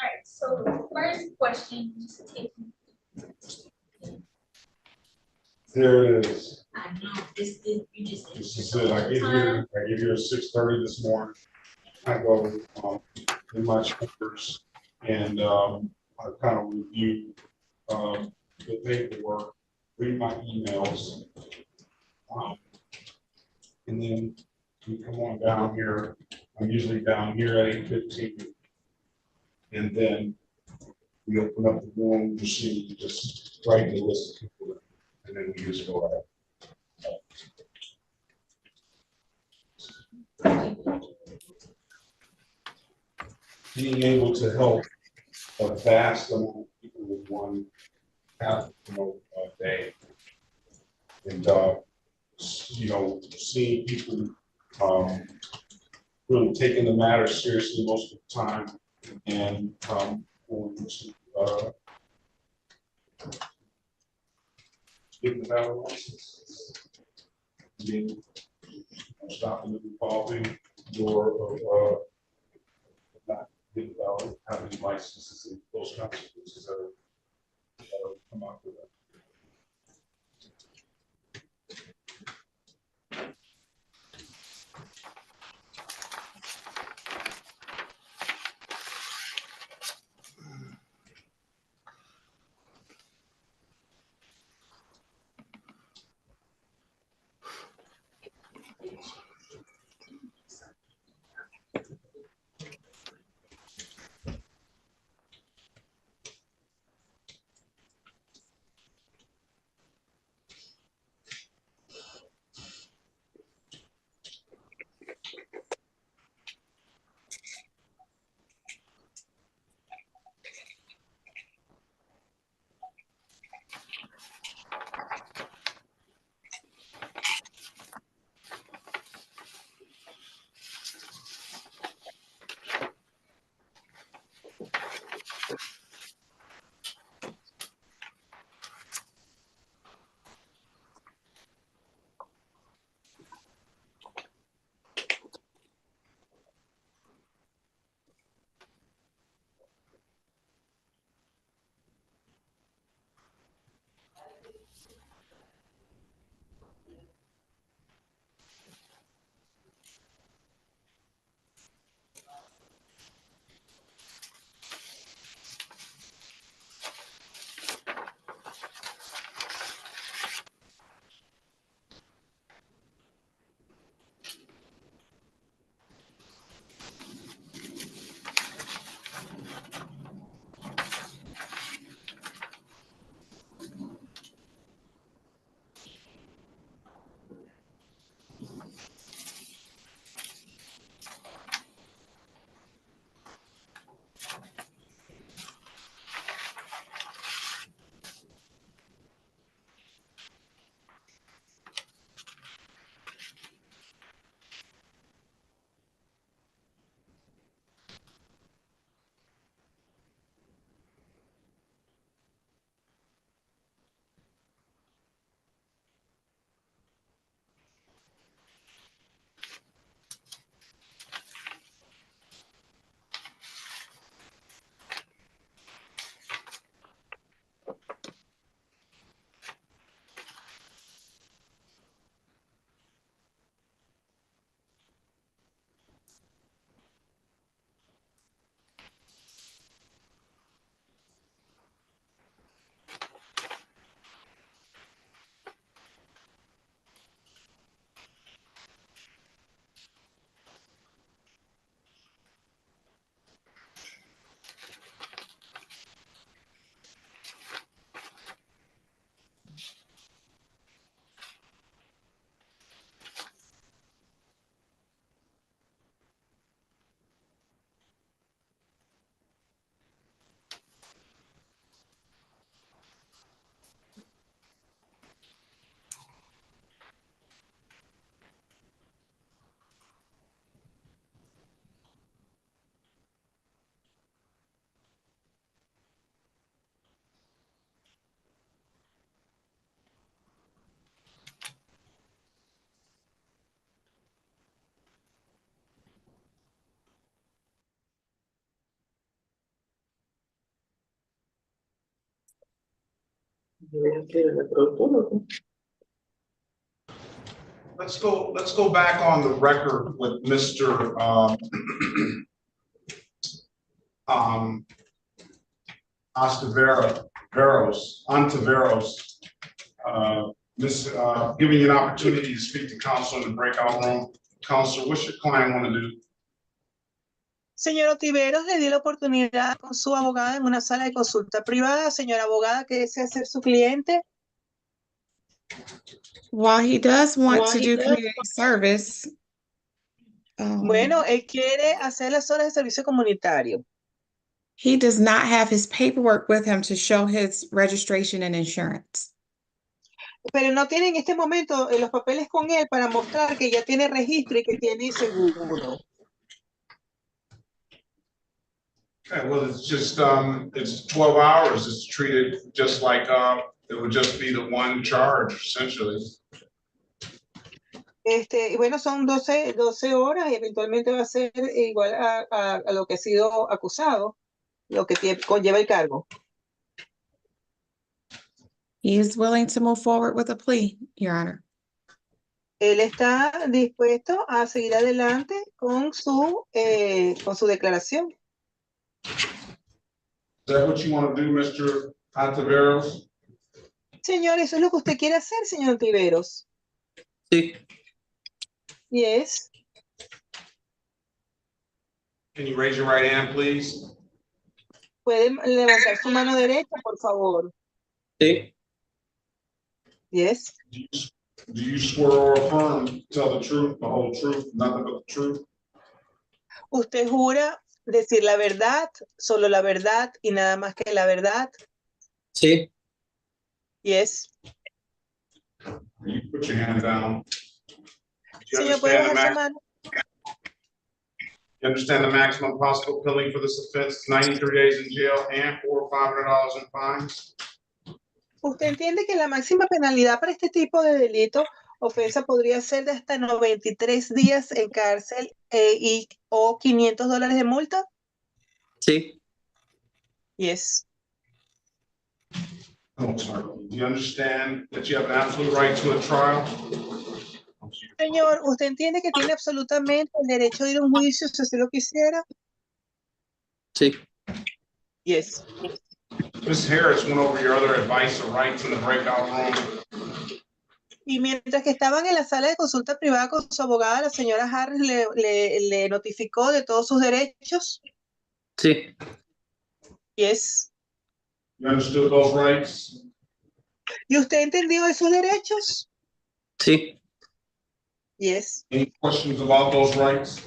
right, so the first question, just take. There it is. I know, this is, you just. This is it. I get here at 6:30 this morning. I go in my chambers and I kind of review the paperwork, read my emails. And then we come on down here. I'm usually down here at 8:15. And then we open up the room machine, just write the list of people, and then we just go out. Being able to help a vast amount of people in one day. And, seeing people really taking the matter seriously most of the time and going to give the valid license, being stopping the revolving door of not giving valid having licenses and those consequences that come out with that. Let's go back on the record with Mr. Ontiveros. Giving you an opportunity to speak to counsel in the breakout room. Counsel, what's your client want to do? Señor Otiveros, le di la oportunidad con su abogada en una sala de consulta privada. Señora abogada, ¿qué desea hacer su cliente? While he does want to do community service, Bueno, él quiere hacer las horas de servicio comunitario. He does not have his paperwork with him to show his registration and insurance. Pero no tiene en este momento los papeles con él para mostrar que ya tiene registro y que tiene seguro. Okay, well, it's just, it's 12 hours. It's treated just like, it would just be the one charge essentially. Y bueno, son 12 horas y eventualmente va a ser igual a lo que ha sido acusado, lo que conlleva el cargo. He is willing to move forward with a plea, Your Honor. Él está dispuesto a seguir adelante con su declaración. Is that what you want to do, Mr. Ontiveros? Señor, ¿eso es lo que usted quiere hacer, señor Ontiveros? Sí. Yes. Can you raise your right hand, please? ¿Puede levantar su mano derecha, por favor? Sí. Yes. Do you swear or affirm to tell the truth, the whole truth, nothing but the truth? ¿Usted jura decir la verdad, solo la verdad y nada más que la verdad? Sí. Yes. You put your hand down. Do you Señor, ¿puede understand bajar su mano? You understand the maximum possible penalty for this offense is 93 days in jail and or $500 in fines? ¿Usted entiende que la máxima penalidad para este tipo de delito, ofensa, podría ser de hasta 93 días en cárcel o $500 de multa? Sí. Yes. Oh, sorry. Do you understand that you have an absolute right to a trial? Señor, ¿usted entiende que tiene absolutamente el derecho de ir a un juicio si así lo quisiera? Sí. Yes. Ms. Harris went over your other advice or rights in the breakout room. Y mientras que estaban en la sala de consulta privada con su abogada, la señora Harris le notificó de todos sus derechos. Sí. Yes. You understood those rights? ¿Y usted entendió esos derechos? Sí. Yes. Any questions about those rights?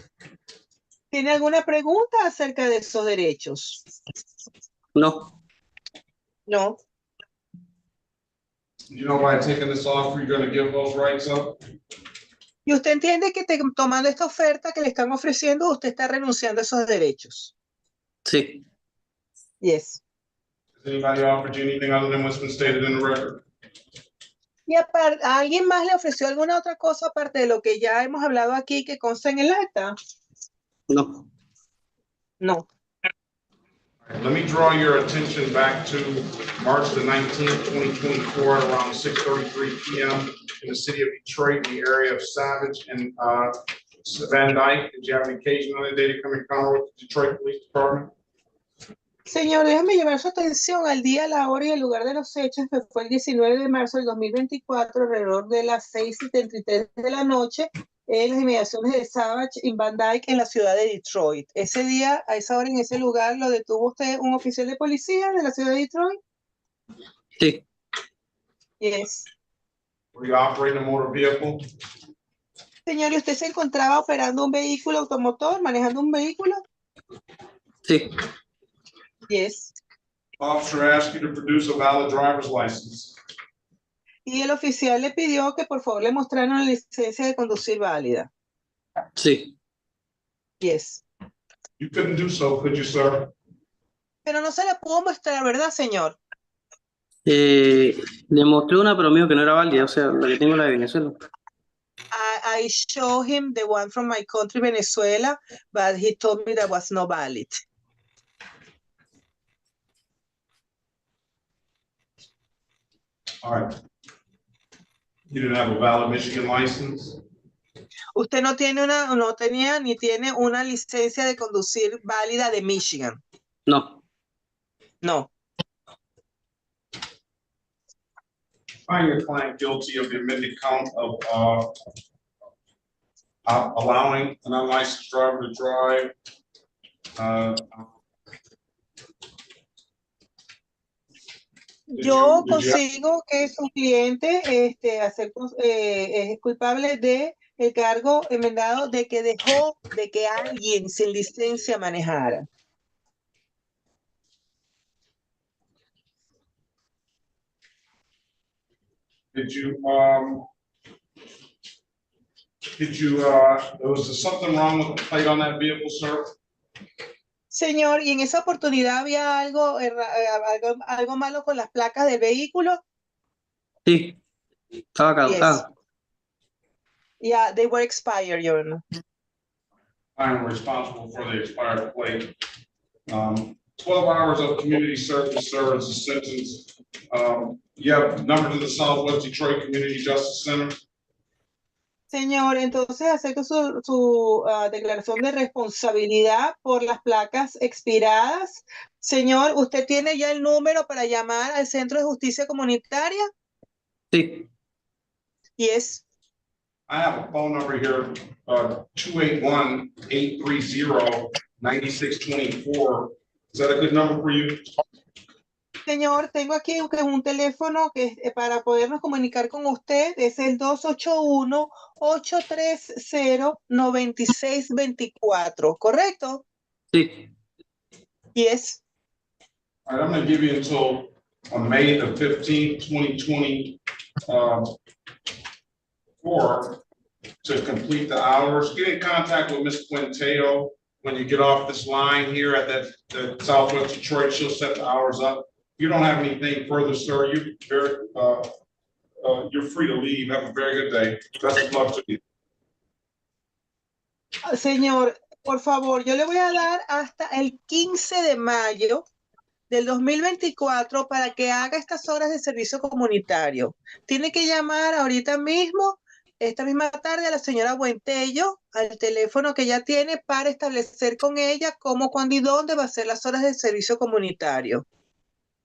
¿Tiene alguna pregunta acerca de esos derechos? No. No. You know, by taking this offer, you're going to give those rights up? ¿Y usted entiende que tomando esta oferta que le están ofreciendo, usted está renunciando a esos derechos? Sí. Yes. Has anybody offered you anything other than what's been stated in the record? ¿Y a alguien más le ofreció alguna otra cosa aparte de lo que ya hemos hablado aquí que consta en el acta? No. No. Let me draw your attention back to March the 19th, 2024, at around 6:33 p.m. in the city of Detroit, in the area of Savage and Van Dyke. Did you have an occasion on that day to come in contact with the Detroit Police Department? Señor, déjame llevar su atención al día, la hora y el lugar de los hechos, que fue el 19 de marzo del 2024, alrededor de las 6:73 de la noche, en las inmediaciones de Savage y Van Dyke, en la ciudad de Detroit. Ese día, a esa hora, en ese lugar, ¿lo detuvo usted un oficial de policía de la ciudad de Detroit? Sí. Yes. Were you operating a motor vehicle? Señor, ¿y usted se encontraba operando un vehículo automotor, manejando un vehículo? Sí. Yes. Officer asked you to produce a valid driver's license. Y el oficial le pidió que por favor le mostrara una licencia de conducir válida. Sí. Yes. You couldn't do so, could you, sir? Pero no se la pudo mostrar, ¿verdad, señor? Le mostré una, pero me dijo que no era válida, o sea, la que tengo la de Venezuela. I showed him the one from my country, Venezuela, but he told me that was not valid. All right. You didn't have a valid Michigan license? Usted no tenía ni tiene una licencia de conducir válida de Michigan. No. No. Find your client guilty of the amended count of allowing an unlicensed driver to drive. Yo consigo que su cliente es culpable de el cargo enmendado de que dejó de que alguien sin licencia manejara. Did you, was there something wrong with the plate on that vehicle, sir? Señor, ¿y en esa oportunidad había algo malo con las placas del vehículo? Sí, estaba Yes. caducada. Yeah, they were expired, Your Honor. I am responsible for the expired plate. 12 hours of community service, sir, is a sentence. You have number to the Southwest Detroit Community Justice Center. Señor, entonces acerca su declaración de responsabilidad por las placas expiradas. Señor, ¿usted tiene ya el número para llamar al Centro de Justicia Comunitaria? Sí. Yes. I have a phone number here, 281-830-9624. Is that a good number for you? Señor, tengo aquí un teléfono que para podernos comunicar con usted es el 281-830-9624, ¿correcto? Sí. Yes. All right, I'm going to give you until May the 15th, 2024 to complete the hours. Get in contact with Ms. Quinteo when you get off this line here at the Southwest Detroit. She'll set the hours up. If you don't have anything further, sir, you're free to leave. Have a very good day. Best of luck to you. Señor, por favor, yo le voy a dar hasta el 15 de mayo del 2024 para que haga estas horas de servicio comunitario. Tiene que llamar ahorita mismo, esta misma tarde, a la señora Buentello, al teléfono que ella tiene para establecer con ella cómo, cuándo y dónde va a ser las horas de servicio comunitario.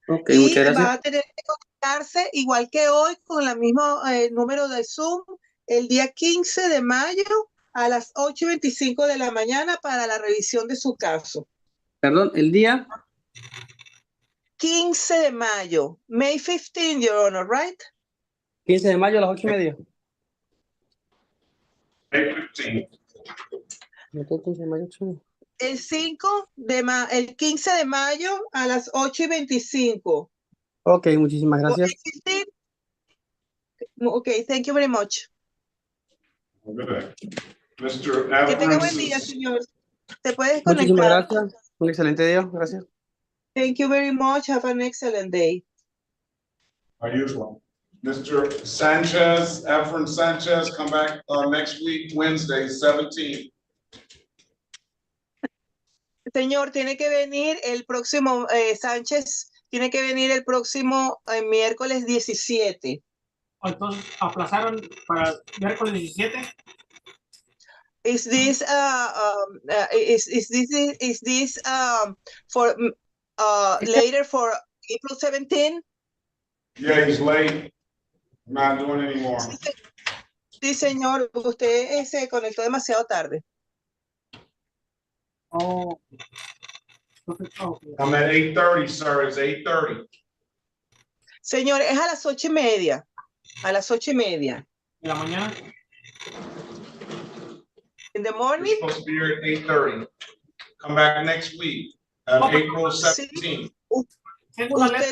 Ok, Y muchas gracias. va a tener que conectarse igual que hoy con el mismo número de Zoom el día 15 de mayo a las 8:25 de la mañana para la revisión de su caso. Perdón, el día 15 de mayo, May 15, Your Honor, right? 15 de mayo a las 8:30. May 15. El 15 de mayo a las 8:25. Ok, muchísimas gracias. Okay, thank you very much. Good day. Mr. Que tenga buen Evans día, is- señor. Se puede Muchísimas desconectar. gracias. Un excelente día. Gracias. Thank you very much. Have an excellent day. Our usual. Mr. Sanchez, Efren Sanchez, come back next week, Wednesday, 17th. Señor, tiene que venir el próximo, Sánchez, tiene que venir el próximo miércoles 17. Entonces, aplazaron para miércoles 17. Is this for later for April 17? Yeah, he's late. I'm not doing it anymore. Sí, señor, usted se conectó demasiado tarde. Oh. I'm at 8:30, sir. It's 8:30. Señor, es a las 8:30. A las 8:30. ¿De la mañana? In the You're morning? supposed to be here at 8:30. Come back next week, April 17th. Usted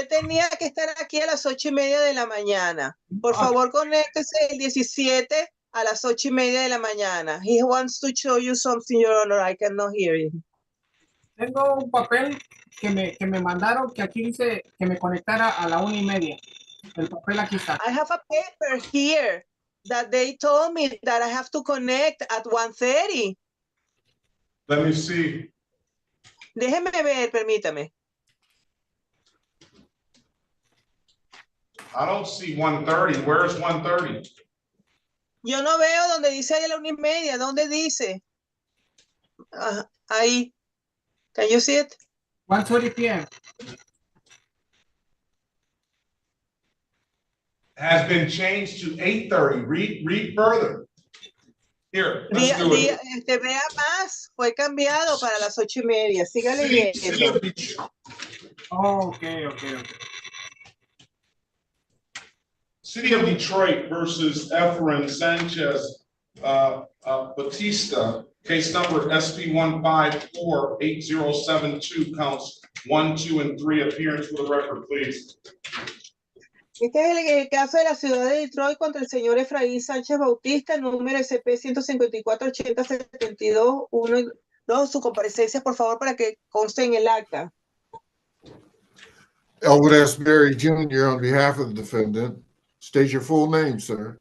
tenía que estar aquí a las 8:30 de la mañana. Por favor, conéctese el 17 a las 8:30 de la mañana. He wants to show you something, Your Honor. I cannot hear him. Tengo un papel que me mandaron que aquí dice que me conectara a la 1:30. El papel aquí está. I have a paper here that they told me that I have to connect at 1:30. Let me see. Déjeme ver, permítame. I don't see 1:30. Where's 1:30? Yo no veo donde dice ahí a la 1:30. ¿Dónde dice? Ahí. Can you see it? 1:30 p.m. Has been changed to 8:30. Read further. Here, let's do it. Vea más. Fue cambiado para las 8:30. Siga leyendo. Oh, okay. City of Detroit versus Efren Sanchez Batista, case number SP 1548072, counts 1, 2, and 3. Appearance for the record, please. Este es el caso de la ciudad de Detroit contra el señor Efraín Sánchez Bautista, número SP 154-80-72, 1 y 2. Su comparecencia, por favor, para que conste en el acta. Elwood S. Berry Jr. on behalf of the defendant. State your full name, sir.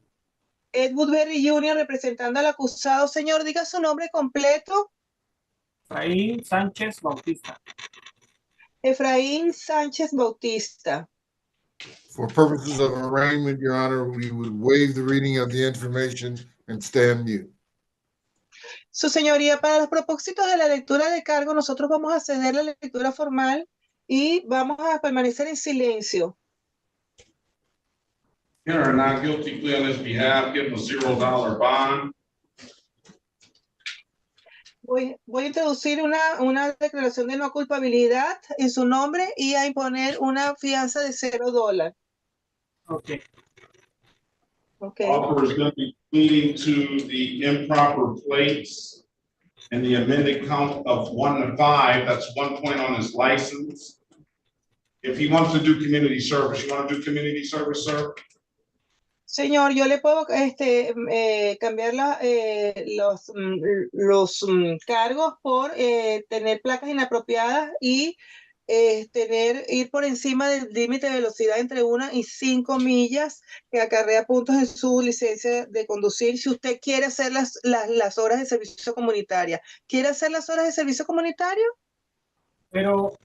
Ed Woodbury Jr. representando al acusado. Señor, diga su nombre completo. Efraín Sánchez Bautista. Efraín Sánchez Bautista. For purposes of arraignment, Your Honor, we would waive the reading of the information and stand mute. Su señoría, para los propósitos de la lectura de cargo, nosotros vamos a ceder la lectura formal y vamos a permanecer en silencio. Here, a not guilty plea on his behalf, give him a $0 bond. Voy a introducir una declaración de no culpabilidad en su nombre y a imponer una fianza de $0. Okay. Okay. Offer is going to be pleading to the improper plates and the amended count of 1 to 5. That's 1 point on his license. If he wants to do community service, you want to do community service, sir? Señor, yo le puedo cambiar los cargos por tener placas inapropiadas y ir por encima del límite de velocidad entre 1 y 5 millas que acarrea puntos en su licencia de conducir. Si usted quiere hacer las horas de servicio comunitaria, ¿quiere hacer las horas de servicio comunitario? Pero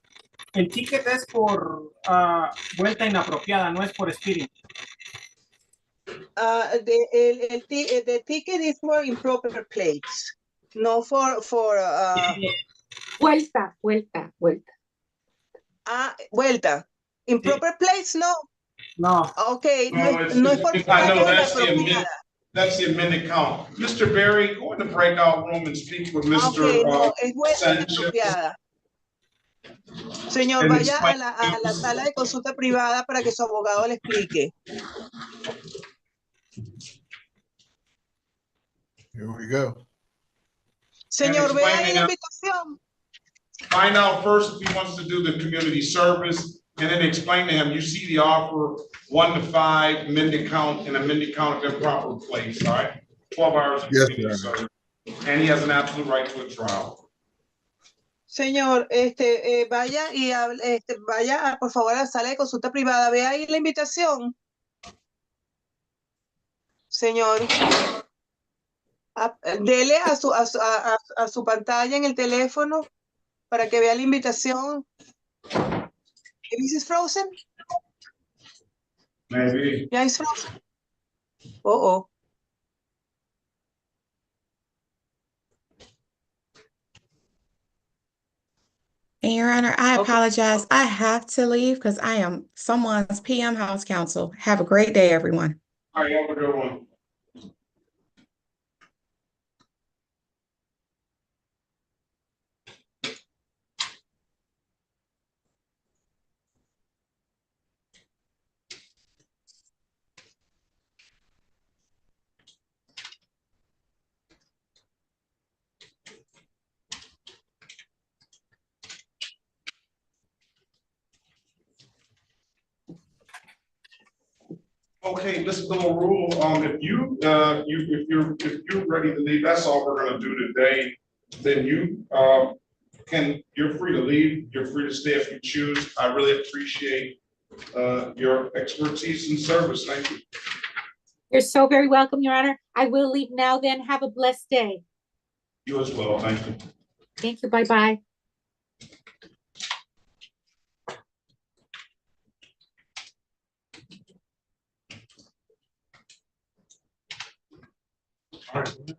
el ticket es por vuelta inapropiada, no es por speeding. The ticket is for improper plates, no for Vuelta. Vuelta. Improper plates, no. No. Okay, No, no es por I know placa inapropiada. that's the amended count. Mr. Berry, go in the breakout room and speak with Mr. Okay, no, es vuelta Sanchez. inapropiada. Señor, And vaya explain- a la sala de consulta privada para que su abogado le explique. Here we go. Señor, And vea explain ahí to la him- invitación. Find out first if he wants to do the community service, and then explain to him, you see the offer, 1 to 5, amended count, and amended count of improper place, all right? 12 hours of Yes, community Your service. And he has an absolute right to a trial. Señor, vaya y vaya por favor a la sala de consulta privada. Vea ahí la invitación. Señor, dele a su pantalla en el teléfono para que vea la invitación. Is it frozen? Maybe. Yeah, it's frozen. Oh. And Your Honor, I apologize. I have to leave because I am someone's PM house counsel. Have a great day, everyone. All right, have a good one. Okay, Mr. Rule, if you're ready to leave, that's all we're gonna do today. Then you're free to leave. You're free to stay if you choose. I really appreciate your expertise and service. Thank you. You're so very welcome, Your Honor. I will leave now then. Have a blessed day. You as well. Thank you. Thank you. Bye-bye. All right.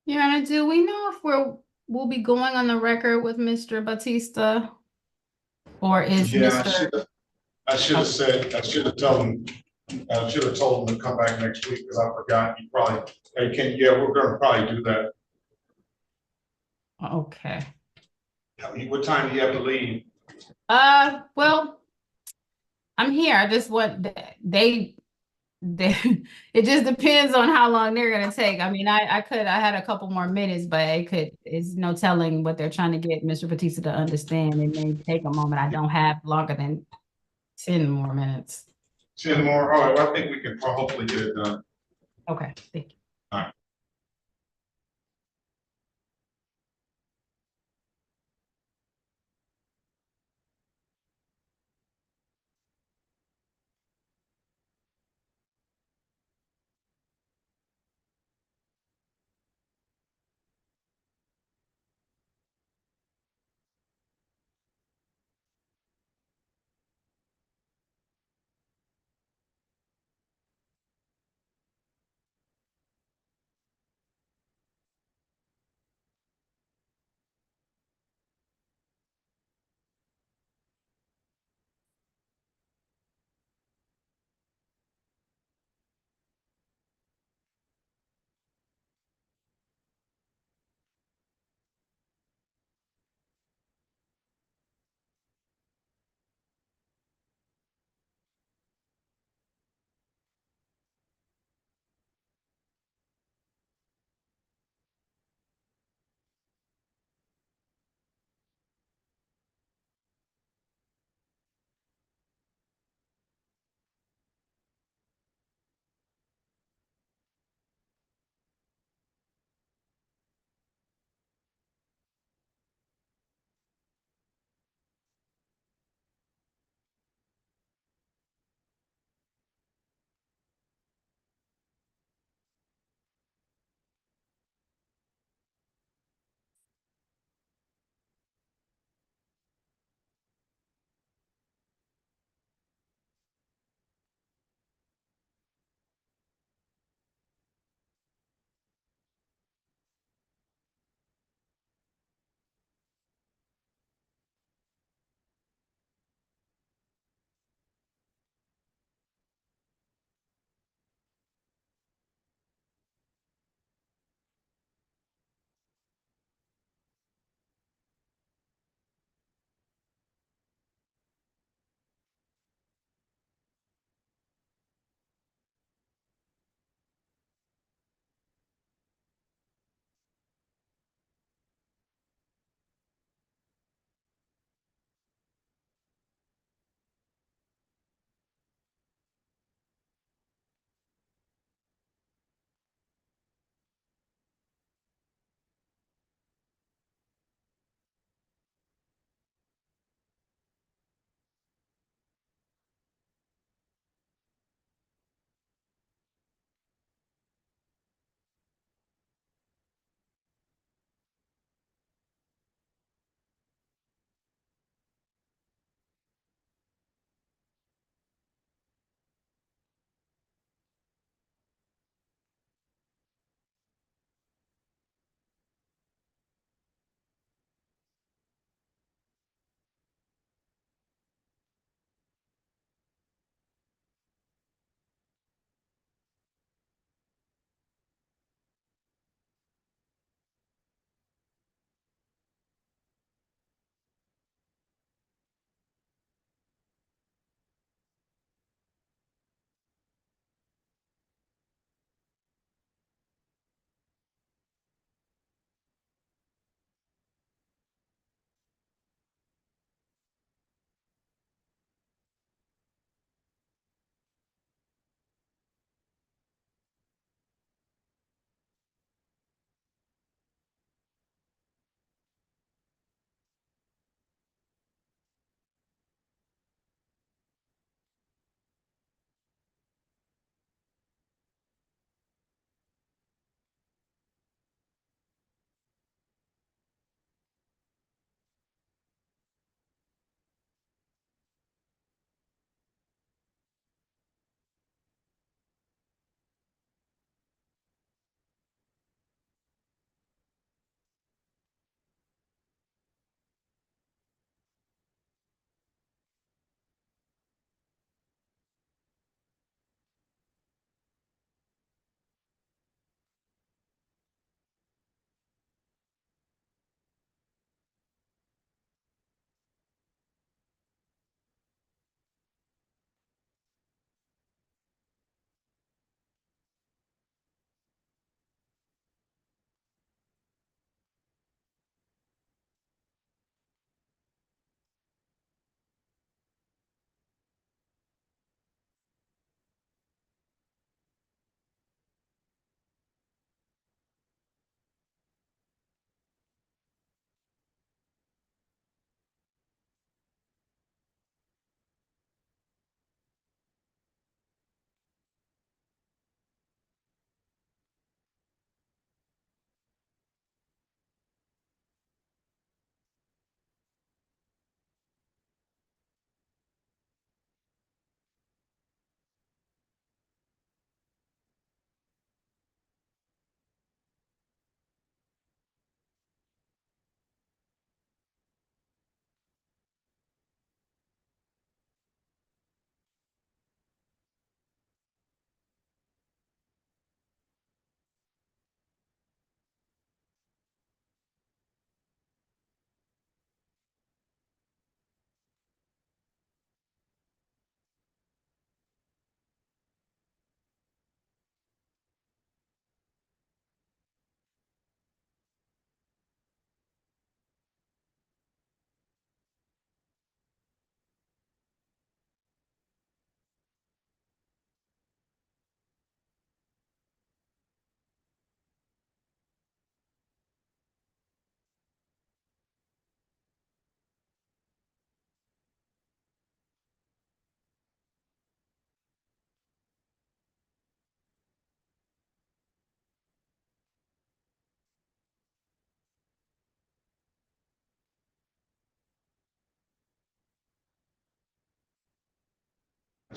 Your Honor, do we know if we'll be going on the record with Mr. Batista? Or is Yeah, Mr. I should have said, I should have told him, I should have told him to come back next week because I forgot. You probably, hey, yeah, we're gonna probably do that. Okay. I mean, what time do you have to leave? Well, I'm here. I just want they it just depends on how long they're gonna take. I mean, I had a couple more minutes, but it's no telling what they're trying to get Mr. Batista to understand. It may take a moment. I don't have longer than 10 more minutes. 10 more? All right, well, I think we can hopefully get it done. Okay, thank you. All right.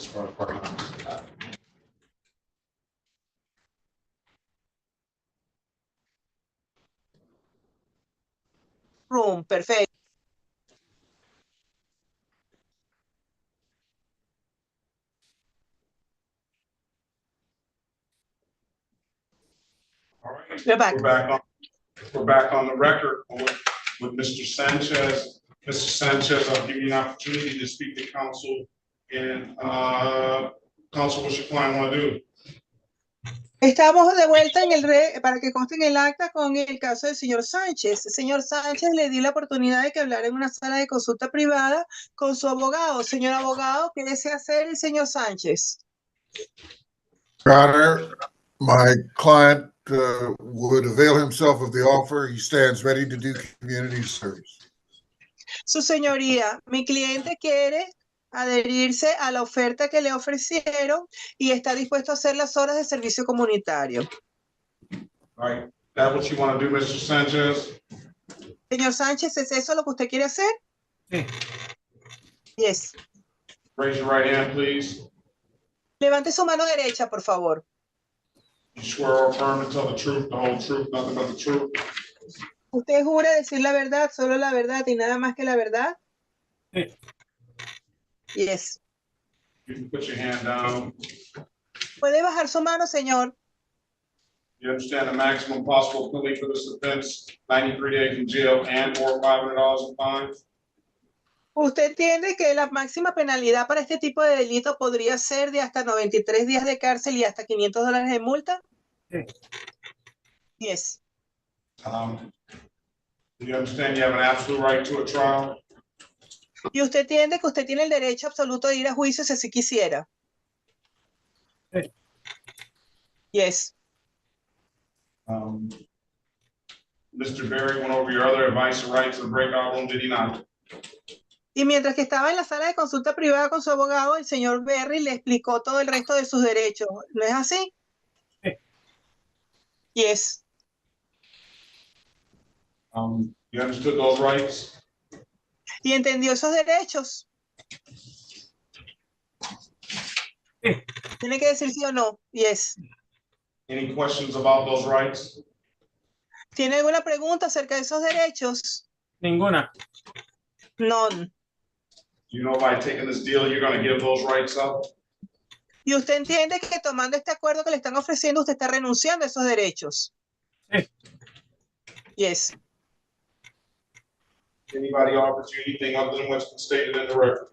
as far as part-time. Room, perfecto. All right, we're back on the record with Mr. Sanchez. Mr. Sanchez, I'll give you an opportunity to speak to council. And council, what's your client want to do? Estamos de vuelta en para que conste en el acta con el caso del señor Sánchez. Señor Sánchez, le di la oportunidad de que hablara en una sala de consulta privada con su abogado. Señor abogado, ¿qué desea hacer el señor Sánchez? Your Honor, my client would avail himself of the offer. He stands ready to do community service. Su señoría, mi cliente quiere adherirse a la oferta que le ofrecieron y está dispuesto a hacer las horas de servicio comunitario. All right, that's what you want to do, Mr. Sanchez? Señor Sánchez, ¿es eso lo que usted quiere hacer? Sí. Yes. Raise your right hand, please. Levante su mano derecha, por favor. You swear or affirm to tell the truth, the whole truth, nothing but the truth? ¿Usted jura decir la verdad, solo la verdad y nada más que la verdad? Sí. Yes. You can put your hand down. ¿Puede bajar su mano, señor? You understand the maximum possible penalty for this offense, 93 days in jail and or $500 in fines? ¿Usted entiende que la máxima penalidad para este tipo de delito podría ser de hasta 93 días de cárcel y hasta $500 de multa? Sí. Yes. Do you understand you have an absolute right to a trial? ¿Y usted entiende que usted tiene el derecho absoluto de ir a juicio si así quisiera? Sí. Yes. Mr. Berry went over your other advice and rights in the breakout room, did he not? Y mientras que estaba en la sala de consulta privada con su abogado, el señor Berry le explicó todo el resto de sus derechos. ¿No es así? Sí. Yes. You understood those rights? ¿Y entendió esos derechos? Sí. Tiene que decir sí o no. Yes. Any questions about those rights? ¿Tiene alguna pregunta acerca de esos derechos? Ninguna. None. You know, by taking this deal, you're going to give those rights up? ¿Y usted entiende que tomando este acuerdo que le están ofreciendo, usted está renunciando a esos derechos? Sí. Yes. Anybody offers you anything other than what's been stated in the record?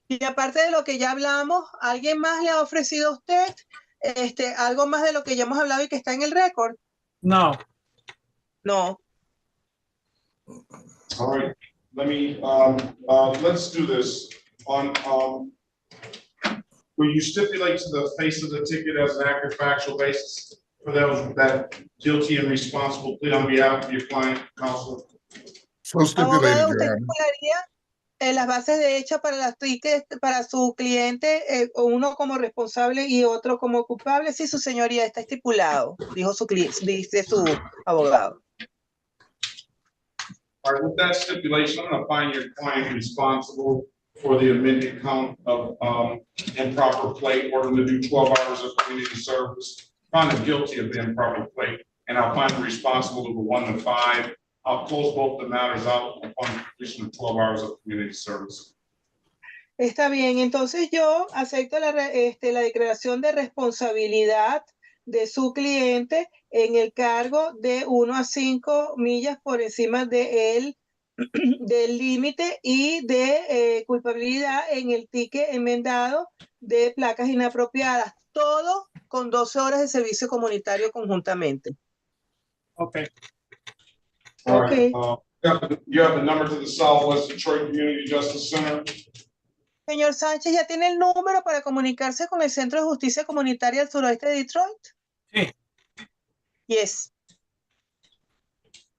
Y aparte de lo que ya hablamos, ¿alguien más le ha ofrecido a usted algo más de lo que ya hemos hablado y que está en el récord? No. No. All right. Let me, let's do this. Will you stipulate to the face of the ticket as an accurate factual basis for that guilty and responsible plea on behalf of your client, counsel? So stipulated, Abogado, Your ¿usted Honor. estipularía las bases de hecho para las tickets para su cliente, uno como responsable y otro como culpable? Sí, su señoría, está estipulado, dijo dice su abogado. All right, with that stipulation, I'm going to find your client responsible for the amended count of improper plate, order them to do 12 hours of community service, find them guilty of the improper plate, and I'll find them responsible of the 1 to 5. I'll close both the matters out upon completion of 12 hours of community service. Está bien, entonces yo acepto la declaración de responsabilidad de su cliente en el cargo de 1 a 5 millas por encima del límite y de culpabilidad en el ticket enmendado de placas inapropiadas, todo con 12 horas de servicio comunitario conjuntamente. Okay. All right. You have the number to the Southwest Detroit Community Justice Center. Señor Sánchez, ¿ya tiene el número para comunicarse con el Centro de Justicia Comunitaria del Suroeste de Detroit? Sí. Yes.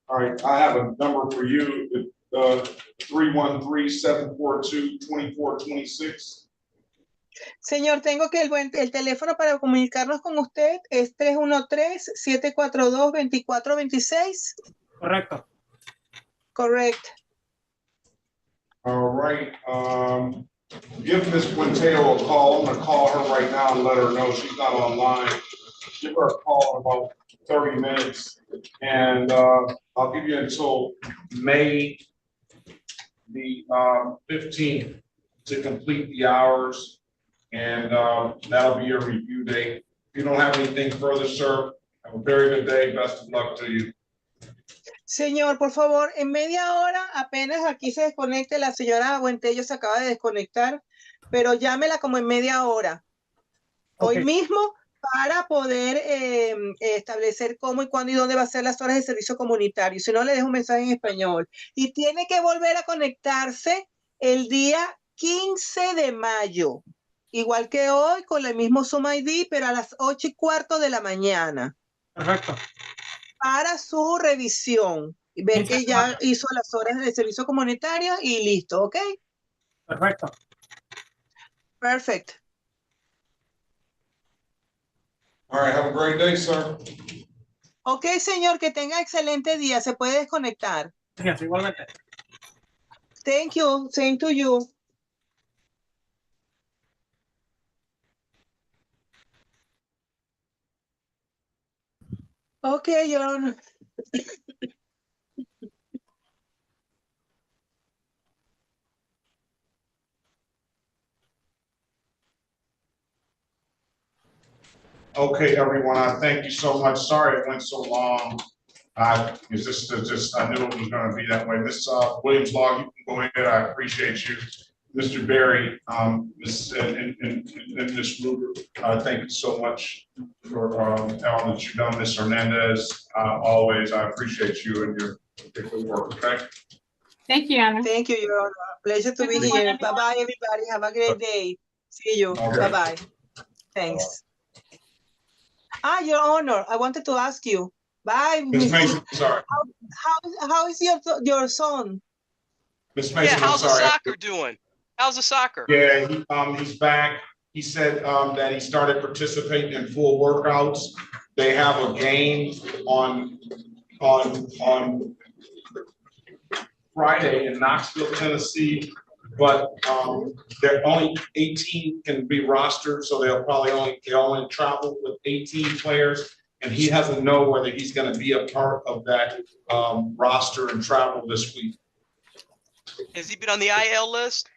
All right, I have a number for you, 313-742-2426. Señor, tengo que el teléfono para comunicarnos con usted es 313-742-2426. Correcto. Correct. All right, give Ms. Quintero a call. I'm gonna call her right now and let her know she's not online. Give her a call in about 30 minutes. And I'll give you until May the 15th to complete the hours. And that'll be your review date. If you don't have anything further, sir, have a very good day. Best of luck to you. Señor, por favor, en media hora apenas aquí se desconecte, la señora Buentello se acaba de desconectar, pero llámela como en media hora. Hoy mismo para poder establecer cómo y cuándo y dónde va a ser las horas de servicio comunitario. Si no, le dejo un mensaje en español. Y tiene que volver a conectarse el día 15 de mayo. Igual que hoy, con el mismo Zoom ID, pero a las 8:15 de la mañana. Perfecto. Para su revisión. Y ver que ya hizo las horas de servicio comunitario y listo, ¿ok? Perfecto. Perfect. All right, have a great day, sir. Ok, señor, que tenga excelente día. Se puede desconectar. Gracias, igualmente. Thank you. Same to you. Okay, Your Honor. Okay, everyone, I thank you so much. Sorry it went so long. Is this just, I knew it was gonna be that way. Miss Williams Law, you can go ahead. I appreciate you. Mr. Berry, and Ms. Ruger, thank you so much for all that you've done. Ms. Hernandez, always, I appreciate you and your good work, okay? Thank you, Anna. Thank you, Your Honor. Pleasure to be here. Bye-bye, everybody. Have a great day. See you. Okay. Bye-bye. Thanks. Your Honor, I wanted to ask you. Bye. Ms. Mason, sorry. How is your son? Ms. Mason, how's I'm sorry. the soccer doing? How's the soccer? Yeah, he's back. He said that he started participating in full workouts. They have a game on Friday in Knoxville, Tennessee, but there only 18 can be rostered, so they'll only travel with 18 players, and he doesn't know whether he's going to be a part of that roster and travel this week. Has he been on the IL list?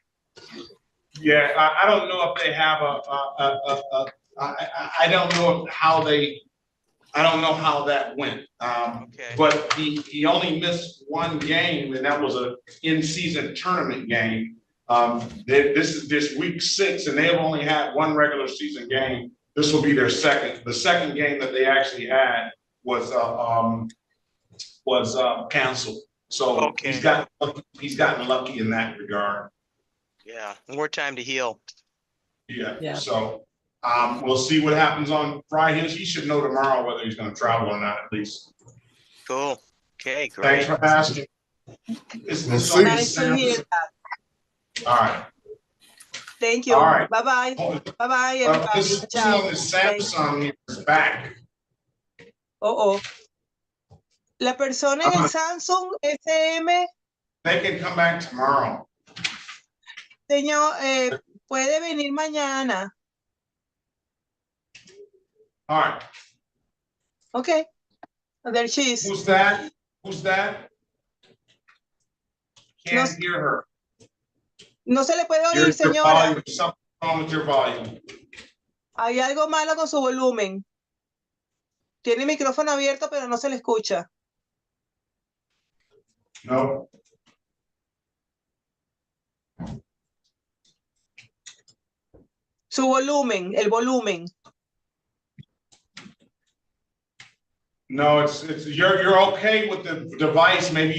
Yeah, I don't know if they have I don't know how that went. Okay. But he only missed one game, and that was a in-season tournament game. This is week 6, and they've only had one regular season game. This will be their second. The second game that they actually had was canceled. So okay. he's gotten lucky in that regard. Yeah, more time to heal. Yeah. So we'll see what happens on Friday. He should know tomorrow whether he's going to travel or not, at least. Cool. Okay, great. Thanks for asking. Nice to hear that. All right. Thank you. All right. Bye-bye. Bye-bye, everybody. This Ciao. Samsung here is back. La persona en el Samsung SM. They can come back tomorrow. Señor, puede venir mañana. All right. Okay. There she is. Who's that? Can't hear her. No se le puede oír, señora. Volume. Something wrong with your volume. Hay algo malo con su volumen. Tiene el micrófono abierto, pero no se le escucha. No. Su volumen, el volumen. No, it's you're okay with the device. Maybe you